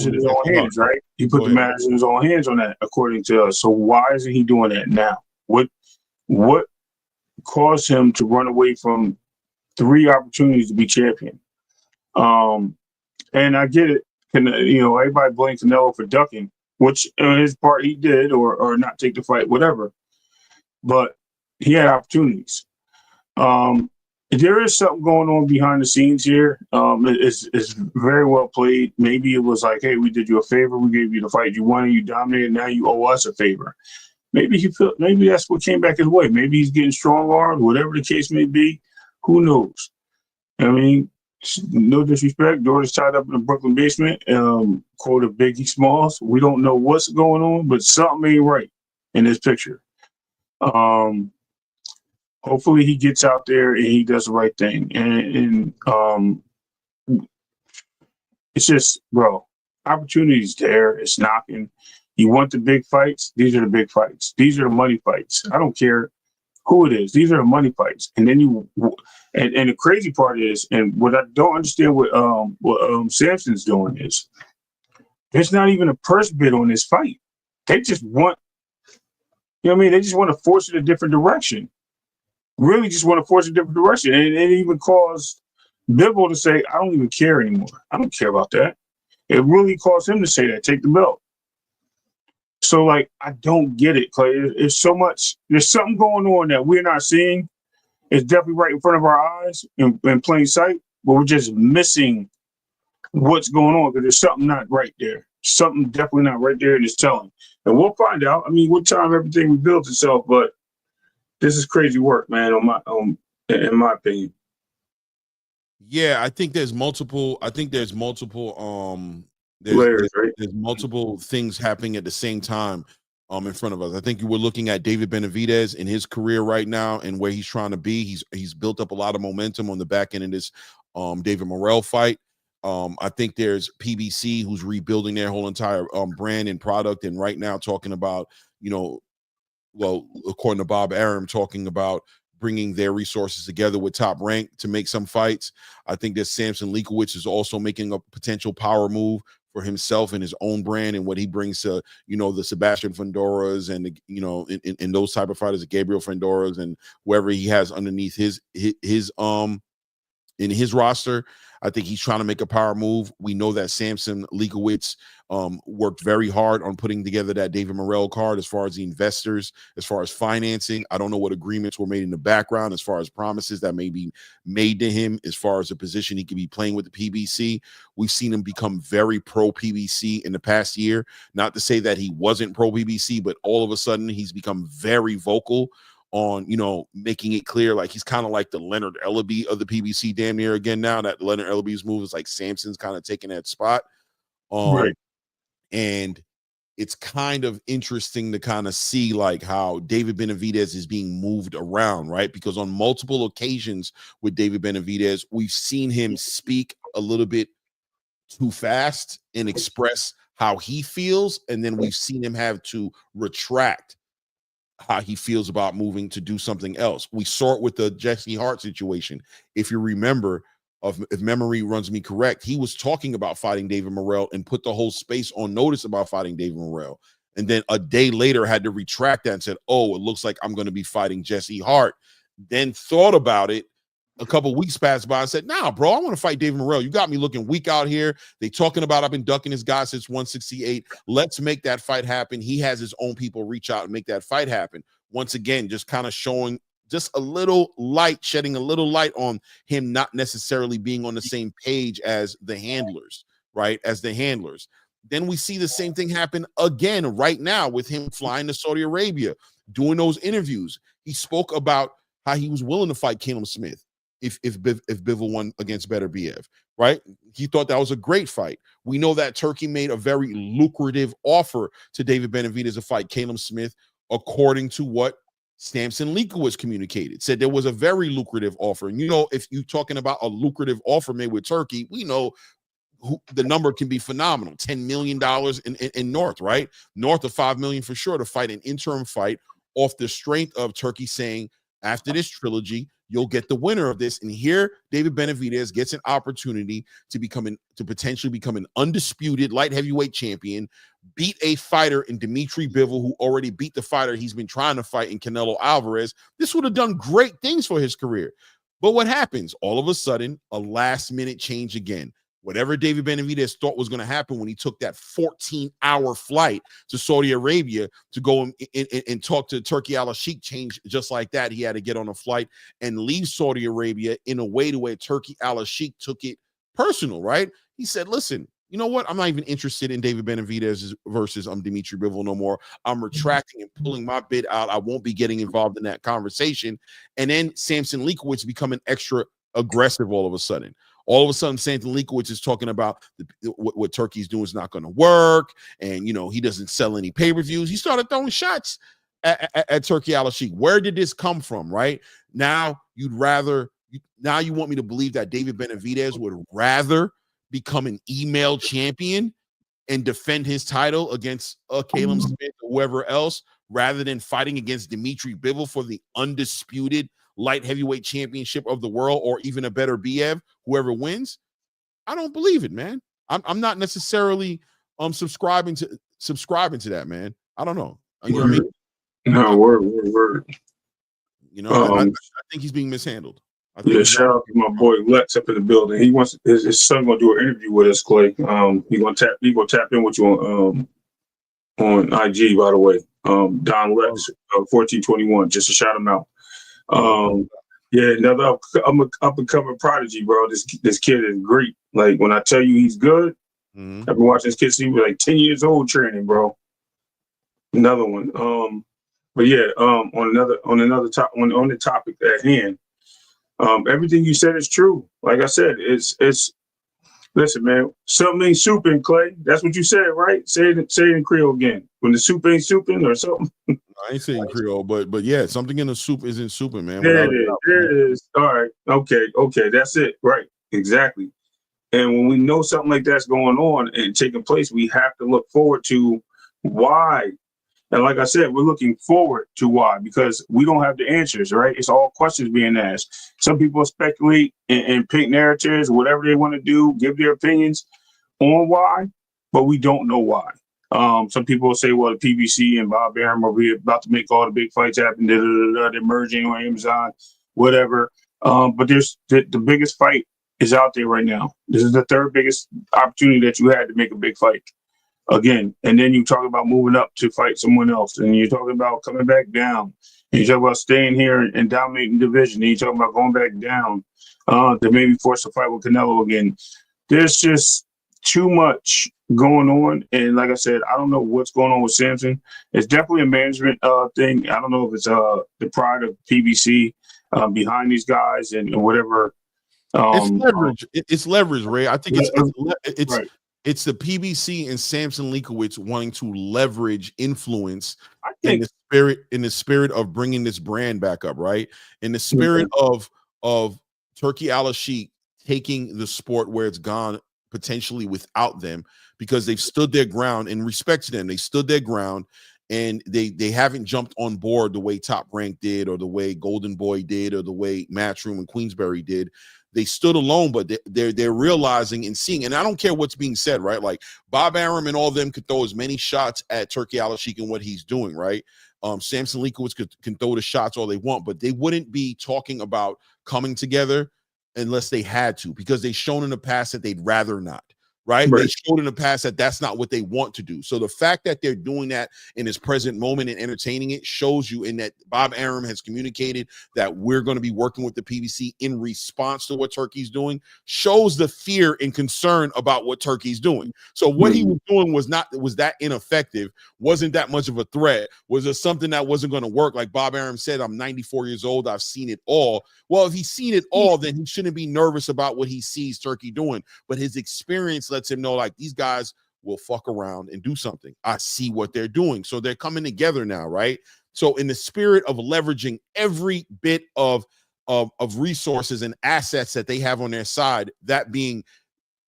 Speaker 3: In his own hands, right? He put the matters in his own hands on that, according to us. So why isn't he doing that now? What caused him to run away from 3 opportunities to be champion? And I get it. Everybody blames Canelo for ducking, which on his part he did, or not take the fight, whatever. But he had opportunities. There is something going on behind the scenes here. It's very well played. Maybe it was like, hey, we did you a favor. We gave you the fight you wanted. You dominated. Now you owe us a favor. Maybe maybe that's what came back his way. Maybe he's getting strong-armed, whatever the case may be. Who knows? I mean, no disrespect. Doris tied up in the Brooklyn basement. Quote of Biggie Smalls. We don't know what's going on, but something ain't right in this picture. Hopefully he gets out there and he does the right thing. And it's just, bro, opportunity's there. It's knocking. You want the big fights? These are the big fights. These are the money fights. I don't care who it is. These are the money fights. And then and the crazy part is, and what I don't understand what Samson's doing is, there's not even a purse bid on this fight. They just want, they just want to force it a different direction. Really just want to force a different direction. And it even caused Bivol to say, I don't even care anymore. I don't care about that. It really caused him to say that, take the belt. So, like, I don't get it, Clay. It's so much. There's something going on that we're not seeing. It's definitely right in front of our eyes in plain sight, but we're just missing what's going on because there's something not right there. Something definitely not right there, and it's telling. And we'll find out. I mean, what time everything rebuilds itself, but this is crazy work, man, in my opinion.
Speaker 2: Yeah, I think there's multiple
Speaker 3: layers, right?
Speaker 2: There's multiple things happening at the same time in front of us. I think you were looking at David Benavidez in his career right now and where he's trying to be. He's built up a lot of momentum on the back end of this David Morrell fight. I think there's PBC, who's rebuilding their whole entire brand and product, and right now talking about, well, according to Bob Arum, talking about bringing their resources together with Top Rank to make some fights. I think that Samson Leakowitz is also making a potential power move for himself and his own brand and what he brings to, the Sebastian Fondoras and, in those type of fighters, the Gabriel Fondoras and whoever he has underneath his in his roster. I think he's trying to make a power move. We know that Samson Leakowitz worked very hard on putting together that David Morrell card as far as the investors, as far as financing. I don't know what agreements were made in the background, as far as promises that may be made to him, as far as a position he could be playing with the PBC. We've seen him become very pro PBC in the past year. Not to say that he wasn't pro PBC, but all of a sudden he's become very vocal on, making it clear, like he's kind of like the Leonard Ellaby of the PBC damn near again now, that Leonard Ellaby's move is like Samson's kind of taking that spot.
Speaker 3: Right.
Speaker 2: And it's kind of interesting to kind of see like how David Benavidez is being moved around, right? Because on multiple occasions with David Benavidez, we've seen him speak a little bit too fast and express how he feels, and then we've seen him have to retract how he feels about moving to do something else. We saw it with the Jesse Hart situation. If you remember, if memory runs me correct, he was talking about fighting David Morrell and put the whole space on notice about fighting David Morrell. And then a day later had to retract that and said, oh, it looks like I'm going to be fighting Jesse Hart. Then thought about it. A couple weeks passed by and said, nah, bro, I want to fight David Morrell. You got me looking weak out here. They talking about I've been ducking his guy since 168. Let's make that fight happen. He has his own people reach out and make that fight happen. Once again, just kind of showing just a little light, shedding a little light on him not necessarily being on the same page as the handlers, right? As the handlers. Then we see the same thing happen again right now with him flying to Saudi Arabia, doing those interviews. He spoke about how he was willing to fight Caleb Smith if Bivol won against Beterbiev, right? He thought that was a great fight. We know that Turkey made a very lucrative offer to David Benavidez to fight Caleb Smith, according to what Samson Leakowitz communicated, said there was a very lucrative offer. And, you know, if you're talking about a lucrative offer made with Turkey, we know the number can be phenomenal. $10 million in North, right? North of $5 million for sure to fight an interim fight off the strength of Turkey saying, after this trilogy, you'll get the winner of this. And here, David Benavidez gets an opportunity to potentially become an undisputed light heavyweight champion, beat a fighter in Dimitri Bivol, who already beat the fighter he's been trying to fight in Canelo Alvarez. This would have done great things for his career. But what happens? All of a sudden, a last-minute change again. Whatever David Benavidez thought was going to happen when he took that 14-hour flight to Saudi Arabia to go and talk to Turki Alalshikh changed just like that. He had to get on a flight and leave Saudi Arabia in a way to where Turki Alalshikh took it personal, right? He said, listen, you know what? I'm not even interested in David Benavidez versus Dimitri Bivol no more. I'm retracting and pulling my bid out. I won't be getting involved in that conversation. And then Samson Leakowitz becoming extra aggressive all of a sudden. All of a sudden, Samson Leakowitz is talking about what Turkey's doing is not going to work. And, you know, he doesn't sell any pay-per-views. He started throwing shots at Turki Alalshikh. Where did this come from, right? Now you want me to believe that David Benavidez would rather become an email champion and defend his title against Caleb Smith or whoever else, rather than fighting against Dimitri Bivol for the undisputed light heavyweight championship of the world, or even a better BF, whoever wins. I don't believe it, man. I'm not necessarily subscribing to that, man. I don't know. You know what I mean?
Speaker 3: No, word.
Speaker 2: You know, I think he's being mishandled.
Speaker 3: Yeah, shout out to my boy Lex up in the building. He wants his son gonna do an interview with us, Clay. He gonna tap in with you on IG, by the way. Don Lex, 1421, just to shout him out. Yeah, another up and coming prodigy, bro. This kid is great. Like, when I tell you he's good, I've been watching this kid since he was like 10 years old training, bro. Another one. But yeah, on the topic at hand, everything you said is true. Like I said, it's listen, man, something ain't souping, Clay. That's what you said, right? Say it in Creole again. When the soup ain't souping or something.
Speaker 2: I ain't saying Creole, but yeah, something in the soup isn't souping, man.
Speaker 3: There it is. All right. Okay. That's it. Right. Exactly. And when we know something like that's going on and taking place, we have to look forward to why. And like I said, we're looking forward to why, because we don't have the answers, right? It's all questions being asked. Some people speculate and paint narratives, whatever they want to do, give their opinions on why, but we don't know why. Some people will say, well, the PBC and Bob Arum are about to make all the big fights happen. They're merging on Amazon, whatever. But there's the biggest fight is out there right now. This is the third biggest opportunity that you had to make a big fight. Again, and then you talk about moving up to fight someone else, and you're talking about coming back down, and you talk about staying here and dominating the division, and you talk about going back down to maybe force a fight with Canelo again. There's just too much going on, and like I said, I don't know what's going on with Samson. It's definitely a management thing. I don't know if it's the pride of PBC behind these guys and whatever.
Speaker 2: It's leverage. It's leverage, Ray. I think it's right. It's the PBC and Samson Leakowitz wanting to leverage influence
Speaker 3: I think
Speaker 2: in the spirit of bringing this brand back up, right? In the spirit of Turki Alalshikh taking the sport where it's gone potentially without them, because they've stood their ground, and respect to them. They stood their ground, and they haven't jumped on board the way Top Rank did, or the way Golden Boy did, or the way Matchroom and Queensberry did. They stood alone, but they're realizing and seeing, and I don't care what's being said, right? Like Bob Arum and all of them could throw as many shots at Turki Alalshikh and what he's doing, right? Samson Leakowitz can throw the shots all they want, but they wouldn't be talking about coming together unless they had to, because they've shown in the past that they'd rather not. Right? They showed in the past that that's not what they want to do. So the fact that they're doing that in this present moment and entertaining it shows you in that Bob Arum has communicated that we're going to be working with the PBC in response to what Turki's doing, shows the fear and concern about what Turki's doing. So what he was doing was that ineffective, wasn't that much of a threat, was it something that wasn't going to work? Like Bob Arum said, I'm 94 years old, I've seen it all. Well, if he's seen it all, then he shouldn't be nervous about what he sees Turki doing. But his experience lets him know, like, these guys will fuck around and do something. I see what they're doing. So they're coming together now, right? So in the spirit of leveraging every bit of resources and assets that they have on their side, that being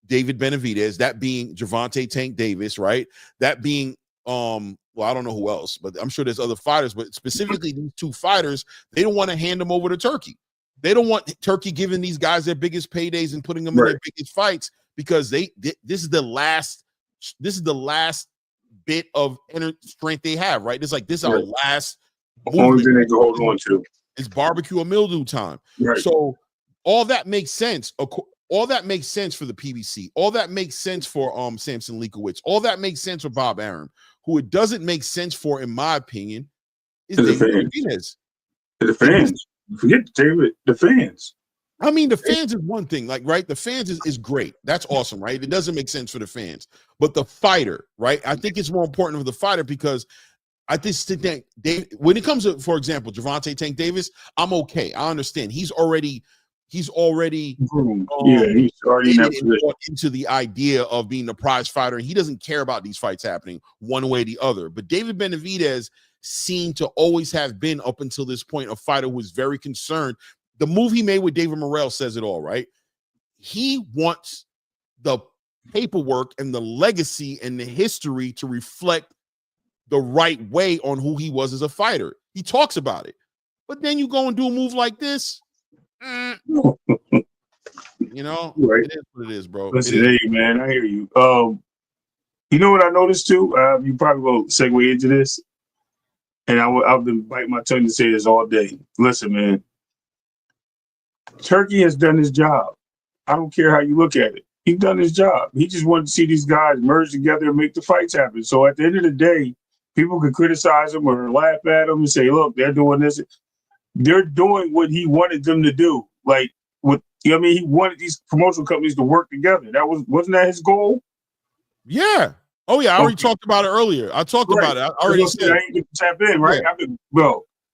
Speaker 2: David Benavidez, that being Gervonta Tank Davis, right? That being well, I don't know who else, but I'm sure there's other fighters, but specifically these two fighters, they don't want to hand them over to Turki. They don't want Turki giving these guys their biggest paydays and putting them in their biggest fights, because this is the last bit of inner strength they have, right? It's like this is our last
Speaker 3: only thing they can hold on to.
Speaker 2: It's barbecue or mildew time.
Speaker 3: Right.
Speaker 2: So all that makes sense. All that makes sense for the PBC. All that makes sense for Samson Leakowitz. All that makes sense for Bob Arum. Who it doesn't make sense for, in my opinion, is David Benavidez.
Speaker 3: The fans. Forget David, the fans.
Speaker 2: I mean, the fans is one thing, like, right? The fans is great. That's awesome, right? It doesn't make sense for the fans. But the fighter, right? I think it's more important for the fighter, because I just think that when it comes to, for example, Gervonta Tank Davis, I'm okay. I understand. He's already he's already into the idea of being the prize fighter, and he doesn't care about these fights happening one way or the other. But David Benavidez seemed to always have been, up until this point, a fighter who was very concerned. The move he made with David Morrell says it all, right? He wants the paperwork and the legacy and the history to reflect the right way on who he was as a fighter. He talks about it. But then you go and do a move like this. You know,
Speaker 3: right.
Speaker 2: It is what it is, bro.
Speaker 3: Listen, hey, man, I hear you. You know what I noticed too? You probably will segue into this, and I've been biting my tongue to say this all day. Listen, man, Turki has done his job. I don't care how you look at it. He's done his job. He just wanted to see these guys merge together and make the fights happen. So at the end of the day, people can criticize him or laugh at him and say, look, they're doing this. They're doing what he wanted them to do. Like, what, you know what I mean? He wanted these promotional companies to work together. Wasn't that his goal?
Speaker 2: Yeah. Oh, yeah. I already talked about it earlier. I talked about it. I already said
Speaker 3: I ain't get to tap in, right? Yeah.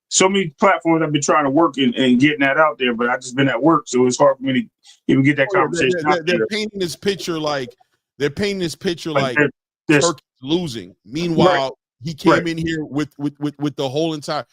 Speaker 3: So many platforms I've been trying to work and getting that out there, but I've just been at work, so it's hard for me to even get that conversation out there.
Speaker 2: They're painting this picture like Turki's losing. Meanwhile, he came in here with the whole entire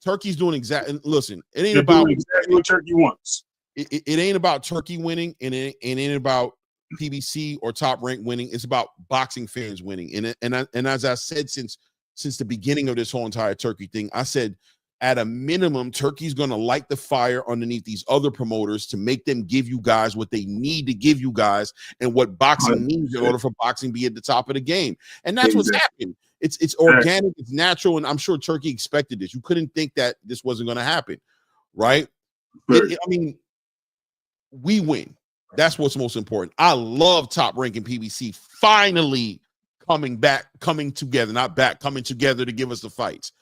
Speaker 2: Turki's doing exactly. Listen, it ain't about
Speaker 3: exactly what Turki wants.
Speaker 2: It ain't about Turki winning, and it ain't about PBC or Top Rank winning. It's about boxing fans winning. And as I said since the beginning of this whole entire Turki thing, I said, at a minimum, Turki's going to light the fire underneath these other promoters to make them give you guys what they need to give you guys and what boxing needs in order for boxing to be at the top of the game. And that's what's happening. It's organic, it's natural, and I'm sure Turki expected this. You couldn't think that this wasn't going to happen, right? I mean, we win. That's what's most important. I love Top Rank and PBC finally coming together to give us the fights.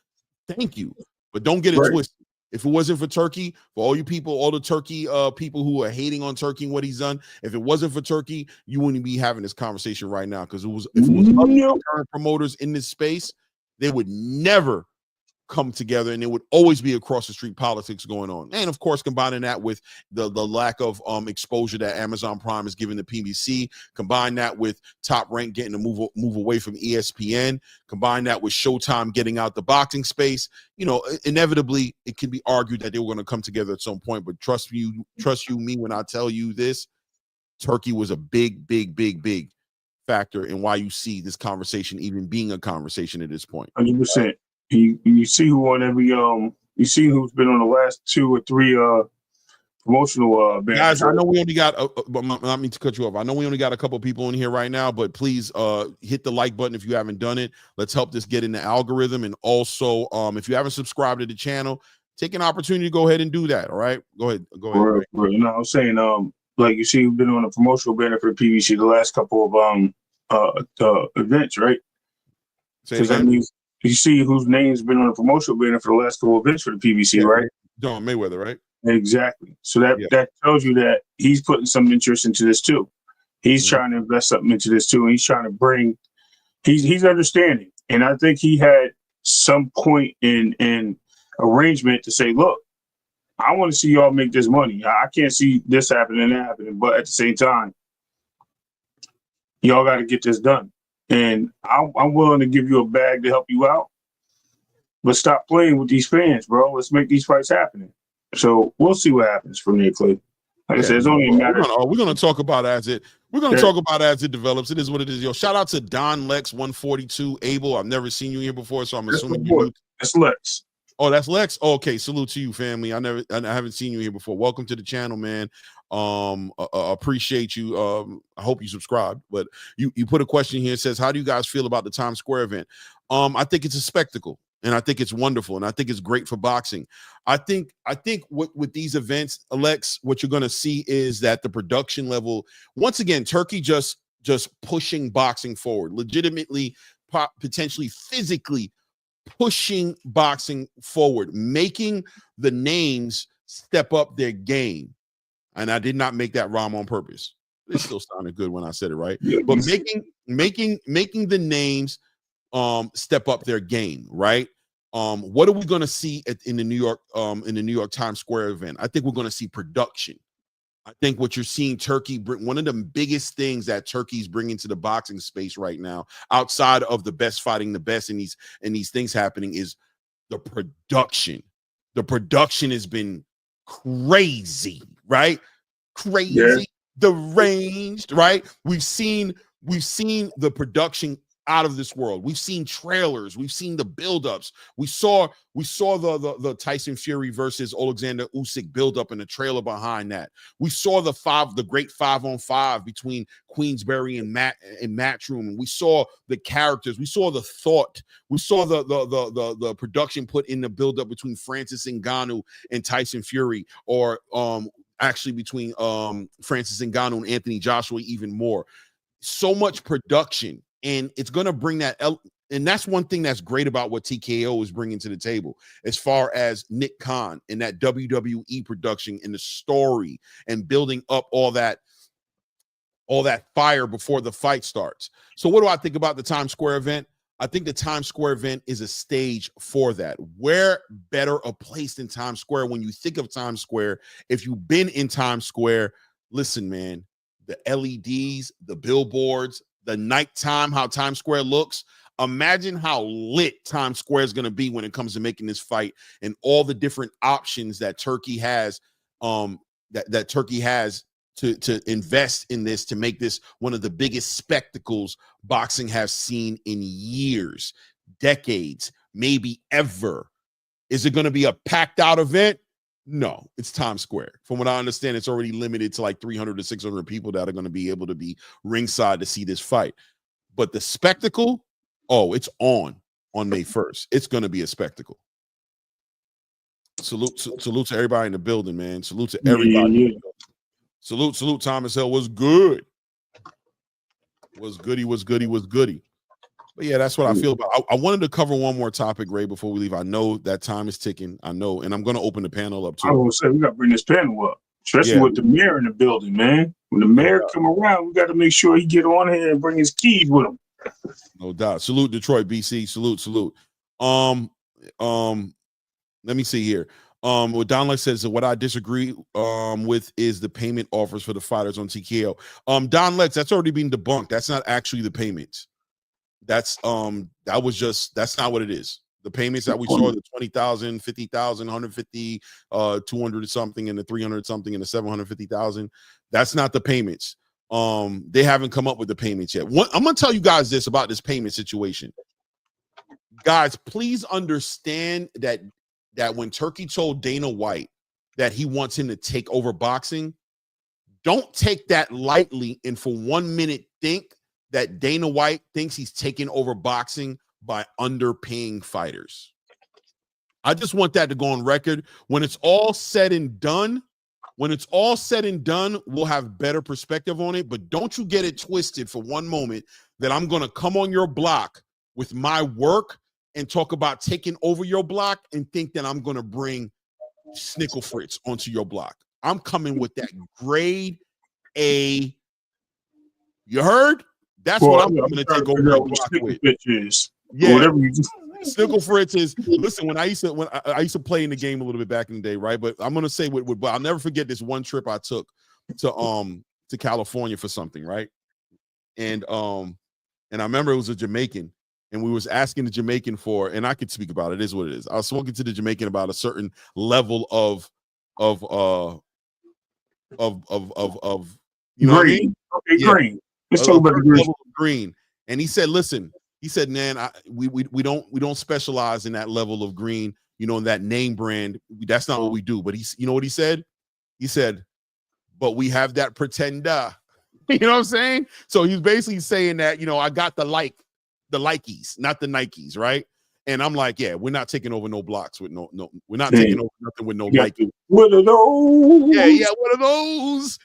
Speaker 2: Thank you. But don't get it twisted. If it wasn't for Turki, for all you people, all the Turki people who are hating on Turki and what he's done, if it wasn't for Turki, you wouldn't be having this conversation right now. Because if it was other current promoters in this space, they would never come together, and there would always be across the street politics going on. And of course, combining that with the lack of exposure that Amazon Prime is giving the PBC, combine that with Top Rank getting to move away from ESPN, combine that with Showtime getting out the boxing space, you know, inevitably it can be argued that they were going to come together at some point. But trust you me when I tell you this, Turkey was a big factor in why you see this conversation even being a conversation at this point.
Speaker 3: 100%. You see who on every you see who's been on the last 2 or 3 promotional banners.
Speaker 2: Guys, I know we only got but not mean to cut you off. I know we only got a couple people in here right now, but please hit the like button if you haven't done it. Let's help this get in the algorithm. And also, if you haven't subscribed to the channel, take an opportunity to go ahead and do that. All right, go ahead.
Speaker 3: Right. You know, I'm saying like you see, who's been on a promotional banner for the PBC the last couple of events, right? Because that means you see whose name's been on a promotional banner for the last couple of events for the PBC, right?
Speaker 2: Don Mayweather, right?
Speaker 3: Exactly. So that tells you that he's putting some interest into this too. He's trying to invest something into this too, and he's trying to bring. He's understanding, and I think he had some point in arrangement to say, look, I want to see y'all make this money. I can't see this happening and that happening, but at the same time, y'all got to get this done. And I'm willing to give you a bag to help you out, but stop playing with these fans, bro. Let's make these fights happening. So we'll see what happens from there, Clay. Like I said, it's only a matter.
Speaker 2: We're gonna talk about as it. We're gonna talk about as it develops. It is what it is. Yo, shout out to Don Lex 142 Abel. I've never seen you here before, so I'm assuming you.
Speaker 3: That's Lex.
Speaker 2: Oh, that's Lex. Oh, okay, salute to you, family. I haven't seen you here before. Welcome to the channel, man. Appreciate you. I hope you subscribe. But you put a question here. It says, how do you guys feel about the Times Square event? I think it's a spectacle, and I think it's wonderful, and I think it's great for boxing. I think with these events, Alex, what you're going to see is that the production level, once again, Turkey just pushing boxing forward, legitimately, potentially physically pushing boxing forward, making the names step up their game. And I did not make that rhyme on purpose. It still sounded good when I said it, right? But making the names step up their game, right? What are we going to see in the New York Times Square event? I think we're going to see production. I think what you're seeing Turkey bring, one of the biggest things that Turkey's bringing to the boxing space right now, outside of the best fighting the best and these things happening, is the production. The production has been crazy, right? Crazy, deranged, right? We've seen the production out of this world. We've seen trailers, we've seen the buildups. We saw the Tyson Fury versus Alexander Usyk buildup in the trailer behind that. We saw the great 5-on-5 between Queensberry and Matchroom, and we saw the characters, we saw the thought, we saw the production put in the buildup between Francis Ngannou and Tyson Fury, or actually between Francis Ngannou and Anthony Joshua, even more. So much production. And it's going to bring that, and that's one thing that's great about what TKO is bringing to the table, as far as Nick Khan and that WWE production and the story and building up all that fire before the fight starts. So what do I think about the Times Square event? I think the Times Square event is a stage for that. Where better a place than Times Square? When you think of Times Square, if you've been in Times Square, listen, man, the LEDs, the billboards, the nighttime, how Times Square looks. Imagine how lit Times Square is going to be when it comes to making this fight, and all the different options that Turkey has, that Turkey has to invest in this, to make this one of the biggest spectacles boxing has seen in years, decades, maybe ever. Is it going to be a packed out event? No, it's Times Square. From what I understand, it's already limited to like 300 to 600 people that are going to be able to be ringside to see this fight. But the spectacle, it's on May 1st. It's going to be a spectacle. Salute to everybody in the building, man. Salute to everybody. Yeah. Salute Thomas Hill. Was good. Was goody. But yeah, that's what I feel about. I wanted to cover one more topic, Ray, before we leave. I know that time is ticking. I know, and I'm going to open the panel up too.
Speaker 3: I was going to say, we got to bring this panel up, especially with the mayor in the building, man. When the mayor come around, we got to make sure he get on here and bring his keys with him.
Speaker 2: No doubt. Salute Detroit, BC. Salute. Let me see here. What Don Lex says, what I disagree with is the payment offers for the fighters on TKO. Don Lex, that's already been debunked. That's not actually the payments. That's that's not what it is. The payments that we saw, the 20,000, 50,000, 150, 200 something, and the 300 something, and the 750,000. That's not the payments. They haven't come up with the payments yet. I'm gonna tell you guys this about this payment situation. Guys, please understand that when Turki told Dana White that he wants him to take over boxing, don't take that lightly and for 1 minute think that Dana White thinks he's taking over boxing by underpaying fighters. I just want that to go on record. When it's all said and done, we'll have better perspective on it. But don't you get it twisted for one moment that I'm going to come on your block with my work and talk about taking over your block and think that I'm going to bring Snickle Fritz onto your block. I'm coming with that grade A. You heard? That's what I'm going to take over your block with. Yeah, whatever you do. Snickle Fritz is. Listen, when I used to play in the game a little bit back in the day, right? But I'm going to say but I'll never forget this one trip I took to California for something, right? And I remember it was a Jamaican. And we was asking the Jamaican for, and I could speak about it. It is what it is. I was talking to the Jamaican about a certain level of you know
Speaker 3: green. What I mean? Okay,
Speaker 2: yeah.
Speaker 3: green. Let's talk about the green.
Speaker 2: Level of green. And he said, listen, he said, man, we don't specialize in that level of green, you know, in that name brand. That's not what we do. But you know what he said? He said, but we have that pretender. You know what I'm saying? So he's basically saying that, you know, I got the Likes, not the Nikes, right? And I'm like, yeah, we're not taking over no blocks with no, we're not taking over nothing with no Nike.
Speaker 3: What are those?
Speaker 2: Yeah, what are those?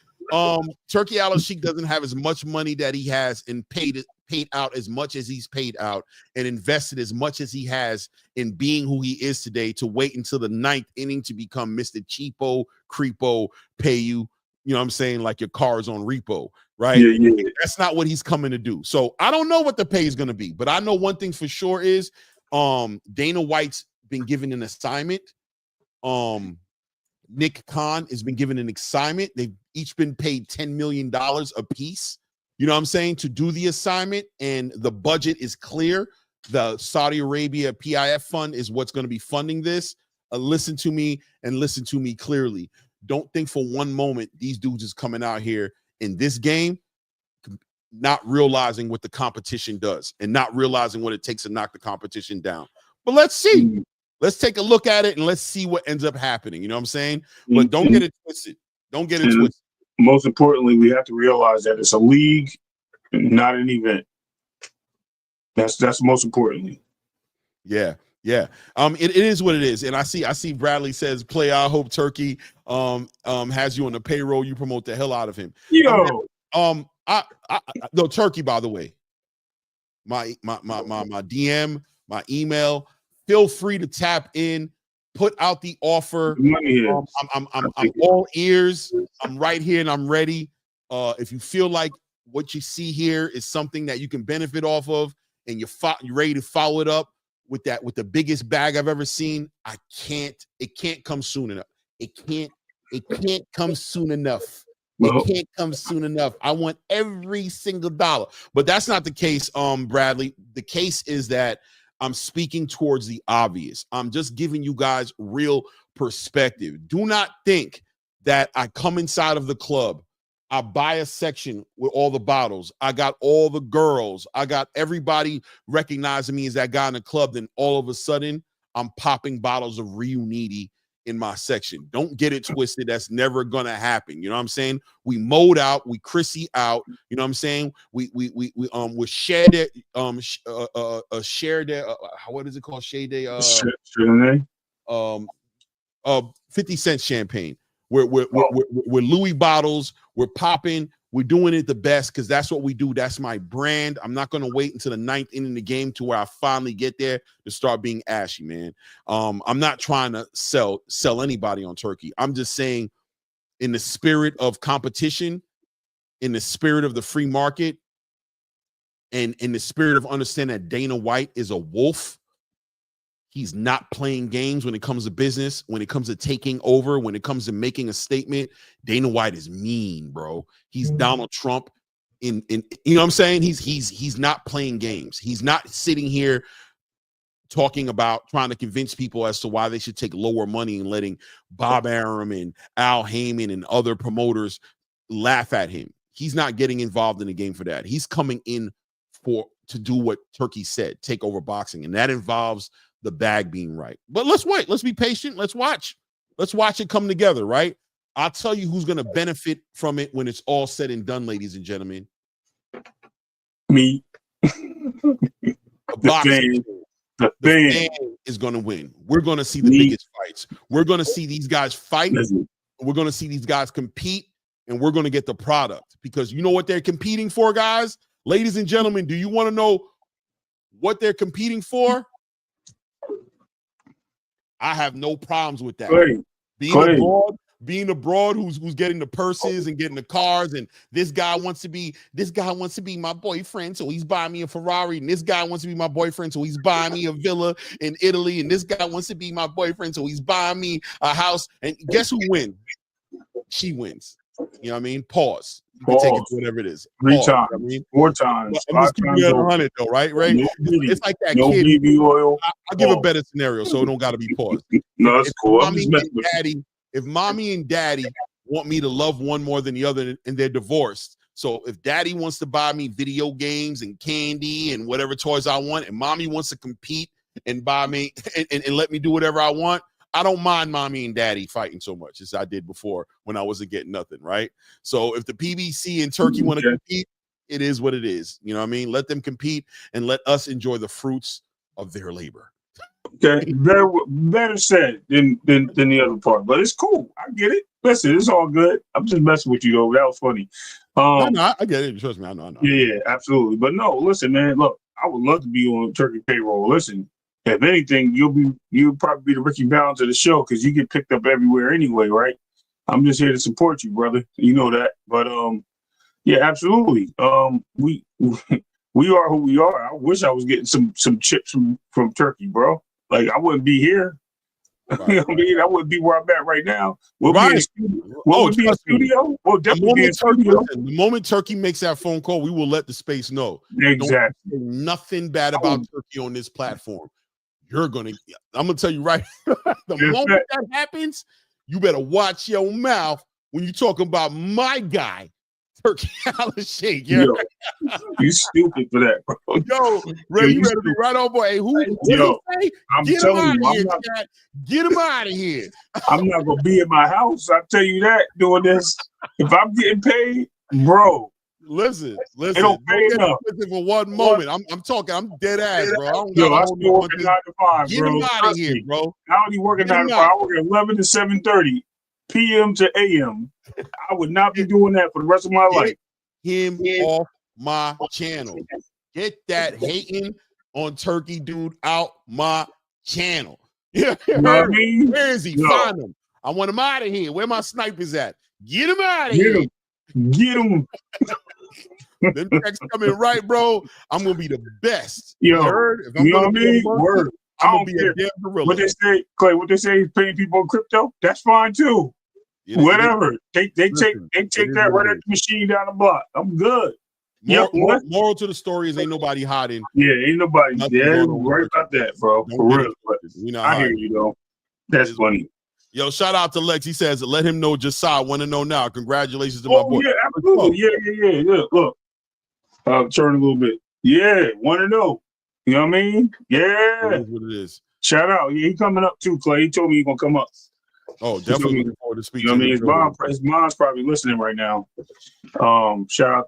Speaker 2: Turki Alalshikh doesn't have as much money that he has and paid out as much as he's paid out and invested as much as he has in being who he is today to wait until the 9th inning to become Mr. Cheapo, Creepo, pay you, you know what I'm saying, like your car's on repo. Right? Yeah. That's not what he's coming to do. So I don't know what the pay is going to be, but I know one thing for sure is Dana White's been given an assignment. Nick Khan has been given an assignment. They've each been paid $10 million a piece, you know what I'm saying, to do the assignment. And the budget is clear. The Saudi Arabia PIF fund is what's going to be funding this. Listen to me and listen to me clearly. Don't think for one moment these dudes is coming out here in this game not realizing what the competition does and not realizing what it takes to knock the competition down. But let's see. Let's take a look at it and let's see what ends up happening. You know what I'm saying? But don't get it twisted. Don't get it twisted.
Speaker 3: Most importantly, we have to realize that it's a league, not an event. That's most importantly.
Speaker 2: Yeah. Yeah. It is what it is. And I see Bradley says, play, I hope Turki has you on the payroll. You promote the hell out of him.
Speaker 3: Yo.
Speaker 2: No, Turki, by the way. My DM, my email. Feel free to tap in, put out the offer. I'm all ears. I'm right here and I'm ready. If you feel like what you see here is something that you can benefit off of and you're ready to follow it up with the biggest bag I've ever seen, it can't come soon enough. It can't come soon enough. It can't come soon enough. I want every single dollar. But that's not the case, Bradley. The case is that I'm speaking towards the obvious. I'm just giving you guys real perspective. Do not think that I come inside of the club, I buy a section with all the bottles, I got all the girls, I got everybody recognizing me as that guy in the club, then all of a sudden I'm popping bottles of Reuniti in my section. Don't get it twisted. That's never gonna happen. You know what I'm saying? We mode out, we Chrissy out. You know what I'm saying? We share that share that what is it called? Shade day 50 cent champagne. We're Louis bottles. We're popping. We're doing it the best because that's what we do. That's my brand. I'm not going to wait until the 9th inning of the game to where I finally get there to start being ashy, man. I'm not trying to sell anybody on Turki. I'm just saying, in the spirit of competition, in the spirit of the free market, and in the spirit of understanding that Dana White is a wolf, He's not playing games when it comes to business, when it comes to taking over, when it comes to making a statement. Dana White is mean, bro. He's Donald Trump in you know what I'm saying? He's not playing games. He's not sitting here talking about trying to convince people as to why they should take lower money and letting Bob Arum and Al Heyman and other promoters laugh at him. He's not getting involved in the game for that. He's coming in to do what Turki said, take over boxing, and that involves the bag being right. But let's wait. Let's be patient. Let's watch. Let's watch it come together, right? I'll tell you who's going to benefit from it when it's all said and done, ladies and gentlemen.
Speaker 3: Me.
Speaker 2: The fan is going to win. We're going to see the biggest fights. We're going to see these guys fight. We're going to see these guys compete, and we're going to get the product. Because you know what they're competing for, guys? Ladies and gentlemen, do you want to know what they're competing for? I have no problems with that. Being abroad, who's getting the purses and getting the cars, and this guy wants to be my boyfriend, so he's buying me a Ferrari, and this guy wants to be my boyfriend, so he's buying me a villa in Italy, and this guy wants to be my boyfriend, so he's buying me a house. And guess who wins? She wins. You know what I mean? Pause. You can take it to whatever it is.
Speaker 3: 3 times, I mean, 4 times.
Speaker 2: I'm just keeping it 100 though, right? No, it's like that
Speaker 3: no
Speaker 2: kid.
Speaker 3: BB oil.
Speaker 2: I'll give a better scenario, so it don't got to be paused.
Speaker 3: No, that's cool.
Speaker 2: If mommy and daddy want me to love one more than the other, and they're divorced, so if daddy wants to buy me video games and candy and whatever toys I want, and mommy wants to compete and buy me and let me do whatever I want, I don't mind mommy and daddy fighting so much as I did before when I wasn't getting nothing, right? So if the PBC and Turki want to compete, it is what it is. You know what I mean? Let them compete and let us enjoy the fruits of their labor.
Speaker 3: Okay, better said than the other part, but it's cool. I get it. Listen, it's all good. I'm just messing with you though. That was funny.
Speaker 2: No, I get it. Trust me, I know.
Speaker 3: Yeah, absolutely. But no, listen, man. Look, I would love to be on Turki payroll. Listen, if anything, you'll probably be the Ricky Valens of the show because you get picked up everywhere anyway, right? I'm just here to support you, brother. You know that. But yeah, absolutely. We are who we are. I wish I was getting some chips from Turki, bro. Like I wouldn't be here. Right. You know what I mean? I wouldn't be where I'm at right now. We'll be in studio. We'll definitely be in studio.
Speaker 2: The moment Turki makes that phone call, we will let the space know.
Speaker 3: Exactly.
Speaker 2: Don't say nothing bad about Turki on this platform. I'm gonna tell you right. The moment that happens, you better watch your mouth when you talk about my guy, Turki Alalshikh.
Speaker 3: Yo, you stupid for that, bro.
Speaker 2: Yo, Ray, you better be right on, boy. Hey, what
Speaker 3: yo,
Speaker 2: say? Get him out of here, Chad. Get him out of here.
Speaker 3: I'm not gonna be in my house. I tell you that doing this. If I'm getting paid, bro.
Speaker 2: Listen.
Speaker 3: It don't pay enough.
Speaker 2: For one moment, I'm talking. I'm dead ass, bro.
Speaker 3: I still working 9 to 5,
Speaker 2: Get
Speaker 3: bro.
Speaker 2: him out of here, bro.
Speaker 3: I only working 9 to 5. I work 11 to 7:30 p.m. to a.m. I would not be doing that for the rest of my life.
Speaker 2: Him off my channel. Get that hating on Turki dude out my channel. Yeah,
Speaker 3: you know what I mean?
Speaker 2: Where is he? No. Find him. I want him out of here. Where my snipers at? Get him out of here.
Speaker 3: Get him.
Speaker 2: Them checks coming right, bro. I'm gonna be the best.
Speaker 3: Yo,
Speaker 2: if I'm
Speaker 3: you know what I mean? Word.
Speaker 2: I'm gonna be a damn gorilla.
Speaker 3: What they say, Clay? What they say is paying people in crypto. That's fine too. Whatever. They take that right at the machine down the block. I'm good.
Speaker 2: Moral to the story is ain't nobody hiding.
Speaker 3: Yeah, ain't nobody. Yeah, right about that, bro. For real. I hear you though. That's funny.
Speaker 2: Yo, shout out to Lex. He says, let him know Josiah. Want to know now. Congratulations to my boy.
Speaker 3: Yeah, absolutely. Yeah. Look, I'll turn a little bit. Yeah, want to know. You know what I mean? Yeah.
Speaker 2: That's what it is.
Speaker 3: Shout out. Yeah, he coming up too, Clay. He told me he's going to come up.
Speaker 2: Oh, definitely looking forward to speaking.
Speaker 3: You know what I mean? His mom's probably listening right now. Shout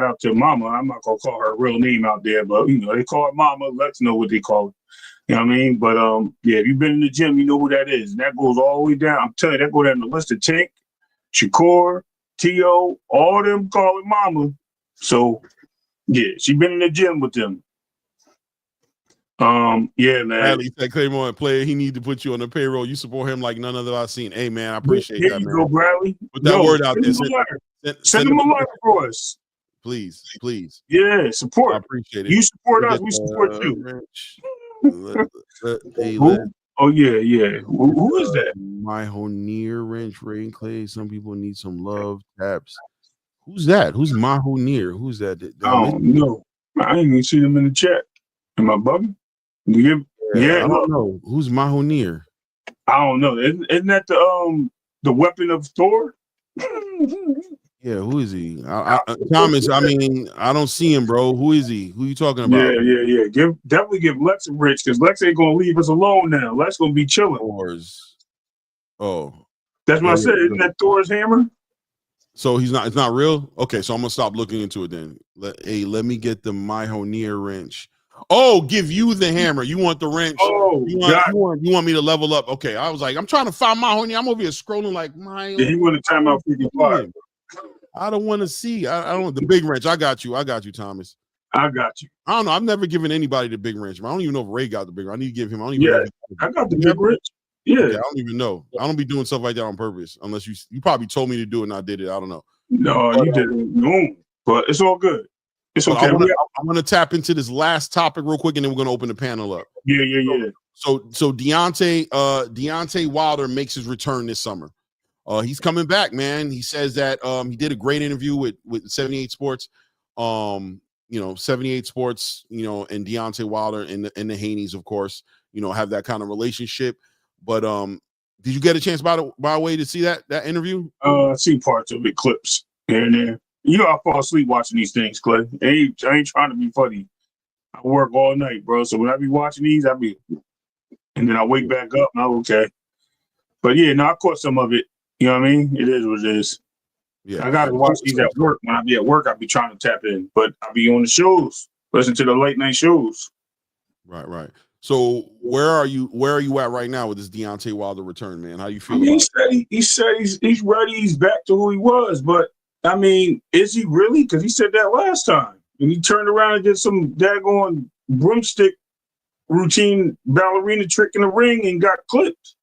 Speaker 3: out to Mama. I'm not going to call her real name out there, but, you know, they call her Mama. Let's know what they call it. You know what I mean? But yeah, if you've been in the gym, you know who that is. And that goes all the way down. I'm telling you, that go down the list of Tank, Shakur, T.O., all of them call it Mama. So yeah, she been in the gym with them. Yeah, man.
Speaker 2: Bradley said, Claymore player, he need to put you on the payroll. You support him like none other I've seen. Hey man, I appreciate that, man.
Speaker 3: Here you go, Bradley.
Speaker 2: Put that word out there.
Speaker 3: Send him a letter for us.
Speaker 2: Please.
Speaker 3: Yeah, support.
Speaker 2: I appreciate it.
Speaker 3: You support us, we support you. Who? Oh yeah. Who is that?
Speaker 2: My Near Wrench, Ray and Clay. Some people need some love. Taps. Who's that? Who's Maho Near? Who's that?
Speaker 3: I don't know. I didn't even see them in the chat. Am I bugging? Yeah,
Speaker 2: I don't know. Who's Maho Near?
Speaker 3: I don't know. Isn't that the weapon of Thor?
Speaker 2: Yeah, who is he? Thomas, I mean, I don't see him, bro. Who is he? Who you talking about?
Speaker 3: Yeah. Definitely give Lex a wrench because Lex ain't gonna leave us alone now. Lex gonna be chilling.
Speaker 2: Oh.
Speaker 3: That's what I said. Isn't that Thor's hammer?
Speaker 2: So it's not real? Okay, so I'm gonna stop looking into it then. Let me get the Myhoneer wrench. Oh, give you the hammer. You want the wrench?
Speaker 3: Oh,
Speaker 2: you want me to level up? Okay, I was like, I'm trying to find Myhoneer. I'm over here scrolling like
Speaker 3: Yeah, he wanted timeout 55.
Speaker 2: I don't want to see. I don't want the big wrench. I got you, Thomas.
Speaker 3: I got you.
Speaker 2: I don't know. I've never given anybody the big wrench. I don't even know if Ray got the big wrench. I need to give him. I don't
Speaker 3: even know. I got the big wrench. Yeah.
Speaker 2: Okay, I don't even know. I don't be doing stuff like that on purpose unless you probably told me to do it and I did it. I don't know.
Speaker 3: No, you didn't. No, but it's all good. It's okay.
Speaker 2: I want to tap into this last topic real quick and then we're going to open the panel up.
Speaker 3: Yeah.
Speaker 2: So Deontay Wilder makes his return this summer. He's coming back, man. He says that he did a great interview with 78 Sports. 78 Sports, and Deontay Wilder and the Haneys, of course, have that kind of relationship. But did you get a chance by the way to see that interview?
Speaker 3: I seen parts of it, clips here and there. I fall asleep watching these things, Clay. I ain't trying to be funny. I work all night, bro. So when I be watching these, and then I wake back up and I'm okay. But yeah, I caught some of it. You know what I mean? It is what it is. Yeah, I got to watch these at work. When I be at work, I be trying to tap in, but I be on the shows, listen to the late night shows.
Speaker 2: Right. So where are you at right now with this Deontay Wilder return, man? How you feel?
Speaker 3: He said he's ready. He's back to who he was, but I mean, is he really? Because he said that last time, and he turned around and did some daggone broomstick routine ballerina trick in the ring and got clipped.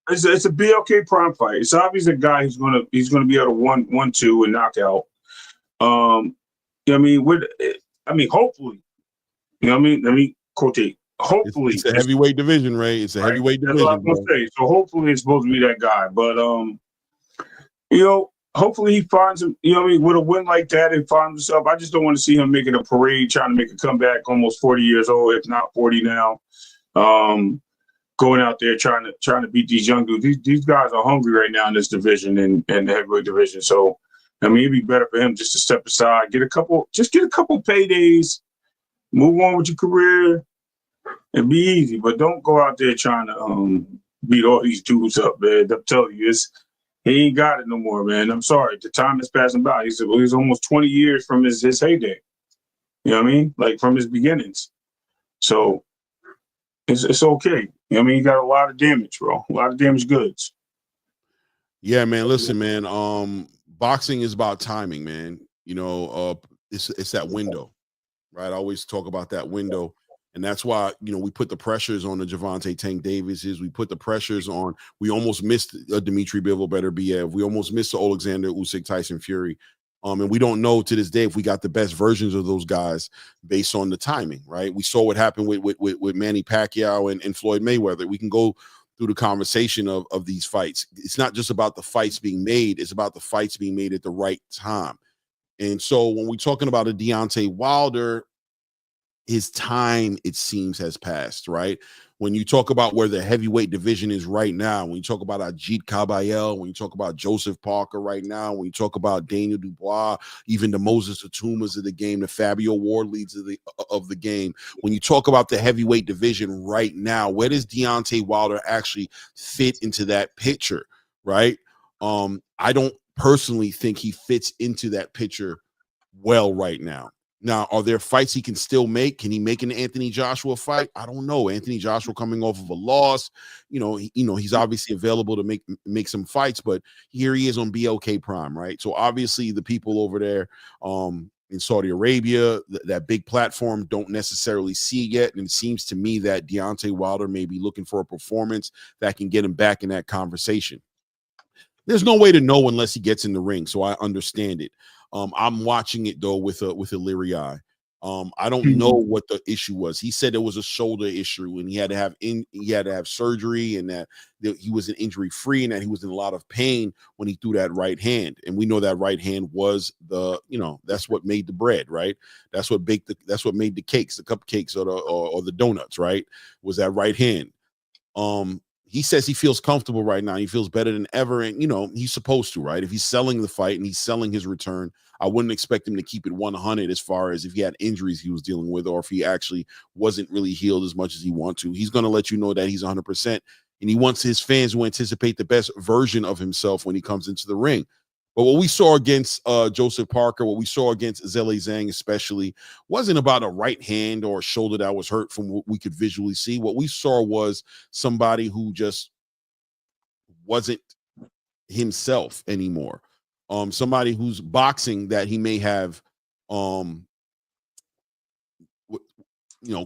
Speaker 3: It's a BLK prime fight. It's obvious a guy he's gonna be able to 1-2 and knock out. Hopefully. Let me quotate. Hopefully,
Speaker 2: it's a heavyweight division, Ray. It's a heavyweight division. That's what I'm gonna
Speaker 3: say. So hopefully, it's supposed to be that guy. But hopefully he finds him. With a win like that, and finds himself. I just don't want to see him making a parade, trying to make a comeback. Almost 40 years old, if not 40 now. Going out there trying to beat these young dudes. These guys are hungry right now in this division and the heavyweight division. So it'd be better for him just to step aside, get a couple paydays, move on with your career, and be easy. But don't go out there trying to beat all these dudes up, man. I'm telling you, he ain't got it no more, man. I'm sorry. The time is passing by. He's almost 20 years from his heyday. You know what I mean? Like from his beginnings. So it's okay. He got a lot of damage, bro. A lot of damaged goods.
Speaker 2: Yeah, man. Listen, man. Boxing is about timing, man. It's that window, right? I always talk about that window, and that's why we put the pressures on the Gervonta Tank Davises. We put the pressures on. We almost missed a Dimitri Bivol Beterbiev. We almost missed the Alexander Usyk Tyson Fury. And we don't know to this day if we got the best versions of those guys based on the timing, right? We saw what happened with Manny Pacquiao and Floyd Mayweather. We can go through the conversation of these fights. It's not just about the fights being made. It's about the fights being made at the right time. And so when we're talking about a Deontay Wilder, his time, it seems, has passed, right? When you talk about where the heavyweight division is right now, when you talk about Ajit Kabayel, when you talk about Joseph Parker right now, when you talk about Daniel Dubois, even the Moses Atumas of the game, the Fabio Wardleys of the game, when you talk about the heavyweight division right now, where does Deontay Wilder actually fit into that picture, right? I don't personally think he fits into that picture well right now. Now, are there fights he can still make? Can he make an Anthony Joshua fight? I don't know. Anthony Joshua coming off of a loss, he's obviously available to make some fights, but here he is on BLK Prime, right? So obviously the people over there in Saudi Arabia, that big platform, don't necessarily see it yet. And it seems to me that Deontay Wilder may be looking for a performance that can get him back in that conversation. There's no way to know unless he gets in the ring, so I understand it. I'm watching it though with a leery eye. I don't know what the issue was. He said it was a shoulder issue and he had to have surgery, and that he wasn't injury free, and that he was in a lot of pain when he threw that right hand. And we know that right hand was that's what made the bread, right? That's what made the cakes, the cupcakes, or the donuts, right? Was that right hand. He says he feels comfortable right now. He feels better than ever. And, he's supposed to, right? If he's selling the fight and he's selling his return, I wouldn't expect him to keep it 100 as far as if he had injuries he was dealing with, or if he actually wasn't really healed as much as he wants to. He's going to let you know that he's 100%. And he wants his fans to anticipate the best version of himself when he comes into the ring. But what we saw against Joseph Parker, what we saw against Zhilei Zhang especially, wasn't about a right hand or a shoulder that was hurt from what we could visually see. What we saw was somebody who just wasn't himself anymore. Somebody who's boxing that he may have,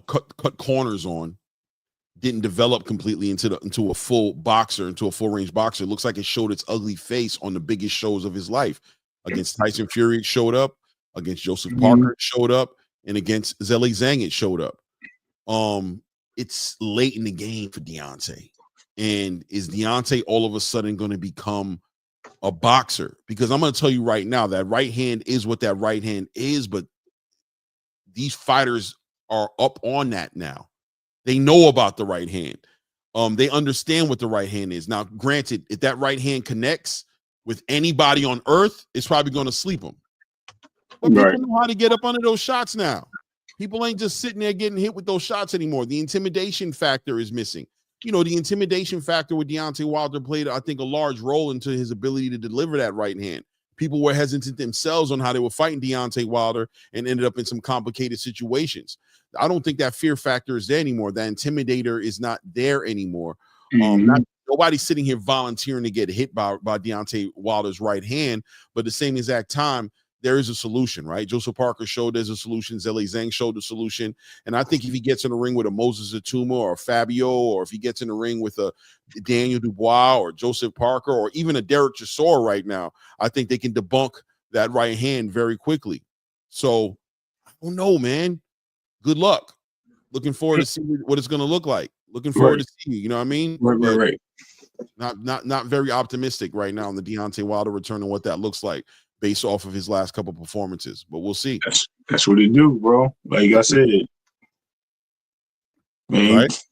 Speaker 2: cut corners on, didn't develop completely into a full boxer, into a full range boxer. It looks like it showed its ugly face on the biggest shows of his life. Against Tyson Fury, it showed up. Against Joseph Parker, it showed up. And against Zhilei Zhang, it showed up. It's late in the game for Deontay. And is Deontay all of a sudden going to become a boxer? Because I'm going to tell you right now, that right hand is what that right hand is, but these fighters are up on that now. They know about the right hand. They understand what the right hand is. Now, granted, if that right hand connects with anybody on earth, it's probably going to sleep them. But people know how to get up under those shots now. People ain't just sitting there getting hit with those shots anymore. The intimidation factor is missing. The intimidation factor with Deontay Wilder played, I think, a large role into his ability to deliver that right hand. People were hesitant themselves on how they were fighting Deontay Wilder and ended up in some complicated situations. I don't think that fear factor is there anymore. That intimidator is not there anymore. Nobody's sitting here volunteering to get hit by Deontay Wilder's right hand, but at the same exact time, there is a solution, right? Joseph Parker showed there's a solution. Zhilei Zhang showed the solution. And I think if he gets in the ring with a Moses Atuma or a Fabio, or if he gets in the ring with a Daniel Dubois or Joseph Parker or even a Derek Chisora right now, I think they can debunk that right hand very quickly. So I don't know, man. Good luck. Looking forward to see what it's going to look like. Looking forward to see you know what I mean?
Speaker 3: Right.
Speaker 2: Not very optimistic right now on the Deontay Wilder return and what that looks like, based off of his last couple performances, but we'll see.
Speaker 3: That's what he do, bro. Like I said, man.
Speaker 2: Right?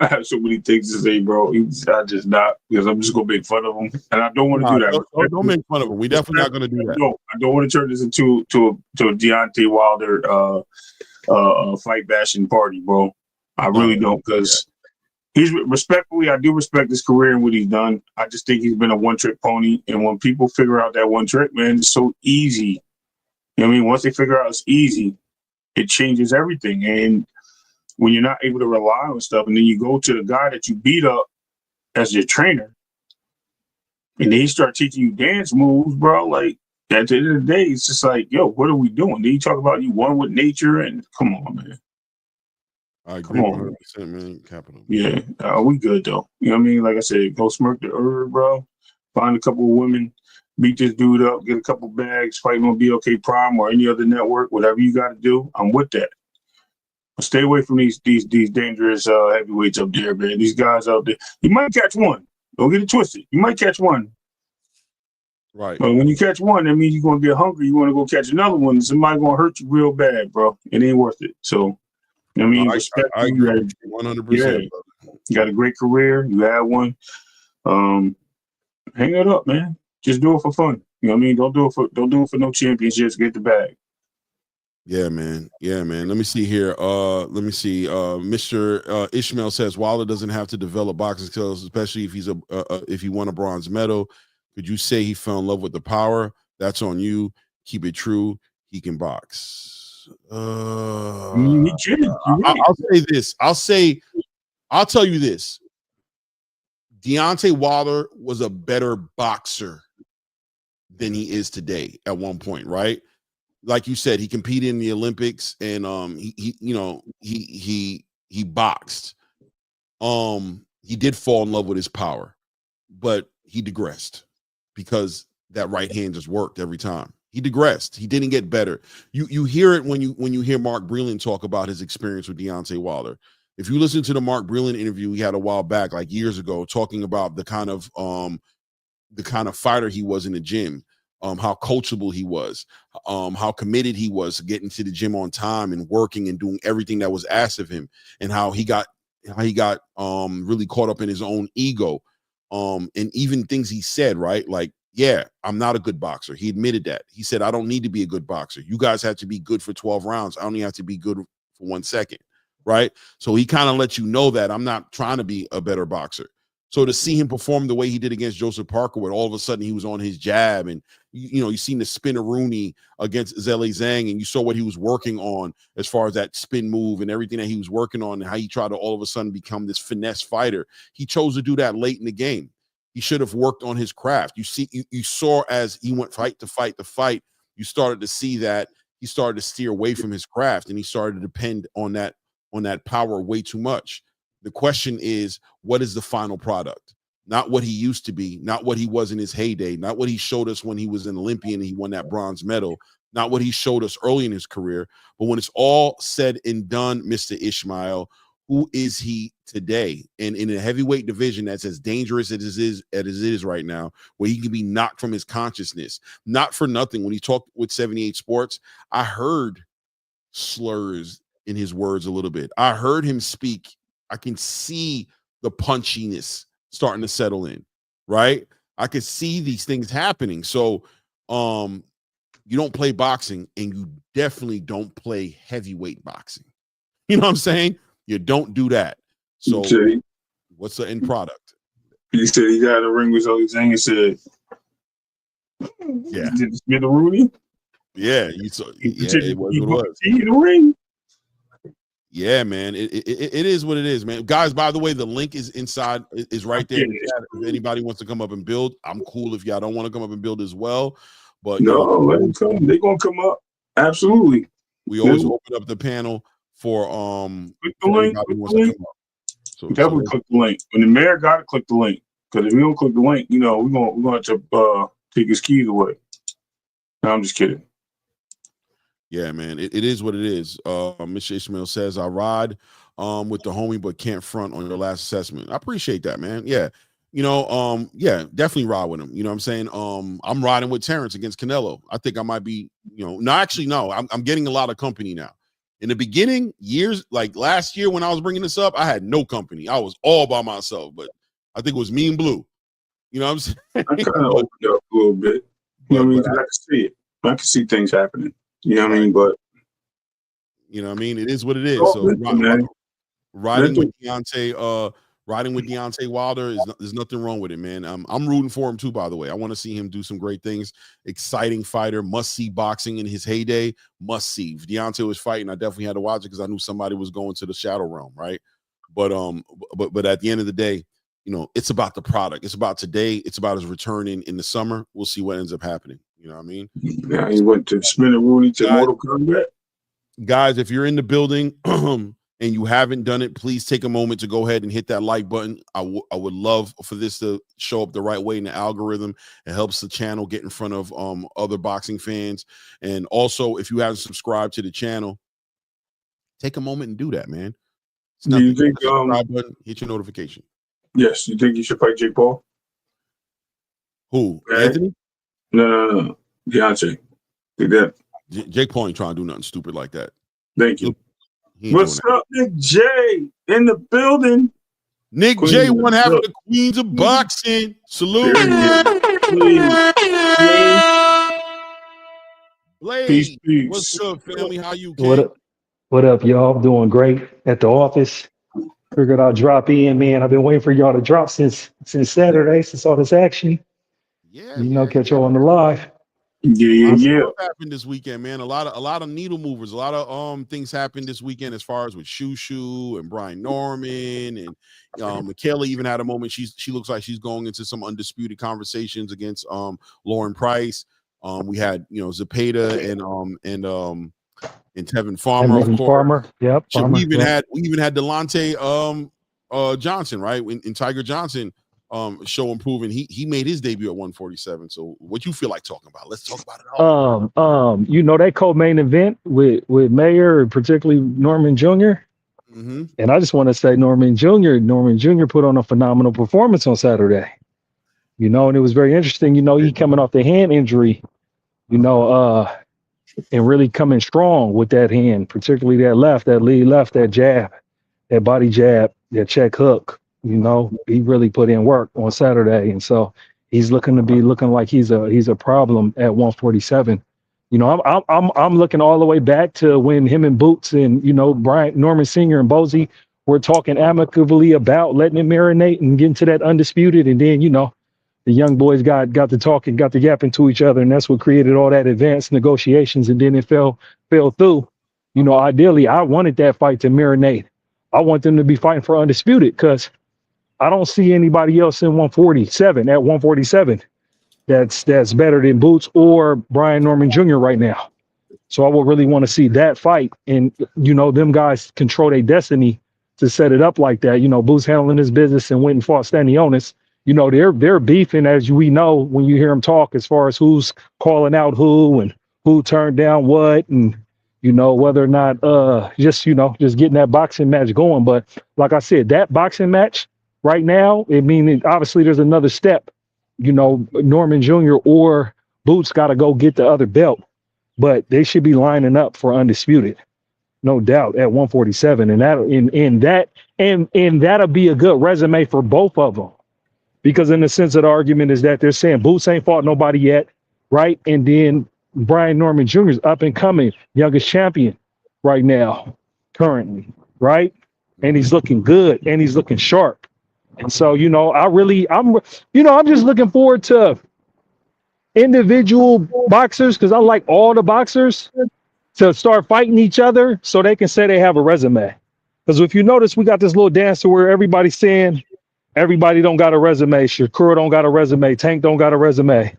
Speaker 3: I have so many things to say, bro. I just not, because I'm just gonna make fun of him, and I don't want to do that.
Speaker 2: Don't make fun of him. We definitely not gonna do that.
Speaker 3: No, I don't want to turn this into a Deontay Wilder fight bashing party, bro. I really don't, because he's respectfully, I do respect his career and what he's done. I just think he's been a one-trick pony. And when people figure out that one trick, man, it's so easy. You know what I mean? Once they figure out it's easy, it changes everything. And when you're not able to rely on stuff, and then you go to the guy that you beat up as your trainer, and then he start teaching you dance moves, bro, like, at the end of the day, it's just like, yo, what are we doing? Then you talk about you one with nature, and come on, man.
Speaker 2: I agree 100%, man. Capital.
Speaker 3: Yeah, we good though. You know what I mean? Like I said, go smirk the herb, bro. Find a couple of women, beat this dude up, get a couple bags, fighting on BLK Prime or any other network, whatever you got to do. I'm with that. But stay away from these dangerous heavyweights up there, man. These guys out there, you might catch one. Don't get it twisted. You might catch one.
Speaker 2: Right.
Speaker 3: But when you catch one, that means you're gonna get hungry. You want to go catch another one. Somebody gonna hurt you real bad, bro. It ain't worth it. So. I mean,
Speaker 2: I agree with you 100%.
Speaker 3: Yeah. You got a great career. You had one. Hang it up, man. Just do it for fun. You know what I mean? Don't do it for no championships. Get the bag.
Speaker 2: Yeah, man. Let me see here. Mr. Ishmael says Wilder doesn't have to develop boxing skills, especially if if he won a bronze medal. Could you say he fell in love with the power? That's on you. Keep it true. He can box. I'll say this. I'll tell you this. Deontay Wilder was a better boxer than he is today at one point, right? Like you said, he competed in the Olympics and he boxed. He did fall in love with his power, but he digressed because that right hand just worked every time. He digressed. He didn't get better. You hear it when you hear Mark Breland talk about his experience with Deontay Wilder. If you listen to the Mark Breland interview he had a while back, like years ago, talking about the kind of fighter he was in the gym, how coachable he was, how committed he was to getting to the gym on time and working and doing everything that was asked of him, and how he got really caught up in his own ego, and even things he said, right? Like, yeah, I'm not a good boxer. He admitted that. He said, I don't need to be a good boxer. You guys have to be good for 12 rounds. I only have to be good for 1 second, right? So he kind of lets you know that I'm not trying to be a better boxer. So to see him perform the way he did against Joseph Parker, where all of a sudden he was on his jab, and you seen the spin-a-rooney against Zhilei Zhang, and you saw what he was working on as far as that spin move and everything that he was working on, and how he tried to all of a sudden become this finesse fighter. He chose to do that late in the game. He should have worked on his craft. You saw as he went fight to fight, you started to see that he started to steer away from his craft, and he started to depend on that power way too much. The question is, what is the final product? Not what he used to be, not what he was in his heyday, not what he showed us when he was an Olympian and he won that bronze medal, not what he showed us early in his career, but when it's all said and done, Mr. Ishmael, who is he today? And in a heavyweight division that's as dangerous as it is right now, where he can be knocked from his consciousness. Not for nothing, when he talked with 78 Sports, I heard slurs in his words a little bit. I heard him speak. I can see the punchiness starting to settle in, right? I could see these things happening. So you don't play boxing, and you definitely don't play heavyweight boxing. You know what I'm saying? You don't do that. So what's the end product?
Speaker 3: He said he got a ring with Zhilei Zhang and said,
Speaker 2: yeah.
Speaker 3: Did it a Rooney?
Speaker 2: Yeah, it was what it was.
Speaker 3: In the ring?
Speaker 2: Yeah, man. It is what it is, man. Guys, by the way, the link is inside, is right there. If anybody wants to come up and build, I'm cool if y'all don't want to come up and build as well. But
Speaker 3: let them come. They're gonna come up. Absolutely.
Speaker 2: We always open up the panel for
Speaker 3: click the link. So definitely click the link. When the mayor gotta click the link. Because if we don't click the link, we're gonna have to take his keys away. No, I'm just kidding.
Speaker 2: Yeah, man, it is what it is. Mr. Ishmael says, I ride with the homie, but can't front on your last assessment. I appreciate that, man. Yeah. Yeah, definitely ride with him. You know what I'm saying? I'm riding with Terrence against Canelo. I think I might be, no, I'm getting a lot of company now. In the beginning, years, like last year when I was bringing this up, I had no company. I was all by myself, but I think it was me and Blue. You know what I'm saying?
Speaker 3: I kind of opened up a little bit. You know what I mean? I can see it. I can see things happening. You know what I mean? But
Speaker 2: you know what I mean? It is what it is. So riding with Deontay Wilder there's nothing wrong with it, man. I'm rooting for him too, by the way. I want to see him do some great things. Exciting fighter, must see boxing in his heyday, must see. If Deontay was fighting, I definitely had to watch it because I knew somebody was going to the shadow realm, right? But at the end of the day, it's about the product. It's about today. It's about his return in the summer. We'll see what ends up happening. You know what I mean?
Speaker 3: Yeah, he went to spin-a-rooney to Mortal Kombat.
Speaker 2: Guys, if you're in the building and you haven't done it, please take a moment to go ahead and hit that like button. I would love for this to show up the right way in the algorithm. It helps the channel get in front of other boxing fans. And also, if you haven't subscribed to the channel, take a moment and do that, man.
Speaker 3: Do you think
Speaker 2: subscribe button, hit your notification?
Speaker 3: Yes, you think you should fight Jake Paul?
Speaker 2: Who? Anthony?
Speaker 3: No. Deontay. Think that.
Speaker 2: Jake Paul ain't trying to do nothing stupid like that.
Speaker 3: Thank you. What's up, Nick J in the building?
Speaker 2: Nick J, one half of the Queens of Boxing. Salute. Blaze.
Speaker 3: Peace.
Speaker 2: What's up, family? How you, King?
Speaker 4: What up, y'all? I'm doing great at the office. Figured I'll drop in, man. I've been waiting for y'all to drop since Saturday, since all this action.
Speaker 2: Yeah.
Speaker 4: Catch y'all on the live.
Speaker 3: Yeah.
Speaker 2: What happened this weekend, man? A lot of needle movers. A lot of things happened this weekend as far as with Shushu and Brian Norman, and Michaela even had a moment. She looks like she's going into some undisputed conversations against Lauren Price. We had Zepeda and Tevin Farmer, of course.
Speaker 4: Farmer. Yep.
Speaker 2: We even had Delonte Johnson, right? In Tiger Johnson show improving. He made his debut at 147. So what you feel like talking about? Let's talk about it all.
Speaker 4: You know, that co-main event with Mayer, particularly Norman Jr.
Speaker 2: Mm-hmm.
Speaker 4: And I just want to say Norman Jr. put on a phenomenal performance on Saturday. You know, and it was very interesting. You know, he coming off the hand injury, you know, and really coming strong with that hand, particularly that lead left, that jab, that body jab, that check hook. You know, he really put in work on Saturday, and so he's looking like he's a problem at 147. You know, I'm looking all the way back to when him and Boots and, you know, Norman Sr. and Bozy were talking amicably about letting it marinate and getting to that undisputed, and then, you know, the young boys got to talking, got to yapping to each other, and that's what created all that advanced negotiations, and then it fell through. You know, ideally, I wanted that fight to marinate. I want them to be fighting for undisputed because I don't see anybody else in 147 that's better than Boots or Brian Norman Jr. right now. So I would really want to see that fight, and, you know, them guys control their destiny to set it up like that. You know, Boots handling his business and went and fought Stanionis. You know, they're beefing, as we know when you hear them talk, as far as who's calling out who and who turned down what, and, you know, whether or not just getting that boxing match going. But like I said, that boxing match right now, I mean, obviously there's another step. You know, Norman Jr. or Boots got to go get the other belt, but they should be lining up for undisputed, no doubt, at 147, and that'll be a good resume for both of them. Because in the sense of the argument is that they're saying Boots ain't fought nobody yet, right? And then Brian Norman Jr. is up and coming, youngest champion right now, currently, right? And he's looking good and he's looking sharp. And so, you know, I'm just looking forward to individual boxers, because I like all the boxers to start fighting each other so they can say they have a resume. Because if you notice, we got this little dance to where everybody's saying, everybody don't got a resume. Shakur don't got a resume. Tank don't got a resume.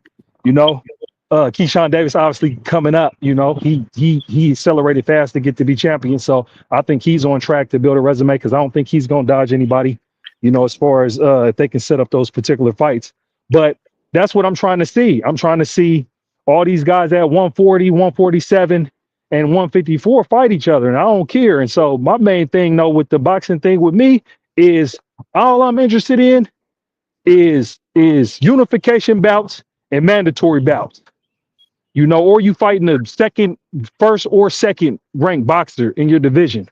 Speaker 4: You know, Keyshawn Davis obviously coming up. You know, he accelerated fast to get to be champion. So I think he's on track to build a resume, because I don't think he's gonna dodge anybody. You know, as far as if they can set up those particular fights. But that's what I'm trying to see. I'm trying to see all these guys at 140, 147, and 154 fight each other, and I don't care. And so my main thing, though, with the boxing thing with me is, all I'm interested in is unification bouts and mandatory bouts. You know, or you fighting a first or second ranked boxer in your division.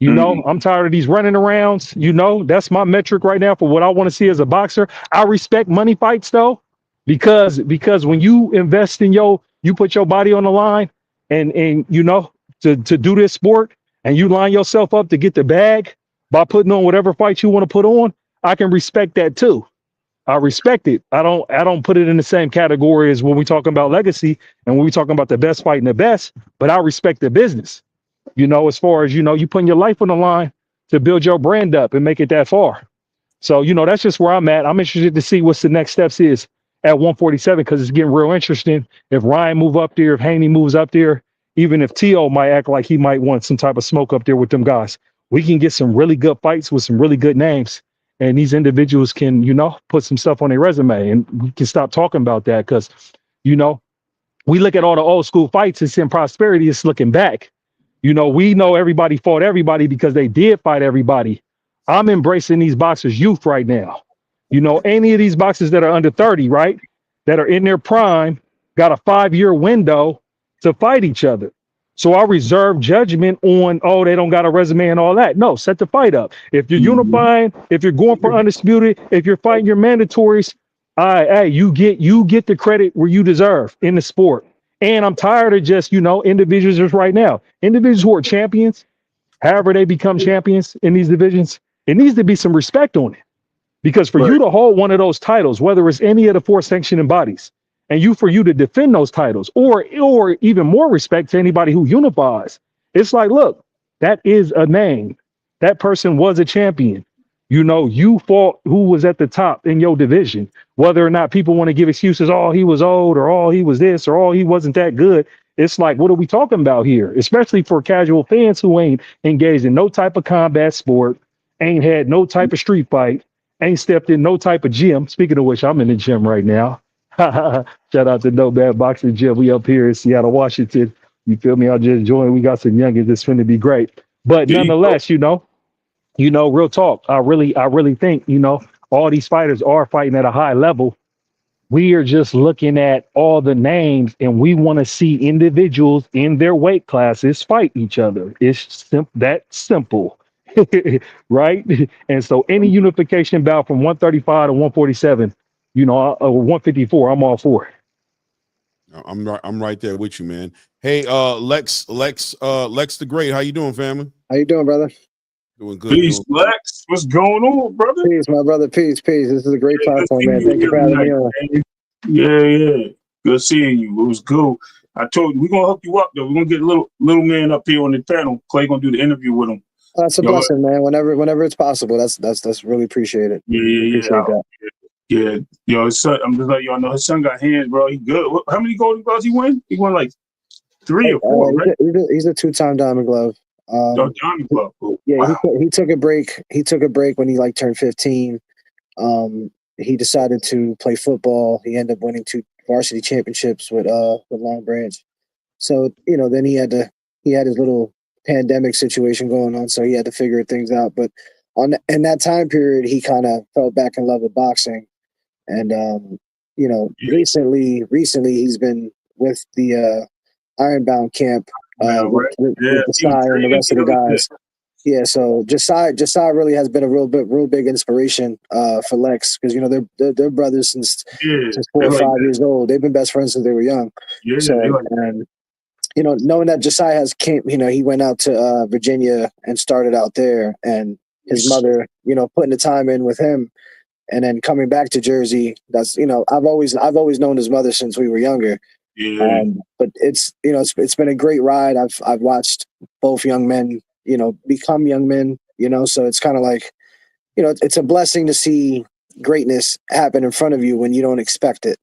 Speaker 4: You know, I'm tired of these running arounds. You know, that's my metric right now for what I want to see as a boxer. I respect money fights, though, because when you invest in you put your body on the line and you know, to do this sport, and you line yourself up to get the bag by putting on whatever fight you want to put on, I can respect that too. I respect it. I don't put it in the same category as when we talking about legacy and when we talking about the best fighting the best, but I respect the business. You know, as far as, you know, you putting your life on the line to build your brand up and make it that far. So, you know, that's just where I'm at. I'm interested to see what's the next steps is at 147, because it's getting real interesting. If Ryan move up there, if Haney moves up there, even if T.O. might act like he might want some type of smoke up there with them guys, we can get some really good fights with some really good names. And these individuals can, you know, put some stuff on their resume, and we can stop talking about that, because, you know, we look at all the old school fights, it's in prosperity, it's looking back. You know, we know everybody fought everybody because they did fight everybody. I'm embracing these boxers' youth right now. You know, any of these boxers that are under 30, right, that are in their prime, got a 5-year window to fight each other. So I reserve judgment on, oh, they don't got a resume and all that. No, set the fight up. If you're unifying, if you're going for undisputed, if you're fighting your mandatories, you get the credit where you deserve in the sport. And I'm tired of just, you know, individuals just right now. Individuals who are champions, however they become champions in these divisions, it needs to be some respect on it. Because for you to hold one of those titles, whether it's any of the 4 sanctioning bodies, and for you to defend those titles, or even more respect to anybody who unifies, it's like, look, that is a name. That person was a champion. You know, you fought who was at the top in your division. Whether or not people want to give excuses, oh, he was old, or oh, he was this, or oh, he wasn't that good. It's like, what are we talking about here? Especially for casual fans who ain't engaged in no type of combat sport, ain't had no type of street fight, Ain't stepped in no type of gym. Speaking of which, I'm in the gym right now. Shout out to No Bad Boxing Gym. We up here in Seattle, Washington. You feel me? I'll just join. We got some youngins that's going to be great. But nonetheless, real talk. I really think, all these fighters are fighting at a high level. We are just looking at all the names and we want to see individuals in their weight classes fight each other. It's that simple, right? And so any unification bout from 135 to 147, 154, I'm all for it.
Speaker 2: I'm right there with you, man. Hey, Lex the Great. How you doing, family?
Speaker 5: How you doing, brother?
Speaker 2: Doing good.
Speaker 3: Peace, Lex. What's going on, brother?
Speaker 5: Peace, my brother. Peace. This is a great platform, man. Thank you for having me on.
Speaker 3: Yeah. Good seeing you. It was good. I told you we're gonna hook you up though. We're gonna get little man up here on the panel. Clay gonna do the interview with him.
Speaker 5: That's a blessing, man. Whenever it's possible. That's really appreciated.
Speaker 3: Yeah. Yo, his son, I'm just letting y'all know his son got hands, bro. He good. How many Golden Gloves he win? He won like 3 or 4, right?
Speaker 5: He's a 2-time Diamond Glove.
Speaker 3: Diamond Glove.
Speaker 5: Yeah,
Speaker 3: wow.
Speaker 5: he took a break. He took a break when he turned 15. He decided to play football. He ended up winning 2 varsity championships with Long Branch. So then he had his little pandemic situation going on, so he had to figure things out. But in that time period, he kind of fell back in love with boxing, and recently he's been with the Ironbound camp with Josiah and the rest of the guys. Yeah, so Josiah really has been a real big inspiration for Lex, because they're brothers since 4 or 5 years old. They've been best friends since they were young.
Speaker 3: Yeah,
Speaker 5: so and knowing that Josiah he went out to Virginia and started out there, and his mother, putting the time in with him, and then coming back to Jersey. That's I've always known his mother since we were younger.
Speaker 3: Yeah.
Speaker 5: But it's been a great ride. I've watched both young men become young men, so it's kind of like, it's a blessing to see greatness happen in front of you when you don't expect it.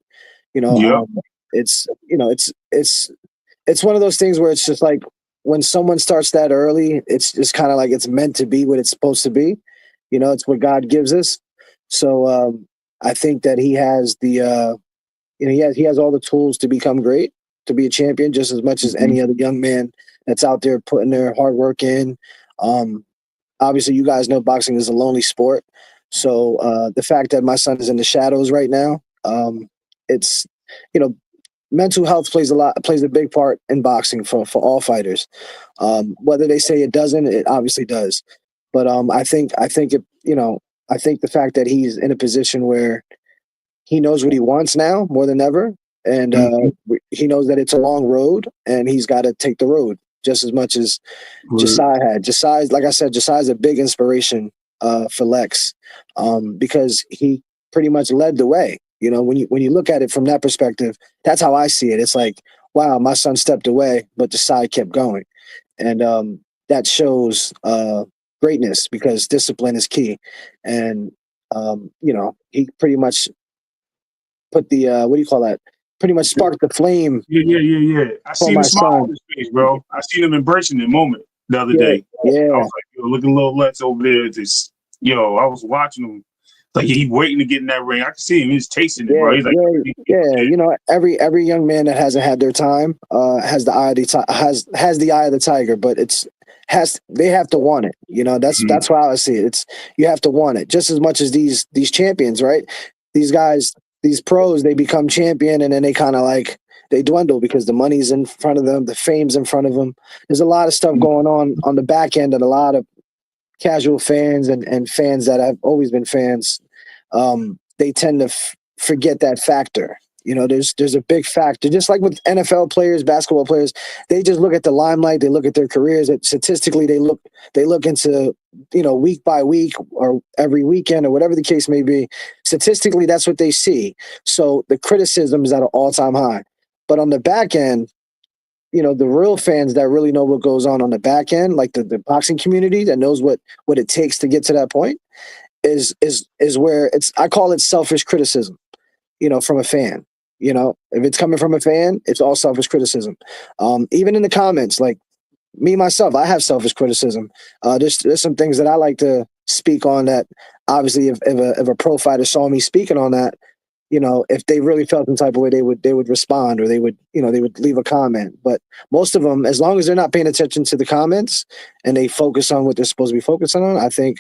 Speaker 5: It's one of those things where it's just like, when someone starts that early, it's just kind of like it's meant to be what it's supposed to be. It's what God gives us. So I think that he has the, he has all the tools to become great, to be a champion, just as much as any other young man that's out there putting their hard work in. Obviously, you guys know boxing is a lonely sport. So the fact that my son is in the shadows right now, it's, mental health plays a big part in boxing for all fighters. Whether they say it doesn't, it obviously does. But I think the fact that he's in a position where he knows what he wants now more than ever, and he knows that it's a long road, and he's got to take the road just as much as Josiah had. Josiah, like I said, Josiah's a big inspiration for Lex, because he pretty much led the way. When you look at it from that perspective, that's how I see it. It's like, wow, my son stepped away, but Josiah kept going, and that shows greatness, because discipline is key. And he pretty much put the what do you call that? Pretty much sparked the flame.
Speaker 3: Yeah. I seen him smile on his face, bro. I seen him embracing the moment the other day.
Speaker 5: Yeah.
Speaker 3: I was like, looking a little Lex over there. I was watching him. Like, he waiting to get in that ring. I can see him. He's tasting it, bro. He's like,
Speaker 5: every young man that hasn't had their time has the eye of the tiger, but they have to want it. That's why I see it. You have to want it just as much as these champions, right? These guys, these pros, they become champion, and then they kind of like, they dwindle because the money's in front of them, the fame's in front of them. There's a lot of stuff going on the back end that a lot of casual fans and fans that have always been fans, they tend to forget that factor. There's a big factor, just like with NFL players, basketball players. They just look at the limelight. They look at their careers. Statistically, they look into week by week or every weekend or whatever the case may be. Statistically, that's what they see. So the criticism is at an all-time high. But on the back end, the real fans that really know what goes on the back end, like the boxing community that knows what it takes to get to that point, is where I call it selfish criticism, from a fan. If it's coming from a fan, it's all selfish criticism. Even in the comments, like me, myself, I have selfish criticism. There's some things that I like to speak on that. Obviously, if a pro fighter saw me speaking on that, you know, if they really felt some type of way, they would respond, or they would leave a comment. But most of them, as long as they're not paying attention to the comments and they focus on what they're supposed to be focusing on, I think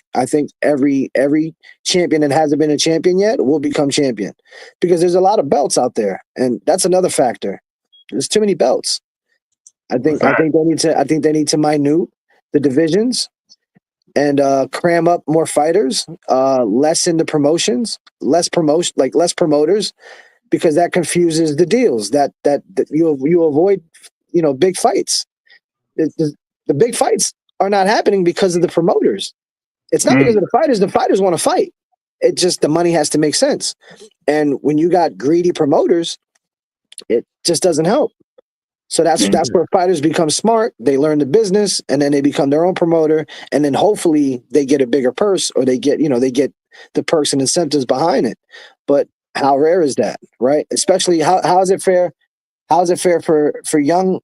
Speaker 5: every champion that hasn't been a champion yet will become champion, because there's a lot of belts out there, and that's another factor. There's too many belts. I think they need to minute the divisions and cram up more fighters, less into promotions, less promoters, because that confuses the deals. That you avoid, you know, big fights. The big fights are not happening because of the promoters. It's not because of the fighters. The fighters want to fight. It just, the money has to make sense. And when you got greedy promoters, it just doesn't help. So that's where fighters become smart. They learn the business, and then they become their own promoter, and then hopefully they get a bigger purse, or they get the perks and incentives behind it. But how rare is that, right? Especially how is it fair? How is it fair for young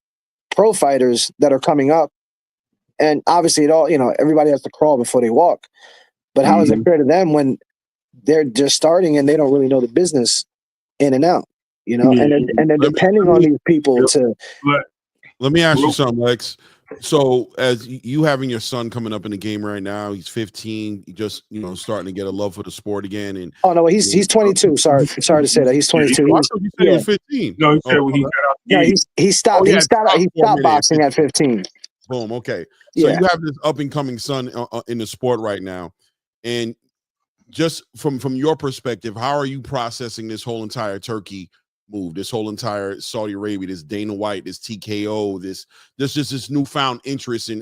Speaker 5: pro fighters that are coming up? And obviously, everybody has to crawl before they walk. But how is it fair to them when they're just starting and they don't really know the business in and out? You know, and they're depending on these people to.
Speaker 2: Let me ask you something, Lex. So, as you having your son coming up in the game right now, he's 15, just starting to get a love for the sport again. And
Speaker 5: he's 22. Sorry to say that he's 22.
Speaker 2: I thought you said he was 15.
Speaker 3: No, he said when he got out.
Speaker 5: No, he stopped. He stopped boxing at 15.
Speaker 2: Boom. Okay. So you have this up and coming son in the sport right now, and just from your perspective, how are you processing this whole entire Turkey move, this whole entire Saudi Arabia, this Dana White, this TKO, this newfound interest in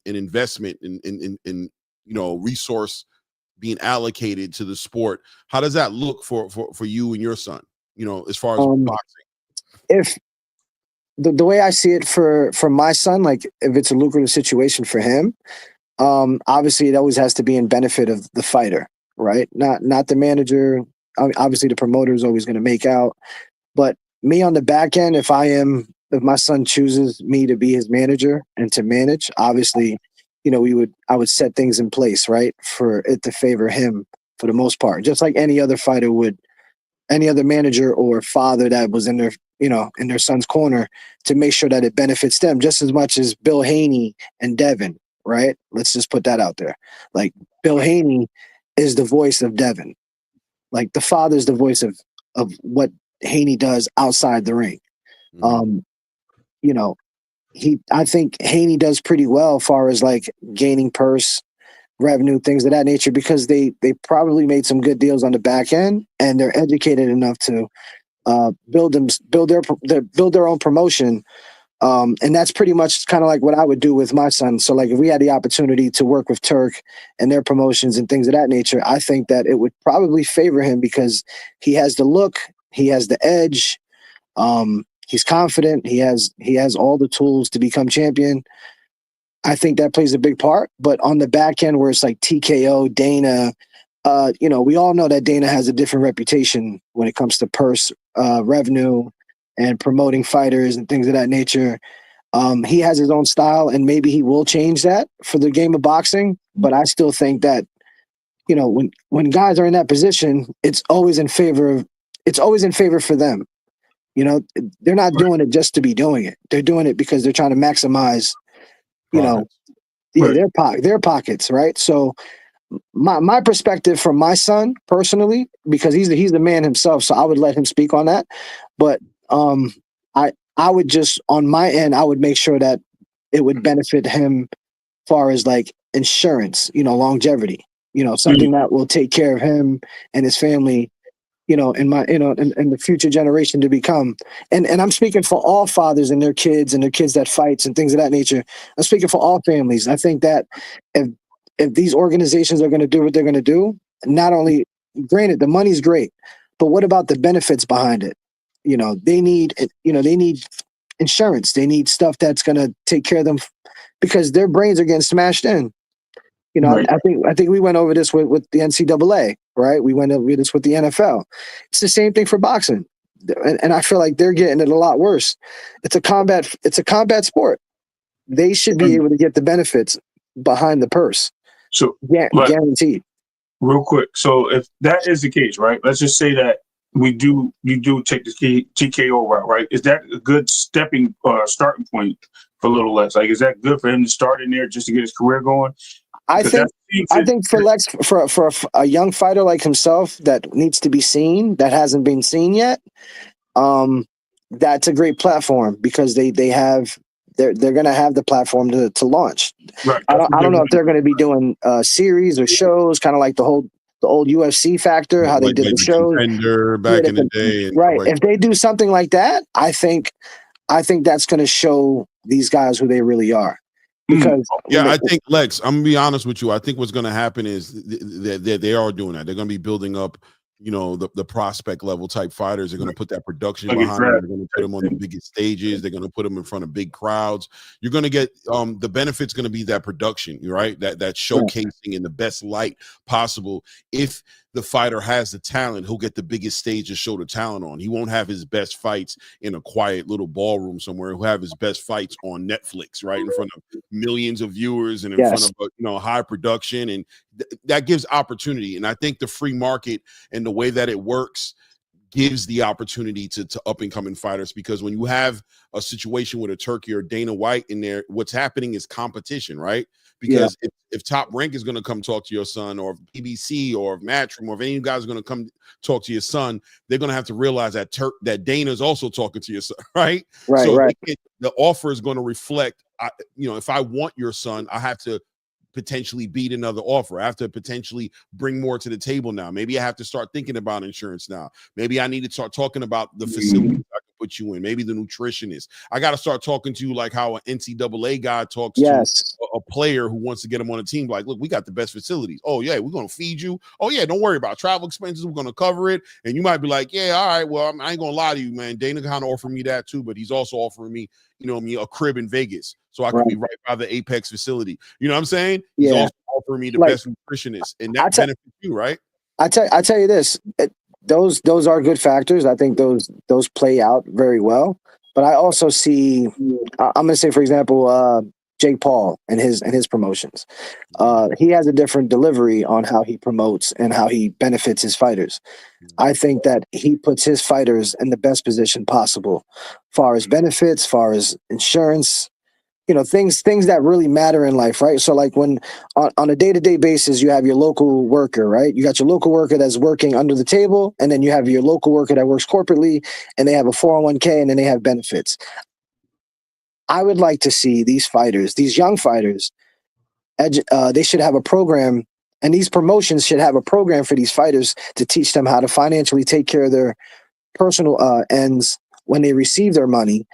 Speaker 2: investment in resource being allocated to the sport? How does that look for you and your son, as far as boxing?
Speaker 5: If the way I see it for my son, like if it's a lucrative situation for him, obviously it always has to be in benefit of the fighter, right? Not the manager. Obviously the promoter is always going to make out, but me on the back end, if my son chooses me to be his manager and to manage, obviously, I would set things in place, right, for it to favor him for the most part, just like any other fighter would, any other manager or father that was in their son's corner, to make sure that it benefits them just as much as Bill Haney and Devin, right? Let's just put that out there. Like Bill Haney is the voice of Devin. Like the father's the voice of what Haney does outside the ring. I think Haney does pretty well as far as like gaining purse revenue, things of that nature, because they probably made some good deals on the back end, and they're educated enough to build their own promotion. And that's pretty much kind of like what I would do with my son. So like if we had the opportunity to work with Turk and their promotions and things of that nature, I think that it would probably favor him because he has the look, he has the edge, he's confident, he has all the tools to become champion. I think that plays a big part. But on the back end where it's like TKO, Dana, we all know that Dana has a different reputation when it comes to purse revenue and promoting fighters and things of that nature. He has his own style, and maybe he will change that for the game of boxing. But I still think that, when guys are in that position, it's always in favor for them. They're not doing it just to be doing it. They're doing it because they're trying to maximize, their pockets, right? So my perspective from my son personally, because he's the man himself, so I would let him speak on that. But I would just, on my end, I would make sure that it would benefit him far as like insurance, longevity, something that will take care of him and his family, in the future generation to become. And I'm speaking for all fathers and their kids that fights and things of that nature. I'm speaking for all families. I think that if these organizations are going to do what they're going to do, not only, granted, the money's great, but what about the benefits behind it? They need insurance. They need stuff that's going to take care of them because their brains are getting smashed in. Right. I think we went over this with the NCAA, right? We went over this with the NFL. It's the same thing for boxing. And I feel like they're getting it a lot worse. It's a combat sport. They should be able to get the benefits behind the purse.
Speaker 3: So,
Speaker 5: guaranteed.
Speaker 3: Real quick. So if that is the case, right? Let's just say that you do take the TKO route, right? Is that a good starting point for Little Lex? Like, is that good for him to start in there just to get his career going?
Speaker 5: I think for Lex, for a young fighter like himself that needs to be seen, that hasn't been seen yet, that's a great platform because they're going to have the platform to launch.
Speaker 3: Right.
Speaker 5: I don't know if they're going to be doing series or shows, kind of like the old UFC factor, how they did the shows
Speaker 2: back in the day.
Speaker 5: Right. If they do something like that, I think that's going to show these guys who they really are. Because
Speaker 2: I think Lex, I'm gonna be honest with you. I think what's going to happen is that they are doing that. They're going to be building up, the prospect level type fighters. They're going to put that production behind them. They're going to put them on the biggest stages. They're going to put them in front of big crowds. You're going to get the benefit's going to be that production, right? That showcasing in the best light possible. If the fighter has the talent, he'll get the biggest stage to show the talent on. He won't have his best fights in a quiet little ballroom somewhere. He'll have his best fights on Netflix, right, in front of millions of viewers and in front of high production, and that gives opportunity. And I think the free market and the way that it works gives the opportunity to up and coming fighters, because when you have a situation with a Turki or Dana White in there, what's happening is competition, right? Because if Top Rank is going to come talk to your son, or if PBC or if Matchroom, or if any of you guys are going to come talk to your son, they're going to have to realize that that Dana is also talking to your son, right? So the offer is going to reflect, if I want your son, I have to potentially beat another offer. I have to potentially bring more to the table now. Maybe I have to start thinking about insurance now. Maybe I need to start talking about the facilities I can put you in. Maybe the nutritionist. I got to start talking to you like how an NCAA guy talks to a player who wants to get him on a team. Like, look, we got the best facilities. Oh yeah, we're going to feed you. Oh yeah, don't worry about travel expenses. We're going to cover it. And you might be like, yeah, all right, well, I ain't going to lie to you, man. Dana kind of offered me that too, but he's also offering me, a crib in Vegas, so I can be right by the Apex facility. You know what I'm saying? He's also offering me the best nutritionist, and that benefits you, right? I
Speaker 5: tell you this, those are good factors. I think those play out very well. But I also see, I'm going to say, for example, Jake Paul and his promotions. He has a different delivery on how he promotes and how he benefits his fighters. I think that he puts his fighters in the best position possible, far as benefits, far as insurance, things that really matter in life, right? So like when on a day-to-day basis, you have your local worker, right? You got your local worker that's working under the table, and then you have your local worker that works corporately, and they have a 401k, and then they have benefits. I would like to see these fighters, these young fighters, they should have a program, and these promotions should have a program for these fighters to teach them how to financially take care of their personal ends when they receive their money,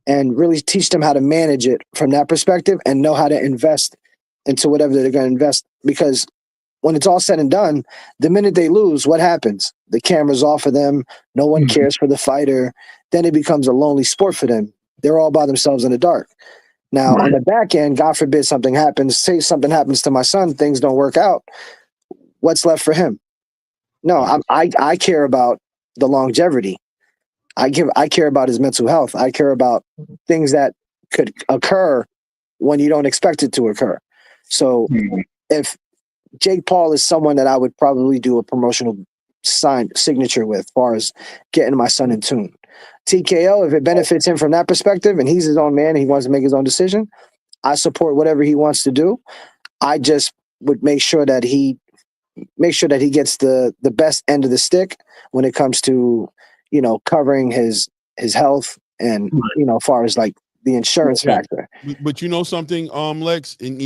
Speaker 5: and really teach them how to manage it from that perspective and know how to invest into whatever they're going to invest. Because when it's all said and done, the minute they lose, what happens? The camera's off of them. No one cares for the fighter. Then it becomes a lonely sport for them. They're all by themselves in the dark. Now, on the back end, God forbid something happens. Say something happens to my son, things don't work out. What's left for him? No, I care about the longevity. I care about his mental health. I care about things that could occur when you don't expect it to occur. So if Jake Paul is someone that I would probably do a promotional signature with, as far as getting my son in tune. TKO, if it benefits him from that perspective and he's his own man and he wants to make his own decision, I support whatever he wants to do. I just would make sure that he gets the best end of the stick when it comes to, covering his health and, as far as like the insurance factor.
Speaker 2: But you know something, Lex, and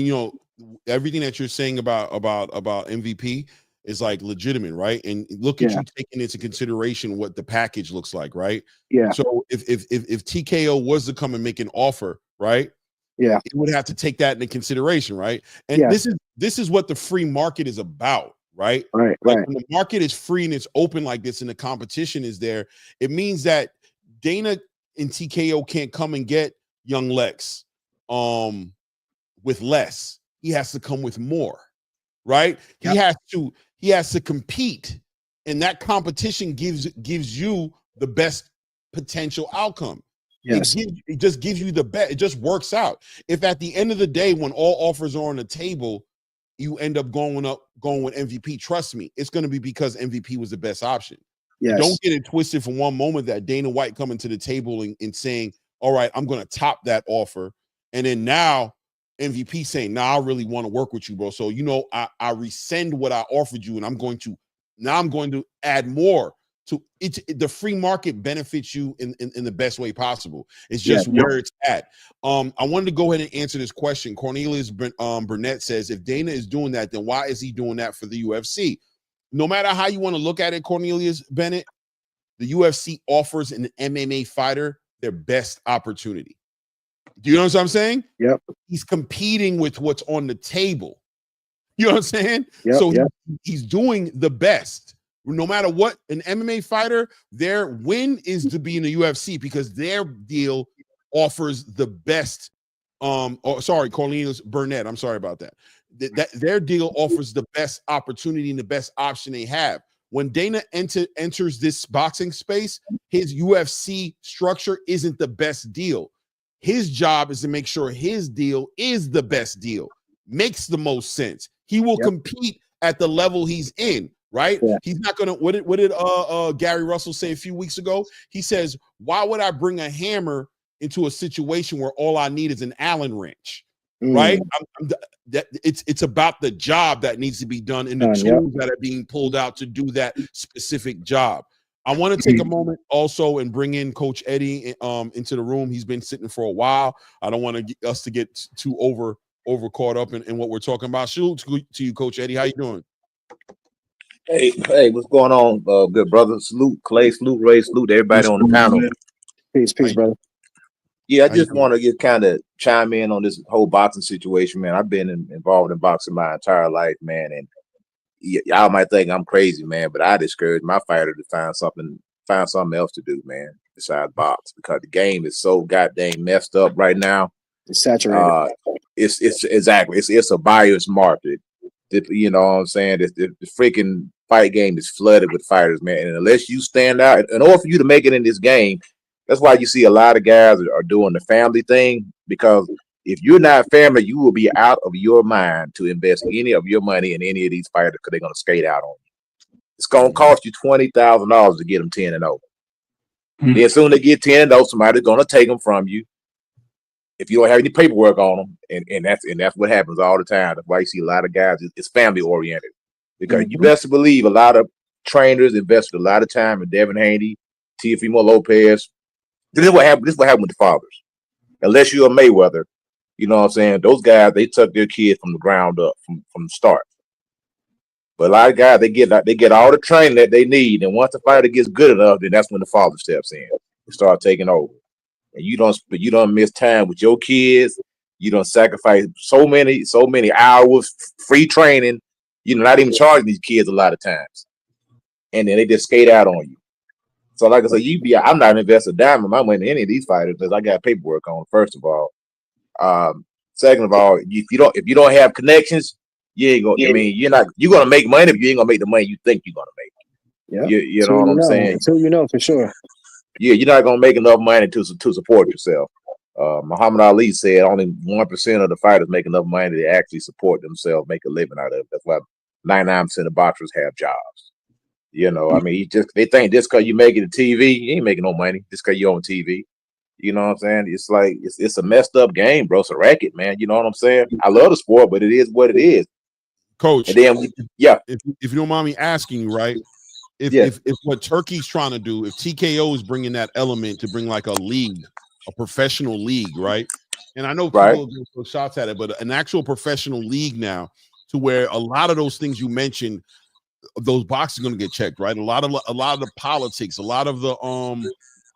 Speaker 2: everything that you're saying about MVP is like legitimate, right? And look at you taking into consideration what the package looks like, right?
Speaker 5: Yeah.
Speaker 2: So if TKO was to come and make an offer, right?
Speaker 5: Yeah.
Speaker 2: It would have to take that into consideration, right? And this is what the free market is about. Right.
Speaker 5: Right.
Speaker 2: When the market is free and it's open like this and the competition is there, it means that Dana and TKO can't come and get young Lex with less. He has to come with more, right? Yep. He has to compete, and that competition gives you the best potential outcome.
Speaker 5: Yes.
Speaker 2: It just gives you the best. It just works out. If at the end of the day, when all offers are on the table, you end up going with MVP, trust me, it's going to be because MVP was the best option.
Speaker 5: Yes.
Speaker 2: Don't get it twisted for one moment that Dana White coming to the table and saying, all right, I'm going to top that offer. And then now MVP saying, nah, I really want to work with you, bro. So, you know, I rescind what I offered you, and I'm going to add more to it. The free market benefits you in the best way possible. It's just where it's at. I wanted to go ahead and answer this question. Cornelius Burnett says, if Dana is doing that, then why is he doing that for the UFC? No matter how you want to look at it, Cornelius Bennett, the UFC offers an MMA fighter their best opportunity. Do you know what I'm saying?
Speaker 5: Yep.
Speaker 2: He's competing with what's on the table. You know what I'm saying?
Speaker 5: Yep,
Speaker 2: So he's doing the best. No matter what, an MMA fighter, their win is to be in the UFC because their deal offers the best. Cornelius Burnett. I'm sorry about that. That their deal offers the best opportunity and the best option they have. When Dana enters this boxing space, his UFC structure isn't the best deal. His job is to make sure his deal is the best deal, makes the most sense. He will compete at the level he's in, right? Yeah. He's not gonna. What did Gary Russell say a few weeks ago? He says, "Why would I bring a hammer into a situation where all I need is an Allen wrench?" Right? It's about the job that needs to be done and the tools that are being pulled out to do that specific job. I want to take a moment also and bring in Coach Eddie into the room. He's been sitting for a while. I don't want us to get too over caught up in what we're talking about. Salute to you, Coach Eddie. How you doing?
Speaker 6: Hey, what's going on, good brother? Salute Clay, salute Ray, salute everybody on the panel.
Speaker 5: Peace, brother.
Speaker 6: Yeah, I just want to get kind of chime in on this whole boxing situation, man. I've been involved in boxing my entire life, man, and y'all might think I'm crazy, man, but I discourage my fighter to find something else to do, man, besides box, because the game is so goddamn messed up right now.
Speaker 5: It's saturated.
Speaker 6: It's exactly. It's a buyer's market. You know what I'm saying? The freaking fight game is flooded with fighters, man. And unless you stand out, in order for you to make it in this game, that's why you see a lot of guys are doing the family thing, because if you're not family, you will be out of your mind to invest any of your money in any of these fighters because they're going to skate out on you. It's going to cost you $20,000 to get them 10-0. Then soon they get 10-0, somebody's going to take them from you if you don't have any paperwork on them, and that's what happens all the time. That's why you see a lot of guys. It's family oriented, because you best believe a lot of trainers invested a lot of time in Devin Haney, Teofimo Lopez. This is what happened. This is what happened with the fathers. Unless you're a Mayweather, you know what I'm saying? Those guys, they took their kids from the ground up, from the start. But a lot of guys, they get all the training that they need, and once the fighter gets good enough, then that's when the father steps in and start taking over. And you don't miss time with your kids. You don't sacrifice so many hours free training. You know, not even charging these kids a lot of times, and then they just skate out on you. So, like I said, I'm not investing a dime of my money in any of these fighters because I got paperwork on. First of all, second of all, if you don't have connections, you ain't gonna. I mean, you're gonna make money, but you ain't gonna make the money you think you're gonna make. Yeah, you know what I'm saying.
Speaker 5: Until you know for sure.
Speaker 6: Yeah, you're not gonna make enough money to support yourself. Muhammad Ali said only 1% of the fighters make enough money to actually support themselves, make a living out of it. That's why 99% of boxers have jobs. You know, I mean, they think just because you make it to TV, you ain't making no money just because you're on TV. You know what I'm saying? It's like it's a messed up game, bro. It's a racket, man. You know what I'm saying? I love the sport, but it is what it is.
Speaker 2: Coach,
Speaker 6: and then
Speaker 2: if you don't mind me asking you, right? If what Turkey's trying to do, if TKO is bringing that element to bring like a league, a professional league, right? And I know people throw shots at it, but an actual professional league now, to where a lot of those things you mentioned, those boxes are going to get checked, right? A lot of the politics, a lot of the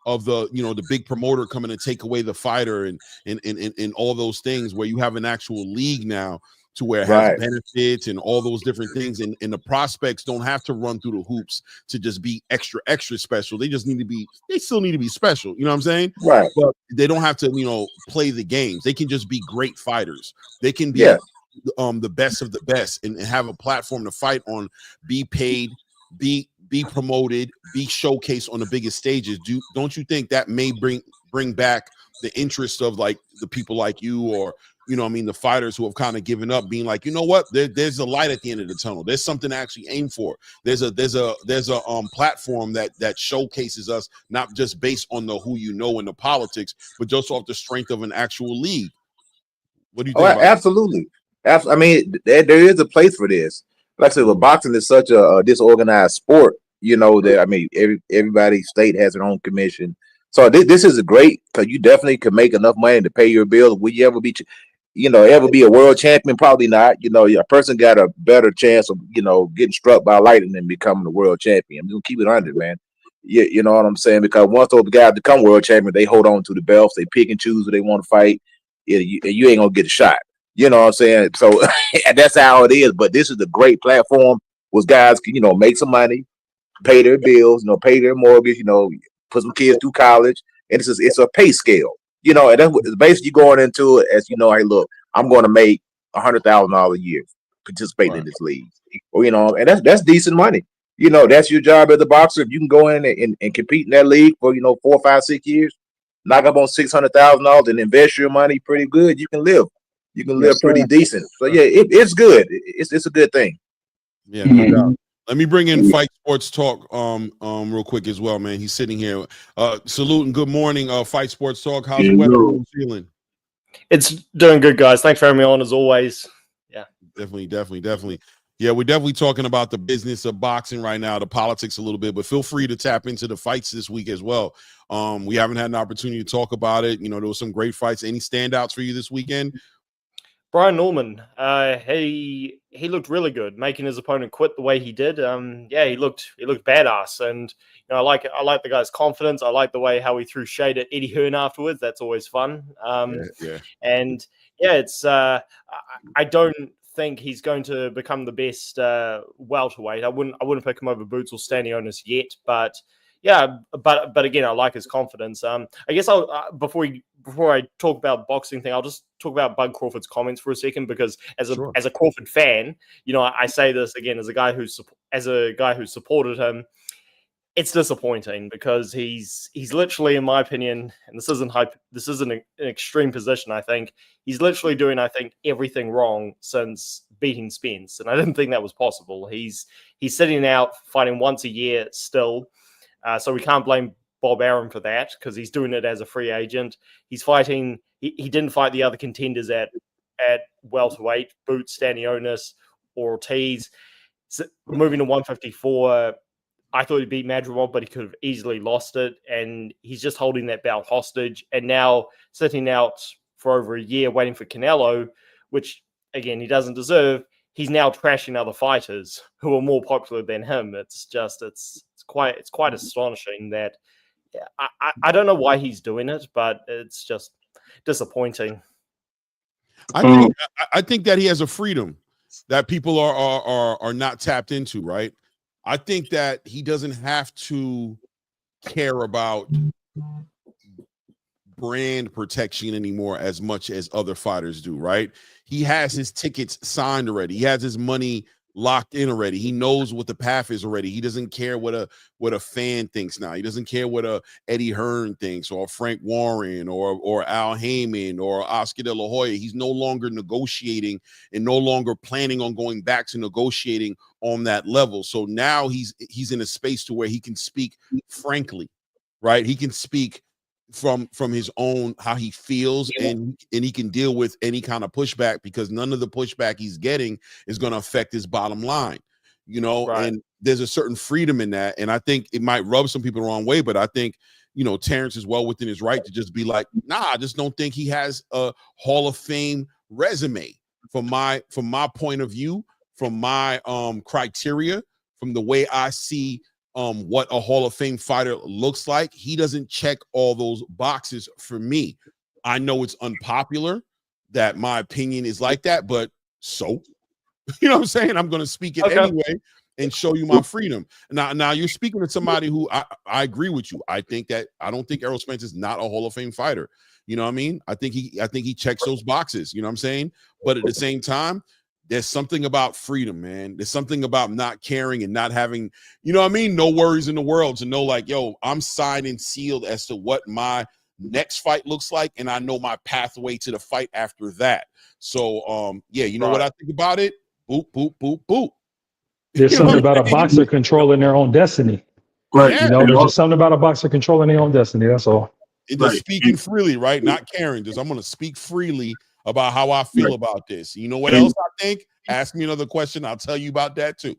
Speaker 2: the big promoter coming to take away the fighter and all those things, where you have an actual league now to where it has benefits and all those different things, and the prospects don't have to run through the hoops to just be extra special. They still need to be special, you know what I'm saying?
Speaker 6: Right.
Speaker 2: But they don't have to play the games. They can just be great fighters. They can be the best of the best and have a platform to fight on, be paid, be promoted, be showcased on the biggest stages. Don't you think that may bring back the interest of like the people like you or you know what I mean, the fighters who have kind of given up, being like, you know what, there's a light at the end of the tunnel. There's something to actually aim for. There's a platform that showcases us, not just based on the who you know and the politics, but just off the strength of an actual league. What do you think?
Speaker 6: Absolutely. I mean, there is a place for this. Like I said, but boxing is such a disorganized sport, you know, that, I mean, everybody state has their own commission. So this is a great, because you definitely can make enough money to pay your bills. Will you ever be, you know, ever be a world champion? Probably not. You know, a person got a better chance of, you know, getting struck by lightning than becoming a world champion. I'm going to keep it 100, man. You know what I'm saying? Because once those guys become world champion, they hold on to the belts. They pick and choose who they want to fight. You ain't going to get a shot. You know what I'm saying? So that's how it is. But this is a great platform where guys can, you know, make some money, pay their bills, you know, pay their mortgage, you know, put some kids through college. And it's a pay scale, you know, and that's what, it's basically going into it as, you know, hey, look, I'm going to make $100,000 a year participating in this league. Or, you know, and that's decent money. You know, that's your job as a boxer. If you can go in and compete in that league for, you know, 4, 5, 6 years, knock up on $600,000 and invest your money pretty good, you can live. You can live pretty decent. So yeah, it's good. It's a good thing.
Speaker 2: Yeah, no doubt. Let me bring in Fight Sports Talk real quick as well, man. He's sitting here. Salute and good morning, Fight Sports Talk. How's the weather feeling?
Speaker 7: It's doing good, guys. Thanks for having me on as always. Yeah.
Speaker 2: Definitely. Yeah, we're definitely talking about the business of boxing right now, the politics a little bit, but feel free to tap into the fights this week as well. We haven't had an opportunity to talk about it. You know, there was some great fights. Any standouts for you this weekend?
Speaker 7: Brian Norman, he looked really good, making his opponent quit the way he did. Yeah, he looked badass, and you know, I like the guy's confidence. I like the way how he threw shade at Eddie Hearn afterwards. That's always fun. And yeah, it's I don't think he's going to become the best welterweight. I wouldn't pick him over Boots or Stanionis yet, but yeah, but again, I like his confidence. I guess I'll before I talk about boxing thing, I'll just talk about Bud Crawford's comments for a second, because as a Crawford fan, you know, I say this again as a guy who supported him. It's disappointing because he's literally, in my opinion, and this isn't an extreme position. I think he's literally doing, everything wrong since beating Spence, and I didn't think that was possible. He's sitting out fighting once a year still. So we can't blame Bob Arum for that because he's doing it as a free agent. He's fighting. He didn't fight the other contenders at welterweight, Boots, Stanionis, or Ortiz. So moving to 154, I thought he beat Madrimov, but he could have easily lost it. And he's just holding that bout hostage. And now sitting out for over a year waiting for Canelo, which, again, he doesn't deserve. He's now trashing other fighters who are more popular than him. It's quite astonishing that. I don't know why he's doing it, but it's just disappointing.
Speaker 2: I think that he has a freedom that people are not tapped into, right? I think that he doesn't have to care about brand protection anymore as much as other fighters do, right? He has his tickets signed already. He has his money locked in already. He knows what the path is already. He doesn't care what a fan thinks now. He doesn't care what a Eddie Hearn thinks, or Frank Warren, or Al Heyman, or Oscar De La Hoya. He's no longer negotiating and no longer planning on going back to negotiating on that level. So now he's in a space to where he can speak frankly, right? He can speak from his own how he feels, and he can deal with any kind of pushback, because none of the pushback he's getting is going to affect his bottom line, you know. Right. And there's a certain freedom in that, and I think it might rub some people the wrong way, but I think, you know, Terrence is well within his right to just be like, nah, I just don't think he has a Hall of Fame resume from my point of view, from my criteria, from the way I see what a Hall of Fame fighter looks like. He doesn't check all those boxes for me. I know it's unpopular that my opinion is like that, but so, you know what I'm saying? I'm going to speak it anyway and show you my freedom. Now you're speaking to somebody who I agree with you. I don't think Errol Spence is not a Hall of Fame fighter. You know what I mean? I think he checks those boxes, you know what I'm saying? But at the same time, there's something about freedom, man. There's something about not caring and not having, you know what I mean, no worries in the world, to know like, yo, I'm signed and sealed as to what my next fight looks like, and I know my pathway to the fight after that. So, yeah, you know what I think about it? Boop, boop, boop, boop.
Speaker 4: There's something about a boxer controlling their own destiny.
Speaker 3: Right.
Speaker 2: Yeah.
Speaker 4: You know, there's just something about a boxer controlling their own destiny. That's all.
Speaker 2: It's just speaking freely, right? Not caring. Just I'm going to speak freely about how I feel about this. You know what else I think? Ask me another question. I'll tell you about that too.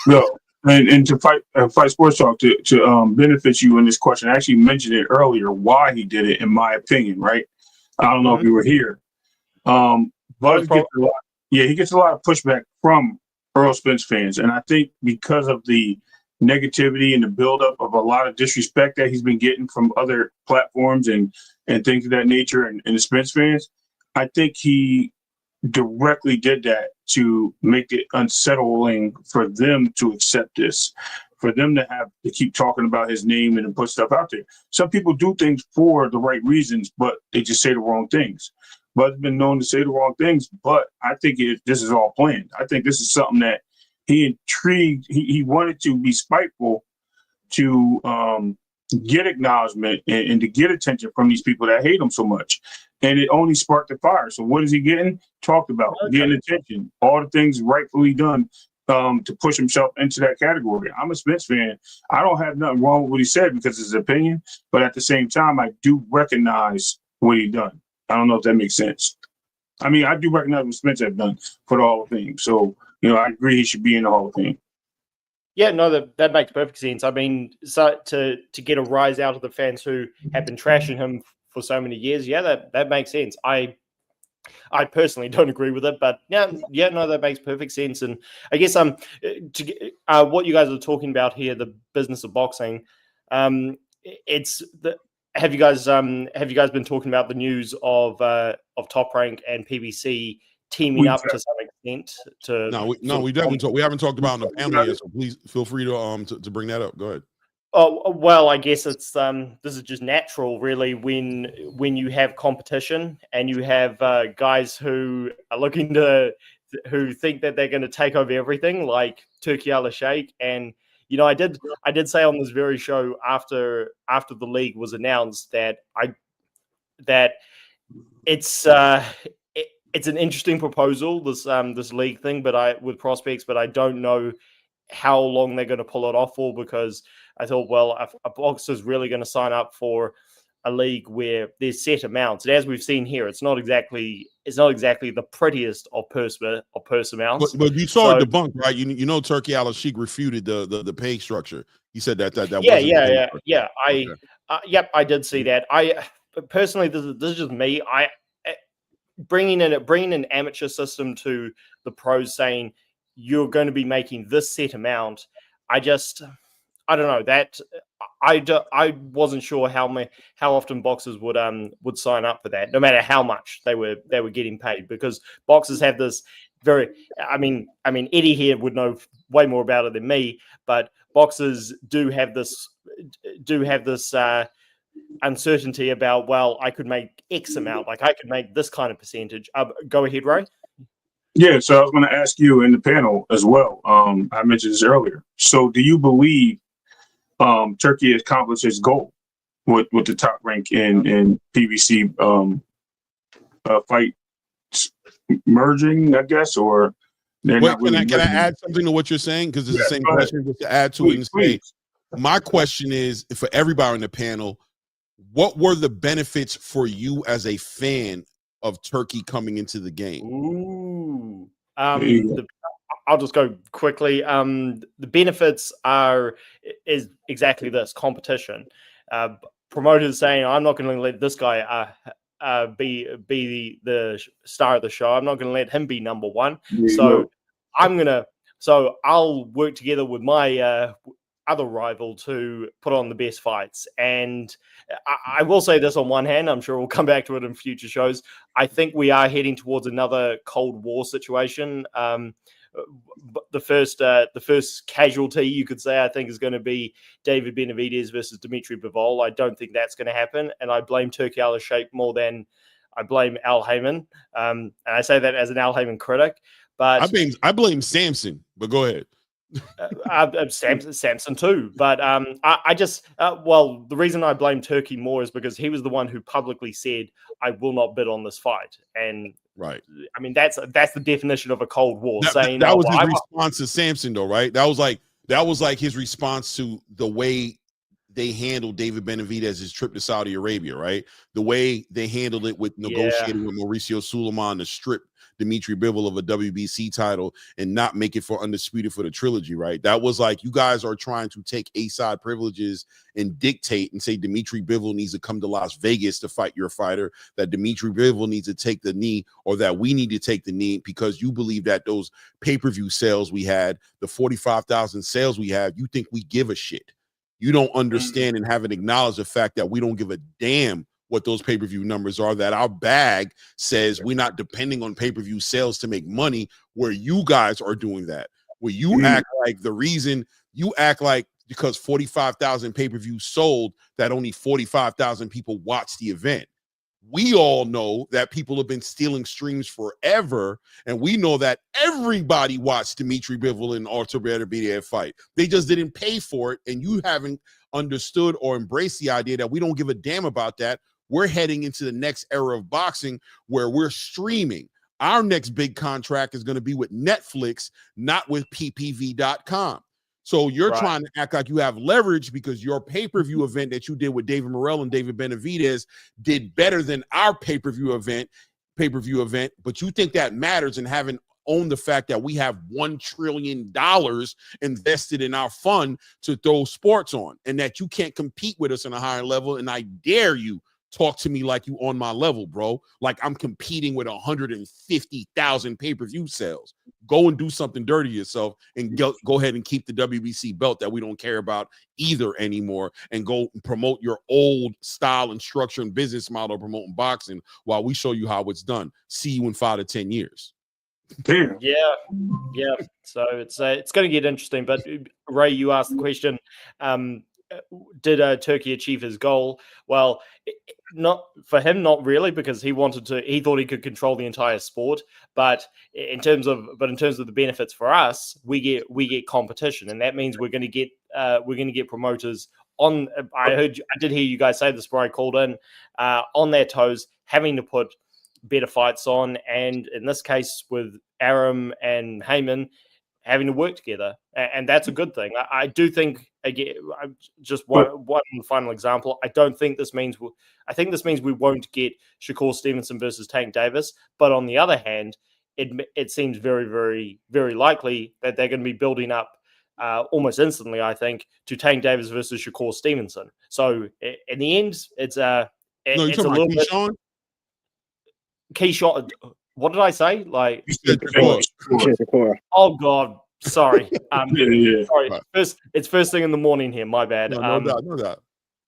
Speaker 3: No. And to fight sports talk to benefit you in this question, I actually mentioned it earlier why he did it, in my opinion, right? I don't know if you were here. But he gets a lot of pushback from Earl Spence fans. And I think because of the negativity and the buildup of a lot of disrespect that he's been getting from other platforms and things of that nature and the Spence fans, I think he directly did that to make it unsettling for them to accept this, for them to have to keep talking about his name and to put stuff out there. Some people do things for the right reasons, but they just say the wrong things. Bud's been known to say the wrong things, but I think this is all planned. I think this is something that he intrigued. He wanted to be spiteful to get acknowledgement and to get attention from these people that hate him so much. And it only sparked the fire. So what is he getting? Talked about, getting attention, all the things rightfully done to push himself into that category. I'm a Spence fan. I don't have nothing wrong with what he said because it's his opinion, but at the same time, I do recognize what he done. I don't know if that makes sense. I mean, I do recognize what Spence have done for the Hall of Fame. So, I agree he should be in the Hall of Fame.
Speaker 7: Yeah, no, that makes perfect sense. I mean, so to get a rise out of the fans who have been trashing him for so many years, that makes sense. I personally don't agree with it, but no, that makes perfect sense. And I guess what you guys are talking about here, the business of boxing, it's the. Have you guys been talking about the news of Top Rank and PBC teaming up to some extent?
Speaker 2: We haven't talked about it on the panel yet. So please feel free to bring that up. Go ahead.
Speaker 7: Oh well, I guess it's this is just natural, really, when you have competition and you have guys who are who think that they're going to take over everything, like Turki Alalshikh. And I did say on this very show after the league was announced that it's an interesting proposal, this league thing, with prospects, but I don't know how long they're going to pull it off for, because I thought, well, if a boxer's really going to sign up for a league where there's set amounts, and as we've seen here, it's not exactly the prettiest of purse amounts.
Speaker 2: But you saw it debunked, right? Turki Alalshikh refuted the pay structure. He said that
Speaker 7: I did see that. I personally, this is just me. Bringing an amateur system to the pros, saying you're going to be making this set amount. I don't know that. I wasn't sure how often boxers would sign up for that, no matter how much they were getting paid, because boxers have this very. I mean, Eddie here would know way more about it than me, but boxers do have this uncertainty about, well, I could make X amount, like I could make this kind of percentage. Go ahead, Ray.
Speaker 3: Yeah, so I was going to ask you in the panel as well. I mentioned this earlier. So do you believe Turki has accomplished his goal with the Top Rank and PBC fight merging, I guess, or they're not really?
Speaker 2: Can I add something to what you're saying? Because it's the same question, just to add to it and say, my question is, for everybody on the panel, what were the benefits for you as a fan of Turki coming into the game?
Speaker 7: Ooh. I'll just go quickly. The benefits is exactly this: competition. Promoters saying, I'm not going to let this guy be the star of the show. I'm not going to let him be number one. So I'll work together with my other rival to put on the best fights. And I will say this on one hand, I'm sure we'll come back to it in future shows. I think we are heading towards another Cold War situation. The first casualty, you could say, I think, is going to be David Benavidez versus Dimitri Bivol. I don't think that's going to happen, and I blame Turki Alalshikh more than I blame Al Heyman. And I say that as an Al Heyman critic, but
Speaker 2: I blame Samson. But go ahead.
Speaker 7: Samson too, but I just well, the reason I blame Turki more is because he was the one who publicly said, "I will not bid on this fight," and
Speaker 2: right.
Speaker 7: I mean, that's the definition of a cold war.
Speaker 2: That was his response to Samson, though, right? That was like his response to the way they handled David Benavidez's trip to Saudi Arabia, right? The way they handled it with negotiating with Mauricio Sulaiman to strip Dimitri Bivol of a WBC title and not make it for Undisputed for the trilogy, right? That was like, you guys are trying to take A-side privileges and dictate and say Dimitri Bivol needs to come to Las Vegas to fight your fighter, that Dimitri Bivol needs to take the knee, or that we need to take the knee because you believe that those pay-per-view sales we had, the 45,000 sales we have, you think we give a shit. You don't understand and haven't acknowledged the fact that we don't give a damn what those pay-per-view numbers are, that our bag says we're not depending on pay-per-view sales to make money, where you guys are doing that. Where you act like the reason you act like because 45,000 pay-per-views sold that only 45,000 people watched the event. We all know that people have been stealing streams forever, and we know that everybody watched Dimitri Bivol and Artur Beterbiev fight. They just didn't pay for it, and you haven't understood or embraced the idea that we don't give a damn about that. We're heading into the next era of boxing where we're streaming. Our next big contract is going to be with Netflix, not with ppv.com. So you're trying to act like you have leverage because your pay-per-view event that you did with David Morrell and David Benavidez did better than our pay-per-view event, but you think that matters and haven't owned the fact that we have $1 trillion invested in our fund to throw sports on, and that you can't compete with us on a higher level. And I dare you talk to me like you on my level, bro. Like I'm competing with 150,000 pay-per-view sales. Go and do something dirty yourself and go ahead and keep the WBC belt that we don't care about either anymore, and go promote your old style and structure and business model promoting boxing while we show you how it's done. See you in 5 to 10 years.
Speaker 3: Damn.
Speaker 7: Yeah. So it's going to get interesting. But Ray, you asked the question, did Turki achieve his goal? Well, not for him, not really, because he thought he could control the entire sport. But in terms of the benefits for us, we get competition, and that means we're going to get promoters on. I did hear you guys say this before I called in, on their toes, having to put better fights on, and in this case with Arum and Heyman having to work together, and that's a good thing. I do think, again, just one final example. I think this means we won't get Shakur Stevenson versus Tank Davis, but on the other hand, it seems very, very, very likely that they're going to be building up almost instantly, I think, to Tank Davis versus Shakur Stevenson. So in the end, it's a little bit. Keyshawn, what did I say? Like, oh God, sorry. Sorry. It's first thing in the morning here. My bad.
Speaker 2: No doubt.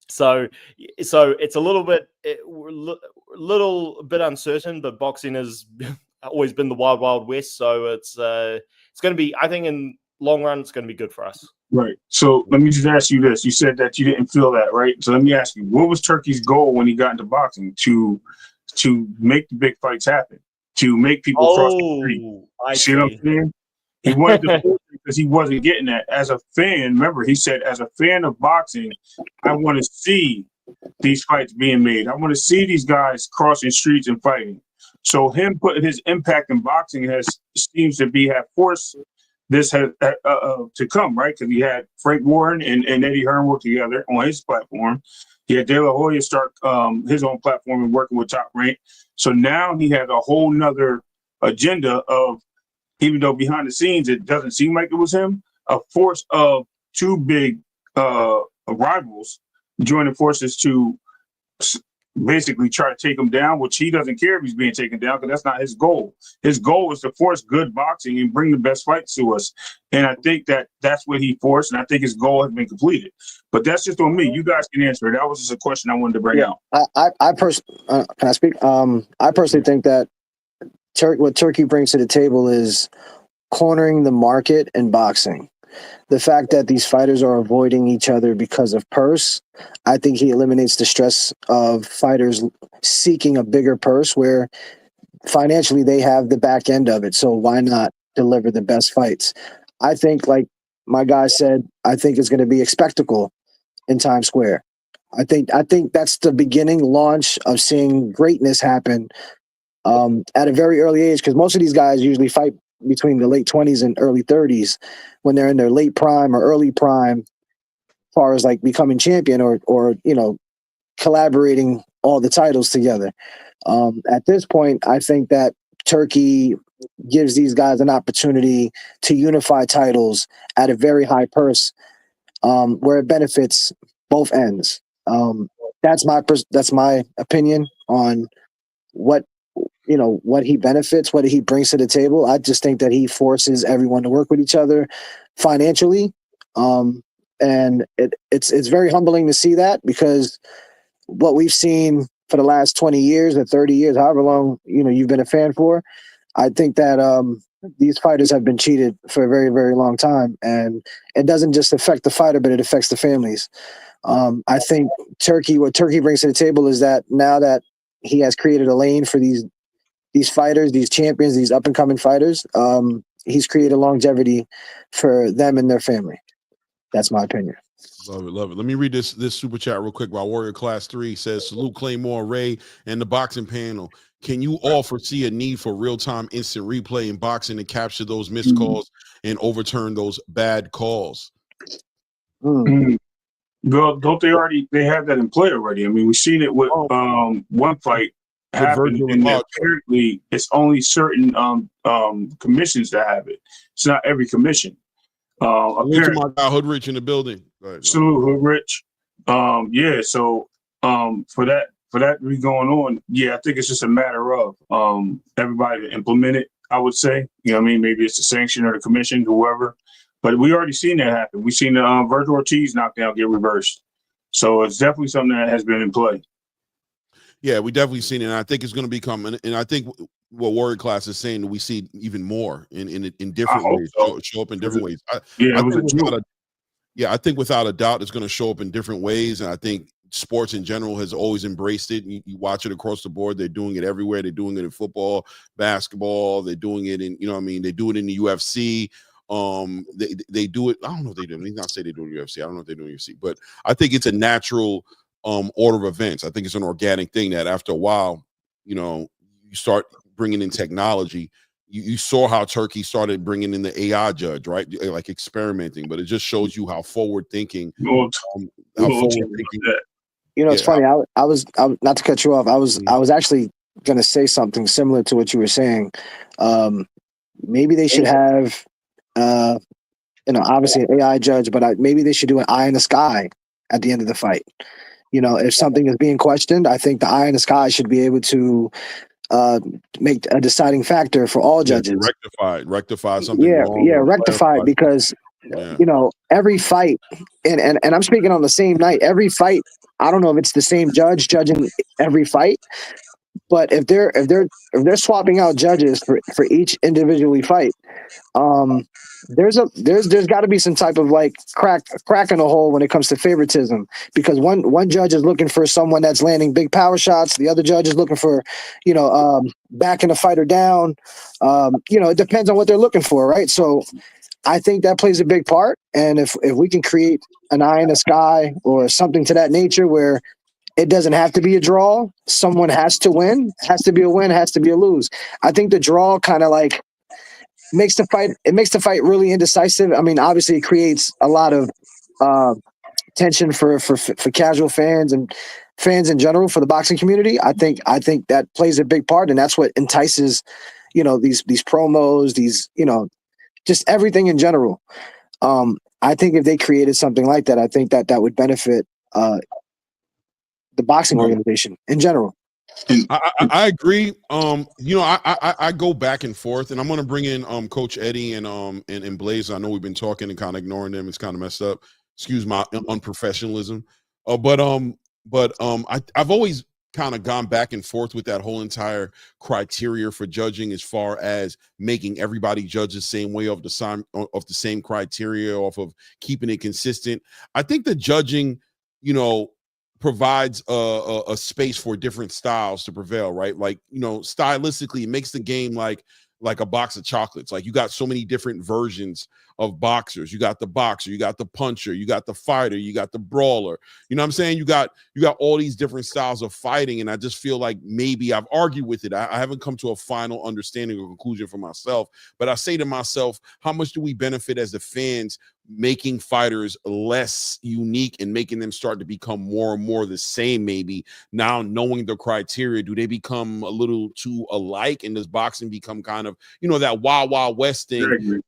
Speaker 7: So it's a little bit uncertain, but boxing has always been the wild west. So it's going to be, I think, in long run, it's going to be good for us.
Speaker 3: Right. So let me just ask you this: you said that you didn't feel that, right? So let me ask you, what was Turki's goal when he got into boxing? To make the big fights happen, to make people cross the street.
Speaker 7: I
Speaker 3: see what I'm saying? He wanted to because he wasn't getting that. As a fan, remember, he said, as a fan of boxing, I want to see these fights being made. I want to see these guys crossing streets and fighting. So him putting his impact in boxing seems to have forced this to come, right? Because he had Frank Warren and Eddie Hearn work together on his platform. He had De La Hoya start his own platform and working with Top Rank. So now he has a whole nother agenda of, even though behind the scenes it doesn't seem like it was him, a force of two big rivals joining forces to basically try to take him down, which he doesn't care if he's being taken down because that's not his goal. His goal is to force good boxing and bring the best fights to us. And I think that's what he forced, and I think his goal has been completed. But that's just on me. You guys can answer it. That was just a question I wanted to bring out.
Speaker 5: I personally, can I speak? I personally think that what Turki brings to the table is cornering the market in boxing. The fact that these fighters are avoiding each other because of purse, I think he eliminates the stress of fighters seeking a bigger purse where financially they have the back end of it. So why not deliver the best fights? I think, like my guy said, I think it's going to be a spectacle in Times Square. I think that's the beginning launch of seeing greatness happen at a very early age, because most of these guys usually fight between the late 20s and early 30s when they're in their late prime or early prime, as far as like becoming champion or you know, collaborating all the titles together. At this point, I think that Turki gives these guys an opportunity to unify titles at a very high purse, where it benefits both ends. That's my opinion on what he benefits, what he brings to the table. I just think that he forces everyone to work with each other financially, and it's very humbling to see that, because what we've seen for the last 20 years or 30 years, however long you've been a fan for, I think that these fighters have been cheated for a very, very long time, and it doesn't just affect the fighter, but it affects the families. I think what Turki brings to the table is that now that he has created a lane for these fighters, these champions, these up and coming fighters, he's created longevity for them and their family. That's my opinion.
Speaker 2: Love it, love it. Let me read this super chat real quick. While Warrior Class 3 says, salute Claymore, Ray, and the boxing panel. Can you all foresee a need for real-time instant replay in boxing to capture those missed calls and overturn those bad calls?
Speaker 3: Well, don't they have that in play already? I mean, we've seen it with one fight happen, and apparently it's only certain commissions that have it. It's not every commission.
Speaker 2: Apparently, my guy Hoodrich in the building.
Speaker 3: Salute Hoodrich. Yeah. So for that to be going on, yeah, I think it's just a matter of everybody to implement it. I would say, you know what I mean? Maybe it's the sanction or the commission, whoever. But we already seen that happen. We've seen the Virgil Ortiz knockdown get reversed. So it's definitely something that has been in play.
Speaker 2: Yeah, we definitely seen it. And I think it's going to become, and I think what Warrior Class is saying, we see even more in different ways, show up in different ways. I think without a doubt, it's going to show up in different ways. And I think sports in general has always embraced it. You watch it across the board. They're doing it everywhere. They're doing it in football, basketball. They're doing it in, they do it in the UFC. They do it. I don't know if they do. Let me not say they do it in UFC. I don't know if they do it in UFC, but I think it's a natural order of events. I think it's an organic thing that after a while, you start bringing in technology. You saw how Turki started bringing in the AI judge, right? Like experimenting, but it just shows you how forward thinking.
Speaker 5: It's funny. I was not to cut you off. I was actually going to say something similar to what you were saying. Maybe they should have, obviously an AI judge, but maybe they should do an eye in the sky at the end of the fight. If something is being questioned, I think the eye in the sky should be able to make a deciding factor for all judges.
Speaker 2: Rectify something wrong.
Speaker 5: Yeah, rectify it, because every fight, and I'm speaking on the same night, every fight, I don't know if it's the same judge judging every fight, but if they're swapping out judges for each individually fight, there's got to be some type of like crack in the hole when it comes to favoritism, because one judge is looking for someone that's landing big power shots, the other judge is looking for backing the fighter down. It depends on what they're looking for, right? So I think that plays a big part, and if we can create an eye in the sky or something to that nature where it doesn't have to be a draw, someone has to win, has to be a win, has to be a lose. I think the draw kind of like makes the fight really indecisive. I mean, obviously it creates a lot of tension for casual fans and fans in general, for the boxing community. I think that plays a big part, and that's what entices, these promos, these, just everything in general. I think if they created something like that, I think that would benefit the boxing organization in general.
Speaker 2: I agree. I go back and forth, and I'm going to bring in Coach Eddie and Blaze. I know we've been talking and kind of ignoring them. It's kind of messed up. Excuse my unprofessionalism. I've always kind of gone back and forth with that whole entire criteria for judging, as far as making everybody judge the same way, of the same criteria, off of keeping it consistent. I think the judging, provides a space for different styles to prevail, right? Like, stylistically, it makes the game like a box of chocolates. Like, you got so many different versions of boxers. You got the boxer, you got the puncher, you got the fighter, you got the brawler. You know what I'm saying? You got all these different styles of fighting, and I just feel like maybe I've argued with it. I haven't come to a final understanding or conclusion for myself, but I say to myself, how much do we benefit as the fans making fighters less unique and making them start to become more and more the same? Maybe now knowing the criteria, do they become a little too alike, and does boxing become kind of, you know, that wild west thing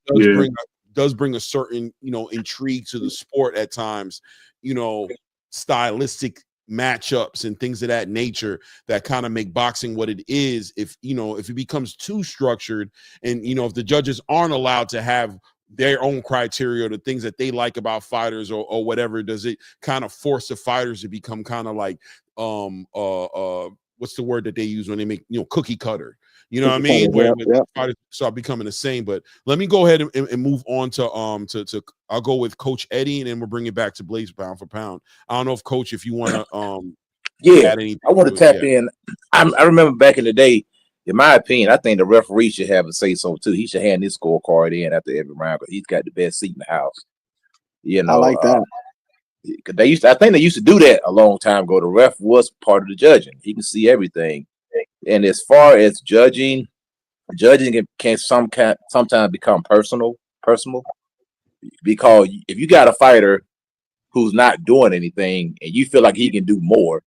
Speaker 2: does bring a certain, you know, intrigue to the sport at times, you know, stylistic matchups and things of that nature that kind of make boxing what it is. If, you know, if it becomes too structured, and, you know, if the judges aren't allowed to have their own criteria, the things that they like about fighters or whatever, does it kind of force the fighters to become kind of like what's the word that they use when they make, you know, cookie cutter? You know what I mean? Where fighters start becoming the same. But let me go ahead and move on to I'll go with Coach Eddie, and then we'll bring it back to Blaze pound for pound. I don't know if Coach, if you want to
Speaker 6: add anything. I want to tap in. I remember back in the day, in my opinion, I think the referee should have a say so too. He should hand his scorecard in after every round because he's got the best seat in the house. You know,
Speaker 5: I like that.
Speaker 6: I think they used to do that a long time ago. The ref was part of the judging. He can see everything. And as far as judging can sometimes become personal, because if you got a fighter who's not doing anything and you feel like he can do more,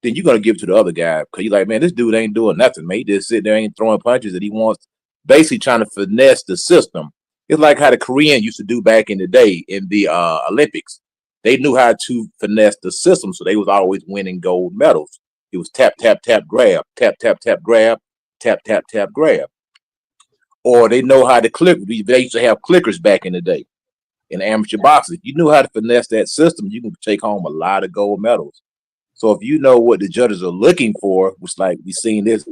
Speaker 6: then you're gonna give it to the other guy because you're like, man, this dude ain't doing nothing, man. He just sit there, ain't throwing punches that he wants, basically trying to finesse the system. It's like how the Korean used to do back in the day in the Olympics. They knew how to finesse the system, so they was always winning gold medals. It was tap, tap, tap, grab, tap, tap, tap, grab, tap, tap, tap, grab. Or they know how to click. They used to have clickers back in the day in amateur boxing. If you knew how to finesse that system, you can take home a lot of gold medals. So if you know what the judges are looking for, which like we seen this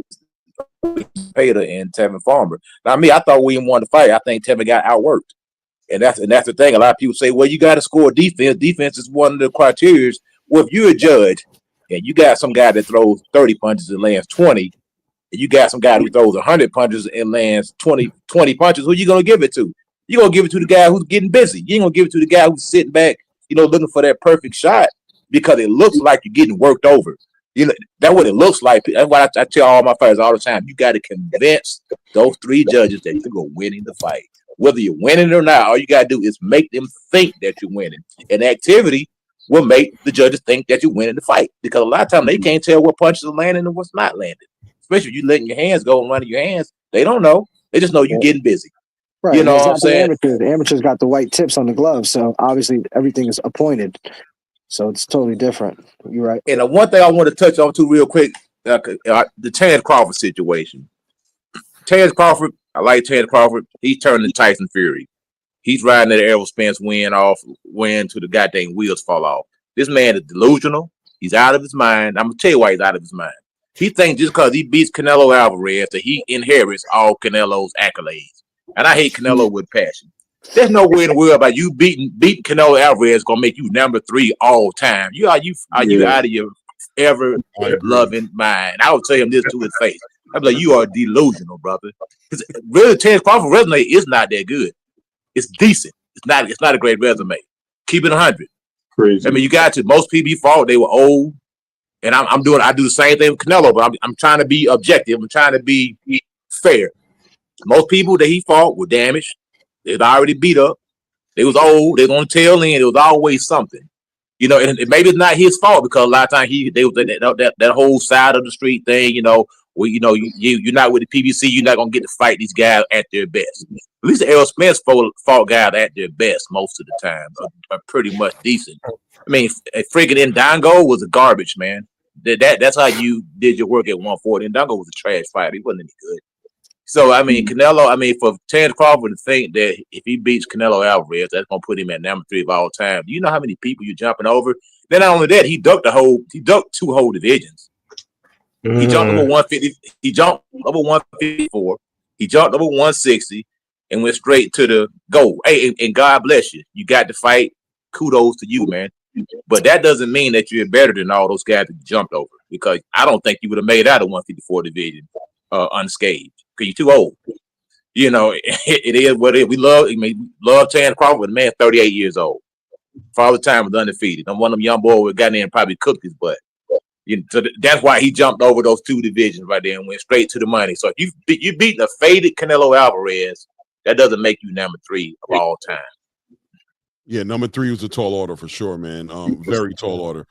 Speaker 6: Zepeda and Tevin Farmer. Now, I thought William won the fight. I think Tevin got outworked. And that's the thing. A lot of people say, well, you got to score defense. Defense is one of the criteria. Well, if you're a judge and you got some guy that throws 30 punches and lands 20, and you got some guy who throws 100 punches and lands 20 punches, who you going to give it to? You're going to give it to the guy who's getting busy. You ain't going to give it to the guy who's sitting back, you know, looking for that perfect shot because it looks like you're getting worked over. You know, that's what it looks like. That's why I tell all my fighters all the time, you got to convince those three judges that you're winning the fight. Whether you're winning or not, all you got to do is make them think that you're winning. And activity will make the judges think that you're winning the fight. Because a lot of times they can't tell what punches are landing and what's not landing. Especially if you're letting your hands go and running your hands. They don't know. They just know you're getting busy.
Speaker 5: Right.
Speaker 6: You know what I'm saying?
Speaker 5: The amateurs got the white tips on the gloves. So obviously everything is appointed. So it's totally different. You're right.
Speaker 6: And one thing I want to touch on too real quick, the Terrence Crawford situation. Terrence Crawford, I like Terrence Crawford. He's turning to Tyson Fury. He's riding that Errol Spence win to the goddamn wheels fall off. This man is delusional. He's out of his mind. I'm going to tell you why he's out of his mind. He thinks just because he beats Canelo Alvarez that he inherits all Canelo's accolades. And I hate Canelo with passion. There's no way in the world about you beating Canelo Alvarez gonna make you number 3 all time. Are you out of your ever loving mind? I would tell him this to his face. I'm like, you are delusional, brother. Because really, Terrence Crawford's resume is not that good. It's decent. It's not a great resume. Keep it 100.
Speaker 3: Crazy.
Speaker 6: I mean, you got to. Most people fought, they were old, and I do the same thing with Canelo, but I'm trying to be objective. I'm trying to be fair. Most people that he fought were damaged. They'd already beat up. They was old. They was on the tail end. It was always something, you know. And maybe it's not his fault because a lot of times they was that whole side of the street thing, you know. Where you know you're not with the PBC, you're not gonna get to fight these guys at their best. At least the Errol Spence fought guys at their best most of the time, are pretty much decent. I mean, freaking Ndango was a garbage man. That's how you did your work at 140. Ndango was a trash fighter. He wasn't any good. So, I mean, Canelo, for Terrence Crawford to think that if he beats Canelo Alvarez, that's going to put him at number 3 of all time. Do you know how many people you're jumping over? Then not only that, he ducked 2 whole divisions. He jumped over 150. He jumped over 154. He jumped over 160 and went straight to the goal. Hey, and God bless you. You got to fight. Kudos to you, man. But that doesn't mean that you're better than all those guys that you jumped over because I don't think you would have made out of 154 division unscathed. You're too old. You know, it is what it is. We love. I mean, we love Terrence Crawford, but man, 38 years old. Father Time was undefeated. I'm one of them young boys who got in and probably cooked his butt. So that's why he jumped over those two divisions right there and went straight to the money. So if you beating a faded Canelo Alvarez, that doesn't make you number 3 of all time.
Speaker 2: Yeah, number 3 was a tall order for sure, man. Very tall order.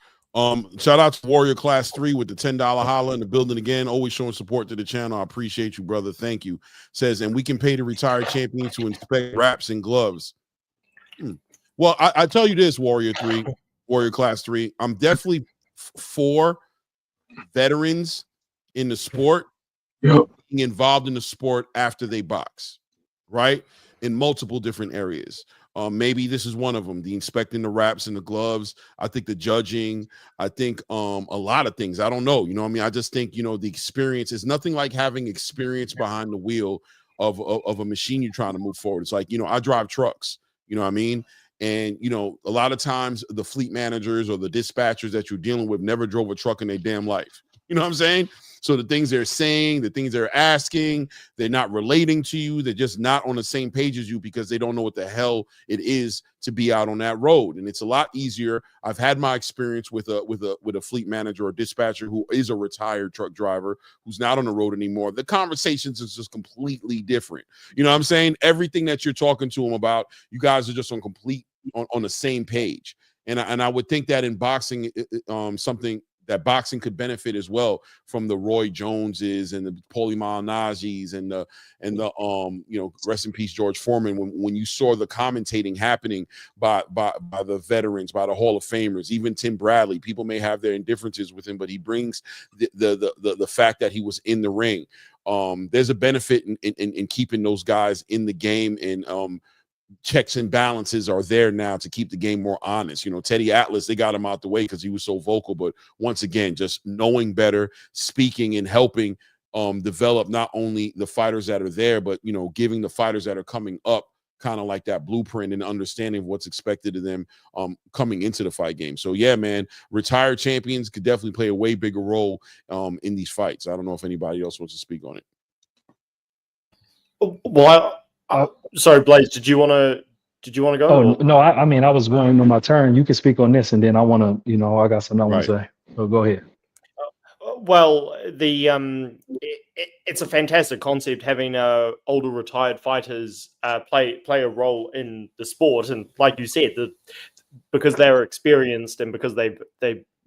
Speaker 2: Shout out to Warrior Class 3 with the $10 holla in the building again. Always showing support to the channel. I appreciate you, brother. Thank you. Says, and we can pay the retired champion to inspect wraps and gloves. Well, I tell you this, Warrior Class 3. I'm definitely for veterans in the sport being involved in the sport after they box, right? In multiple different areas. Maybe this is one of them, the inspecting the wraps and the gloves. I think the judging, I think a lot of things. I don't know. You know what I mean? I just think, you know, the experience is nothing like having experience behind the wheel of a machine you're trying to move forward. It's like, you know, I drive trucks, you know what I mean? And, you know, a lot of times the fleet managers or the dispatchers that you're dealing with never drove a truck in their damn life. You know what I'm saying? So the things they're saying, the things they're asking, they're not relating to you. They're just not on the same page as you because they don't know what the hell it is to be out on that road. And it's a lot easier. I've had my experience with a fleet manager or dispatcher who is a retired truck driver who's not on the road anymore. The conversations is just completely different. You know what I'm saying? Everything that you're talking to them about, you guys are just on the same page. And I would think that in boxing, something that boxing could benefit as well from the Roy Joneses and the Paulie Malignaggi's and the you know, rest in peace George Foreman, when you saw the commentating happening by the veterans, by the Hall of Famers, even Tim Bradley. People may have their indifferences with him, but he brings the fact that he was in the ring. There's a benefit in keeping those guys in the game, and checks and balances are there now to keep the game more honest. You know, Teddy Atlas, they got him out the way because he was so vocal, but once again, just knowing better, speaking and helping develop not only the fighters that are there, but, you know, giving the fighters that are coming up kind of like that blueprint and understanding of what's expected of them coming into the fight game. So yeah, man, retired champions could definitely play a way bigger role in these fights. I don't know if anybody else wants to speak on it.
Speaker 7: Well, sorry, Blaze. Did you want to go?
Speaker 4: Oh no, I mean I was going on my turn. You can speak on this, and then I want to, you know, I got something I want to say. So go ahead.
Speaker 7: Well, it's a fantastic concept having older retired fighters play a role in the sport, and like you said, because they're experienced and because they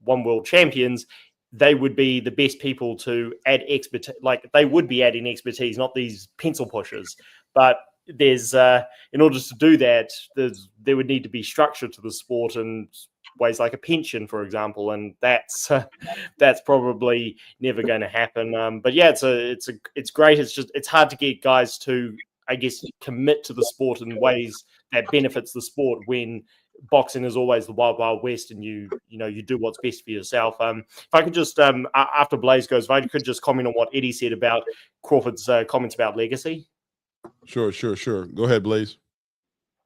Speaker 7: won world champions, they would be the best people to add expertise. Like they would be adding expertise, not these pencil pushers. But there's in order to do that, there would need to be structure to the sport and ways like a pension, for example, and that's probably never going to happen. But yeah, it's great. It's hard to get guys to, I guess, commit to the sport in ways that benefits the sport when boxing is always the wild, wild west, and you do what's best for yourself. If I could just after Blaze goes, if I could just comment on what Eddie said about Crawford's comments about legacy.
Speaker 2: Sure. Go ahead, Blaze.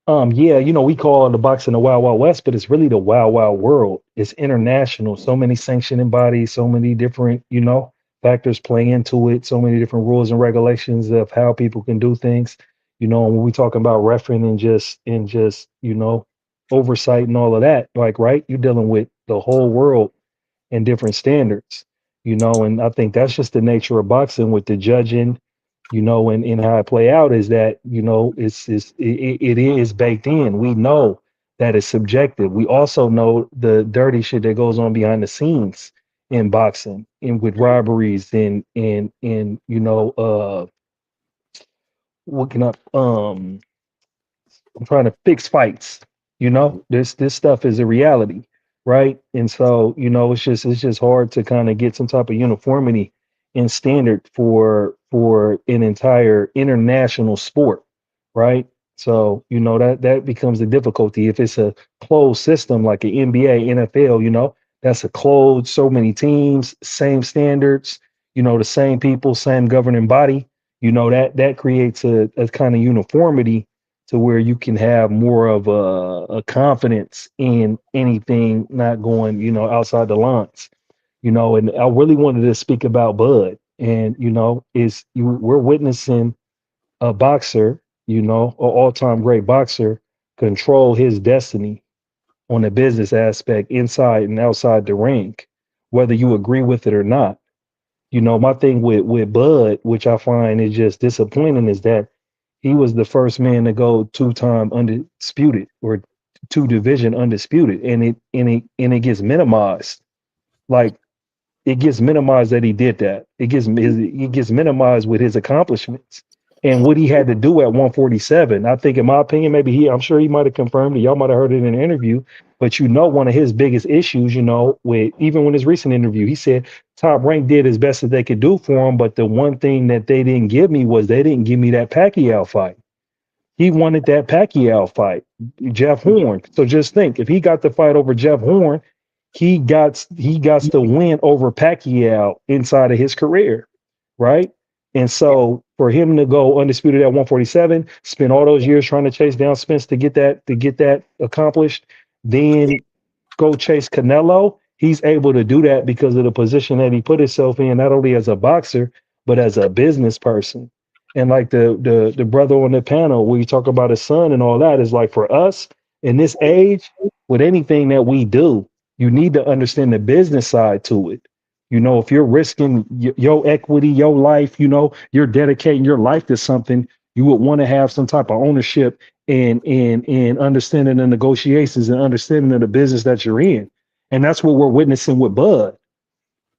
Speaker 4: Yeah, you know, we call the boxing the Wild Wild West, but it's really the Wild Wild World. It's international. So many sanctioning bodies, so many different, you know, factors play into it. So many different rules and regulations of how people can do things. You know, when we talk about refereeing and just you know, oversight and all of that, like, right, you're dealing with the whole world and different standards. You know, and I think that's just the nature of boxing with the judging. You know, and how it play out is that, you know, it is baked in. We know that it's subjective. We also know the dirty shit that goes on behind the scenes in boxing and with robberies and you know, looking up I'm trying to fix fights. You know, this stuff is a reality, right? And so, you know, it's just hard to kind of get some type of uniformity and standard for an entire international sport, right? So, you know, that becomes the difficulty. If it's a closed system like an NBA, NFL, you know, that's a closed, so many teams, same standards, you know, the same people, same governing body, you know, that creates a kind of uniformity to where you can have more of a confidence in anything not going, you know, outside the lines. You know, and I really wanted to speak about Bud, and you know, we're witnessing a boxer, you know, an all-time great boxer, control his destiny on the business aspect inside and outside the ring, whether you agree with it or not. You know, my thing with Bud, which I find is just disappointing, is that he was the first man to go 2-time undisputed or 2 division undisputed, and it gets minimized. Like, it gets minimized that he did that. It gets minimized with his accomplishments and what he had to do at 147. I think, in my opinion, maybe I'm sure he might have confirmed it. Y'all might have heard it in an interview, but you know, one of his biggest issues, you know, with even when his recent interview, he said Top Rank did as best as they could do for him, but the one thing that they didn't give me was they didn't give me that Pacquiao fight. He wanted that Pacquiao fight, Jeff Horn. So just think, if he got the fight over Jeff Horn, he got to win over Pacquiao inside of his career, right? And so for him to go undisputed at 147, spend all those years trying to chase down Spence to get that accomplished, then go chase Canelo, he's able to do that because of the position that he put himself in, not only as a boxer, but as a business person. And like the brother on the panel, where you talk about his son and all that, is like, for us in this age, with anything that we do, you need to understand the business side to it. You know, if you're risking your equity, your life, you know, you're dedicating your life to something, you would want to have some type of ownership and understanding the negotiations and understanding of the business that you're in. And that's what we're witnessing with Bud.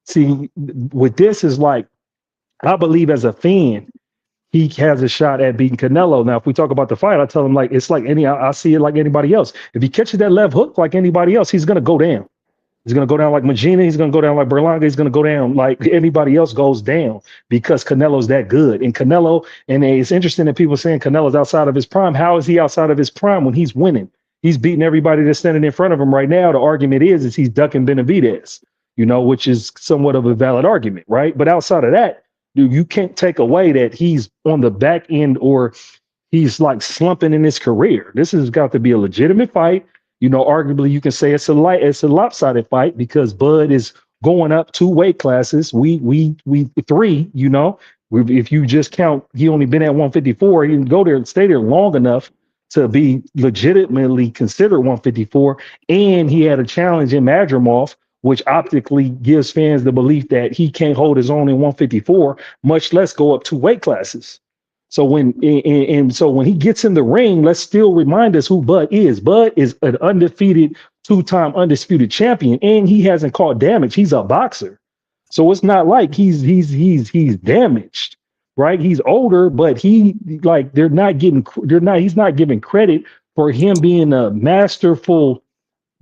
Speaker 4: See, with this is like, I believe as a fan, he has a shot at beating Canelo. Now, if we talk about the fight, I tell him, like, it's like I see it like anybody else. If he catches that left hook like anybody else, he's going to go down. He's going to go down like Magina. He's going to go down like Berlanga. He's going to go down like anybody else goes down, because Canelo's that good. And Canelo, and it's interesting that people saying Canelo's outside of his prime. How is he outside of his prime when he's winning? He's beating everybody that's standing in front of him right now. The argument is he's ducking Benavidez, you know, which is somewhat of a valid argument, right? But outside of that, dude, you can't take away that he's on the back end or he's like slumping in his career. This has got to be a legitimate fight. You know, arguably you can say it's a lopsided fight, because Bud is going up 2 weight classes. We 3, you know, if you just count, he only been at 154. He didn't go there and stay there long enough to be legitimately considered 154. And he had a challenge in Madrimov, which optically gives fans the belief that he can't hold his own in 154, much less go up 2 weight classes. So when he gets in the ring, let's still remind us who Bud is. Bud is an undefeated 2-time undisputed champion, and he hasn't caught damage. He's a boxer. So it's not like he's damaged, right? He's older, but he's not giving credit for him being a masterful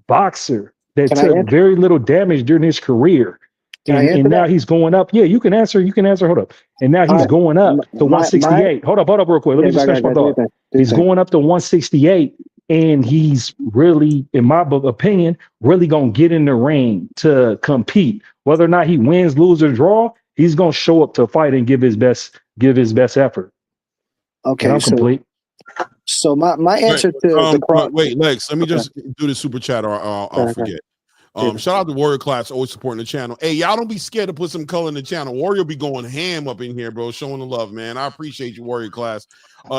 Speaker 4: boxer that took very little damage during his career. And now he's going up. Yeah, you can answer. Hold up. And now he's going up to 168. Hold up real quick. Let me just finish my thought. He's going up to 168, and he's really, in my opinion, really going to get in the ring to compete. Whether or not he wins, lose, or draw, he's going to show up to fight and give his best effort.
Speaker 5: Okay,
Speaker 4: and I'm complete.
Speaker 5: So my answer to
Speaker 2: wait, Lex, let me just do the super chat, or I'll forget. Shout out to Warrior Class, always supporting the channel. Hey, y'all don't be scared to put some color in the channel. Warrior be going ham up in here, bro, showing the love, man. I appreciate you, Warrior Class.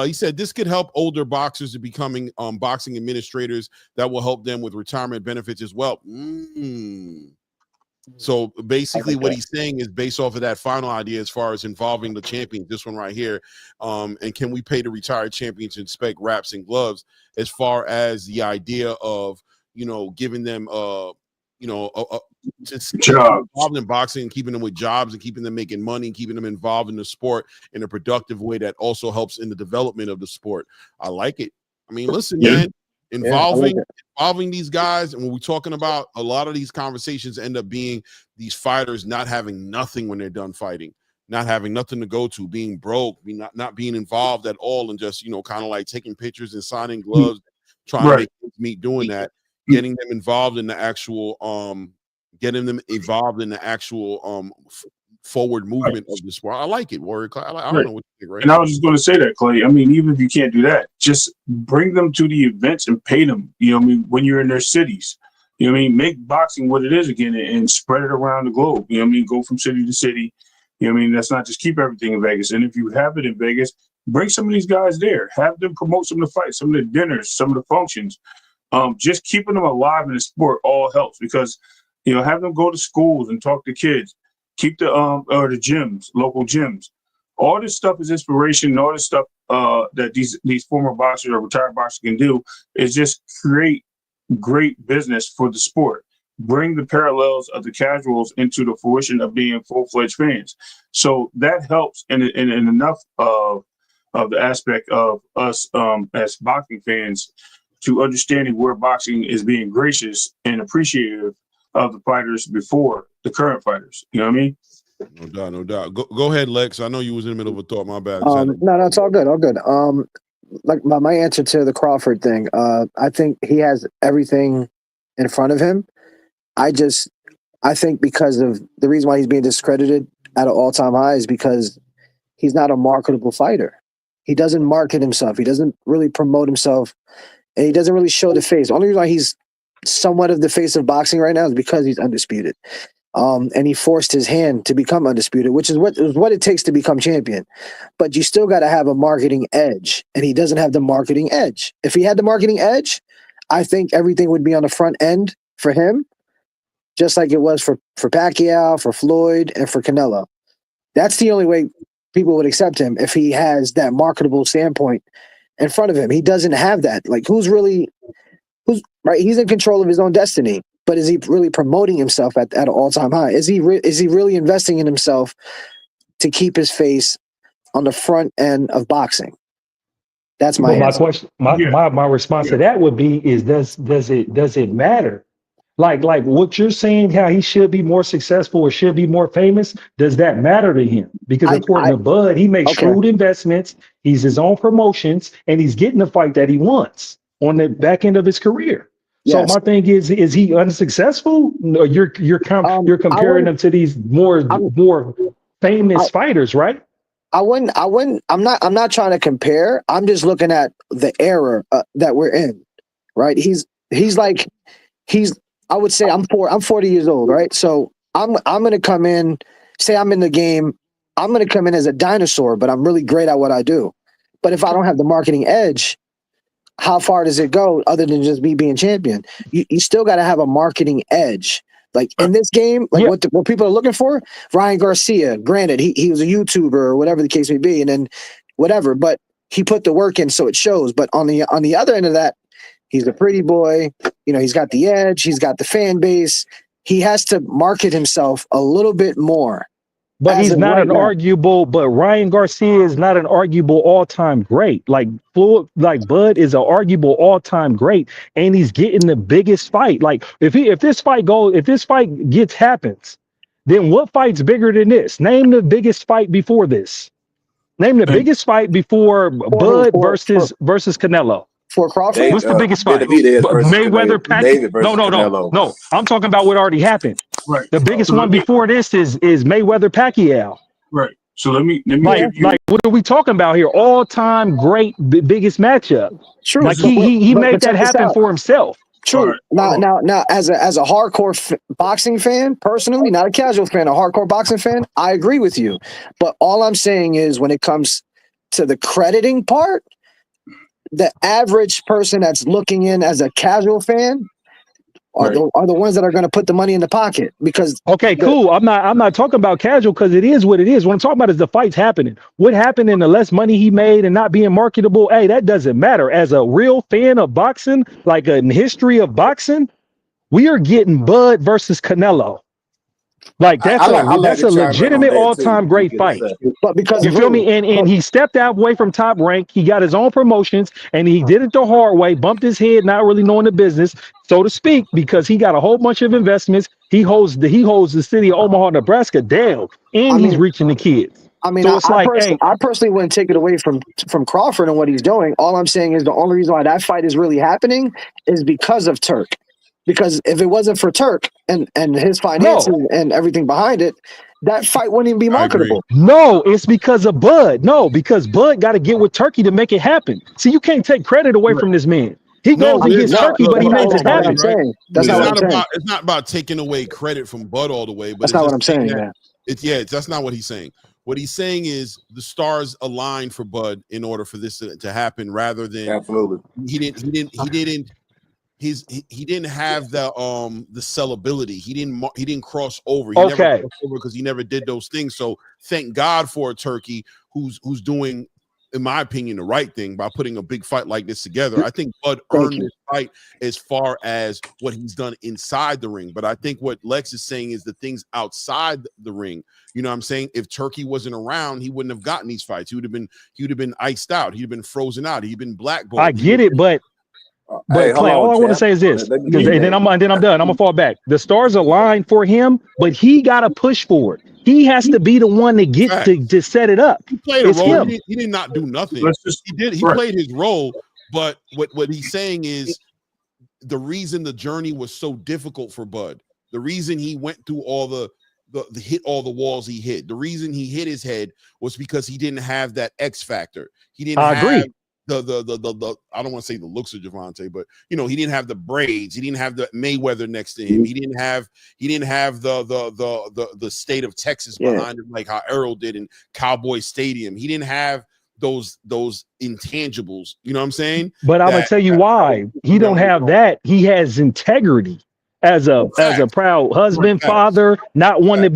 Speaker 2: He said this could help older boxers to becoming boxing administrators that will help them with retirement benefits as well. So basically what he's saying is based off of that final idea as far as involving the champions, this one right here, and can we pay the retired champions to inspect wraps and gloves, as far as the idea of, you know, giving them just involved in boxing and keeping them with jobs and keeping them making money and keeping them involved in the sport in a productive way that also helps in the development of the sport. I like it. I mean, listen, man, involving these guys, and when we're talking about, a lot of these conversations end up being these fighters not having nothing when they're done fighting, not having nothing to go to, being broke, not being involved at all, and just, you know, kind of like taking pictures and signing gloves, trying to make ends meet doing that. Getting them involved in the actual forward movement of the sport. I like it, Warrior. I don't know what you think, right?
Speaker 3: And I was just going to say that, Clay. I mean, even if you can't do that, just bring them to the events and pay them. You know what I mean? When you're in their cities, you know what I mean? Make boxing what it is again and spread it around the globe. You know what I mean? Go from city to city. You know what I mean? That's not just keep everything in Vegas. And if you have it in Vegas, Bring some of these guys there. Have them promote some of the fights, some of the dinners, some of the functions. Just keeping them alive in the sport all helps because, have them go to schools and talk to kids. Keep the or the gyms, local gyms. All this stuff is inspiration. And all this stuff that these former boxers or retired boxers can do is just create great business for the sport. Bring the parallels of the casuals into the fruition of being full-fledged fans. So that helps in enough of the aspect of us as boxing fans to understanding where boxing is being gracious and appreciative of the fighters before the current fighters. You know what I mean?
Speaker 2: No doubt. Go ahead, Lex. I know you was in the middle of a thought. My bad.
Speaker 5: No, it's all good. All good. Like my answer to the Crawford thing, I think he has everything in front of him. I think because of the reason why he's being discredited at an all-time high is because he's not a marketable fighter. He doesn't market himself. He doesn't really promote himself, and he doesn't really show the face. The only reason why he's somewhat of the face of boxing right now is because he's undisputed. And he forced his hand to become undisputed, which is what it takes to become champion. But you still got to have a marketing edge, and he doesn't have the marketing edge. If he had the marketing edge, I think everything would be on the front end for him, just like it was for Pacquiao, for Floyd, and for Canelo. That's the only way people would accept him, if he has that marketable standpoint in front of him. He doesn't have that. Like, who's right? He's in control of his own destiny. But is he really promoting himself at an all-time high? Is he really investing in himself to keep his face on the front end of boxing? That's my answer.
Speaker 4: question. My response to that would be: is does it matter? Like what you're saying, how he should be more successful or should be more famous, does that matter to him? Because according to Bud, he makes shrewd investments, he's his own promotions, and he's getting the fight that he wants on the back end of his career. Yes. So my thing is he unsuccessful? No, you're comparing him to these more famous fighters, right?
Speaker 5: I'm not trying to compare. I'm just looking at the era that we're in, right? I would say I'm 40 years old, right? So I'm going to come in, say I'm in the game, I'm going to come in as a dinosaur, but I'm really great at what I do. But if I don't have the marketing edge, how far does it go other than just me being champion? You still got to have a marketing edge. Like in this game, like what people are looking for, Ryan Garcia, granted, he was a YouTuber or whatever the case may be, and then whatever, but he put the work in, so it shows. But on the other end of that, he's a pretty boy. He's got the edge. He's got the fan base. He has to market himself a little bit more.
Speaker 4: But he's not an arguable. But Ryan Garcia is not an arguable all-time great. Like Bud is an arguable all-time great, and he's getting the biggest fight. Like if this fight happens, then what fight's bigger than this? Name the biggest fight before this. Name the biggest fight before Bud versus Canelo.
Speaker 5: For Crawford,
Speaker 4: what's the biggest fight? Mayweather, Pacquiao. No. I'm talking about what already happened.
Speaker 3: Right.
Speaker 4: The biggest one before this is Mayweather, Pacquiao.
Speaker 3: Right. So let me
Speaker 4: like what are we talking about here? All time great biggest matchup.
Speaker 5: True.
Speaker 4: Like he made that happen for himself.
Speaker 5: True. Right. Now, as a hardcore boxing fan, personally, not a casual fan, a hardcore boxing fan, I agree with you. But all I'm saying is, when it comes to the crediting part, the average person that's looking in as a casual fan are the ones that are going to put the money in the pocket. Because
Speaker 4: cool. I'm not talking about casual, because it is what it is. What I'm talking about is the fights happening. What happened in the less money he made and not being marketable? Hey, that doesn't matter. As a real fan of boxing, like a history of boxing, we are getting Bud versus Canelo. Like that's a legitimate all-time great fight.
Speaker 5: But because
Speaker 4: you feel me, and he stepped out away from Top Rank, he got his own promotions, and he did it the hard way, bumped his head, not really knowing the business, so to speak, because he got a whole bunch of investments. He holds the city of Omaha, Nebraska down, and he's reaching the kids.
Speaker 5: I mean, so I personally wouldn't take it away from Crawford and what he's doing. All I'm saying is the only reason why that fight is really happening is because of Turk. Because if it wasn't for Turk and his finances and everything behind it, that fight wouldn't even be marketable.
Speaker 4: No, it's because of Bud. No, because Bud got to get with Turkey to make it happen. See, you can't take credit away from this man. He goes and gets Turkey, but he makes it happen.
Speaker 5: That's not what I'm saying.
Speaker 2: It's not about taking away credit from Bud all the way. But
Speaker 5: that's not what I'm saying.
Speaker 2: That's not what he's saying. What he's saying is the stars aligned for Bud in order for this to happen, rather than
Speaker 6: absolutely
Speaker 2: he didn't have the sellability. He didn't cross over. He never crossed over because he never did those things. So thank God for a Turkey who's doing, in my opinion, the right thing by putting a big fight like this together. I think Bud earned this fight as far as what he's done inside the ring. But I think what Lex is saying is the things outside the ring. You know what I'm saying? If Turkey wasn't around, he wouldn't have gotten these fights. He would have been iced out. He'd have been frozen out. He'd been blackballed.
Speaker 4: I get it, but Clay, all I want to say is this, and then I'm done. I'm gonna fall back. The stars align for him, but he got to push for it. He has to be the one to get to set it up.
Speaker 2: He played a role. He did not do nothing. He played his role, but what he's saying is the reason the journey was so difficult for Bud, the reason he went through all the hit all the walls he hit, the reason he hit his head was because he didn't have that X factor. He didn't have the I don't want to say the looks of Gervonta, but he didn't have the braids. He didn't have the Mayweather next to him. He didn't have the state of Texas behind him like how Errol did in Cowboy Stadium. He didn't have those intangibles. You know what I'm saying?
Speaker 4: But I'm gonna tell you why he don't have that. He has integrity as a proud husband, father, not the one to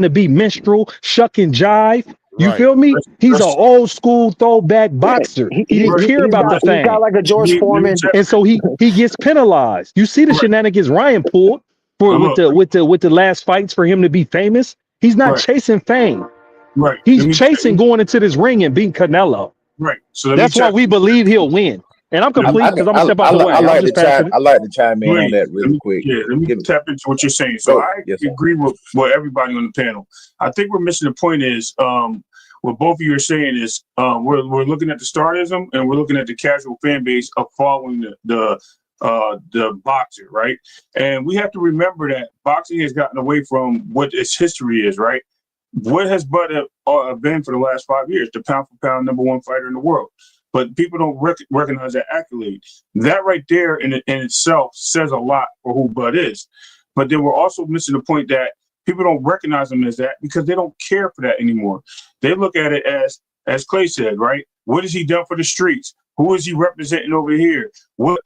Speaker 4: be minstrel, shuck and jive. You feel me? He's an old school throwback boxer. He didn't care about the fame.
Speaker 5: He got like a George Foreman,
Speaker 4: and so he gets penalized. You see the shenanigans Ryan pulled with the last fights for him to be famous. He's not chasing fame.
Speaker 3: Right.
Speaker 4: He's chasing going into this ring and beating Canelo.
Speaker 3: Right. So
Speaker 4: that's why we believe he'll win. And I'm complete because I'm gonna step out the way.
Speaker 6: I like to chime in on that really quick.
Speaker 3: Yeah, let me tap into what you're saying. So I agree with everybody on the panel. I think we're missing the point is what both of you are saying is we're looking at the starism and we're looking at the casual fan base of following the boxer, right? And we have to remember that boxing has gotten away from what its history is, right? What has Bud been for the last 5 years? The pound for pound #1 fighter in the world. But people don't recognize that accolade. That right there in itself says a lot for who Bud is. But then we're also missing the point that people don't recognize him as that because they don't care for that anymore. They look at it as Clay said, right? What has he done for the streets? Who is he representing over here? What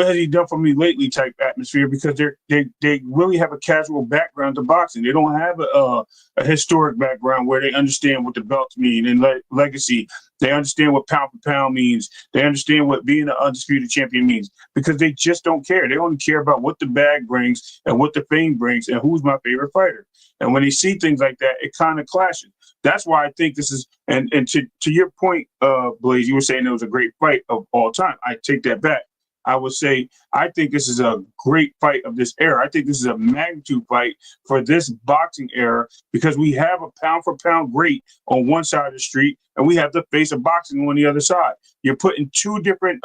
Speaker 3: has he done for me lately type atmosphere, because they really have a casual background to boxing. They don't have a historic background where they understand what the belts mean and legacy. They understand what pound for pound means. They understand what being an undisputed champion means, because they just don't care. They only care about what the bag brings and what the fame brings and who's my favorite fighter. And when they see things like that, it kind of clashes. That's why I think this is, and to your point, Blaze, you were saying it was a great fight of all time. I take that back. I would say I think this is a great fight of this era. I think this is a magnitude fight for this boxing era, because we have a pound for pound great on one side of the street and we have the face of boxing on the other side. You're putting two different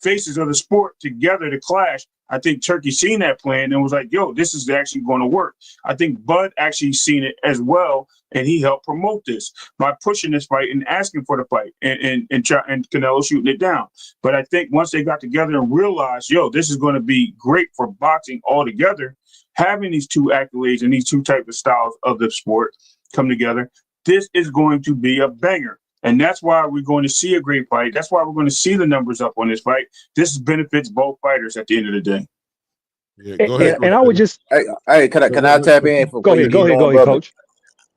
Speaker 3: faces of the sport together to clash. I think Turkey seen that plan and was like, yo, this is actually going to work. I think Bud actually seen it as well, and he helped promote this by pushing this fight and asking for the fight and Canelo shooting it down. But I think once they got together and realized, yo, this is going to be great for boxing altogether, having these two accolades and these two types of styles of the sport come together, this is going to be a banger. And that's why we're going to see a great fight. That's why we're going to see the numbers up on this fight. This benefits both fighters at the end of the day.
Speaker 2: Yeah, go ahead.
Speaker 4: And I would just,
Speaker 6: hey, can I tap in?
Speaker 4: Go ahead, Coach.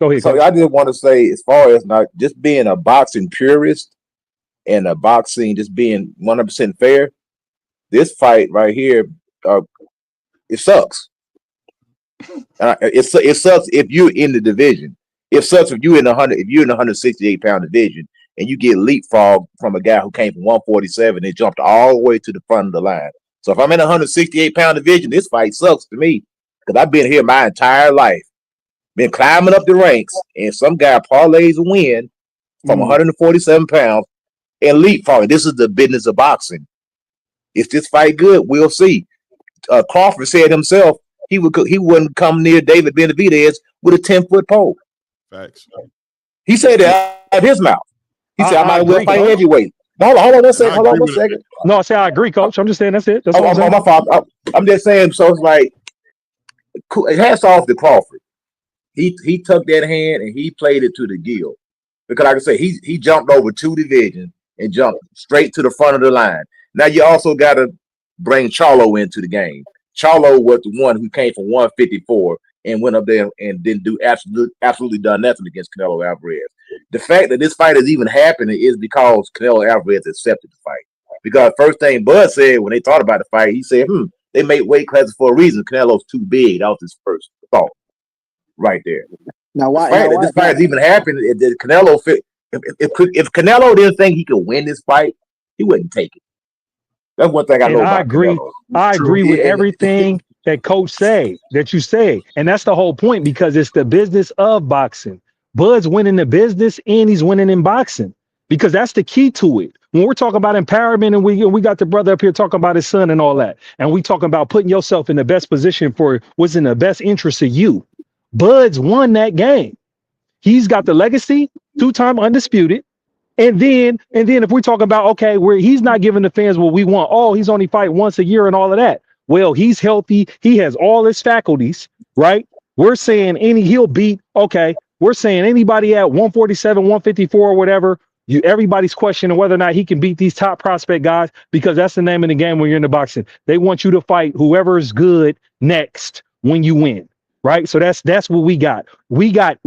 Speaker 4: Go ahead.
Speaker 6: So
Speaker 4: Coach.
Speaker 6: I just want to say, as far as not just being a boxing purist and a boxing just being 100% fair, this fight right here, it sucks. It sucks if you're in the division. It sucks if you're in the 168-pound division and you get leapfrogged from a guy who came from 147 and jumped all the way to the front of the line. So if I'm in a 168-pound division, this fight sucks to me, because I've been here my entire life, been climbing up the ranks, and some guy parlays a win from 147 pounds and leapfrogging. This is the business of boxing. Is this fight good? We'll see. Crawford said himself he wouldn't come near David Benavidez with a 10-foot pole.
Speaker 2: Facts.
Speaker 6: He said that out of his mouth. He said, I might well fight heavyweight. Hold on one second.
Speaker 4: No, I say I agree, Coach. I'm just saying that's it. That's
Speaker 6: my fault. I'm just saying, so it's like, hats off to Crawford. he took that hand and he played it to the gill. Because like I say, he jumped over 2 divisions and jumped straight to the front of the line. Now you also got to bring Charlo into the game. Charlo was the one who came from 154 and went up there and didn't do absolutely done nothing against Canelo Alvarez. The fact that this fight is even happening is because Canelo Alvarez accepted the fight. Because first thing Bud said when they thought about the fight, he said, they made weight classes for a reason. Canelo's too big. That was his first thought right there.
Speaker 5: Now, why?
Speaker 6: This fight is even happening. If Canelo if Canelo didn't think he could win this fight, he wouldn't take it. That's one thing I know about Canelo.
Speaker 4: I agree with everything that Coach said, that you say. And that's the whole point, because it's the business of boxing. Bud's winning the business and he's winning in boxing, because that's the key to it. When we're talking about empowerment, and we got the brother up here talking about his son and all that, and we talking about putting yourself in the best position for what's in the best interest of you. Bud's won that game. He's got the legacy, 2-time undisputed. And then if we talk about, okay, where he's not giving the fans what we want. Oh, he's only fight once a year and all of that. Well, he's healthy. He has all his faculties, right? We're saying he'll beat, okay. We're saying anybody at 147, 154 or whatever, everybody's questioning whether or not he can beat these top prospect guys, because that's the name of the game when you're in the boxing. They want you to fight whoever is good next when you win. Right. So that's what we got. We got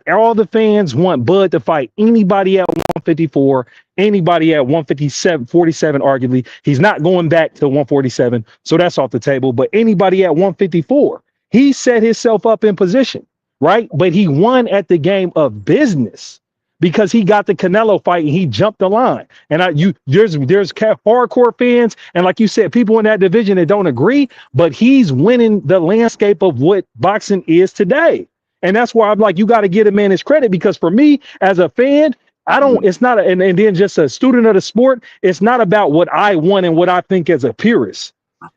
Speaker 4: all the fans want Bud to fight anybody at 154, anybody at 157, 47, arguably. He's not going back to 147. So that's off the table. But anybody at 154, he set himself up in position. Right. But he won at the game of business, because he got the Canelo fight and he jumped the line. And there's hardcore fans, and like you said, people in that division that don't agree, but he's winning the landscape of what boxing is today. And that's why I'm like, you got to give a man his credit, because for me as a fan, it's not, and then just a student of the sport, it's not about what I want and what I think as a purist.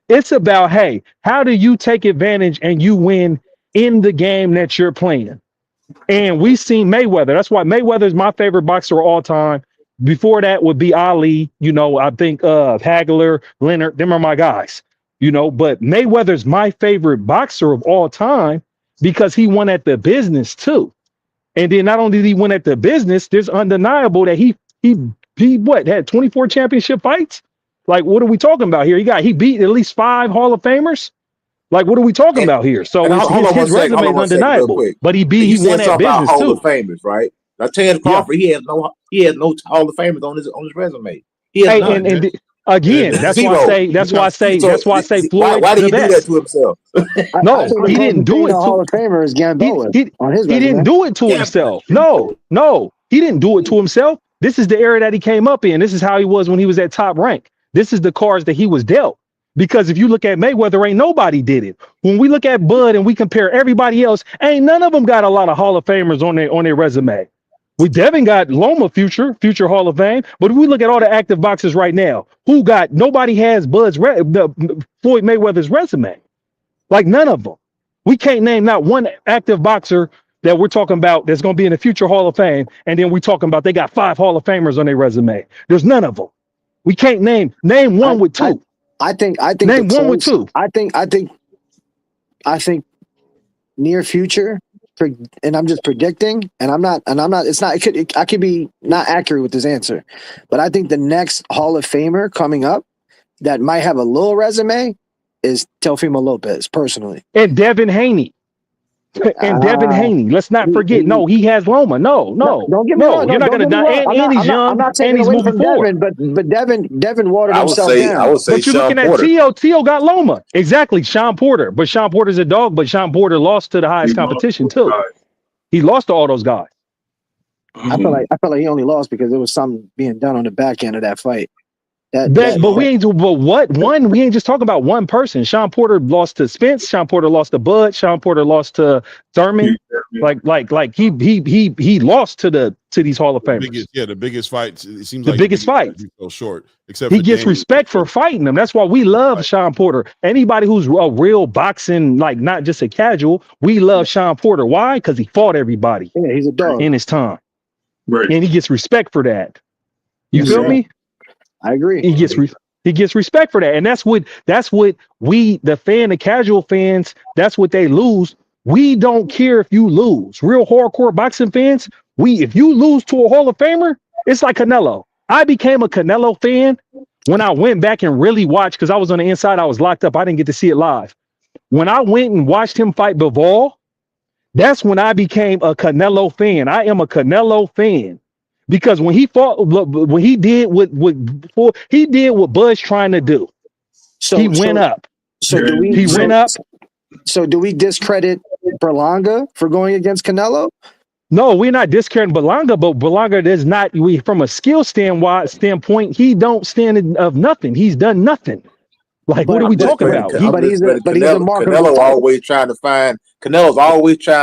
Speaker 4: It's about, hey, how do you take advantage and you win in the game that you're playing? And we've seen Mayweather. That's why Mayweather is my favorite boxer of all time. Before that would be Ali. I think Hagler, Leonard, them are my guys. But Mayweather's my favorite boxer of all time, because he won at the business too. And then not only did he win at the business, there's undeniable that he had 24 championship fights. Like, what are we talking about here? He beat at least 5 Hall of Famers. Like, what are we talking about here? So his resume is undeniable, but he won that business
Speaker 6: Hall
Speaker 4: too.
Speaker 6: Of Famers, right? Now, Terrence Crawford, he has no Hall of Famers on his resume. He has none.
Speaker 4: And again, that's why I say Floyd.
Speaker 6: Why did he do that to himself?
Speaker 4: No, he didn't do it.
Speaker 5: Hall of Famer is Gamboa on his resume.
Speaker 4: He didn't do it to himself. No, he didn't do it to himself. This is the era that he came up in. This is how he was when he was at top rank. This is the cards that he was dealt. Because if you look at Mayweather, ain't nobody did it. When we look at Bud and we compare everybody else, ain't none of them got a lot of Hall of Famers on their resume. Devin got Loma future Hall of Fame. But if we look at all the active boxers right now, nobody has Floyd Mayweather's resume. Like, none of them. We can't name not one active boxer that we're talking about that's going to be in the future Hall of Fame. And then we're talking about they got 5 Hall of Famers on their resume. There's none of them. We can't name one with 2.
Speaker 5: I think
Speaker 4: name one with 2.
Speaker 5: I think near future, and I'm just predicting, and I'm not. I could be not accurate with this answer, but I think the next Hall of Famer coming up that might have a little resume is Teofimo Lopez, personally,
Speaker 4: and Devin Haney. Devin Haney. Let's not forget. No, he has Loma. No.
Speaker 5: Don't get me wrong.
Speaker 4: You're not going to die. And he's young. I'm not taking away from
Speaker 5: Devin, but Devin watered himself down.
Speaker 6: I would say
Speaker 4: but you're looking at Tio got Loma. Exactly. Sean Porter. But Sean Porter's a dog, but Sean Porter lost to the highest competition too. He lost to all those guys.
Speaker 5: I feel like he only lost because there was something being done on the back end of that fight.
Speaker 4: We ain't just talking about one person. Sean Porter lost to Spence. Sean Porter lost to Bud. Sean Porter lost to Thurman. Like he lost to these Hall of Famers.
Speaker 2: The biggest fights. It seems
Speaker 4: the
Speaker 2: like
Speaker 4: biggest fight.
Speaker 2: So short, except
Speaker 4: he gets respect for fighting them. That's why we love Sean Porter. Anybody who's a real boxing, like not just a casual, we love Sean Porter. Why? Because he fought everybody.
Speaker 5: Yeah, he's a dog
Speaker 4: in his time,
Speaker 3: right?
Speaker 4: And he gets respect for that. You feel me?
Speaker 5: I agree.
Speaker 4: He gets respect for that, and that's what we, the casual fans, that's what they lose We don't care if you lose. Real hardcore boxing fans, if you lose to a Hall of Famer, it's like Canelo. I became a Canelo fan when I went back and really watched, because I was on the inside, I was locked up. I didn't get to see it live. When I went and watched him fight Bivol, that's when I became a Canelo fan. I am a Canelo fan because when he fought, when he did what Bud's trying to do, he went up.
Speaker 5: So do we discredit Berlanga for going against Canelo?
Speaker 4: No, we're not discrediting Berlanga, but Berlanga does not. From a skill standpoint, he don't stand of nothing. He's done nothing. Like, what are we talking about?
Speaker 5: But he's a marketable.
Speaker 6: Canelo's always trying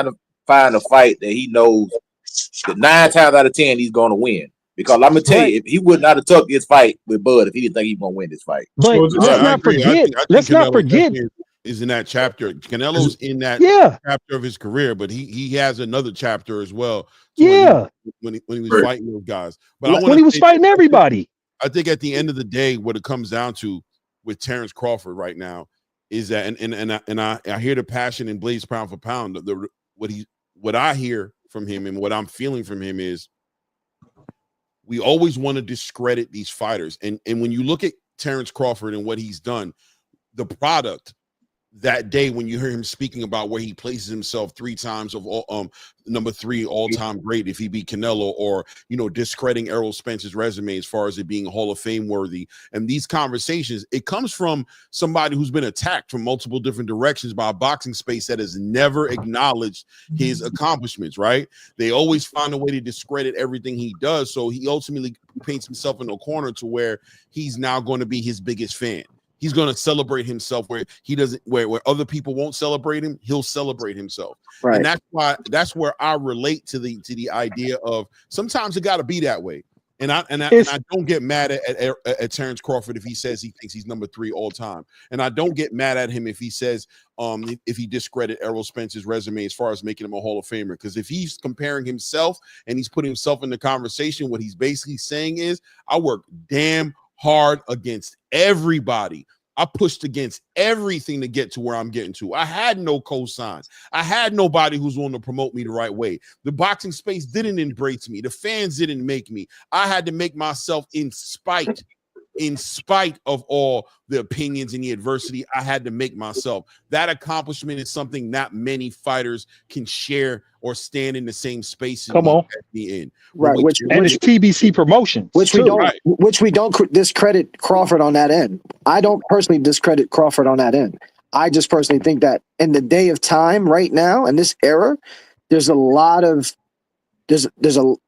Speaker 6: to find a fight that he knows that 9 times out of 10 he's going to win. Because I'm gonna tell you, if he would not have took this fight with Bud if he didn't think he was gonna win this fight.
Speaker 4: But let's not forget.
Speaker 2: Is in that chapter. Canelo's in that chapter of his career, but he has another chapter as well. When he was fighting those guys, but
Speaker 4: when he was fighting everybody,
Speaker 2: I think at the end of the day, what it comes down to with Terrence Crawford right now is that, and I hear the passion in Blaze pound for pound. What I hear from him and what I'm feeling from him is we always want to discredit these fighters, and when you look at Terrence Crawford and what he's done, the product. That day when you hear him speaking about where he places himself 3 times of all number 3 all-time great if he beat Canelo, or discrediting Errol Spence's resume as far as it being Hall of Fame worthy, and these conversations, it comes from somebody who's been attacked from multiple different directions by a boxing space that has never acknowledged his accomplishments, right? They always find a way to discredit everything he does, so he ultimately paints himself in a corner to where he's now going to be his biggest fan. He's going to celebrate himself where he doesn't, where other people won't celebrate him. He'll celebrate himself, right? And that's where I relate to the idea of sometimes it got to be that way. And I don't get mad at Terrence Crawford if he says he thinks he's number 3 all time, and I don't get mad at him if he says if he discredit Errol Spence's resume as far as making him a Hall of Famer. Because if he's comparing himself and he's putting himself in the conversation, what he's basically saying is, I work damn hard against everybody. I pushed against everything to get to where I'm getting to. I had no cosign. I had nobody who's willing to promote me the right way. The boxing space didn't embrace me. The fans didn't make me. I had to make myself in spite of all the opinions and the adversity. I had to make myself. That accomplishment is something not many fighters can share or stand in the same space.
Speaker 4: Come on,
Speaker 5: right?
Speaker 4: And it's PBC promotion,
Speaker 5: which we don't discredit Crawford on that end. I don't personally discredit Crawford on that end. I just personally think that in the day of time, right now, in this era, there's a lot of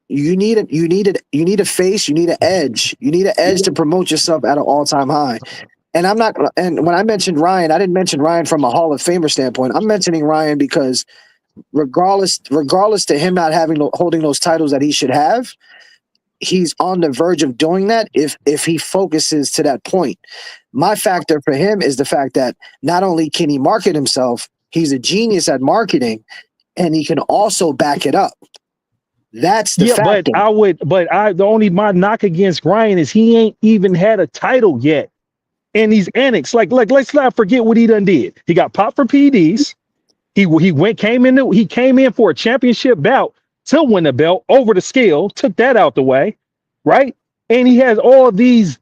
Speaker 5: you need a face, you need an edge, to promote yourself at an all-time high. And when I mentioned Ryan, I didn't mention Ryan from a Hall of Famer standpoint. I'm mentioning Ryan because regardless to him not holding those titles that he should have, he's on the verge of doing that if he focuses to that point. My factor for him is the fact that not only can he market himself, he's a genius at marketing, and he can also back it up. That's the factor. My knock against Ryan is he ain't even had a title yet. And these annex, like let's not forget what he done did. He got popped for PEDs. He came in for a championship bout to win the belt over the scale, took that out the way, right? And he has all these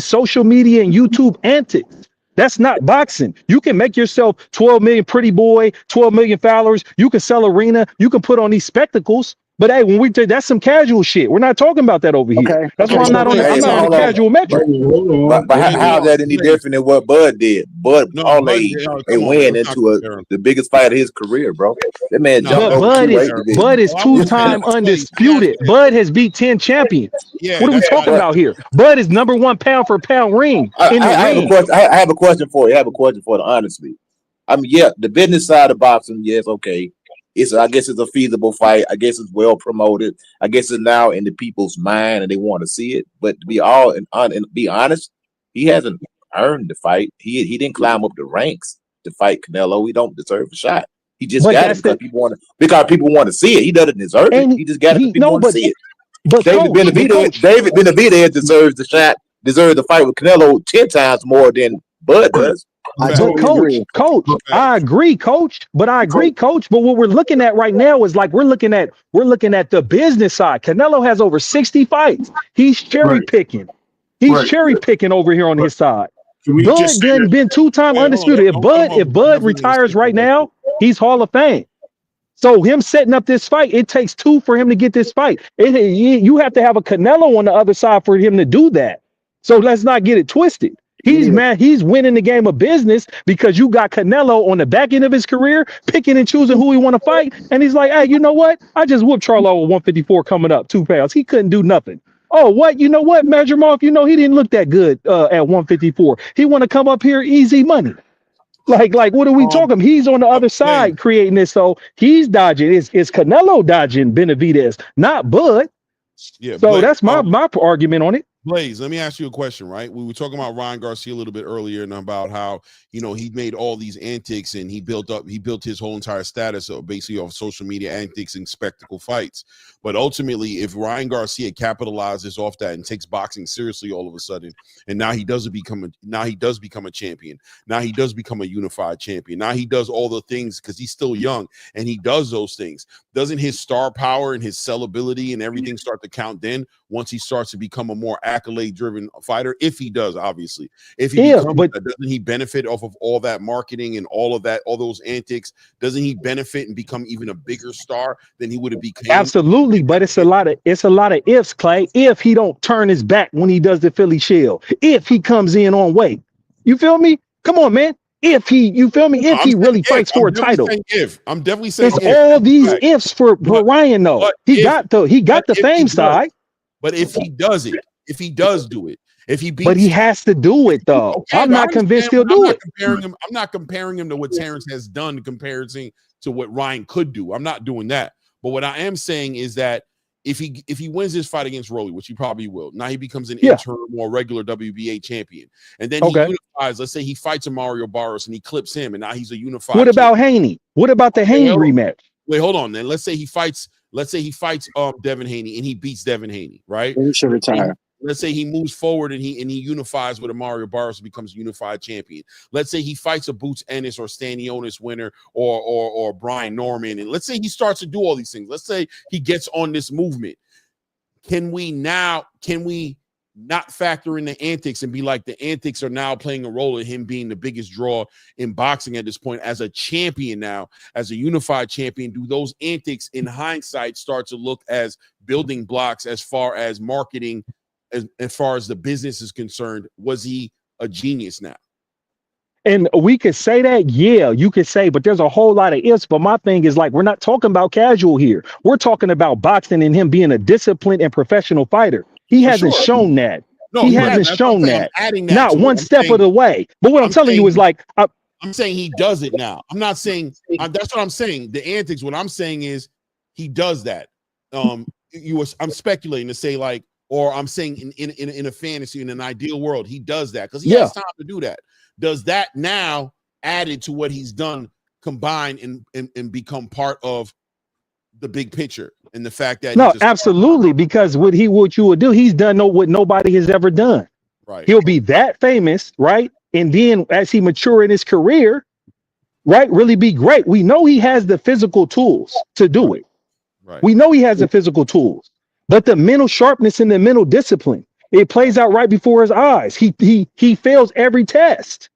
Speaker 5: social media and YouTube antics. That's not boxing. You can make yourself 12 million pretty boy, 12 million followers. You can sell arena. You can put on these spectacles. But hey, when that's some casual shit. We're not talking about that over here. Okay. That's why I'm not on the casual metric.
Speaker 6: But how is that any different than what Bud did? Bud they win into the biggest fight of his career, bro. That man jumped over.
Speaker 4: Bud is 2-time undisputed. Bud has beat 10 champions. What are we talking about here? Bud is number 1 pound for pound ring.
Speaker 6: I have a question for you. Honestly. I mean, yeah, the business side of boxing, yes, okay. I guess it's a feasible fight. I guess it's well promoted. I guess it's now in the people's mind and they want to see it. But to be be honest, he hasn't earned the fight. He didn't climb up the ranks to fight Canelo. He don't deserve a shot. He just got it because people want to see it. He doesn't deserve it. He just got it because people want to see it. But David Benavidez deserves the shot, deserves the fight with Canelo 10 times more than Bud does.
Speaker 5: I
Speaker 2: Fact.
Speaker 5: totally agree.
Speaker 4: Coach, I agree, coach. But I agree, coach. But what we're looking at right now is like we're looking at the business side. Canelo has over 60 fights. He's cherry picking. He's cherry picking over here on his side. Bud done been 2-time undisputed. If Bud retires right now, he's Hall of Fame. So him setting up this fight, it takes 2 for him to get this fight. You have to have a Canelo on the other side for him to do that. So let's not get it twisted. He's winning the game of business because you got Canelo on the back end of his career, picking and choosing who he want to fight. And he's like, hey, you know what? I just whooped Charlo at 154 coming up 2 pounds. He couldn't do nothing. Oh, what? You know what? Measure him off. You know, he didn't look that good at 154. He want to come up here easy money. Like, what are we talking? He's on the other side creating this. So he's dodging. It's Canelo dodging Benavidez, not Bud.
Speaker 2: Yeah.
Speaker 4: So Blaze, that's my argument on it.
Speaker 2: Blaze, let me ask you a question, right? We were talking about Ryan Garcia a little bit earlier and about how, you know, he made all these antics and he built his whole entire status of basically of social media antics and spectacle fights. But ultimately, if Ryan Garcia capitalizes off that and takes boxing seriously all of a sudden, and now he does become a champion. Now he does become a unified champion. Now he does all the things because he's still young and he does those things. Doesn't his star power and his sellability and everything start to count then once he starts to become a more accolade-driven fighter? If he does, obviously. If he doesn't he benefit off of all that marketing and all of that, all those antics? Doesn't he benefit and become even a bigger star than he would have become?
Speaker 4: Absolutely, but it's a lot of ifs, Clay. If he don't turn his back when he does the Philly Shield, if he comes in on weight, you feel me? Come on, man. If he really fights for a title.
Speaker 2: I'm definitely saying
Speaker 4: it's all these ifs for Ryan though. He got the fame side.
Speaker 2: But if he does it, if he does do it, if he beats,
Speaker 4: but he has to do it though. Okay, I'm not convinced he'll do it.
Speaker 2: I'm not comparing him to what Terrence has done in comparison to what Ryan could do. I'm not doing that. But what I am saying is that if he wins this fight against Rolly, which he probably will, now he becomes an interim or regular WBA champion. And then he unifies, let's say he fights a Mario Barros and he clips him, and now he's a unified
Speaker 4: What about Haney? What about the Haney rematch?
Speaker 2: Wait, hold on. Then let's say he fights Devin Haney and he beats Devin Haney, right?
Speaker 5: He should retire.
Speaker 2: Let's say he moves forward and he unifies with a Mario Barros and becomes a unified champion. Let's say he fights a Boots Ennis or Stanionis winner or Brian Norman. And let's say he starts to do all these things. Let's say he gets on this movement. Can we not factor in the antics and be like the antics are now playing a role in him being the biggest draw in boxing at this point as a champion now, as a unified champion? Do those antics in hindsight start to look as building blocks as far as marketing, as far as the business is concerned? Was he a genius now?
Speaker 4: And we could say that, yeah, you could say, but there's a whole lot of ifs. But my thing is like, we're not talking about casual here. We're talking about boxing and him being a disciplined and professional fighter. He hasn't shown that. No, he hasn't shown that. Not one step of the way. But what I'm telling you is like,
Speaker 2: I'm saying he does it now. I'm not saying that's what I'm saying. The antics. What I'm saying is he does that. I'm speculating to say like, or I'm saying in a fantasy, in an ideal world, he does that because he has time to do that. Does that now added to what he's done combine and become part of the big picture and the fact that
Speaker 4: absolutely, because what you would do, he's done what nobody has ever done.
Speaker 2: Right.
Speaker 4: He'll be that famous, right? And then as he mature in his career, right, really be great. We know he has the physical tools to do it.
Speaker 2: Right.
Speaker 4: We know he has the physical tools, but the mental sharpness and the mental discipline, it plays out right before his eyes. He fails every test.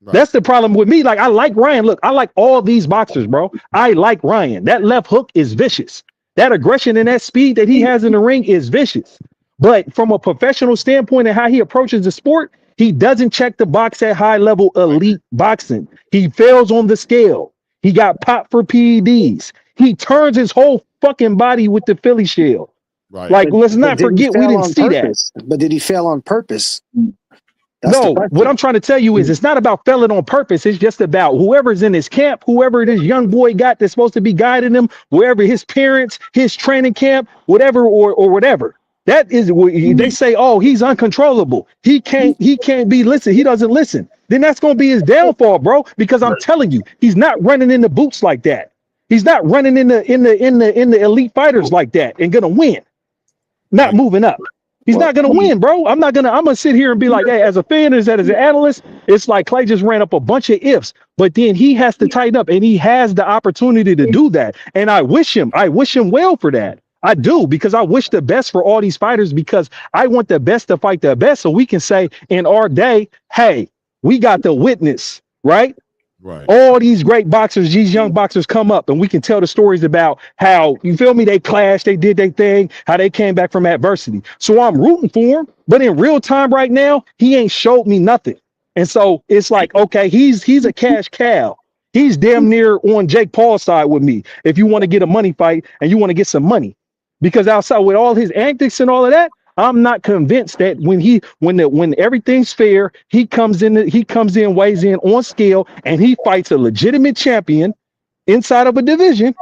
Speaker 4: Right. That's the problem with me. Like, I like Ryan. Look, I like all these boxers, bro. I like Ryan. That left hook is vicious. That aggression and that speed that he has in the ring is vicious. But from a professional standpoint and how he approaches the sport, he doesn't check the box at high level elite boxing. He fails on the scale. He got popped for PEDs. He turns his whole fucking body with the Philly Shield.
Speaker 2: Right.
Speaker 4: Like, let's not forget we didn't see that.
Speaker 5: But did he fail on purpose?
Speaker 4: No, what I'm trying to tell you is it's not about failing on purpose. It's just about whoever's in his camp, whoever this young boy got that's supposed to be guiding him, wherever his parents, his training camp, whatever, or whatever. That is what they say, oh, he's uncontrollable. He can't be listen. He doesn't listen. Then that's going to be his downfall, bro, because I'm telling you, he's not running in the boots like that. He's not running in the elite fighters like that and going to win. Not moving up. He's not going to win, bro. I'm going to sit here and be like, hey, as a fan, as an analyst, it's like Clay just ran up a bunch of ifs, but then he has to tighten up, and he has the opportunity to do that. And I wish him well for that. I do, because I wish the best for all these fighters, because I want the best to fight the best, so we can say in our day, hey, we got the witness, right?
Speaker 2: Right.
Speaker 4: All these great boxers, these young boxers come up, and we can tell the stories about how, you feel me, they clashed, they did their thing, how they came back from adversity. So I'm rooting for him, but in real time right now, he ain't showed me nothing. And so it's like, okay, he's a cash cow. He's damn near on Jake Paul's side with me if you want to get a money fight and you want to get some money. Because outside with all his antics and all of that, I'm not convinced that when everything's fair, he comes in, weighs in on scale, and he fights a legitimate champion inside of a division,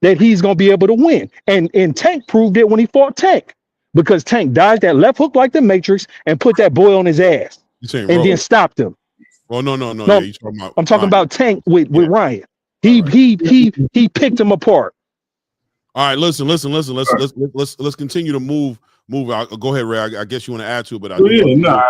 Speaker 4: that he's gonna be able to win. And Tank proved it when he fought Tank, because Tank dodged that left hook like the Matrix and put that boy on his ass and then stopped him.
Speaker 2: Oh no. Yeah, you talking about,
Speaker 4: I'm talking about Tank with Ryan. He picked him apart.
Speaker 2: All right, listen. Let's continue to move. Go ahead, Ray. I guess you want to add to it, but
Speaker 3: I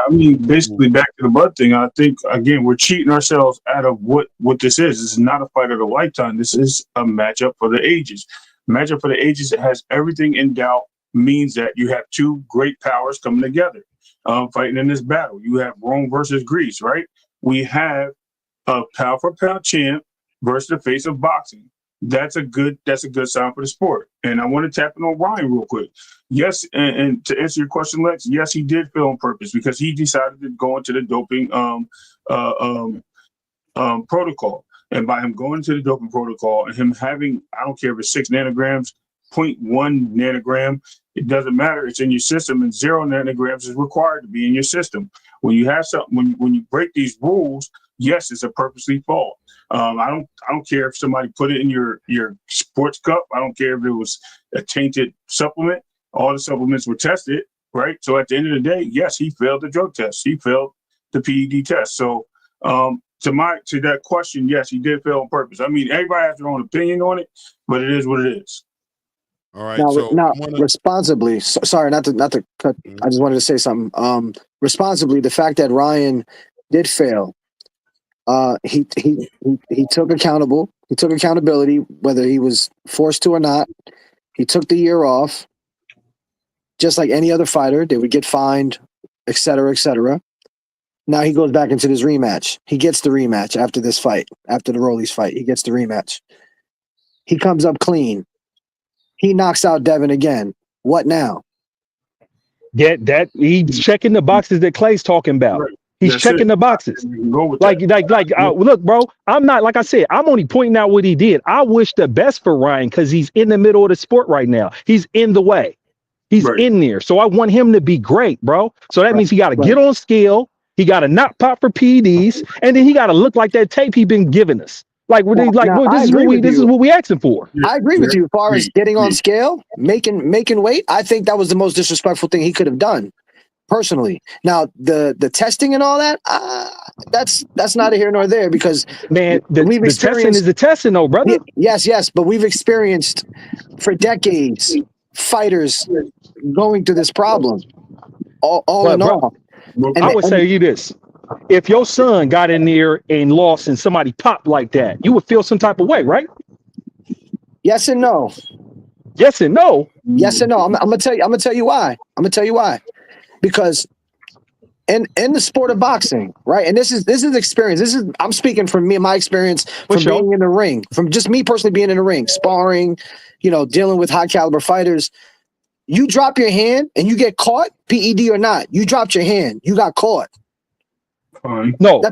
Speaker 3: mean, basically back to the Bud thing. I think again we're cheating ourselves out of what this is. This is not a fight of a lifetime. This is a matchup for the ages. Matchup for the ages that has everything in doubt, means that you have two great powers coming together, fighting in this battle. You have Rome versus Greece, right? We have a pound for pound champ versus the face of boxing. That's a good sign for the sport. And I want to tap in on Ryan real quick. Yes, and to answer your question, Lex, yes, he did fail on purpose, because he decided to go into the doping protocol. And by him going into the doping protocol and him having, I don't care if it's 6 nanograms, 0.1 nanogram, it doesn't matter. It's in your system, and 0 nanograms is required to be in your system. When you have something, when you break these rules, yes, it's a purposely fault. I don't care if somebody put it in your sports cup. I don't care if it was a tainted supplement. All the supplements were tested, right? So at the end of the day, yes, he failed the drug test. He failed the PED test. So to that question, yes, he did fail on purpose. I mean, everybody has their own opinion on it, but it is what it is.
Speaker 2: All right.
Speaker 5: Now responsibly, sorry, not to cut. I just wanted to say something. Responsibly, the fact that Ryan did fail, he took accountability, whether he was forced to or not. He took the year off, just like any other fighter. They would get fined, et cetera, et cetera. Now he goes back into this rematch. He gets the rematch after this fight, after the Rollies fight. He gets the rematch. He comes up clean. He knocks out Devin again. What now?
Speaker 4: That he's checking the boxes that Clay's talking about.
Speaker 3: Right.
Speaker 4: He's checking the boxes. Look, bro, I'm not, like I said, I'm only pointing out what he did. I wish the best for Ryan, because he's in the middle of the sport right now. He's in the way. He's in there. So I want him to be great, bro. So that means he got to get on scale. He got to not pop for PEDs, and then he got to look like that tape he's been giving us. This is what we asking for.
Speaker 5: I agree with you as far as getting on scale, making weight. I think that was the most disrespectful thing he could have done, personally. Now the testing and all that, that's neither here nor there, because
Speaker 4: man, the testing is the testing, though, brother.
Speaker 5: Yes, but we've experienced for decades fighters going through this problem. All in all,
Speaker 4: I would say you this. If your son got in there and lost and somebody popped like that, you would feel some type of way, right?
Speaker 5: Yes and no.
Speaker 4: Yes and no.
Speaker 5: Yes and no. I'm gonna tell you why. Because in the sport of boxing, right? And this is experience. I'm speaking from me, my experience from being in the ring, from just me personally being in the ring, sparring, dealing with high caliber fighters. You drop your hand and you get caught, PED or not. You dropped your hand. You got caught.
Speaker 4: No,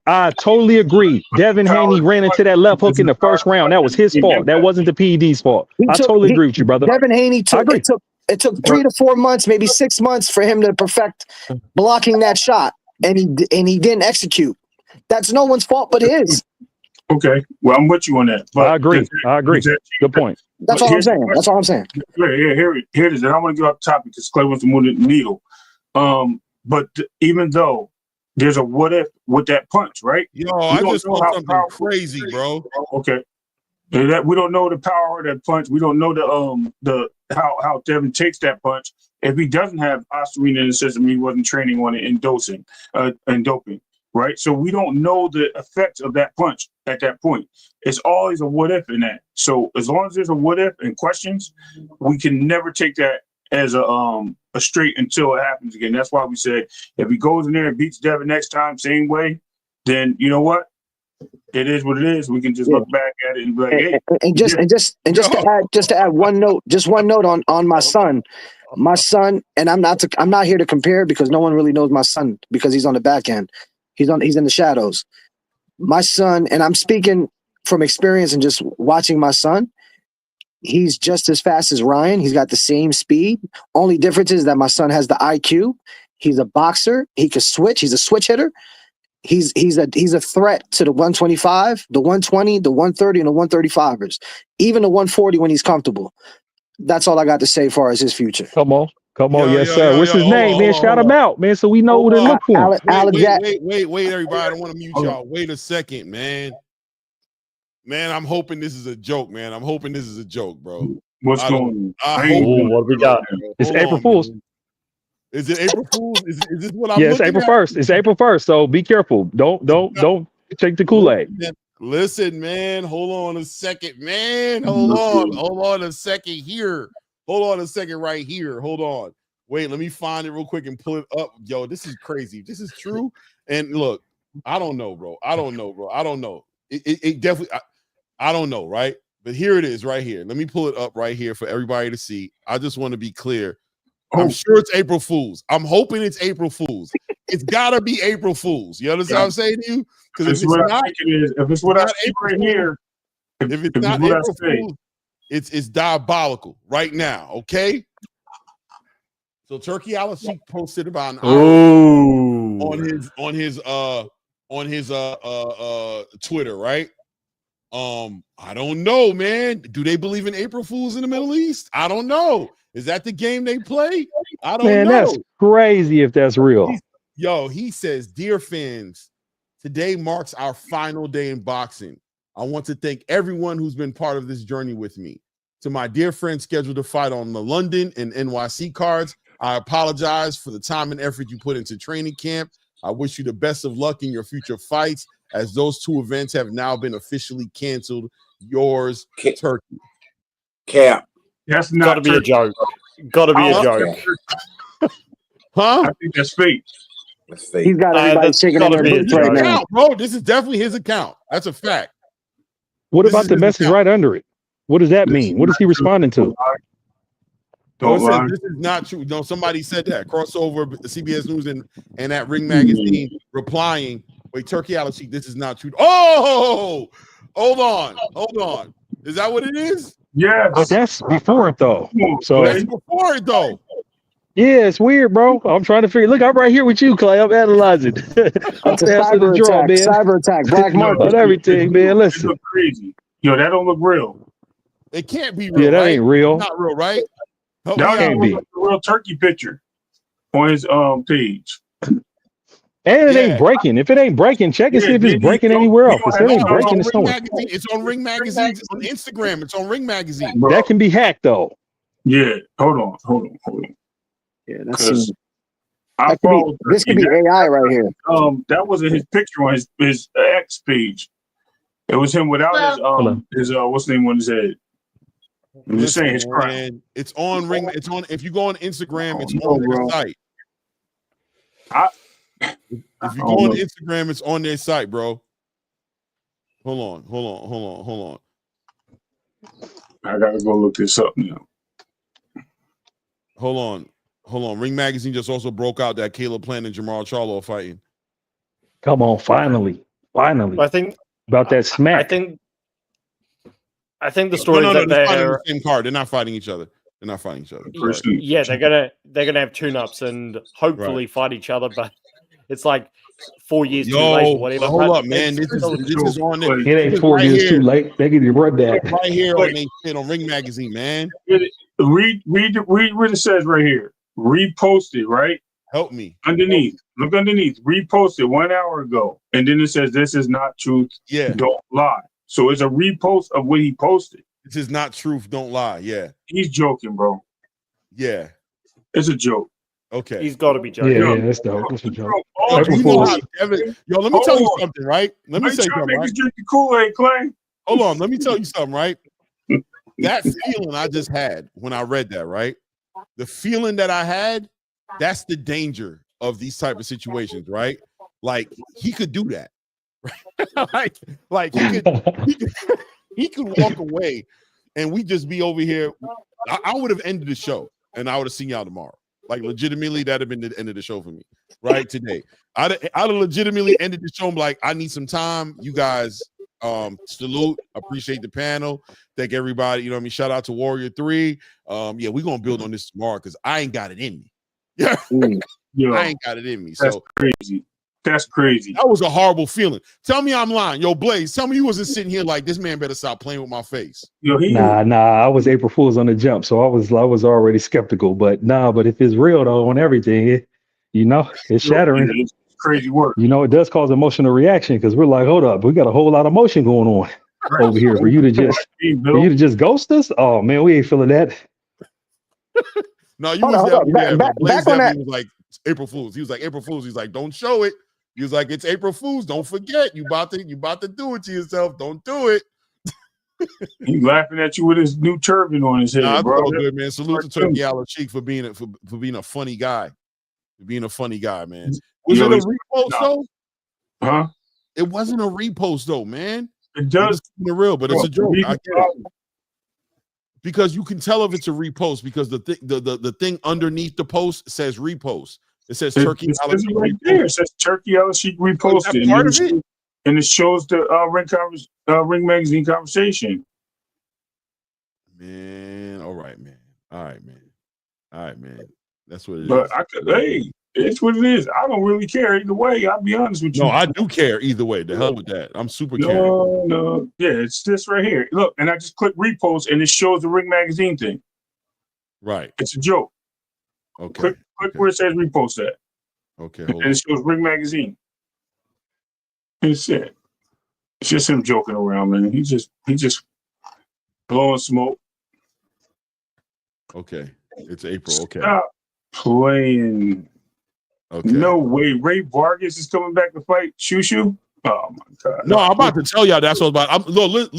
Speaker 4: I totally agree. Devin Haney ran into that left hook in the first round. That was his fault. That wasn't the PED's fault. I totally agree with you, brother.
Speaker 5: Devin Haney it took 3 to 4 months, maybe 6 months for him to perfect blocking that shot, and he didn't execute. That's no one's fault but his.
Speaker 3: Okay, well, I'm with you on that. But
Speaker 4: I agree. Good point.
Speaker 5: That's all I'm saying.
Speaker 3: Here it is. And I want to get off the topic because Clay wants to move the needle. But even though there's a what if with that punch, right?
Speaker 2: Yo, I just saw something crazy, bro.
Speaker 3: Okay. That we don't know the power of that punch. We don't know the how Devin takes that punch. if he doesn't have ostarine in the system, he wasn't training on it and doping, right? So we don't know the effects of that punch at that point. It's always a what if in that. So as long as there's a what if and questions, we can never take that as a straight until it happens again. That's why we said if he goes in there and beats Devin next time, same way, then you know what? It is what it is. We can just look back at it and be like, hey.
Speaker 5: And just to add one note on my son. My son, and I'm not here to compare because no one really knows my son because he's on the back end. He's in the shadows. My son, and I'm speaking from experience and just watching my son, he's just as fast as Ryan. He's got the same speed. Only difference is that my son has the IQ. He's a boxer. He can switch. He's a switch hitter. He's a threat to the 125, the 120, the 130, and the 135ers. Even the 140 when he's comfortable. That's all I got to say as far as his future.
Speaker 4: Come on. Yes, sir. What's his name, man? Shout him out, man, so we know what to look for.
Speaker 2: Wait, everybody. I don't want to mute y'all. Wait a second, man. Man, I'm hoping this is a joke, man. I'm hoping this is a joke, bro.
Speaker 3: What's going
Speaker 7: on? What we got?
Speaker 4: It's April Fool's.
Speaker 2: Is it April Fool's? Is this what I'm
Speaker 4: it's April 1st. It's April 1st, so be careful. Don't take the Kool-Aid.
Speaker 2: Listen, man. Hold on a second, man. Hold on a second here. Hold on a second right here. Hold on. Wait, let me find it real quick and pull it up. Yo, this is crazy. This is true. And look, I don't know, bro. I don't know. It definitely, I don't know, right? But here it is right here. Let me pull it up right here for everybody to see. I just want to be clear. I'm sure it's April Fool's. I'm hoping it's April Fool's. It's got to be April Fool's. You understand what I'm saying to you? Because if it's not April Fool's, it's diabolical right now. Okay. So Turki Alalshikh posted about an hour on his Twitter, right? I don't know, man. Do they believe in April Fools in the Middle East? I don't know. Is that the game they play? I don't know. Man,
Speaker 4: that's crazy if that's real.
Speaker 2: He says, "Dear fans, today marks our final day in boxing. I want to thank everyone who's been part of this journey with me. To my dear friends scheduled to fight on the London and NYC cards, I apologize for the time and effort you put into training camp. I wish you the best of luck in your future fights, as those two events have now been officially canceled. Yours, Turkey."
Speaker 6: Cap.
Speaker 3: That's
Speaker 7: gotta be a joke. Gotta be a joke.
Speaker 2: Huh?
Speaker 3: I think that's fake.
Speaker 6: That's fake.
Speaker 5: He's got everybody shaking in their boots right now.
Speaker 2: Bro, this is definitely his account. That's a fact.
Speaker 4: What about the message right under it? What does that mean? What is he responding to?
Speaker 2: This is not true. No, somebody said that. Crossover, CBS News, and at Ring Magazine replying, wait, Turki Alalshikh, this is not true. Oh, hold on. Is that what it is?
Speaker 3: Yeah.
Speaker 4: But that's before it, though. So
Speaker 2: that's before it, though.
Speaker 4: Yeah, it's weird, bro. I'm trying to figure. Look, I'm right here with you, Clay. I'm analyzing.
Speaker 5: It's a cyber attack, black market
Speaker 4: on everything, man. Listen,
Speaker 3: look crazy. Yo, that don't look real.
Speaker 2: It can't be real.
Speaker 4: Yeah, that
Speaker 2: right?
Speaker 4: ain't real.
Speaker 2: It's not real, right?
Speaker 3: That can't be a real Turkey picture on his page.
Speaker 4: And it ain't breaking. If it ain't breaking, check and see if it's breaking anywhere else. If it ain't breaking, it's nowhere.
Speaker 2: It's on Ring Magazine. It's on Instagram. It's on Ring Magazine.
Speaker 4: Bro. That can be hacked, though.
Speaker 3: Yeah. Hold on.
Speaker 5: Yeah, that's this could be AI right here.
Speaker 3: That wasn't his picture on his X page. It was him without his what's the name on his head. I'm just saying his crown.
Speaker 2: It's on Ring. It's on. If you go on Instagram, it's on their site. If you go on Instagram, it's on their site, bro. Hold on.
Speaker 3: I gotta go look this up now.
Speaker 2: Hold on. Ring Magazine just also broke out that Caleb Plant and Jamal Charlo are fighting.
Speaker 4: Come on, finally.
Speaker 7: I think
Speaker 4: about that smack.
Speaker 7: I think the story is that
Speaker 2: they're fighting the same card. They're not fighting each other.
Speaker 7: Yeah, they're gonna have tune-ups and hopefully fight each other, but it's like 4 years too late or whatever.
Speaker 2: Hold up, man. This is on it.
Speaker 4: It ain't 4 years too late. They give you run that.
Speaker 2: Right here on Ring Magazine, man.
Speaker 3: Read what it says right here. Repost it, right?
Speaker 2: Help me.
Speaker 3: Underneath. Look underneath. Repost it 1 hour ago. And then it says, "This is not truth.
Speaker 2: Yeah.
Speaker 3: Don't lie." So it's a repost of what he posted.
Speaker 2: This is not truth. Don't lie. Yeah.
Speaker 3: He's joking, bro.
Speaker 2: Yeah.
Speaker 3: It's a joke.
Speaker 2: Okay.
Speaker 7: He's got to be joking.
Speaker 4: Yeah, that's dope. That's a joke.
Speaker 2: Yo, do you know how
Speaker 4: April
Speaker 2: Devin? Yo, let me tell you something, right? Let me say
Speaker 3: trying to
Speaker 2: something,
Speaker 3: make
Speaker 2: right?
Speaker 3: us drink the Kool-Aid, Clay.
Speaker 2: Hold on, let me tell you something, right? That feeling I just had when I read that, right? The feeling that I had, that's the danger of these type of situations, right? Like he could do that. Right? like he could walk away and we just be over here. I would have ended the show and I would have seen y'all tomorrow. Like legitimately, that'd have been the end of the show for me, right? Today. I'd have legitimately ended the show. I'm like, I need some time. You guys salute, appreciate the panel. Thank everybody. You know what I mean? Shout out to Warrior 3. Yeah, we're gonna build on this tomorrow because I ain't got it in me. Yeah. I ain't got it in me.
Speaker 3: That's
Speaker 2: So
Speaker 3: crazy. That's crazy.
Speaker 2: That was a horrible feeling. Tell me I'm lying. Yo, Blaze, tell me you wasn't sitting here like this man better stop playing with my face.
Speaker 3: Yo,
Speaker 4: Nah, I was April Fool's on the jump, so I was already skeptical. But but if it's real though on everything, it's shattering.
Speaker 3: It's crazy work.
Speaker 4: It does cause emotional reaction because we're like, hold up, we got a whole lot of emotion going on over here for you to just ghost us. Oh man, we ain't feeling that.
Speaker 2: No, you was there. Blaze on that. Was like April Fool's. He was like April Fool's. He's like, don't show it. He was like, it's April Fool's. Don't forget. You about to do it to yourself. Don't do it.
Speaker 3: He's laughing at you with his new turban on his head, bro.
Speaker 2: All good, man. Salute to Turki Alalshikh for being a funny guy. Being a funny guy, man. Was it a repost though?
Speaker 3: Huh?
Speaker 2: It wasn't a repost though, man.
Speaker 3: It does
Speaker 2: the real, but it's a joke. I get it. Because you can tell if it's a repost because the thing underneath the post says repost. It says Turki Alalshikh
Speaker 3: right there. It says Turki Alalshikh reposted.
Speaker 2: Part of it?
Speaker 3: And it shows the Ring Magazine conversation.
Speaker 2: Man, all right, man. That's what it is.
Speaker 3: But it's what it is. I don't really care either way. I'll be honest with you.
Speaker 2: No, I do care either way. The hell with that. I'm super caring.
Speaker 3: No. Yeah, it's this right here. Look, and I just click repost and it shows the Ring Magazine thing.
Speaker 2: Right.
Speaker 3: It's a joke.
Speaker 2: Okay.
Speaker 3: Click where it says repost at.
Speaker 2: Okay.
Speaker 3: And it shows Ring Magazine. It's it. It's just him joking around, man. He just blowing smoke.
Speaker 2: Okay. It's April. Okay.
Speaker 3: Stop playing.
Speaker 2: Okay.
Speaker 3: No way. Ray Vargas is coming back to fight Shushu. Oh my god.
Speaker 2: No, I'm about to tell y'all that's what I was about.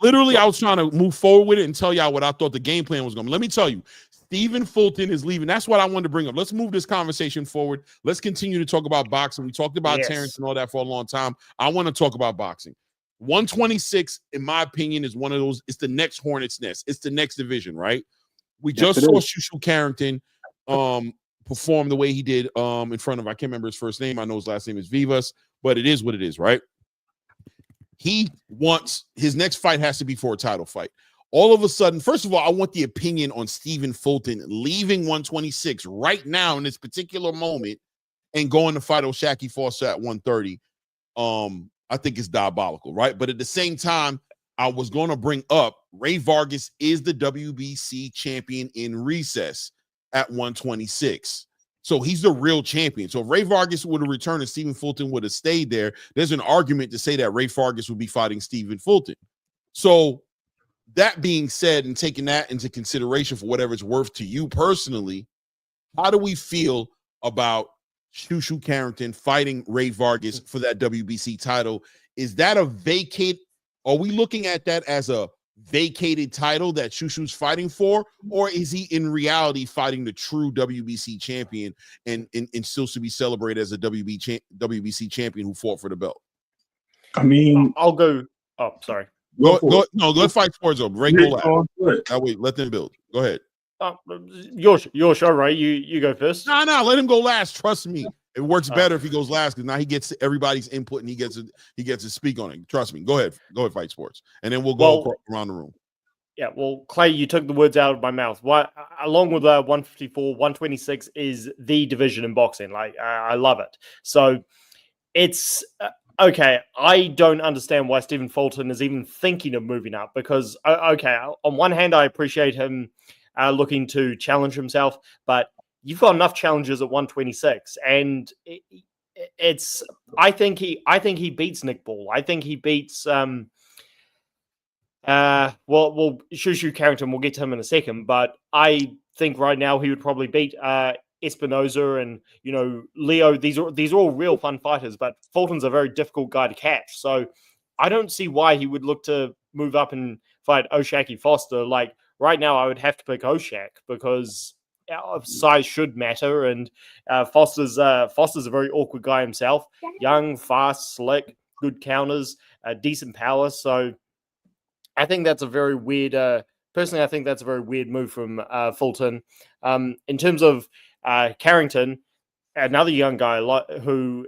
Speaker 2: Literally, I was trying to move forward with it and tell y'all what I thought the game plan was going to be. Let me tell you, Stephen Fulton is leaving. That's what I wanted to bring up. Let's move this conversation forward. Let's continue to talk about boxing. We talked about Terrence and all that for a long time. I want to talk about boxing. 126, in my opinion, is one of those. It's the next Hornet's Nest. It's the next division, right? We just saw Shushu Carrington perform the way he did in front of, I can't remember his first name. I know his last name is Vivas, but it is what it is, right? He wants his next fight has to be for a title fight. All of a sudden, first of all, I want the opinion on Stephen Fulton leaving 126 right now in this particular moment and going to fight O'Shaquie Foster at 130. I think it's diabolical, right? But at the same time, I was going to bring up Ray Vargas is the WBC champion in recess at 126. So he's the real champion. So if Ray Vargas would have returned and Stephen Fulton would have stayed there, there's an argument to say that Ray Vargas would be fighting Stephen Fulton. So that being said, and taking that into consideration for whatever it's worth to you personally, how do we feel about Shushu Carrington fighting Ray Vargas for that WBC title? Is that a vacate? Are we looking at that as a vacated title that Shushu's fighting for, or is he in reality fighting the true WBC champion and still should be celebrated as a WBC champion who fought for the belt?
Speaker 3: I mean,
Speaker 7: I'll go. Oh, sorry.
Speaker 2: Go fight sports over. Ray, go last. That way, let them build. Go ahead.
Speaker 7: Your show, right? You go first.
Speaker 2: No, let him go last. Trust me. It works better if he goes last because now he gets everybody's input and he gets to speak on it. Trust me. Go ahead, fight sports, and then we'll go around the room. Yeah,
Speaker 7: well, Clay, you took the words out of my mouth. What, along with 154, 126 is the division in boxing. Like, I love it. So it's okay. I don't understand why Stephen Fulton is even thinking of moving up because, okay, on one hand, I appreciate him looking to challenge himself, but you've got enough challenges at 126, and it's. I think he beats Nick Ball. I think he beats. Shushu Carrington. We'll get to him in a second, but I think right now he would probably beat Espinoza and, you know, Leo. These are all real fun fighters, but Fulton's a very difficult guy to catch. So I don't see why he would look to move up and fight O'Shaquie Foster. Like right now, I would have to pick O'Shaq because size should matter, and Foster's a very awkward guy himself. Young, fast, slick, good counters, decent power. So I think that's a very weird. Personally, I think that's a very weird move from Fulton. In terms of Carrington, another young guy who,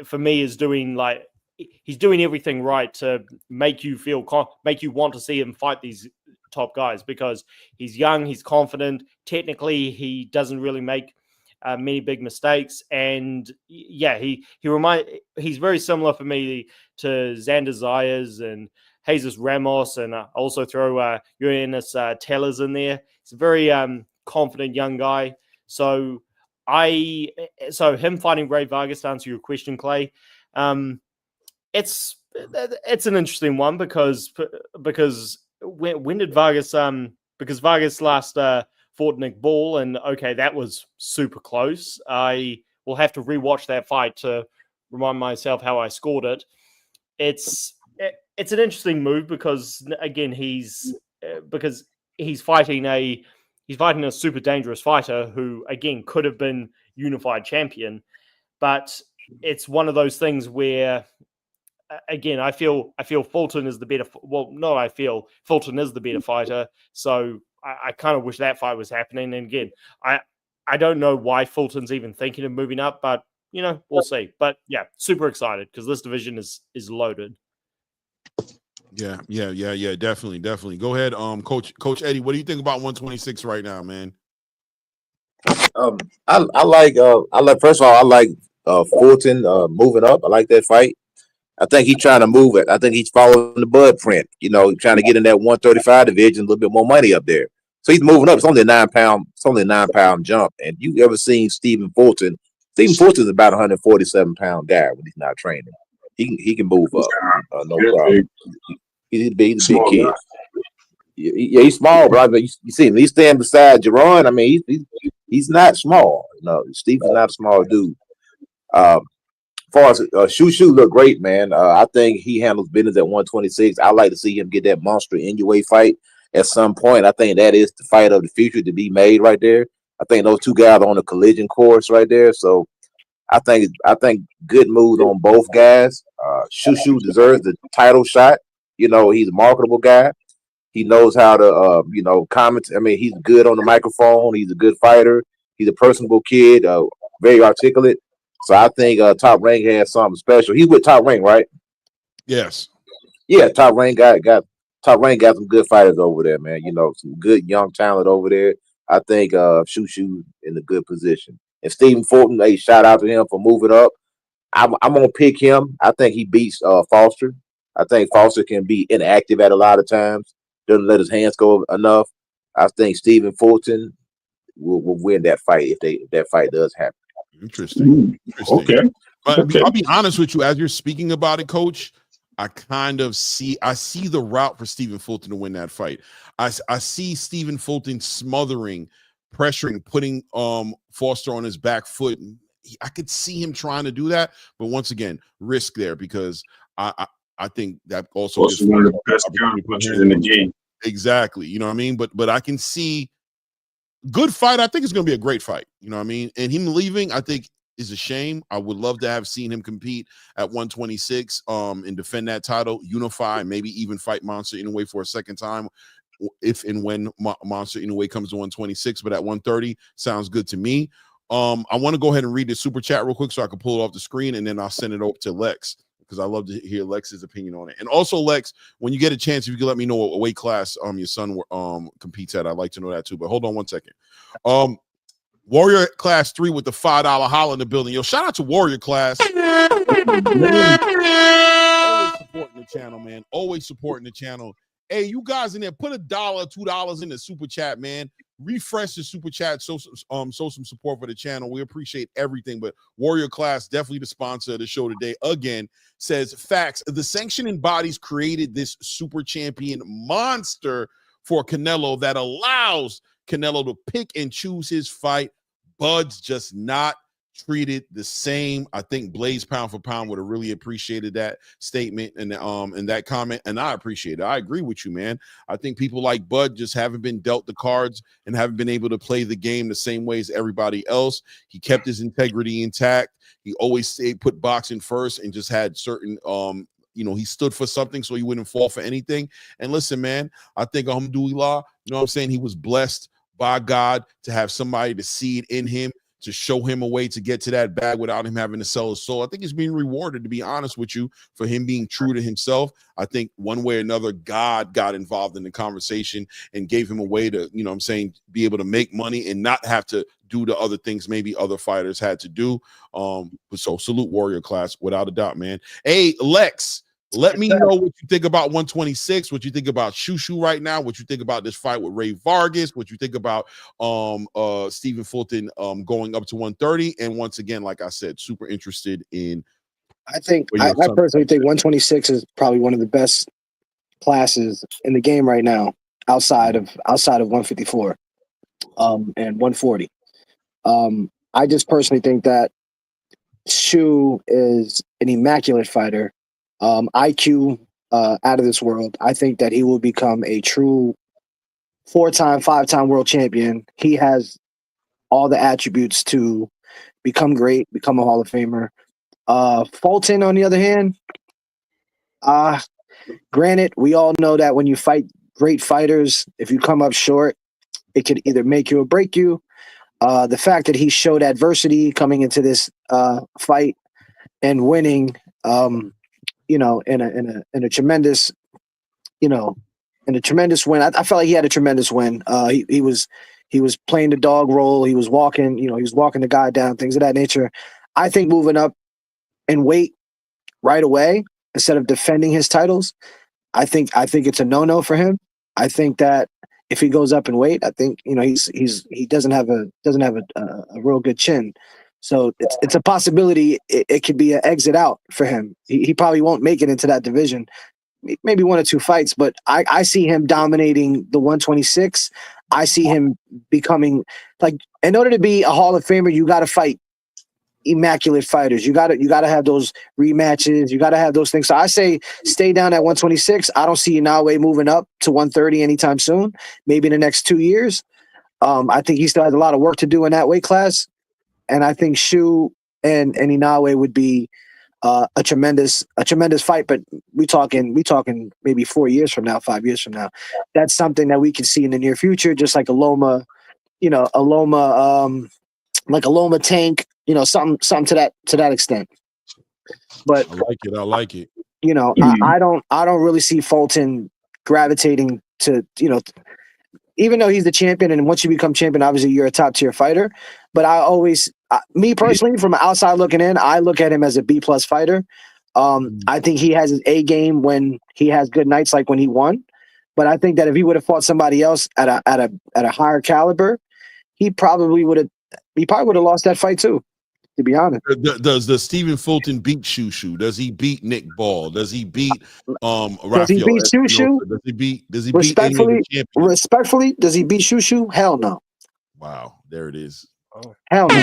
Speaker 7: for me, is doing he's doing everything right to make you want to see him fight these top guys because he's young, he's confident. Technically, he doesn't really make many big mistakes, and yeah, he's very similar for me to Xander Zayas and Jesus Ramos, and also throw Uranus Tellers in there. He's a very confident young guy. So him fighting Ray Vargas, to answer your question, Clay, it's an interesting one because when did Vargas because Vargas last fought Nick Ball, and okay, that was super close. I will have to rewatch that fight to remind myself how I scored it. It's an interesting move because again he's fighting a super dangerous fighter who again could have been unified champion, but it's one of those things where again I feel Fulton is the better. Well, no, I feel Fulton is the better fighter. So I kind of wish that fight was happening. And again, I don't know why Fulton's even thinking of moving up, but you know we'll see. But yeah, super excited because this division is loaded.
Speaker 2: Yeah, definitely. Go ahead, Coach Eddie. What do you think about 126 right now, man?
Speaker 6: I like first of all, I like Fulton moving up. I like that fight. I think he's trying to move it. I think he's following the Bud print. You know, trying to get in that 135 division, a little bit more money up there. So he's moving up. It's only a 9-pound jump. And you ever seen Stephen Fulton? Stephen Fulton is about 147-pound guy when he's not training. He can move up, no problem. He's a big kid. Yeah, he's small, bro. But you see him. He's standing beside Jerron. I mean, he's not small. No, Steve's not a small dude. As far as Shushu look great, man. I think he handles business at 126. I like to see him get that monster Inoue fight at some point. I think that is the fight of the future to be made right there. I think those two guys are on a collision course right there. So I think good moves on both guys. Shushu deserves the title shot. You know, he's a marketable guy. He knows how to, comment. I mean, he's good on the microphone. He's a good fighter. He's a personable kid, very articulate. So I think Top Rank has something special. He's with Top Rank, right?
Speaker 2: Yes.
Speaker 6: Yeah, Top Rank got some good fighters over there, man. You know, some good young talent over there. I think Shushu in a good position. And Stephen Fulton, hey, shout out to him for moving up. I'm gonna pick him. I think he beats Foster. I think Foster can be inactive at a lot of times. Doesn't let his hands go enough. I think Stephen Fulton will win that fight if that fight does happen.
Speaker 2: Interesting.
Speaker 3: Okay.
Speaker 2: But
Speaker 3: okay.
Speaker 2: I'll be honest with you, as you're speaking about it, Coach, I see the route for Stephen Fulton to win that fight. I see Stephen Fulton smothering, pressuring, putting Foster on his back foot. I could see him trying to do that, but once again, risk there because I think that also is
Speaker 3: one of the best counter punchers in the game.
Speaker 2: Exactly. You know what I mean? But I can see good fight. I think it's going to be a great fight. You know what I mean? And him leaving, I think, is a shame. I would love to have seen him compete at 126 and defend that title, unify, maybe even fight Monster Inoue for a second time if and when Monster Inoue comes to 126. But at 130, sounds good to me. I want to go ahead and read the super chat real quick so I can pull it off the screen, and then I'll send it over to Lex, because I love to hear Lex's opinion on it. And also, Lex, when you get a chance, if you can let me know what weight class your son competes at, I'd like to know that too. But hold on one second. Warrior Class 3 with the $5 holla in the building. Yo, shout out to Warrior Class. Always supporting the channel, man. Always supporting the channel. Hey, you guys in there, put $1, $2 in the super chat, man. Refresh the super chat, show some support for the channel. We appreciate everything. But Warrior Class, definitely the sponsor of the show today, again, says facts. The sanctioning bodies created this super champion monster for Canelo that allows Canelo to pick and choose his fight. Bud's just not treated the same. I think Blaze pound for pound would have really appreciated that statement and that comment, and I appreciate it. I agree with you, man. I think people like Bud just haven't been dealt the cards and haven't been able to play the game the same way as everybody else. He kept his integrity intact. He always put boxing first and just had certain he stood for something so he wouldn't fall for anything. And listen, man, I think alhamdulillah, you know what I'm saying, he was blessed by God to have somebody to see it in him, to show him a way to get to that bag without him having to sell his soul. I think he's being rewarded, to be honest with you, for him being true to himself. I think one way or another, God got involved in the conversation and gave him a way to, you know what I'm saying, be able to make money and not have to do the other things maybe other fighters had to do. So salute Warrior class, without a doubt, man. Hey, Lex, let me know what you think about 126, what you think about Shushu right now, what you think about this fight with Ray Vargas, what you think about Stephen Fulton going up to 130. And once again, like I said, super interested in.
Speaker 5: I personally think 126 is probably one of the best classes in the game right now, outside of 154 and 140. I just personally think that Shu is an immaculate fighter. IQ out of this world. I think that he will become a true 4-time, 5-time world champion. He has all the attributes to become great, become a Hall of Famer. Fulton, on the other hand, granted, we all know that when you fight great fighters, if you come up short, it could either make you or break you. The fact that he showed adversity coming into this fight and winning, in a tremendous, in a tremendous win. I felt like he had a tremendous win. He was playing the dog role. He was walking, he was walking the guy down, things of that nature. I think moving up in weight right away instead of defending his titles, I think it's a no-no for him. I think that if he goes up in weight, I think he doesn't have a real good chin. So it's a possibility it could be an exit out for him. He probably won't make it into that division, maybe 1 or 2 fights, but I see him dominating the 126. I see him becoming, like, in order to be a Hall of Famer, you got to fight immaculate fighters. You got to have those rematches. You got to have those things. So I say stay down at 126. I don't see Inoue moving up to 130 anytime soon, maybe in the next 2 years. I think he still has a lot of work to do in that weight class. And I think Shu and Inoue would be a tremendous fight. But we talking maybe 4 years from now, 5 years from now. That's something that we can see in the near future, just like a Loma Tank, something to that extent. But
Speaker 2: I like it.
Speaker 5: I don't really see Fulton gravitating to, even though he's the champion, and once you become champion, obviously you're a top tier fighter. But I always, me personally, from outside looking in, I look at him as a B+ fighter. I think he has his A game when he has good nights, like when he won. But I think that if he would have fought somebody else at a higher caliber, he probably would have lost that fight too, to be honest.
Speaker 2: Does Stephen Fulton beat Shushu? Does he beat Nick Ball? Does he beat Rafael?
Speaker 5: Does he beat Shushu?
Speaker 2: Does he beat any of the champions?
Speaker 5: Respectfully, does he beat Shushu? Hell no.
Speaker 2: Wow, there it is.
Speaker 5: Oh. Hell no.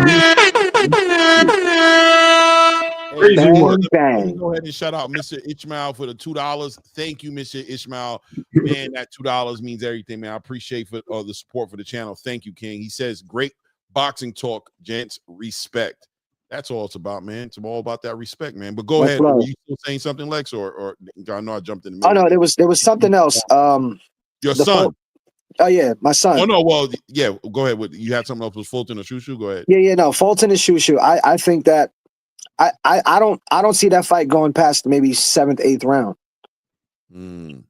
Speaker 5: Bang.
Speaker 2: Go ahead and shout out Mr. Ishmael for the $2. Thank you, Mr. Ishmael. Man, that $2 means everything, man. I appreciate for the support for the channel. Thank you, King. He says, great boxing talk, gents. Respect. That's all it's about, man. It's all about that respect, man. But go ahead. Were you still saying something, Lex, or I know I jumped in the middle.
Speaker 5: Oh no, there was something else.
Speaker 2: Your son.
Speaker 5: Oh yeah, my son.
Speaker 2: Oh no, well, yeah. Go ahead. You had something else with Fulton or Shushu? Go ahead.
Speaker 5: Yeah, no. Fulton and Shushu. I think that I don't see that fight going past maybe 7th, 8th round.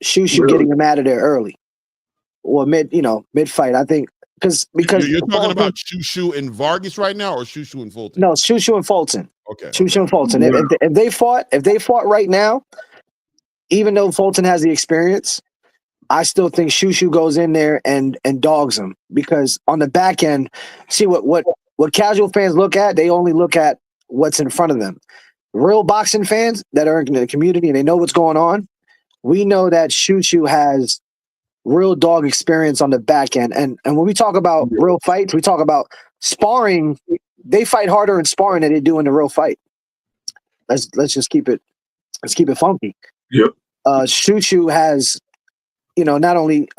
Speaker 5: Shushu getting him out of there early, or mid fight. I think because
Speaker 2: you're talking about Shushu and Vargas right now, or Shushu and Fulton?
Speaker 5: No, Shushu and Fulton.
Speaker 2: Okay.
Speaker 5: Shushu and Fulton. If they fought right now, even though Fulton has the experience, I still think Shushu goes in there and dogs him, because on the back end, see what casual fans look at, they only look at what's in front of them. Real boxing fans that are in the community and they know what's going on, we know that Shushu has real dog experience on the back end. And when we talk about real fights, we talk about sparring. They fight harder in sparring than they do in the real fight. Let's just keep it funky.
Speaker 3: Yep.
Speaker 5: Shushu has, not only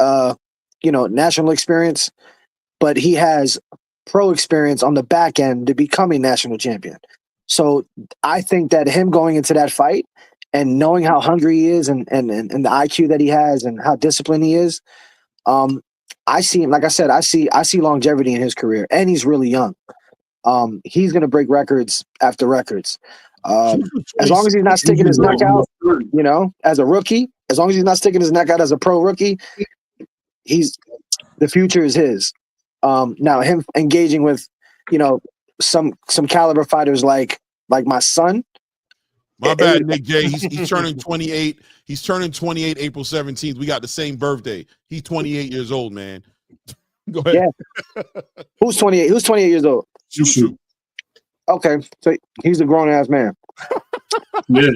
Speaker 5: national experience, but he has pro experience on the back end to becoming national champion. So I think that him going into that fight and knowing how hungry he is and the IQ that he has and how disciplined he is, I see him, like I said, I see longevity in his career, and he's really young. He's going to break records after records. As long as he's not sticking his neck out, as a rookie, as long as he's not sticking his neck out as a pro rookie, the future is his. Now him engaging with, some caliber fighters like my son.
Speaker 2: My bad, Nick J. He's turning 28. He's turning 28 April 17th. We got the same birthday. He's 28 years old, man. Go ahead.
Speaker 5: Yeah. Who's 28? Who's 28 years old?
Speaker 2: Shushu.
Speaker 5: Okay, so he's a grown ass man.
Speaker 3: Yeah.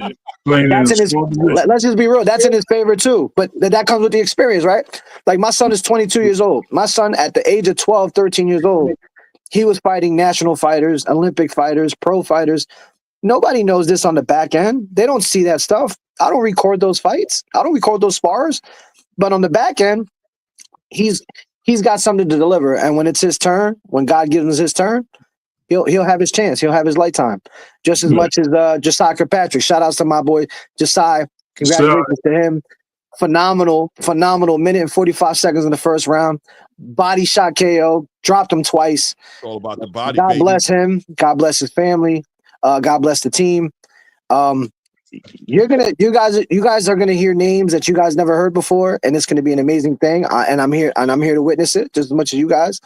Speaker 5: That's in his. Let's just be real. That's in his favor too. But that comes with the experience, right? Like my son is 22 years old. My son, at the age of 12, 13 years old, he was fighting national fighters, Olympic fighters, pro fighters. Nobody knows this on the back end. They don't see that stuff. I don't record those fights. I don't record those spars. But on the back end, he's got something to deliver. And when it's his turn, when God gives him his turn, he'll have his chance. He'll have his lifetime. Just as much as Josiah Kirkpatrick. Shout outs to my boy Josiah. Congratulations to him. Phenomenal minute and 45 seconds in the first round. Body shot KO. Dropped him twice.
Speaker 2: It's all about the body.
Speaker 5: God
Speaker 2: baby.
Speaker 5: bless him. God bless his family. God bless the team. You guys are gonna hear names that you guys never heard before, and it's gonna be an amazing thing. And I'm here to witness it just as much as you guys.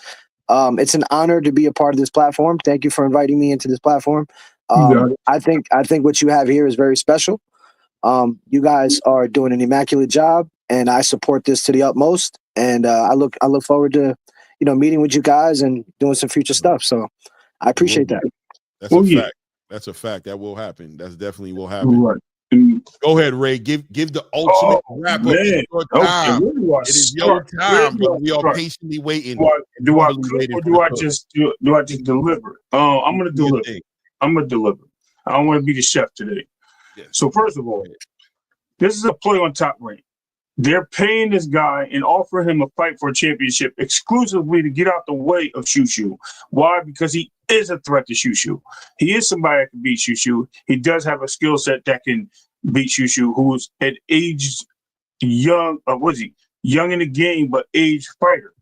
Speaker 5: It's an honor to be a part of this platform. Thank you for inviting me into this platform. I think what you have here is very special. You guys are doing an immaculate job, and I support this to the utmost. And I look forward to meeting with you guys and doing some future stuff. So I appreciate that.
Speaker 2: That's a fact. That's a fact. That will happen. That's definitely will happen. Right. Go ahead, Ray. Give the ultimate wrap up. It is your time, but we are patiently waiting.
Speaker 3: Do I just deliver? I'm gonna deliver. I'm gonna deliver. I don't want to be the chef today. Yes. So first of all, this is a play on Top Rank. They're paying this guy and offering him a fight for a championship exclusively to get out the way of Shushu. Why? Because he is a threat to Shushu. He is somebody that can beat Shushu. He does have a skill set that can beat Shushu, who's an aged young, young in the game, but aged fighter.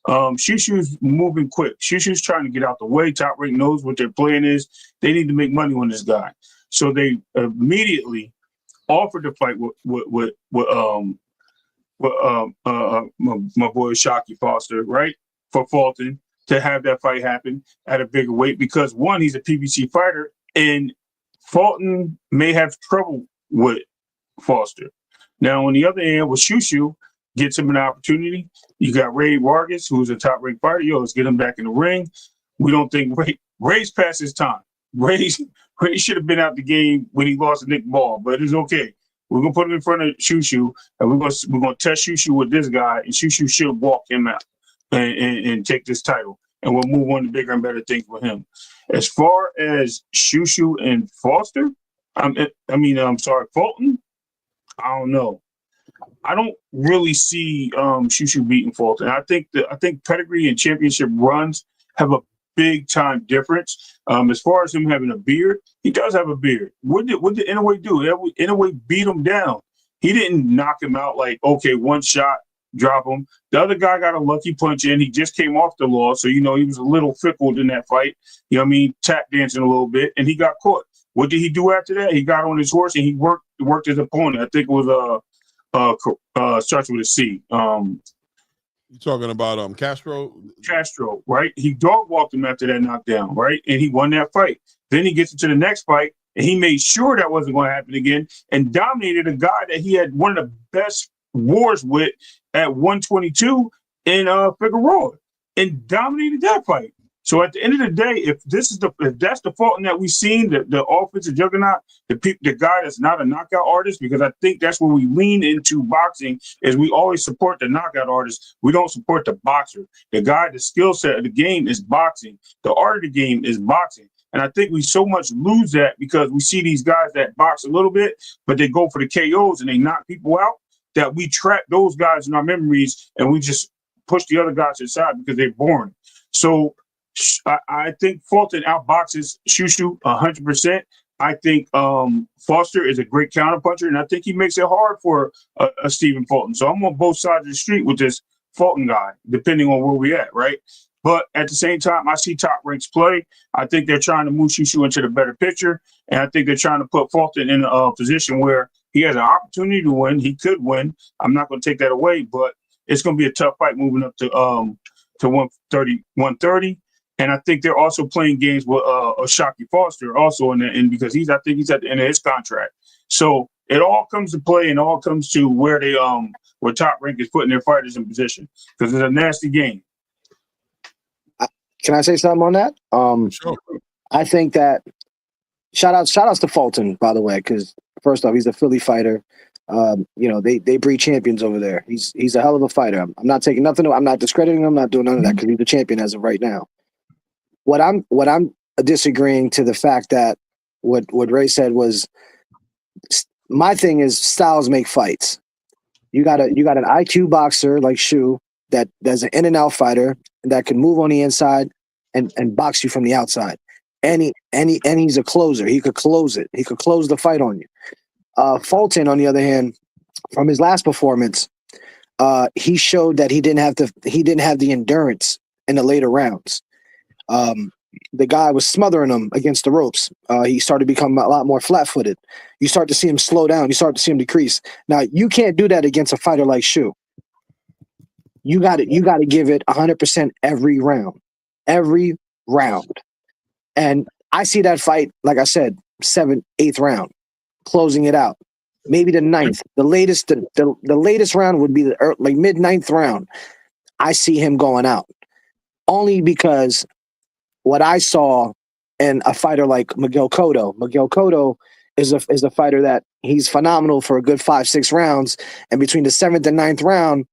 Speaker 3: Shushu's moving quick. Shushu's trying to get out the way. Top Rank knows what their plan is. They need to make money on this guy. So they immediately offered to fight with my boy Shockey Foster, right? For Fulton to have that fight happen at a bigger weight because one, he's a PBC fighter, and Fulton may have trouble with Foster. Now, on the other hand, with Shushu, gets him an opportunity. You got Ray Vargas, who's a top ranked fighter. Let's get him back in the ring. We don't think Ray's past his time. Ray should have been out the game when he lost to Nick Ball, but it's okay. We're gonna put him in front of Shushu, and we're gonna test Shushu with this guy, and Shushu should walk him out and take this title, and we'll move on to bigger and better things with him. As far as Shushu and Foster, Fulton. I don't know. I don't really see Shushu beating Fulton. I think pedigree and championship runs have a big time difference. As far as him having a beard, he does have a beard. What did Inoue do? Inoue beat him down. He didn't knock him out like, okay, one shot, drop him. The other guy got a lucky punch in. He just came off the loss, so he was a little fickle in that fight. Tap dancing a little bit, and he got caught. What did he do after that? He got on his horse and he worked his opponent. I think it was starts with a C.
Speaker 2: You talking about Castro?
Speaker 3: Castro, right? He dog walked him after that knockdown, right? And he won that fight. Then he gets into the next fight, and he made sure that wasn't going to happen again, and dominated a guy that he had one of the best wars with at 122 in Figueroa, and dominated that fight. So at the end of the day, if that's the Fulton that we've seen, the offensive juggernaut, the guy that's not a knockout artist, because I think that's where we lean into boxing, is we always support the knockout artist. We don't support the boxer. The guy, the skill set of the game is boxing. The art of the game is boxing. And I think we so much lose that because we see these guys that box a little bit, but they go for the KOs and they knock people out, that we trap those guys in our memories and we just push the other guys to the side because they're boring. So I think Fulton outboxes Shushu 100%. I think Foster is a great counterpuncher, and I think he makes it hard for a Stephen Fulton. So I'm on both sides of the street with this Fulton guy, depending on where we at, right? But at the same time, I see top ranks play. I think they're trying to move Shushu into the better picture, and I think they're trying to put Fulton in a position where he has an opportunity to win. He could win. I'm not going to take that away, but it's going to be a tough fight moving up to 130. And I think they're also playing games with Shockey Foster also in the end because I think he's at the end of his contract. So it all comes to play and all comes to where they where Top Rank is putting their fighters in position because it's a nasty game.
Speaker 5: Can I say something on that?
Speaker 2: Sure.
Speaker 5: I think that shout outs to Fulton, by the way, because first off, he's a Philly fighter. They breed champions over there. He's a hell of a fighter. I'm not taking nothing. I'm not discrediting him. I'm not doing none of that because he's the champion as of right now. What I'm disagreeing to the fact that what Ray said was my thing is styles make fights. You got an IQ boxer like Shu that's an in and out fighter that can move on the inside and box you from the outside. And he's a closer. He could close it. He could close the fight on you. Fulton, on the other hand, from his last performance, he showed that he didn't have the endurance in the later rounds. The guy was smothering him against the ropes. He started to become a lot more flat-footed. You start to see him slow down. You start to see him decrease. Now, you can't do that against a fighter like Shu. You got to give it 100% every round. And I see that fight, like I said, 7th, 8th round, closing it out. Maybe the 9th. The latest round would be like mid-9th round. I see him going out. Only because what I saw in a fighter like Miguel Cotto is a fighter that he's phenomenal for a good 5-6 rounds. And between the 7th and 9th round,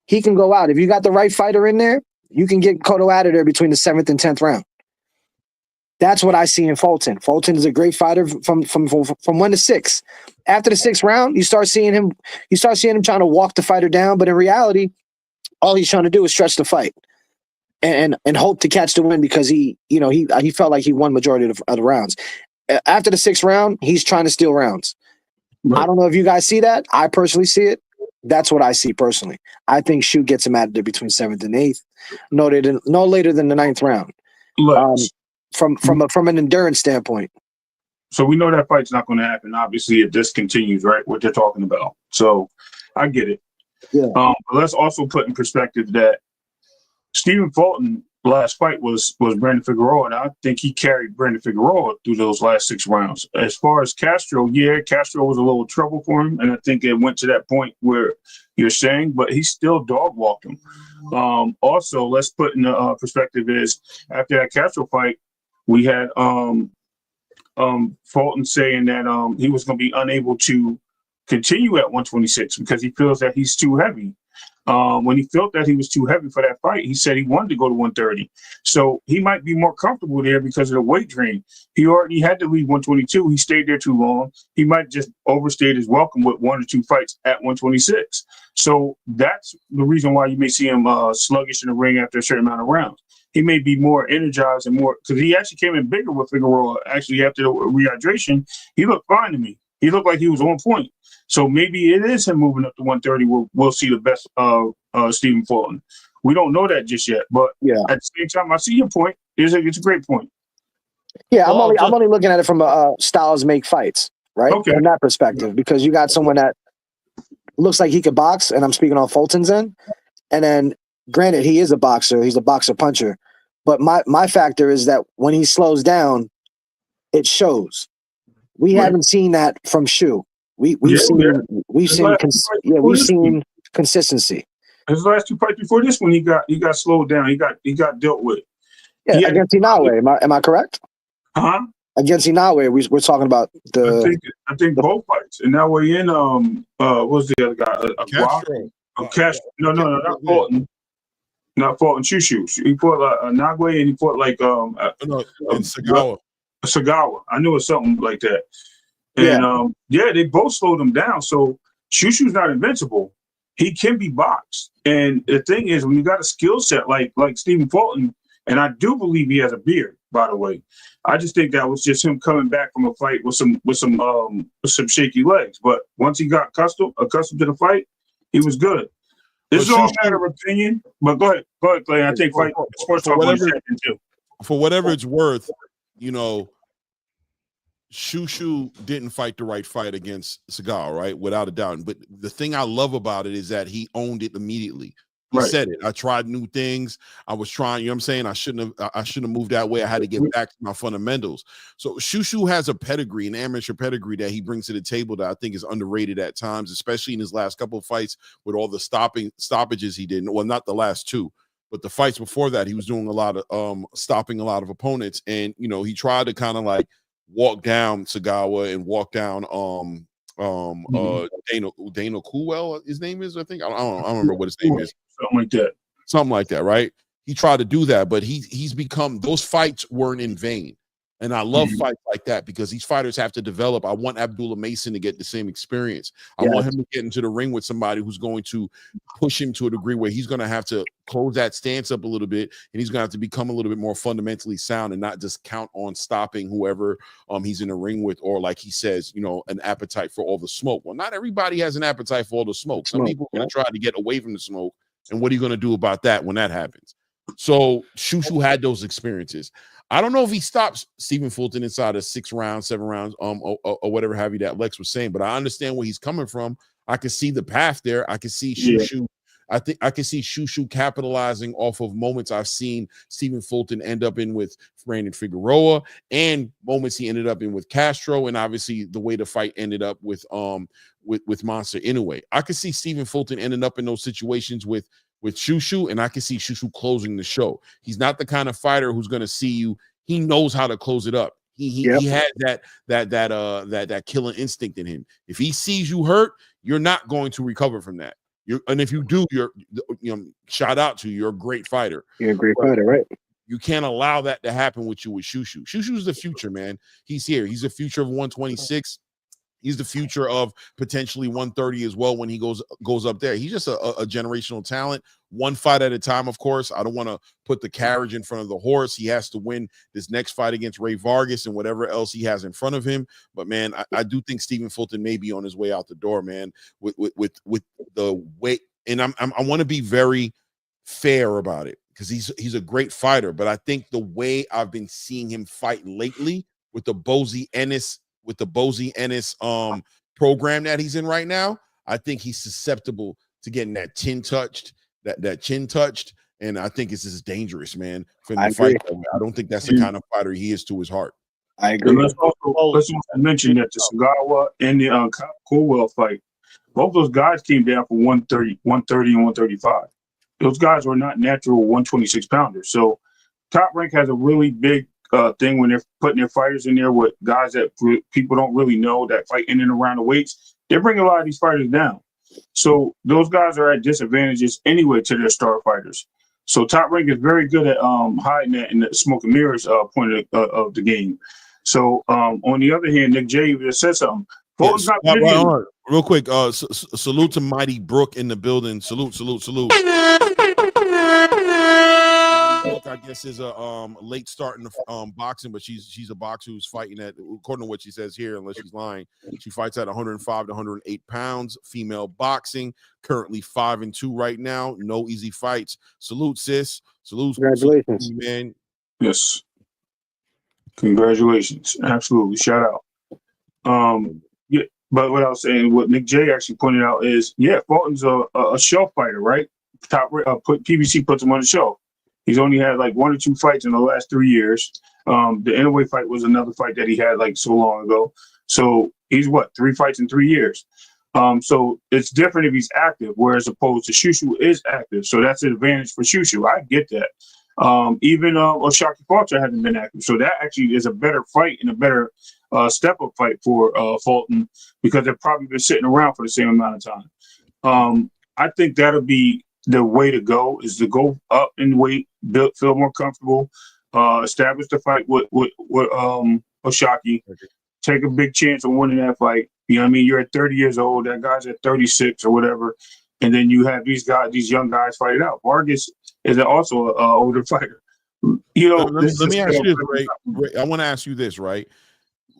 Speaker 5: he can go out. If you got the right fighter in there, you can get Cotto out of there between the 7th and 10th round. That's what I see in Fulton. Fulton is a great fighter from 1 to 6. After the 6th round, you start seeing him trying to walk the fighter down, but in reality, all he's trying to do is stretch the fight and hope to catch the win because he felt like he won majority of the rounds. After the 6th round, he's trying to steal rounds. Right. I don't know if you guys see that. I personally see it. That's what I see personally. I think Shu gets him out of there between 7th and 8th. No later than the 9th round. From an endurance standpoint.
Speaker 3: So we know that fight's not going to happen, obviously, if this continues, right? What they're talking about. So I get it.
Speaker 5: Yeah.
Speaker 3: But let's also put in perspective that Stephen Fulton last fight was Brandon Figueroa, and I think he carried Brandon Figueroa through those last 6 rounds. As far as Castro, Castro was a little trouble for him, and I think it went to that point where you're saying, but he still dog walked him. Also, let's put in perspective is after that Castro fight, we had Fulton saying that he was going to be unable to continue at 126 because he feels that he's too heavy. When he felt that he was too heavy for that fight, he said he wanted to go to 130. So he might be more comfortable there because of the weight drain. He already had to leave 122. He stayed there too long. He might just overstayed his welcome with 1 or 2 fights at 126. So that's the reason why you may see him sluggish in the ring after a certain amount of rounds. He may be more energized and more because he actually came in bigger with Figueroa. Actually, after the rehydration, he looked fine to me. He looked like he was on point. So maybe it is him moving up to 130. We'll see the best Stephen Fulton. We don't know that just yet, but at the same time, I see your point. It's a great point.
Speaker 5: Yeah, I'm only looking at it from a styles make fights, right?
Speaker 3: Okay.
Speaker 5: From that perspective, because you got someone that looks like he could box, and I'm speaking on Fulton's end. And then, granted, he is a boxer. He's a boxer puncher. But my factor is that when he slows down, it shows. We haven't seen that from Shu. We've seen consistency.
Speaker 3: His last 2 fights before this one, he got slowed down. He got dealt with.
Speaker 5: Yeah, against Inoue. Am I correct?
Speaker 3: Huh?
Speaker 5: Against Inoue, we're talking about the.
Speaker 3: I think both fights. And now we're in what's the other guy?
Speaker 2: Castro.
Speaker 3: Castro. No, not Fulton. Not Fulton. Shushu. He fought Nagwe, and he fought like
Speaker 2: and Sagawa.
Speaker 3: Sagawa. I knew it was something like that. And they both slowed him down. So Shushu's not invincible. He can be boxed. And the thing is, when you got a skill set like Stephen Fulton, and I do believe he has a beard, by the way. I just think that was just him coming back from a fight with some shaky legs. But once he got accustomed to the fight, he was good. This is all a matter of opinion. But go ahead, Clay. I think fight sports talk too.
Speaker 2: For whatever it's worth, Shushu didn't fight the right fight against Segal, right? Without a doubt. But the thing I love about it is that he owned it immediately. He said it. I tried new things. I was trying, you know what I'm saying? I shouldn't have moved that way. I had to get back to my fundamentals. So Shushu has a pedigree, an amateur pedigree that he brings to the table that I think is underrated at times, especially in his last couple of fights with all the stoppages he did. Well, not the last two, but the fights before that, he was doing a lot of stopping a lot of opponents. And, he tried to kind of like walk down Sagawa and walk down Dana Coolwell, his name is, I think. I don't remember what his name is. Something like that, right? He tried to do that, but he's become, those fights weren't in vain. And I love fights like that because these fighters have to develop. I want Abdullah Mason to get the same experience. I want him to get into the ring with somebody who's going to push him to a degree where he's going to have to close that stance up a little bit, and he's going to have to become a little bit more fundamentally sound and not just count on stopping whoever he's in the ring with, or like he says, an appetite for all the smoke. Well, not everybody has an appetite for all the smoke. Some people are going to try to get away from the smoke, and what are you going to do about that when that happens? So Shushu had those experiences. I don't know if he stops Stephen Fulton inside of 6 rounds, 7 rounds, or whatever have you that Lex was saying, but I understand where he's coming from. I can see the path there. I can see Shushu. I think I can see Shushu capitalizing off of moments I've seen Stephen Fulton end up in with Brandon Figueroa, and moments he ended up in with Castro, and obviously the way the fight ended up with Monster Inoue. I could see Stephen Fulton ending up in those situations with Shushu, and I can see Shushu closing the show. He's not the kind of fighter who's going to see you. He knows how to close it up. He had that killing instinct in him. If he sees you hurt, you're not going to recover from that. And if you do, shout out to you. You're a great fighter.
Speaker 5: You're a great fighter, right?
Speaker 2: You can't allow that to happen with you with Shushu. Shushu's the future, man. He's here. He's the future of 126. He's the future of potentially 130 as well when he goes up there. He's just a generational talent, one fight at a time, of course. I don't want to put the carriage in front of the horse. He has to win this next fight against Ray Vargas and whatever else he has in front of him. But, man, I do think Stephen Fulton may be on his way out the door, man, with the way. And I want to be very fair about it because he's a great fighter. But I think the way I've been seeing him fight lately with the Bozy Ennis program that he's in right now, I think he's susceptible to getting that chin touched, and I think it's just dangerous, man, for him to fight that way. I don't think that's the kind of fighter he is to his heart.
Speaker 5: I agree.
Speaker 3: Let's also mention that the Sagawa and the Colwell fight, both those guys came down for 130 and 135. Those guys were not natural 126 pounders. So Top Rank has a really big thing when they're putting their fighters in there with guys that people don't really know that fight in and around the weights. They bring a lot of these fighters down. So those guys are at disadvantages anyway to their star fighters. So Top Rank is very good at hiding that in the smoke and mirrors point of the game. So on the other hand, Nick J just said something.
Speaker 2: Yes. Real quick, salute to Mighty Brooke in the building. Salute. I guess is a late start in the boxing, but she's a boxer who's fighting at, according to what she says here, unless she's lying, she fights at 105 to 108 pounds. Female boxing, currently 5-2 right now. No easy fights. Salute, sis. Salute,
Speaker 5: congratulations,
Speaker 3: man. Yes, congratulations. Absolutely, shout out. Yeah, but what I was saying, what Nick J actually pointed out is, Fulton's a shelf fighter, right? PBC puts him on the shelf. He's only had like 1 or 2 fights in the last 3 years. The Inoue fight was another fight that he had like so long ago. So he's 3 fights in 3 years. So it's different if he's active, whereas opposed to Shushu is active. So that's an advantage for Shushu. I get that. Even Oshaki Fulton hasn't been active, so that actually is a better fight and a better step up fight for Fulton because they've probably been sitting around for the same amount of time. I think that'll be the way to go, is to go up in weight, feel more comfortable, establish the fight with Oshaki, take a big chance on winning that fight. You know what I mean? You're at 30 years old, that guy's at 36 or whatever, and then you have these young guys fight it out. Vargas is also an older fighter. You know,
Speaker 2: let me ask you this, Ray. I want to ask you this, right?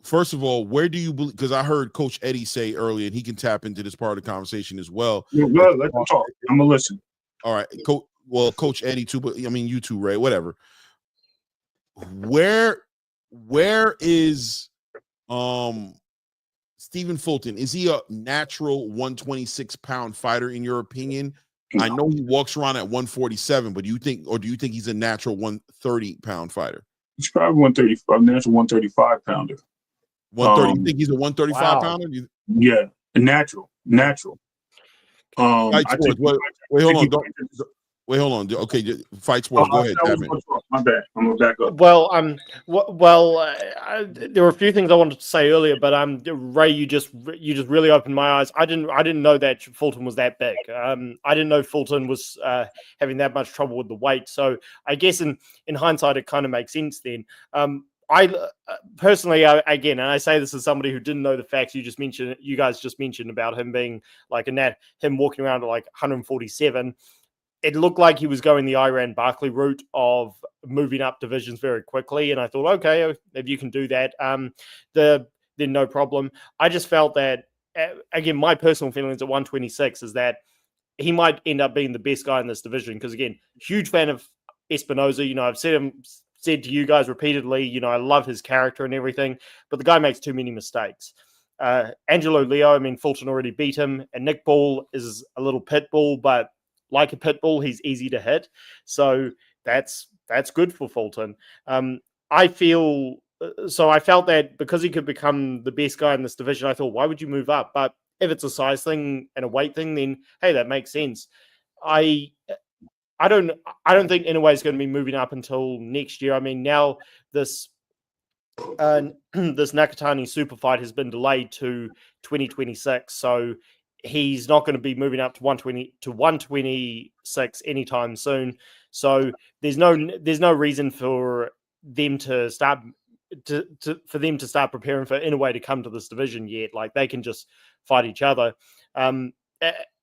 Speaker 2: First of all, where do you believe? Because I heard Coach Eddie say earlier, and he can tap into this part of the conversation as well.
Speaker 3: Yeah, let them talk. I'm gonna listen.
Speaker 2: All right, Coach Eddie too, but I mean you too, Ray. Whatever. Where is Stephen Fulton? Is he a natural 126-pound fighter in your opinion? No. I know he walks around at 147, but do you think he's a natural 130-pound fighter?
Speaker 3: He's probably 135, natural 135-pounder.
Speaker 2: 130. You think he's a 135-pounder?
Speaker 3: Yeah, natural.
Speaker 2: Wait, hold on. Okay, Fight Sports. Go ahead, Devin.
Speaker 3: My bad. I'm gonna back up.
Speaker 7: There were a few things I wanted to say earlier, but Ray, you just really opened my eyes. I didn't know that Fulton was that big. I didn't know Fulton was having that much trouble with the weight. So I guess in hindsight, it kind of makes sense then. I personally, again, and I say this as somebody who didn't know the facts you guys just mentioned about him being like him walking around at like 147. It looked like he was going the Iran Barkley route of moving up divisions very quickly. And I thought, okay, if you can do that, then no problem. I just felt that, again, my personal feelings at 126 is that he might end up being the best guy in this division. Because, again, huge fan of Espinoza. You know, I've said to you guys repeatedly, you know, I love his character and everything, but the guy makes too many mistakes. Angelo Leo, I mean, Fulton already beat him, and Nick Ball is a little pit bull, but like a pit bull, he's easy to hit. So that's good for Fulton. I felt that because he could become the best guy in this division, I thought, why would you move up? But if it's a size thing and a weight thing, then hey, that makes sense. I don't think Inoue is going to be moving up until next year. I mean, now this Nakatani super fight has been delayed to 2026, so he's not going to be moving up to 126 anytime soon. So there's no reason for them to start preparing for Inoue to come to this division yet. Like, they can just fight each other.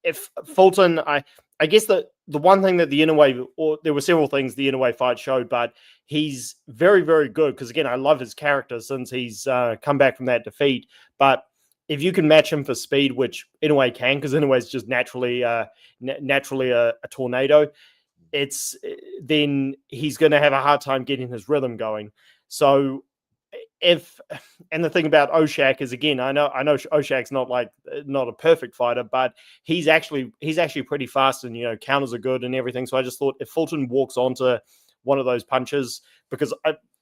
Speaker 7: If Fulton, I guess the one thing that the Inoue, or there were several things the Inoue fight showed, but he's very, very good. Because again, I love his character since he's come back from that defeat. But if you can match him for speed, which Inoue can, because Inoue is just naturally a tornado, then he's going to have a hard time getting his rhythm going. So and the thing about Oshak is, again, I know Oshak's not a perfect fighter, but he's actually pretty fast, and you know, counters are good and everything. So I just thought if Fulton walks onto one of those punches, because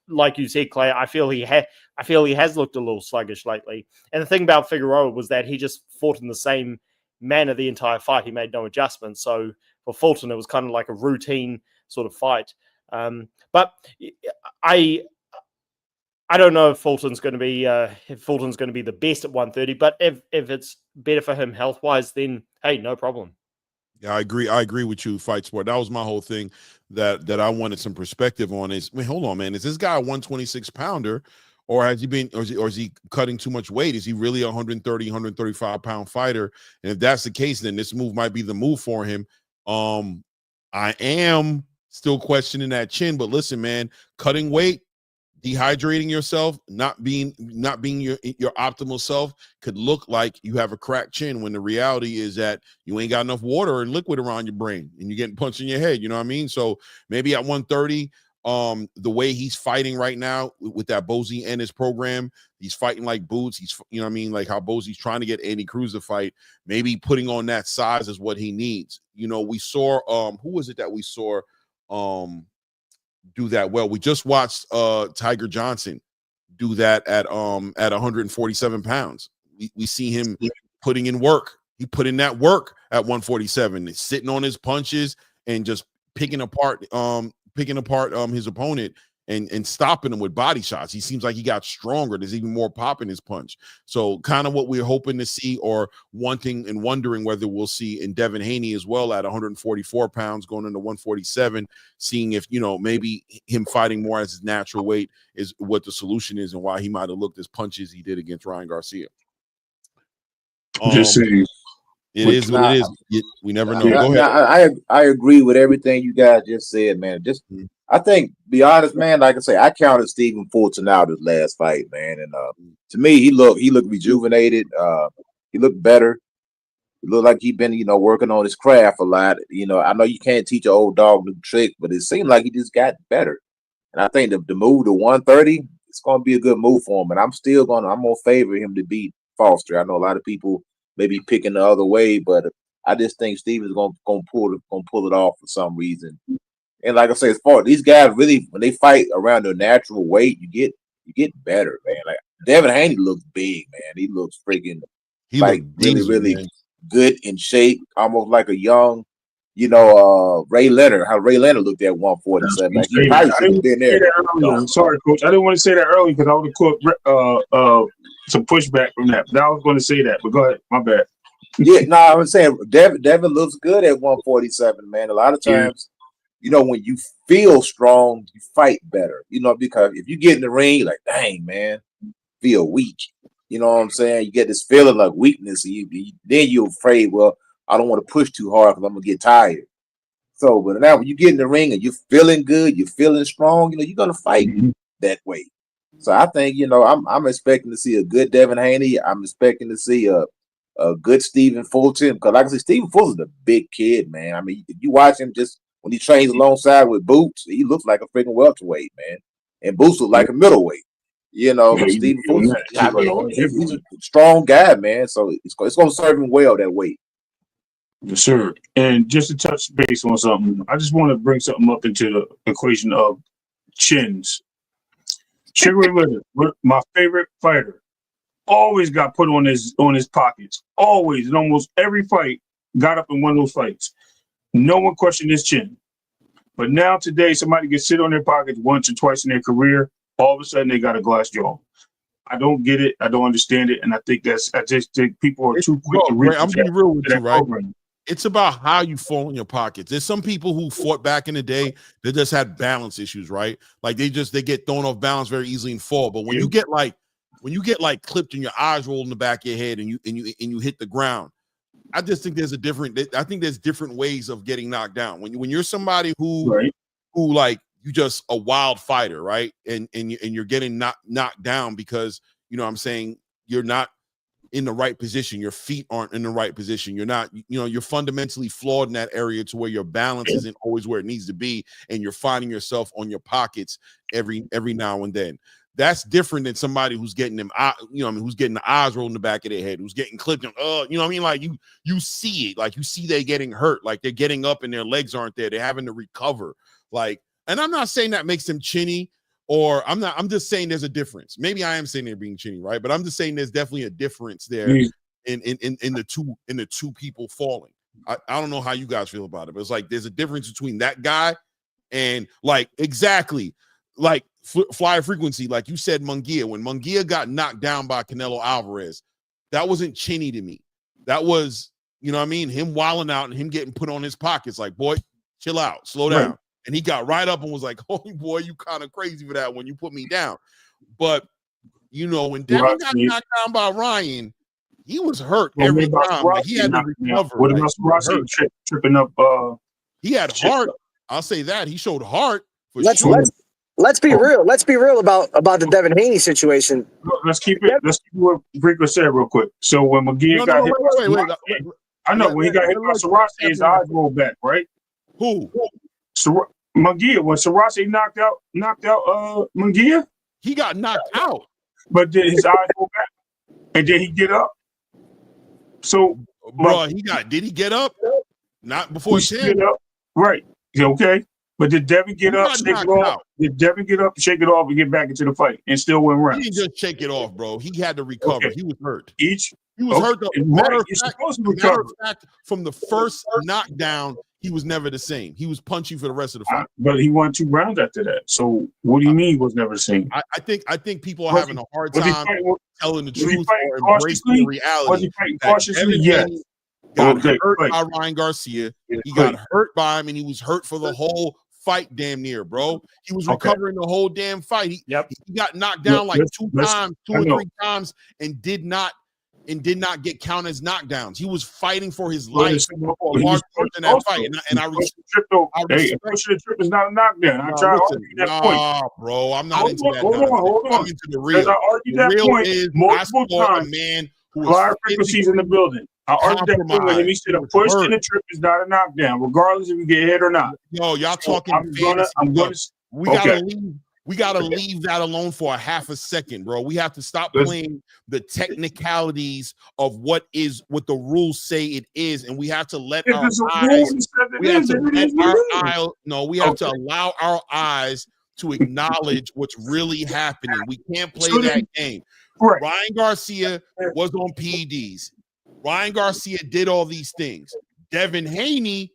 Speaker 7: like you said, Clay, I feel he has looked a little sluggish lately. And the thing about Figueroa was that he just fought in the same manner the entire fight. He made no adjustments. So for Fulton, it was kind of like a routine sort of fight. But I don't know if Fulton's going to be the best at 130. But if it's better for him health wise, then hey, no problem.
Speaker 2: Yeah, I agree with you, Fight Sport. That was my whole thing that I wanted some perspective on. Is, wait, hold on, man. Is this guy a 126-pounder, or has he been, or is he cutting too much weight? Is he really a 130, 135-pound fighter? And if that's the case, then this move might be the move for him. I am still questioning that chin, but listen, man, cutting weight, dehydrating yourself, not being your optimal self could look like you have a cracked chin, when the reality is that you ain't got enough water and liquid around your brain and you're getting punched in your head. You know what I mean? So maybe at 130, the way he's fighting right now with that Bozy and his program, he's fighting like boots. He's, you know what I mean, like how Bozy's trying to get Andy Cruz to fight. Maybe putting on that size is what he needs. You know, we saw who was it that we saw do that well? We just watched Tiger Johnson do that at 147 pounds. We see him putting in work. He put in that work at 147, sitting on his punches and just picking apart picking apart his opponent and stopping him with body shots. He seems like he got stronger. There's even more pop in his punch. So kind of what we're hoping to see, or wanting and wondering whether we'll see in Devin Haney as well at 144 pounds going into 147, seeing if, maybe him fighting more as his natural weight is what the solution is, and why he might have looked as punchy as he did against Ryan Garcia.
Speaker 3: Just saying.
Speaker 2: It is what it is. We never know. Go
Speaker 6: ahead. I agree with everything you guys just said, man. I think, be honest, man, like I say, I counted Stephen Fulton out his last fight, man. And to me, he looked rejuvenated. He looked better. He looked like he'd been, working on his craft a lot. I know you can't teach an old dog new trick, but it seemed like he just got better. And I think the move to 130, it's going to be a good move for him. And I'm going to favor him to beat Foster. I know a lot of people may be picking the other way, but I just think Stephen's going to pull it off for some reason. And like I say, as far as these guys really, when they fight around their natural weight, you get better, man. Like Devin Haney looks big, man. He looks freaking really good in shape, almost like a young, Ray Leonard. How Ray Leonard looked at 147. Like, he probably should have been there.
Speaker 3: Sorry, Coach. I didn't want to say that early because I would have caught some pushback from that. But I was going to say that. But go ahead. My bad.
Speaker 6: Yeah, no, I was saying Devin looks good at 147, man. A lot of times, when you feel strong, you fight better. Because if you get in the ring, you're like, dang, man, feel weak. You know what I'm saying? You get this feeling like weakness, and then you're afraid, well, I don't want to push too hard because I'm going to get tired. So, but now when you get in the ring and you're feeling good, you're feeling strong, you're going to fight that way. So I think, I'm expecting to see a good Devin Haney. I'm expecting to see a good Stephen Fulton. Because like I said, Stephen Fulton's a big kid, man. I mean, if you watch him just when he trains alongside with Boots, he looks like a freaking welterweight, man. And Boots looks like a middleweight. Stephen Fulton, he's a strong guy, man. So it's going to serve him well that weight.
Speaker 3: Yes, sir. And just to touch base on something, I just want to bring something up into the equation of chins. Sugar Ray Leonard, my favorite fighter, always got put on his pockets. Always, in almost every fight, got up in one of those fights. No one questioned his chin. But now today, somebody can sit on their pockets once or twice in their career. All of a sudden, they got a glass jaw. I don't get it. I don't understand it. And I just think people are too quick to reach.
Speaker 2: I'm being real with you, right?
Speaker 3: Program.
Speaker 2: It's about how you fall in your pockets. There's some people who fought back in the day that just had balance issues, right? Like they get thrown off balance very easily and fall. But when you get clipped and your eyes roll in the back of your head and you hit the ground, I just think there's different ways of getting knocked down. When you're somebody who like you just a wild fighter, right? And you're getting knocked down because what I'm saying, you're not in the right position. Your feet aren't in the right position. You're not, you're fundamentally flawed in that area to where your balance isn't always where it needs to be. And you're finding yourself on your pockets every now and then. That's different than somebody who's getting them, who's getting the eyes rolled in the back of their head, who's getting clipped. And, like you see it, like you see they're getting hurt, like they're getting up and their legs aren't there. They're having to recover. Like, and I'm not saying that makes them chinny. Or I'm just saying there's a difference. Maybe I am saying they're being chinny, right? But I'm just saying there's definitely a difference there in the two people falling. I don't know how you guys feel about it, but it's like there's a difference between that guy and like exactly like flyer frequency, like you said, Munguia. When Munguia got knocked down by Canelo Alvarez, that wasn't chinny to me. That was, him wilding out and him getting put on his pockets. Like, boy, chill out, slow down. Right. And he got right up and was like, oh, boy, you kind of crazy for that when you put me down. But, when Devin got knocked down by Ryan, he was hurt every time. Like, he had to recover.
Speaker 3: What about Rossi tripping up?
Speaker 2: He had heart. I'll say that. He showed heart.
Speaker 5: Let's be real. Let's be real about the Devin Haney situation.
Speaker 3: Let's keep what Rico said real quick. So when McGee got hit, I know when he got hit by Sarasi, his eyes rolled back, right?
Speaker 2: Who?
Speaker 3: Munguia, when Sarasi knocked out Munguia,
Speaker 2: he got knocked out.
Speaker 3: But then his eyes go back, and then he get up. So,
Speaker 2: bro, did he get up? Not before he
Speaker 3: get up, right? Okay, but did Devin get up, shake it off? Did Devin get up, shake it off, and get back into the fight, and still win rounds?
Speaker 2: He didn't just shake it off, bro. He had to recover. Okay. He was hurt.
Speaker 3: He
Speaker 2: was hurt. Matter of fact, from the first knockdown, he was never the same. He was punchy for the rest of the fight.
Speaker 3: But he won 2 rounds after that. So what do you mean he was never the same?
Speaker 2: I think people are having a hard time telling the truth or embracing the reality.
Speaker 3: Was he fighting cautiously? Yes.
Speaker 2: Got hurt by Ryan Garcia. He got hurt by him, and he was hurt for the whole fight damn near, bro. He was recovering the whole damn fight. He got knocked down like 2 or 3 times and did not get counted as knockdowns. He was fighting for his life for a large portion of that fight. And I respect.
Speaker 3: Pushing the trip is not a knockdown. I try to argue that point.
Speaker 2: Bro, I'm not into that.
Speaker 3: Hold on.
Speaker 2: I'm into the real.
Speaker 3: I argued that point multiple times.
Speaker 2: A man who
Speaker 3: was frequencies in the building. I argued that point with him. He said a push in the trip is not a knockdown, regardless if you get hit or not.
Speaker 2: Yo, y'all talking we gotta leave that alone for a half a second, bro. We have to stop playing the technicalities of what the rules say it is, and we have to let our eyes. We have to allow our eyes to acknowledge what's really happening. We can't play that game.
Speaker 3: Right.
Speaker 2: Ryan Garcia was on PEDs. Ryan Garcia did all these things. Devin Haney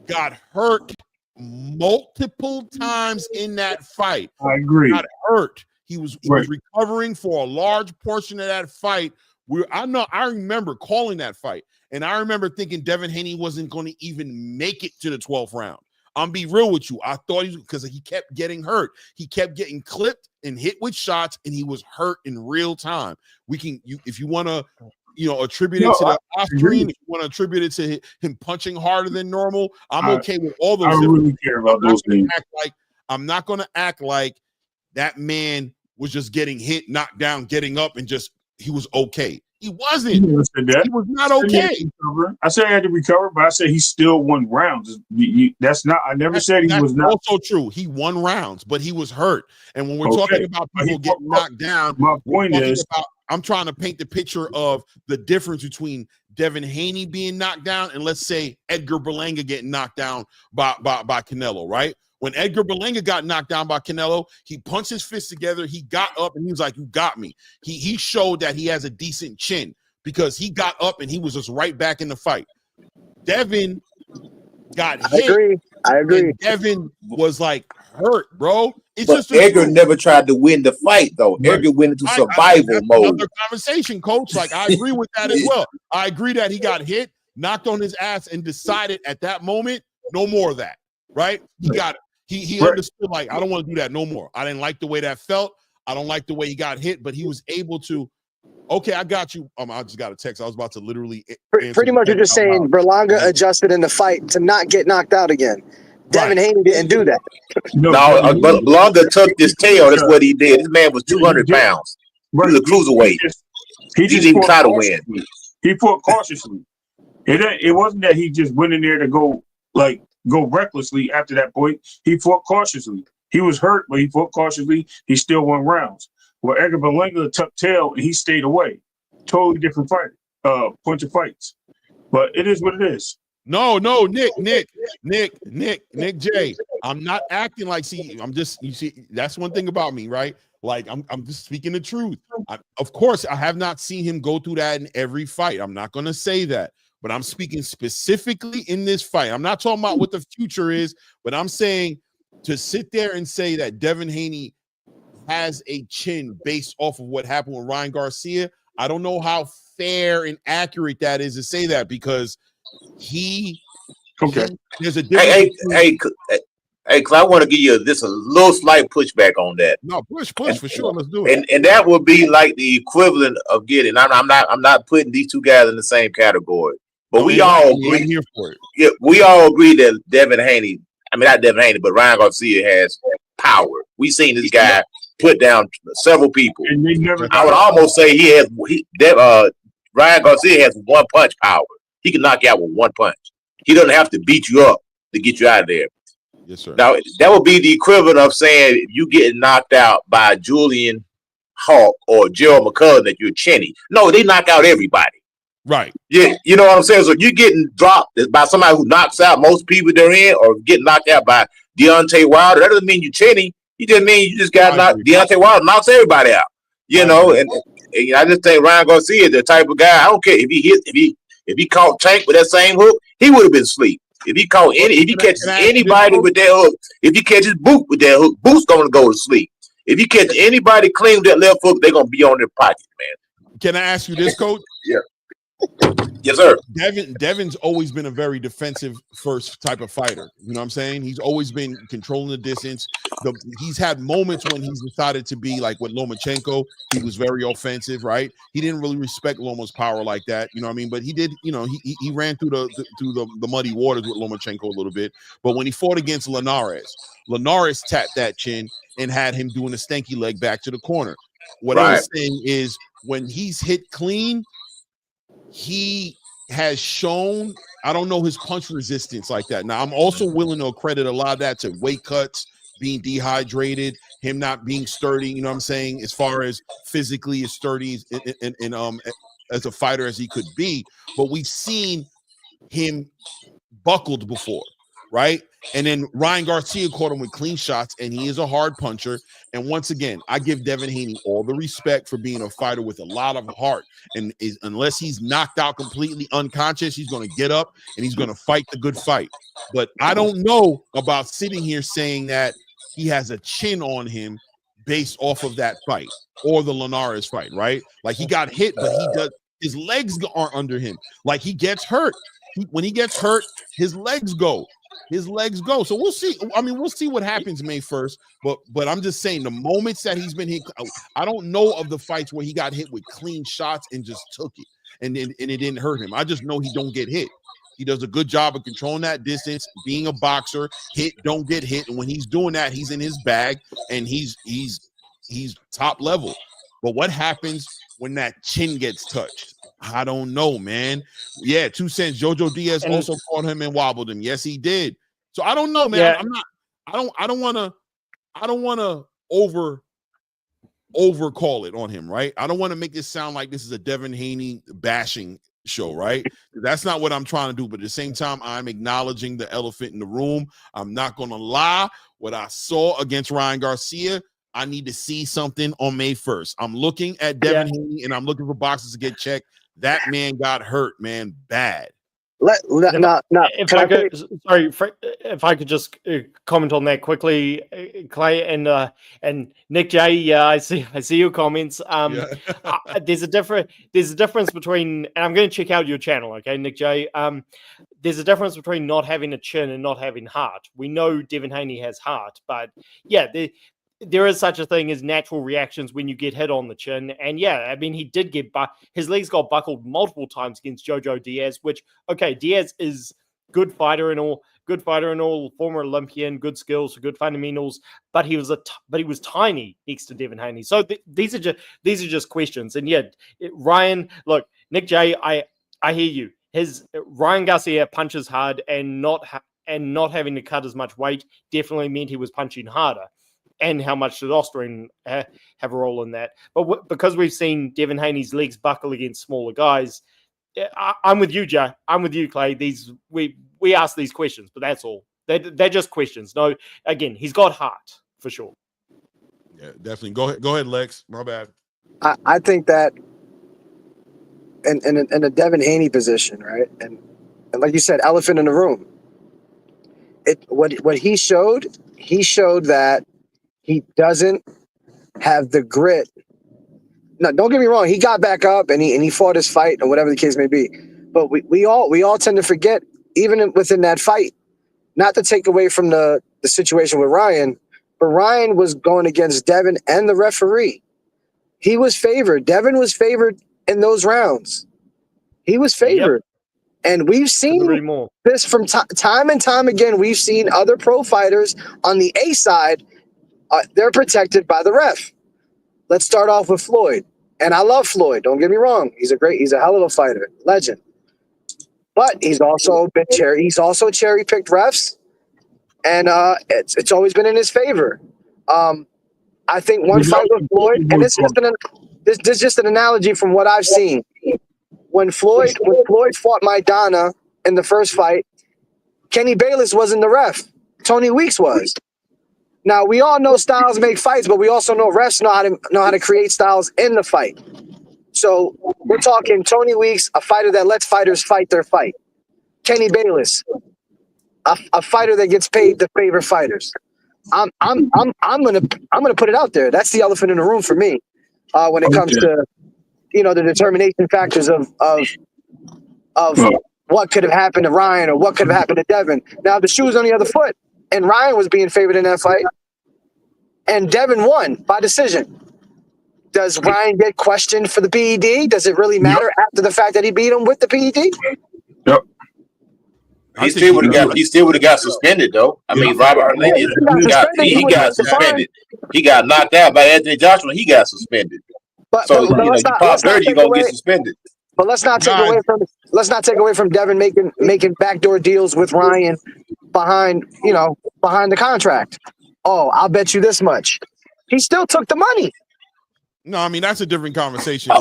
Speaker 2: got hurt multiple times in that fight.
Speaker 3: I agree.
Speaker 2: Got hurt. He was recovering for a large portion of that fight. I remember calling that fight, and I remember thinking Devin Haney wasn't going to even make it to the 12th round. I'm be real with you. I thought because he kept getting hurt. He kept getting clipped and hit with shots, and he was hurt in real time. If you want to attribute it to the off screen. If you want to attribute it to him punching harder than normal, I'm okay with all those.
Speaker 3: I really care about those things.
Speaker 2: I'm not going to act like that man was just getting hit, knocked down, getting up, and he was okay. He wasn't. He was not okay.
Speaker 3: I said he had to recover, but I said he still won rounds. That's not. I never said he was not.
Speaker 2: Also true. He won rounds, but he was hurt. And when we're talking about people getting knocked down,
Speaker 3: my point is,
Speaker 2: I'm trying to paint the picture of the difference between Devin Haney being knocked down and let's say Edgar Berlanga getting knocked down by Canelo, right? When Edgar Berlanga got knocked down by Canelo, he punched his fists together, he got up, and he was like, you got me. He showed that he has a decent chin because he got up and he was just right back in the fight. Devin got hit.
Speaker 5: I agree.
Speaker 2: Devin was like hurt, bro.
Speaker 6: But Edgar never tried to win the fight, though. Right. Edgar went into survival mode.
Speaker 2: Another conversation, coach. Like, I agree with that as well. I agree that he got hit, knocked on his ass, and decided at that moment, no more of that, right? He got it. He understood, like, I don't want to do that no more. I didn't like the way that felt. I don't like the way he got hit, but he was able to, okay, I got you. I just got a text. I was about to literally
Speaker 5: pretty much you're just saying Berlanga adjusted in the fight to not get knocked out again. Devin Haney didn't do that.
Speaker 6: But Berlanga tucked his tail. That's what he did. This man was 200 pounds. He was a cruiserweight. He didn't even try to win.
Speaker 3: He fought cautiously. It wasn't that he just went in there to go recklessly after that point. He fought cautiously. He was hurt, but he fought cautiously. He still won rounds. Well, Edgar Berlanga tucked tail and he stayed away. Totally different fight, bunch of fights. But it is what it is.
Speaker 2: No, Nick J. I'm not acting like, that's one thing about me, right? Like, I'm just speaking the truth. Of course, I have not seen him go through that in every fight. I'm not going to say that. But I'm speaking specifically in this fight. I'm not talking about what the future is, but I'm saying to sit there and say that Devin Haney has a chin based off of what happened with Ryan Garcia, I don't know how fair and accurate that is to say that because there's a difference.
Speaker 6: Hey, cause I want to give you a little slight pushback on that.
Speaker 2: No, push for sure. Let's do it.
Speaker 6: And that would be like the equivalent of getting. I'm not putting these two guys in the same category. But we all agree. Here for it. Yeah, we all agree that Devin Haney. I mean, not Devin Haney, but Ryan Garcia has power. We've seen this guy put down several people. I would almost say Ryan Garcia has one punch power. He can knock you out with one punch. He doesn't have to beat you up to get you out of there.
Speaker 2: Yes, sir.
Speaker 6: Now, that would be the equivalent of saying you getting knocked out by Julian Hawk or Gerald McCullough that you're chinny. No, they knock out everybody.
Speaker 2: Right.
Speaker 6: Yeah, you know what I'm saying? So you're getting dropped by somebody who knocks out most people they're in or getting knocked out by Deontay Wilder. That doesn't mean you're chinny. You just mean you just got knocked. Deontay Wilder knocks everybody out. You know, and I just think Ryan Garcia is the type of guy, I don't care if he caught Tank with that same hook, he would have been asleep. If he catches anybody with that hook, if he catches Boot with that hook, Boot's gonna go to sleep. If you catch anybody clean with that left hook, they're gonna be on their pocket, man.
Speaker 2: Can I ask you this, Coach?
Speaker 6: Yeah. Yes, sir.
Speaker 2: Devin's always been a very defensive first type of fighter. You know what I'm saying? He's always been controlling the distance. He's had moments when he's decided to be like with Lomachenko. He was very offensive, right? He didn't really respect Loma's power like that. You know what I mean? But he did, you know, he ran through the muddy waters with Lomachenko a little bit. But when he fought against Linares tapped that chin and had him doing a stanky leg back to the corner. What I was saying is when he's hit clean, he has shown, I don't know his punch resistance like that. Now, I'm also willing to credit a lot of that to weight cuts, being dehydrated, him not being sturdy, you know what I'm saying, as far as physically as sturdy and as a fighter as he could be. But we've seen him buckled before, right? And then Ryan Garcia caught him with clean shots, and he is a hard puncher. And once again, I give Devin Haney all the respect for being a fighter with a lot of heart. And unless he's knocked out completely unconscious, he's going to get up and he's going to fight the good fight. But I don't know about sitting here saying that he has a chin on him based off of that fight or the Linares fight, right? Like he got hit, but his legs aren't under him. Like he gets hurt. When he gets hurt, his legs go. So we'll see. I mean, we'll see what happens May 1st. But I'm just saying the moments that he's been hit, I don't know of the fights where he got hit with clean shots and just took it and it didn't hurt him. I just know he don't get hit. He does a good job of controlling that distance, being a boxer, hit, don't get hit. And when he's doing that, he's in his bag and he's top level. But what happens when that chin gets touched? I don't know, man. Yeah, 2 cents. Jojo Diaz also caught him and wobbled him. Yes, he did. So I don't know, man.
Speaker 7: Yeah.
Speaker 2: I don't want to over call it on him, right? I don't want to make it sound like this is a Devin Haney bashing show, right? That's not what I'm trying to do. But at the same time, I'm acknowledging the elephant in the room. I'm not going to lie. What I saw against Ryan Garcia, I need to see something on May 1st. I'm looking at Devin Haney and I'm looking for boxes to get checked. That man got hurt, man, bad.
Speaker 7: If I could just comment on that quickly, Clay and Nick J. Yeah, I see your comments. There's a difference between, and I'm going to check out your channel, okay, Nick J. There's a difference between not having a chin and not having heart. We know Devin Haney has heart, but yeah, there is such a thing as natural reactions when you get hit on the chin. And yeah, I mean, he did get his legs got buckled multiple times against Jojo Diaz, which, okay, Diaz is good fighter and all, former Olympian, good skills, good fundamentals, but he was tiny next to Devin Haney. So these are just questions. And yeah, Ryan, look, Nick J, I hear you. Ryan Garcia punches hard, and not having to cut as much weight definitely meant he was punching harder. And how much testosterone have a role in that. But because we've seen Devin Haney's legs buckle against smaller guys, I'm with you, Joe. I'm with you, Clay. We ask these questions, but that's all. They're just questions. No, again, he's got heart for sure.
Speaker 2: Yeah, definitely. Go ahead, Lex. My bad.
Speaker 5: I think that in a Devin Haney position, right? And like you said, elephant in the room. What he showed that he doesn't have the grit. No, don't get me wrong. He got back up and he fought his fight or whatever the case may be. But we all tend to forget, even within that fight, not to take away from the situation with Ryan, but Ryan was going against Devin and the referee. He was favored. Devin was favored in those rounds. He was favored. Yep. And we've seen this from time and time again. We've seen other pro fighters on the A side. They're protected by the ref. Let's start off with Floyd. And I love Floyd. Don't get me wrong. He's a hell of a fighter. Legend. But he's also cherry-picked refs. And it's always been in his favor. I think one fight with Floyd, and this is just an analogy from what I've seen. When Floyd fought Maidana in the first fight, Kenny Bayless wasn't the ref. Tony Weeks was. Now, we all know styles make fights, but we also know refs know how to create styles in the fight. So we're talking Tony Weeks, a fighter that lets fighters fight their fight. Kenny Bayless, a fighter that gets paid to favor fighters. I'm gonna put it out there. That's the elephant in the room for me when it comes to the determination factors of what could have happened to Ryan or what could have happened to Devin. Now the shoe's on the other foot, and Ryan was being favored in that fight, and Devin won by decision. Does Ryan get questioned for the PED? Does it really matter after the fact that he beat him with the PED?
Speaker 3: Yep.
Speaker 6: He still would have got suspended though. I mean, Robert Hernandez, he got suspended. He got knocked out by Anthony Joshua. He got suspended. You pop 30, you're gonna get suspended.
Speaker 5: But let's not take away from Devin making backdoor deals with Ryan behind the contract. Oh, I'll bet you this much. He still took the money.
Speaker 2: No, I mean that's a different conversation.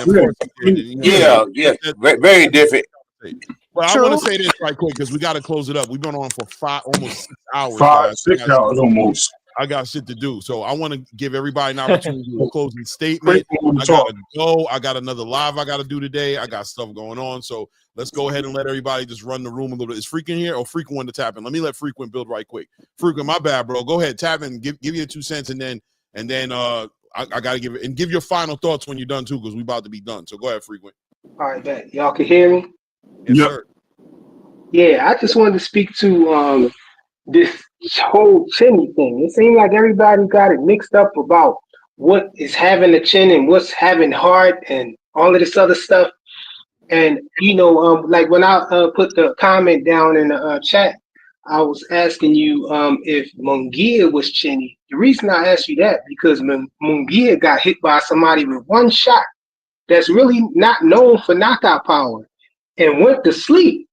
Speaker 6: Yeah, very different.
Speaker 2: Well, I want to say this right quick because we got to close it up. We've been on for almost 6 hours.
Speaker 3: 6 hours almost.
Speaker 2: I got shit to do, so I want to give everybody an opportunity to do a closing statement. I gotta go. I got another live I got to do today. I got stuff going on, so let's go ahead and let everybody just run the room a little bit. Is Freakin' here or Freakin' want to tap in? Let me let Freakin' build right quick. Freakin', my bad, bro. Go ahead, tap in, give your 2 cents, and then I gotta give it and give your final thoughts when you're done too, because we about to be done. So go ahead, Freakin'.
Speaker 8: All right, bet. Y'all can hear me?
Speaker 2: Yes, sir.
Speaker 8: Yeah, I just wanted to speak to this whole chinny thing. It seems like everybody got it mixed up about what is having a chin and what's having heart and all of this other stuff. And like when I put the comment down in the chat, I was asking you if Munguia was chinny. The reason I asked you that because Munguia got hit by somebody with one shot that's really not known for knockout power and went to sleep.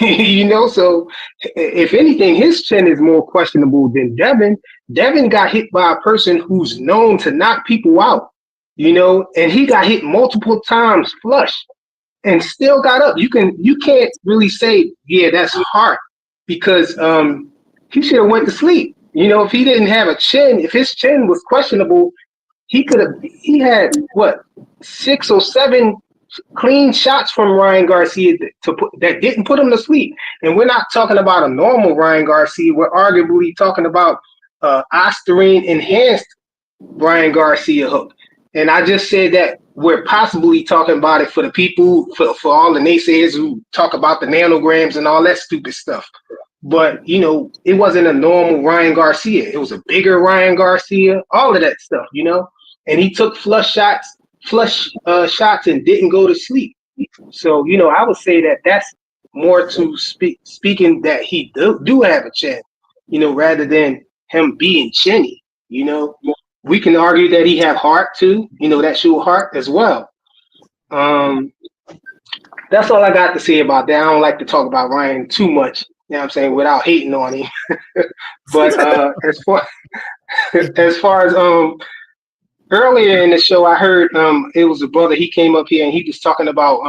Speaker 8: So if anything, his chin is more questionable than Devin. Devin got hit by a person who's known to knock people out, and he got hit multiple times flush and still got up. You can't really say, yeah, that's heart because he should have went to sleep. If he didn't have a chin, if his chin was questionable, he had 6 or 7 clean shots from Ryan Garcia that didn't put him to sleep. And we're not talking about a normal Ryan Garcia. We're arguably talking about Ostarine enhanced Ryan Garcia hook. And I just said that we're possibly talking about it for the people, for all the naysayers who talk about the nanograms and all that stupid stuff. But, it wasn't a normal Ryan Garcia. It was a bigger Ryan Garcia, all of that stuff, And he took flush shots and didn't go to sleep. So, I would say that that's more to speaking that he do have a chin, rather than him being chinny, We can argue that he have heart too, that shoe heart as well. That's all I got to say about that. I don't like to talk about Ryan too much, without hating on him. But as far as earlier in the show, I heard it was a brother. He came up here and he was talking about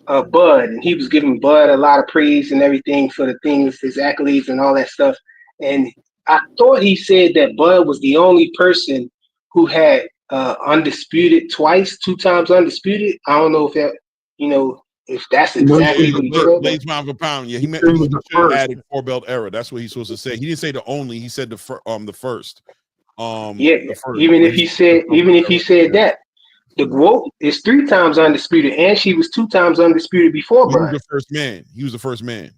Speaker 8: Bud, and he was giving Bud a lot of praise and everything for the things, his accolades and all that stuff. And I thought he said that Bud was the only person who had undisputed twice, 2 times undisputed. I don't know if that, if that's exactly what he said.
Speaker 2: Blades pound for pound. Yeah, he meant he should have added 4-belt era. That's what he's supposed to say. He didn't say the only. He said the first. Even if he said that, the GWOAT is 3 times undisputed, and she was 2 times undisputed before Brian. He was the first man.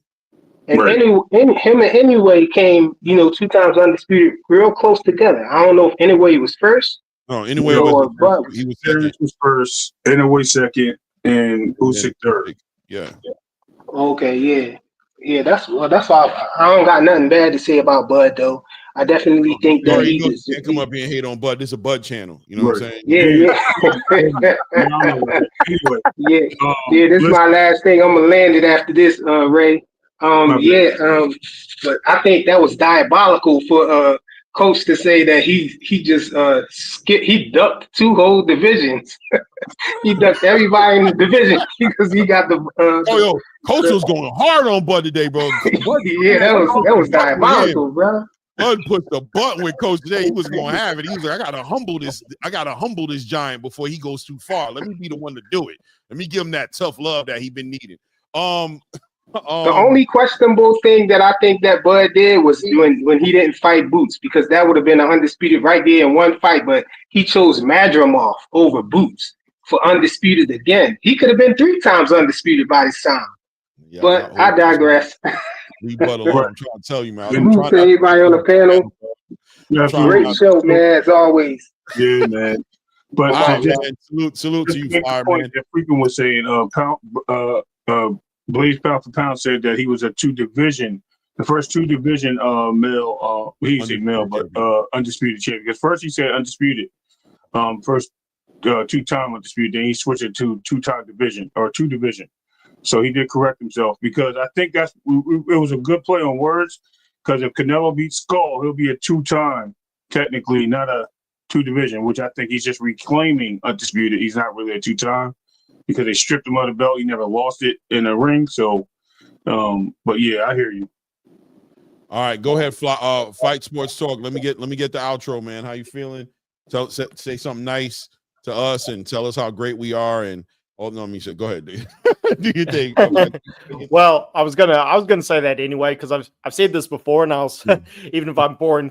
Speaker 8: And him and Anyway came, 2 times undisputed, real close together. I don't know if Anyway was first.
Speaker 2: No, Anyway was second.
Speaker 3: Was first, Anyway second, and Usyk third.
Speaker 2: Yeah.
Speaker 8: Okay, yeah. That's why I don't got nothing bad to say about Bud though. I definitely think that he
Speaker 2: can't come up here and hate on Bud. This is a Bud channel. You know what I'm saying?
Speaker 8: Yeah. This is my last thing. I'm gonna land it after this, Ray. But I think that was diabolical for Coach to say that he just he ducked 2 whole divisions. He ducked everybody in the division because he got the.
Speaker 2: Coach was going hard on Bud today, bro.
Speaker 8: That was diabolical, bro.
Speaker 2: Bud pushed the button with Coach today. He was going to have it. He was like, I gotta humble this giant before he goes too far. Let me be the one to do it. Let me give him that tough love that he been needing.
Speaker 8: The only questionable thing that I think that Bud did was when he didn't fight Boots, because that would have been an undisputed right there in one fight, but he chose Madrimov over Boots for undisputed again. He could have been 3 times undisputed by this time.
Speaker 2: Yeah,
Speaker 8: but I digress.
Speaker 2: Leave Bud alone. I'm trying to tell you, man.
Speaker 8: Salute to everybody on the panel. Great show, man, as always.
Speaker 3: Yeah, man. But
Speaker 2: salute to you, Fireman.
Speaker 3: That Freaking was saying, Blaze Pound for Pound said that he was a 2-division, the first 2-division male. He didn't say male, but undisputed champion. Because first he said undisputed, first 2-time undisputed. Then he switched it to 2-time division or 2-division. So he did correct himself, because I think it was a good play on words. Because if Canelo beats Skull, he'll be a 2-time, technically, not a 2-division, which I think he's just reclaiming undisputed. He's not really a 2-time because they stripped him of the belt. He never lost it in a ring. So, but yeah, I hear you.
Speaker 2: All right, go ahead, Fight Sports Talk. Let me get the outro, man. How you feeling? Say something nice to us and tell us how great we are. And Misha, go ahead, dude. Do you think? Okay.
Speaker 7: Well, I was gonna say that anyway, because I've said this before, and even if I'm boring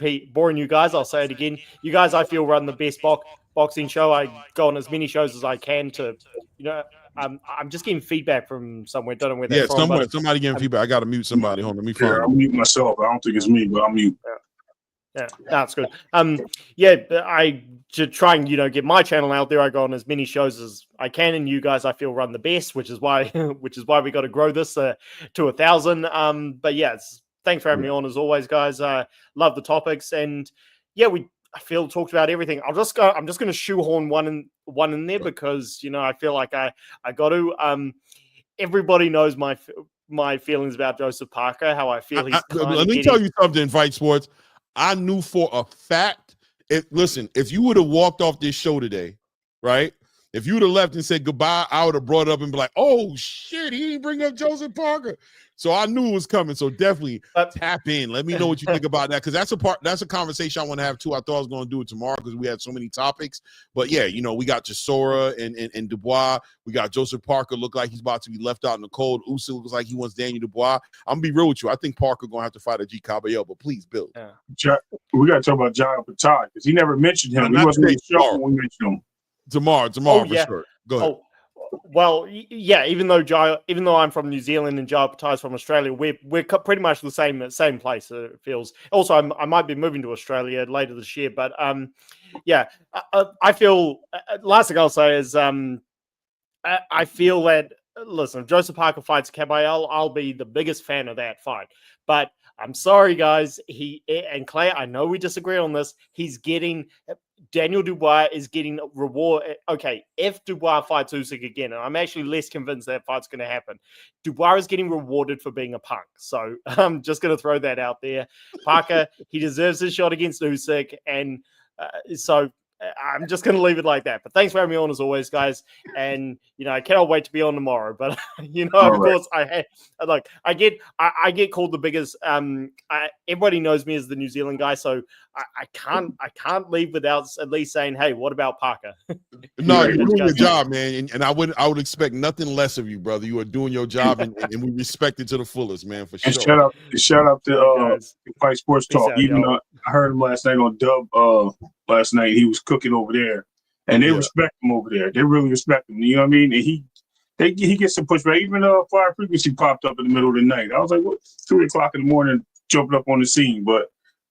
Speaker 7: you guys, I'll say it again. You guys, I feel, run the best boxing show. I go on as many shows as I can to, I'm just getting feedback from somewhere. Don't know where that's from.
Speaker 2: Somebody getting feedback. I got to mute somebody. Hold on, let me find.
Speaker 3: I'll mute myself. I don't think it's me, but I'll mute.
Speaker 7: Yeah, that's good. I to try and get my channel out there. I go on as many shows as I can, and you guys, I feel, run the best, which is why we got to grow this to 1,000. But yeah, thanks for having me on as always, guys. Love the topics, and yeah, I feel talked about everything. I'm just going to shoehorn one in there because I feel like I got to. Everybody knows my feelings about Joseph Parker. How I feel he's.
Speaker 2: Let me tell you something, Fight Sports. I knew for a fact. If you would have walked off this show today, right? If you would have left and said goodbye, I would have brought it up and be like, "Oh shit, he didn't bring up Joseph Parker." So I knew it was coming. So definitely tap in. Let me know what you think about that, because that's a conversation I want to have too. I thought I was going to do it tomorrow because we had so many topics. But yeah, we got Chisora and Dubois. We got Joseph Parker. Look like he's about to be left out in the cold. Usyk looks like he wants Daniel Dubois. I'm gonna be real with you. I think Parker gonna have to fight a G Caballero. But please, Bill.
Speaker 3: Yeah. We got to talk about John Patai because he never mentioned him. He wasn't in the show when we mentioned him.
Speaker 2: Tomorrow for sure. Go ahead.
Speaker 7: Well, yeah. Even though I'm from New Zealand and Jai Patai's from Australia, we're pretty much the same place. It feels. Also, I might be moving to Australia later this year, but yeah. I feel. Last thing I'll say is I feel that. Listen, if Joseph Parker fights Caballero, I'll be the biggest fan of that fight. But I'm sorry, guys. And Clay, I know we disagree on this. Daniel Dubois is getting reward. Okay, if Dubois fights Usyk again, and I'm actually less convinced that fight's going to happen, Dubois is getting rewarded for being a punk. So I'm just going to throw that out there. Parker, he deserves his shot against Usyk, and so I'm just going to leave it like that. But thanks for having me on as always, guys. And I cannot wait to be on tomorrow. But course, I get called the biggest. Everybody knows me as the New Zealand guy, so I can't leave without at least saying, hey, what about Parker?
Speaker 2: No, you're doing your job, man, and I would expect nothing less of you, brother. You are doing your job, and we respect it to the fullest, man, for sure.
Speaker 3: And shout out to Fight Sports Talk. I heard him last night on Dub. Last night he was cooking over there, and they respect him over there. They really respect him. You know what I mean? And he gets some pushback. Even Fire Frequency popped up in the middle of the night. I was like, what? 3 o'clock in the morning, jumping up on the scene, but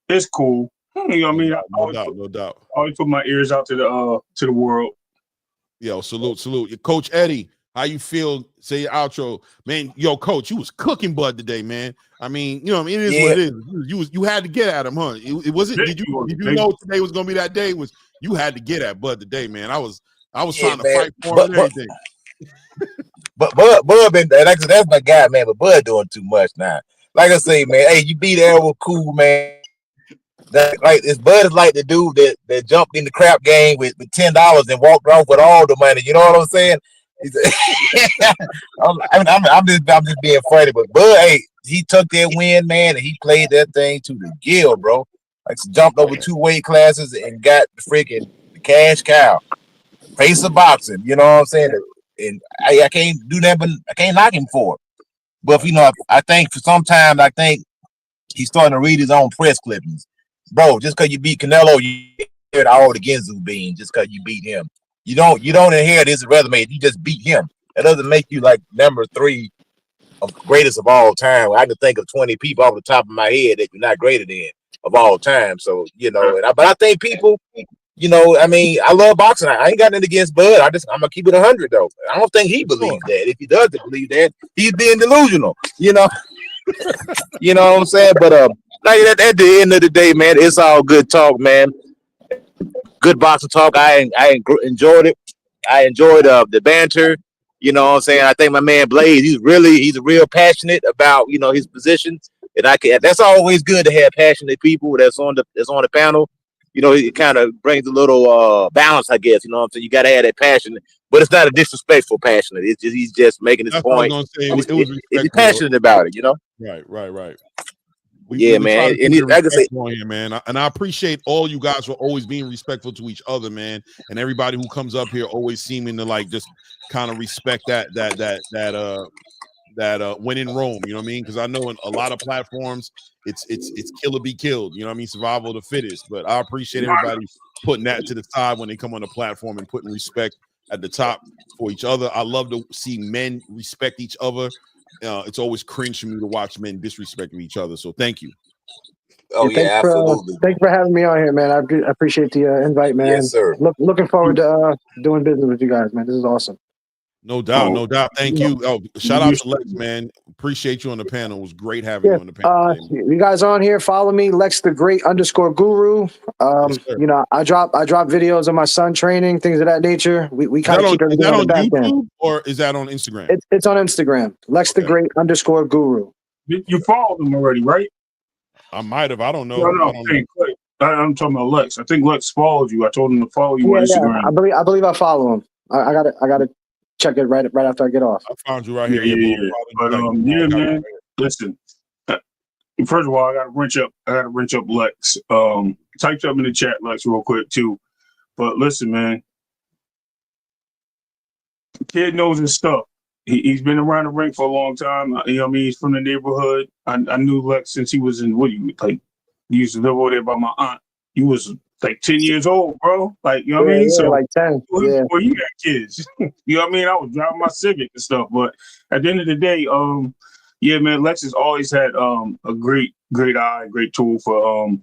Speaker 3: it's cool. You know what I mean?
Speaker 2: No doubt.
Speaker 3: I always put my ears out to the world.
Speaker 2: Yo, salute. Coach Eddie, how you feel? Say your outro. Man, yo, Coach, you was cooking Bud today, man. I mean, it is what it is. You had to get at him, huh? It wasn't. Did you know today was gonna be that day? You had to get at Bud today, man. I was trying to fight for him and everything.
Speaker 6: But Bud been that's my guy, man. But Bud doing too much now. Like I say, man, hey, you beat Errol cool, man. Bud is like the dude that jumped in the crap game with $10 and walked off with all the money. You know what I'm saying? I'm just being funny, but Bud, hey, he took that win, man, and he played that thing to the gill, bro. Like jumped over 2 weight classes and got the freaking cash cow. Face of boxing, you know what I'm saying? And I can't do that, but I can't knock him for it. But I think for sometimes he's starting to read his own press clippings, bro. Just because you beat Canelo, you inherit all the Ginzu beans. Just because you beat him, you don't inherit his resume. You just beat him. That doesn't make you like number 3 of greatest of all time. I can think of 20 people off the top of my head that you're not greater than of all time. So but I think people. I mean, I love boxing. I ain't got nothing against Bud. I'm gonna keep it 100 though. I don't think he believes that. If he doesn't believe that, he's being delusional. You know what I'm saying? But like at the end of the day, man, it's all good talk, man. Good boxing talk. I enjoyed it. I enjoyed the banter. You know what I'm saying? I think my man Blaze, he's real passionate about his position, and that's always good to have passionate people that's on the panel. It kind of brings a little balance, I guess. You know what I'm saying? You got to have that passion, but it's not a disrespectful passion. It's just he's just making his point. He's passionate about it,
Speaker 2: Right.
Speaker 6: Man. And like I say,
Speaker 2: on here, man. And I appreciate all you guys for always being respectful to each other, man. And everybody who comes up here always seeming to like just kind of respect that when in Rome, you know what I mean? Because I know in a lot of platforms it's kill or be killed, you know what I mean? Survival of the fittest. But I appreciate everybody putting that to the side when they come on the platform and putting respect at the top for each other. I love to see men respect each other. It's always cringe for me to watch men disrespecting each other. So thank you.
Speaker 6: Oh yeah, absolutely.
Speaker 5: Thanks for having me on here, man. I appreciate the invite, man.
Speaker 6: Yes, sir.
Speaker 5: Looking forward to doing business with you guys, man. This is awesome.
Speaker 2: No doubt. Thank you. Oh, shout out to Lex, man. Appreciate you on the panel. It was great having you on the panel.
Speaker 5: You guys on here, follow me, Lex the Great _Guru. Yes, I drop videos of my son training, things of that nature. We kind of keep everything on the back
Speaker 2: YouTube
Speaker 5: end.
Speaker 2: Or is that on Instagram?
Speaker 5: It's on Instagram. Lex the Great _Guru.
Speaker 3: You followed him already, right?
Speaker 2: I might have. I don't know.
Speaker 3: I'm talking about Lex. I think Lex followed you. I told him to follow you on Instagram.
Speaker 5: I believe I follow him. I gotta check it right after I get off.
Speaker 2: I found you right here.
Speaker 3: Yeah. But man. Listen. First of all, I gotta wrench up Lex. Typed up in the chat, Lex, real quick too. But listen, man. The kid knows his stuff. He's been around the ring for a long time. You know what I mean? He's from the neighborhood. I knew Lex since he was in he used to live over there by my aunt. He was like 10 years old, bro. Like, you know what I mean? So
Speaker 5: like 10.
Speaker 3: Before you got kids. You know what I mean? I was driving my Civic and stuff. But at the end of the day, man, Lex has always had a great eye, great tool for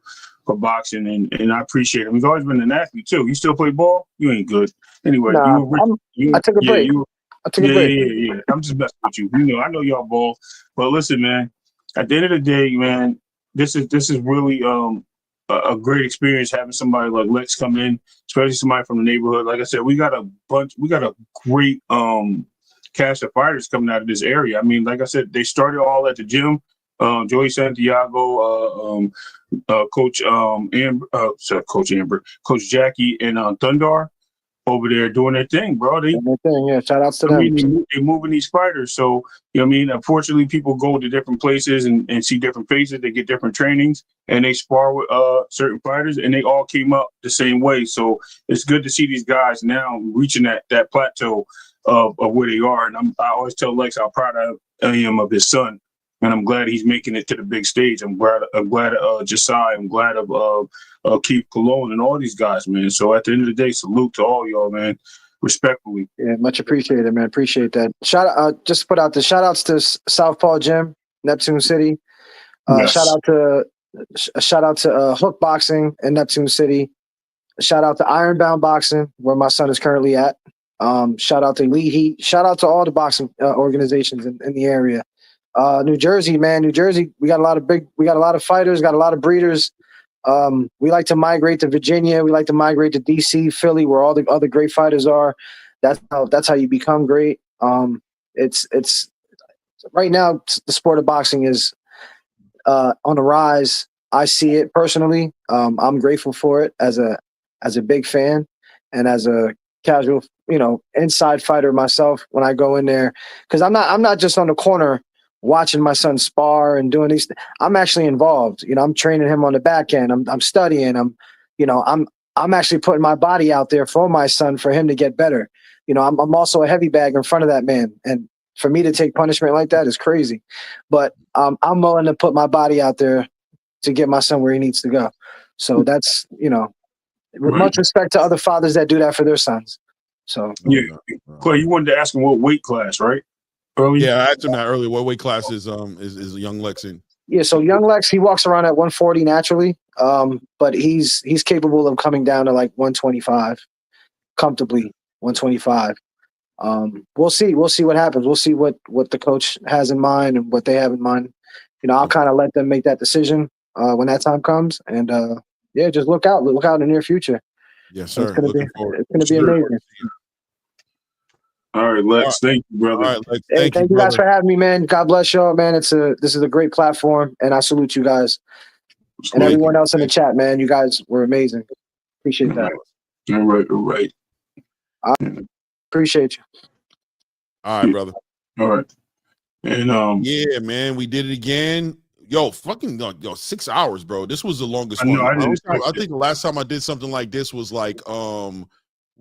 Speaker 3: boxing, and I appreciate him. He's always been an athlete too. You still play ball? You ain't good. Anyway,
Speaker 5: I took a break.
Speaker 3: Yeah. I'm just messing with you. I know y'all ball. But listen, man, at the end of the day, man, this is really a great experience having somebody like Lex come in, especially somebody from the neighborhood. Like I said, we got a great cast of fighters coming out of this area. I mean, like I said, they started all at the gym. Joey Santiago, Coach Jackie, and Thundar over there doing their thing, bro.
Speaker 5: Shout outs to them.
Speaker 3: They're moving these fighters. So, you know what I mean? Unfortunately, people go to different places and see different faces. They get different trainings and they spar with certain fighters, and they all came up the same way. So it's good to see these guys now reaching that plateau of where they are. And I always tell Lex how proud I am of his son. And I'm glad he's making it to the big stage. I'm glad of Josiah. I'm glad of Keith Cologne and all these guys, man. So at the end of the day, salute to all y'all, man. Respectfully.
Speaker 5: Yeah, much appreciated, man. Appreciate that. Just put out the shout outs to Southpaw Gym, Neptune City.
Speaker 3: Yes.
Speaker 5: Shout out to Hook Boxing in Neptune City. Shout out to Ironbound Boxing, where my son is currently at. Shout out to Elite Heat. Shout out to all the boxing organizations in the area. New Jersey, man. New Jersey, we got a lot of fighters, got a lot of breeders. We like to migrate to Virginia. We like to migrate to DC, Philly, where all the other great fighters are. That's how you become great. It's right now the sport of boxing is on the rise. I see it personally. I'm grateful for it as a big fan and as a casual, inside fighter myself when I go in there, because I'm not just on the corner watching my son spar and doing these. I'm actually involved. I'm training him on the back end. I'm studying. I'm actually putting my body out there for my son, for him to get better. I'm also a heavy bag in front of that man, and for me to take punishment like that is crazy. But I'm willing to put my body out there to get my son where he needs to go. So that's, much respect to other fathers that do that for their sons. So
Speaker 3: yeah, Clay, you wanted to ask him what weight class, right? Early?
Speaker 2: Yeah, I asked him that earlier. What weight class is young Lex in?
Speaker 5: Yeah, so young Lex, he walks around at 140 naturally, but he's capable of coming down to like 125, comfortably 125. We'll see what happens. We'll see what the coach has in mind and what they have in mind. I'll kind of let them make that decision when that time comes, and just look out in the near future.
Speaker 2: Yes, sir.
Speaker 5: It's gonna be amazing.
Speaker 3: All right, Lex. Thank you, brother.
Speaker 2: All right, Lex,
Speaker 5: thank you guys for having me, man. God bless y'all, man. This is a great platform, and I salute you guys and everyone else in the chat, man. You guys were amazing. Appreciate that.
Speaker 3: All right.
Speaker 5: I appreciate you.
Speaker 2: All right, brother.
Speaker 3: All right. And
Speaker 2: yeah, man, we did it again. Yo, 6 hours, bro. This was the longest
Speaker 3: I know,
Speaker 2: one. I think the last time I did something like this was like the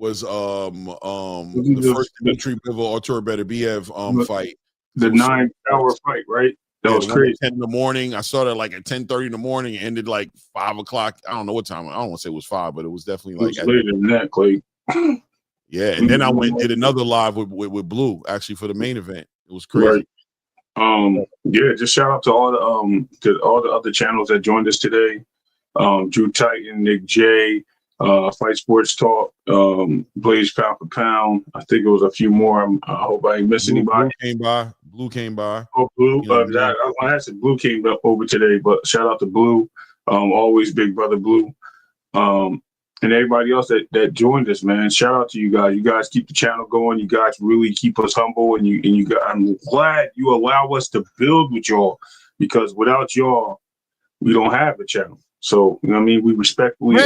Speaker 2: first Dmitry Bivol Artur Beterbiev fight.
Speaker 3: The 9-hour fight, right? That was crazy.
Speaker 2: 10 in the morning. I started like at 10:30 in the morning, ended like 5 o'clock. I don't know what time. I don't want to say it was 5, but it was definitely like
Speaker 3: later than that, Clay.
Speaker 2: Yeah, and then I went and did another live with Blue actually for the main event. It was crazy.
Speaker 3: Right. Just shout out to all the other channels that joined us today. Drew Titan, Nick J, Fight Sports Talk, Blaze Pound for Pound. I think it was a few more. I hope I ain't missed anybody.
Speaker 2: Blue came by.
Speaker 3: Oh, Blue. I said Blue came up over today, but shout out to Blue. Always big brother Blue. And everybody else that joined us, man. Shout out to you guys. You guys keep the channel going. You guys really keep us humble, and you guys, I'm glad you allow us to build with y'all, because without y'all, we don't have a channel. So what I mean, we respectfully.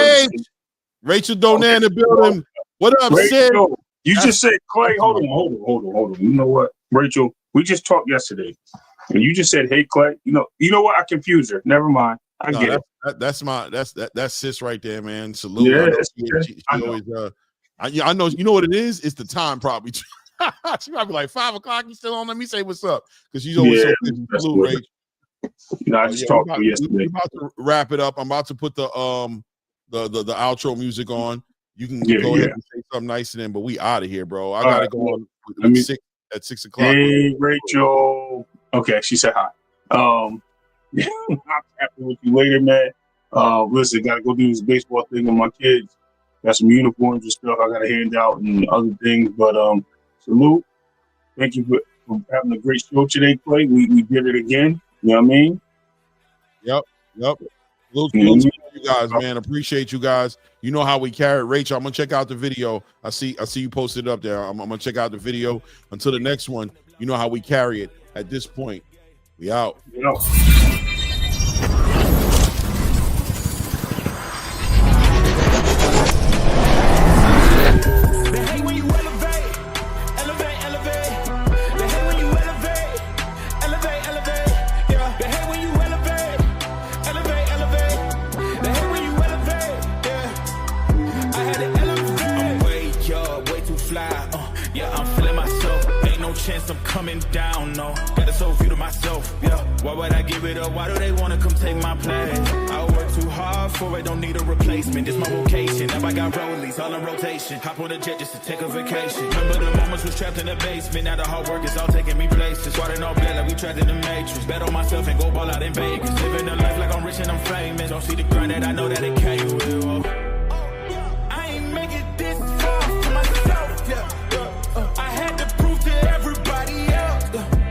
Speaker 2: Rachel Donan in the building. What up,
Speaker 3: Rachel? You just said Clay. Hold on. You know what, Rachel? We just talked yesterday, and you just said, "Hey, Clay." You know what? I confused her. Never mind. I get it.
Speaker 2: That's sis right there, man. Salute. Yeah, she always. I know. You know what it is? It's the time probably. She might be like 5 o'clock. You still on? Let me say what's up, because she's always so busy. Salute, Rachel.
Speaker 3: I just talked to her yesterday.
Speaker 2: We're about to wrap it up. I'm about to put the outro music on. You can go ahead and say something nice to them, but we out of here, bro. I gotta go on at 6 o'clock.
Speaker 3: Hey, Rachel. Okay, she said hi. I'm happy with you later, man. Listen, gotta go do this baseball thing with my kids. Got some uniforms and stuff I gotta hand out and other things. But salute. Thank you for having a great show today, Clay. We did it again. You know what I mean?
Speaker 2: Yep. Salute to you guys, man. Appreciate you guys. You know how we carry it. Rachel, I'm gonna check out the video. I see you posted up there. I'm gonna check out the video. Until the next one, you know how we carry it. At this point, we out.
Speaker 1: I'm coming down, no. Got a soul view to myself, yeah. Why would I give it up? Why do they want to come take my place? I work too hard for it, don't need a replacement. This my vocation. Now I got rollies all in rotation. Hop on a jet just to take a vacation. Remember the moments was trapped in the basement. Now the hard work is all taking me places. Squatting all bed like we trapped in the matrix. Bet on myself and go ball out in Vegas.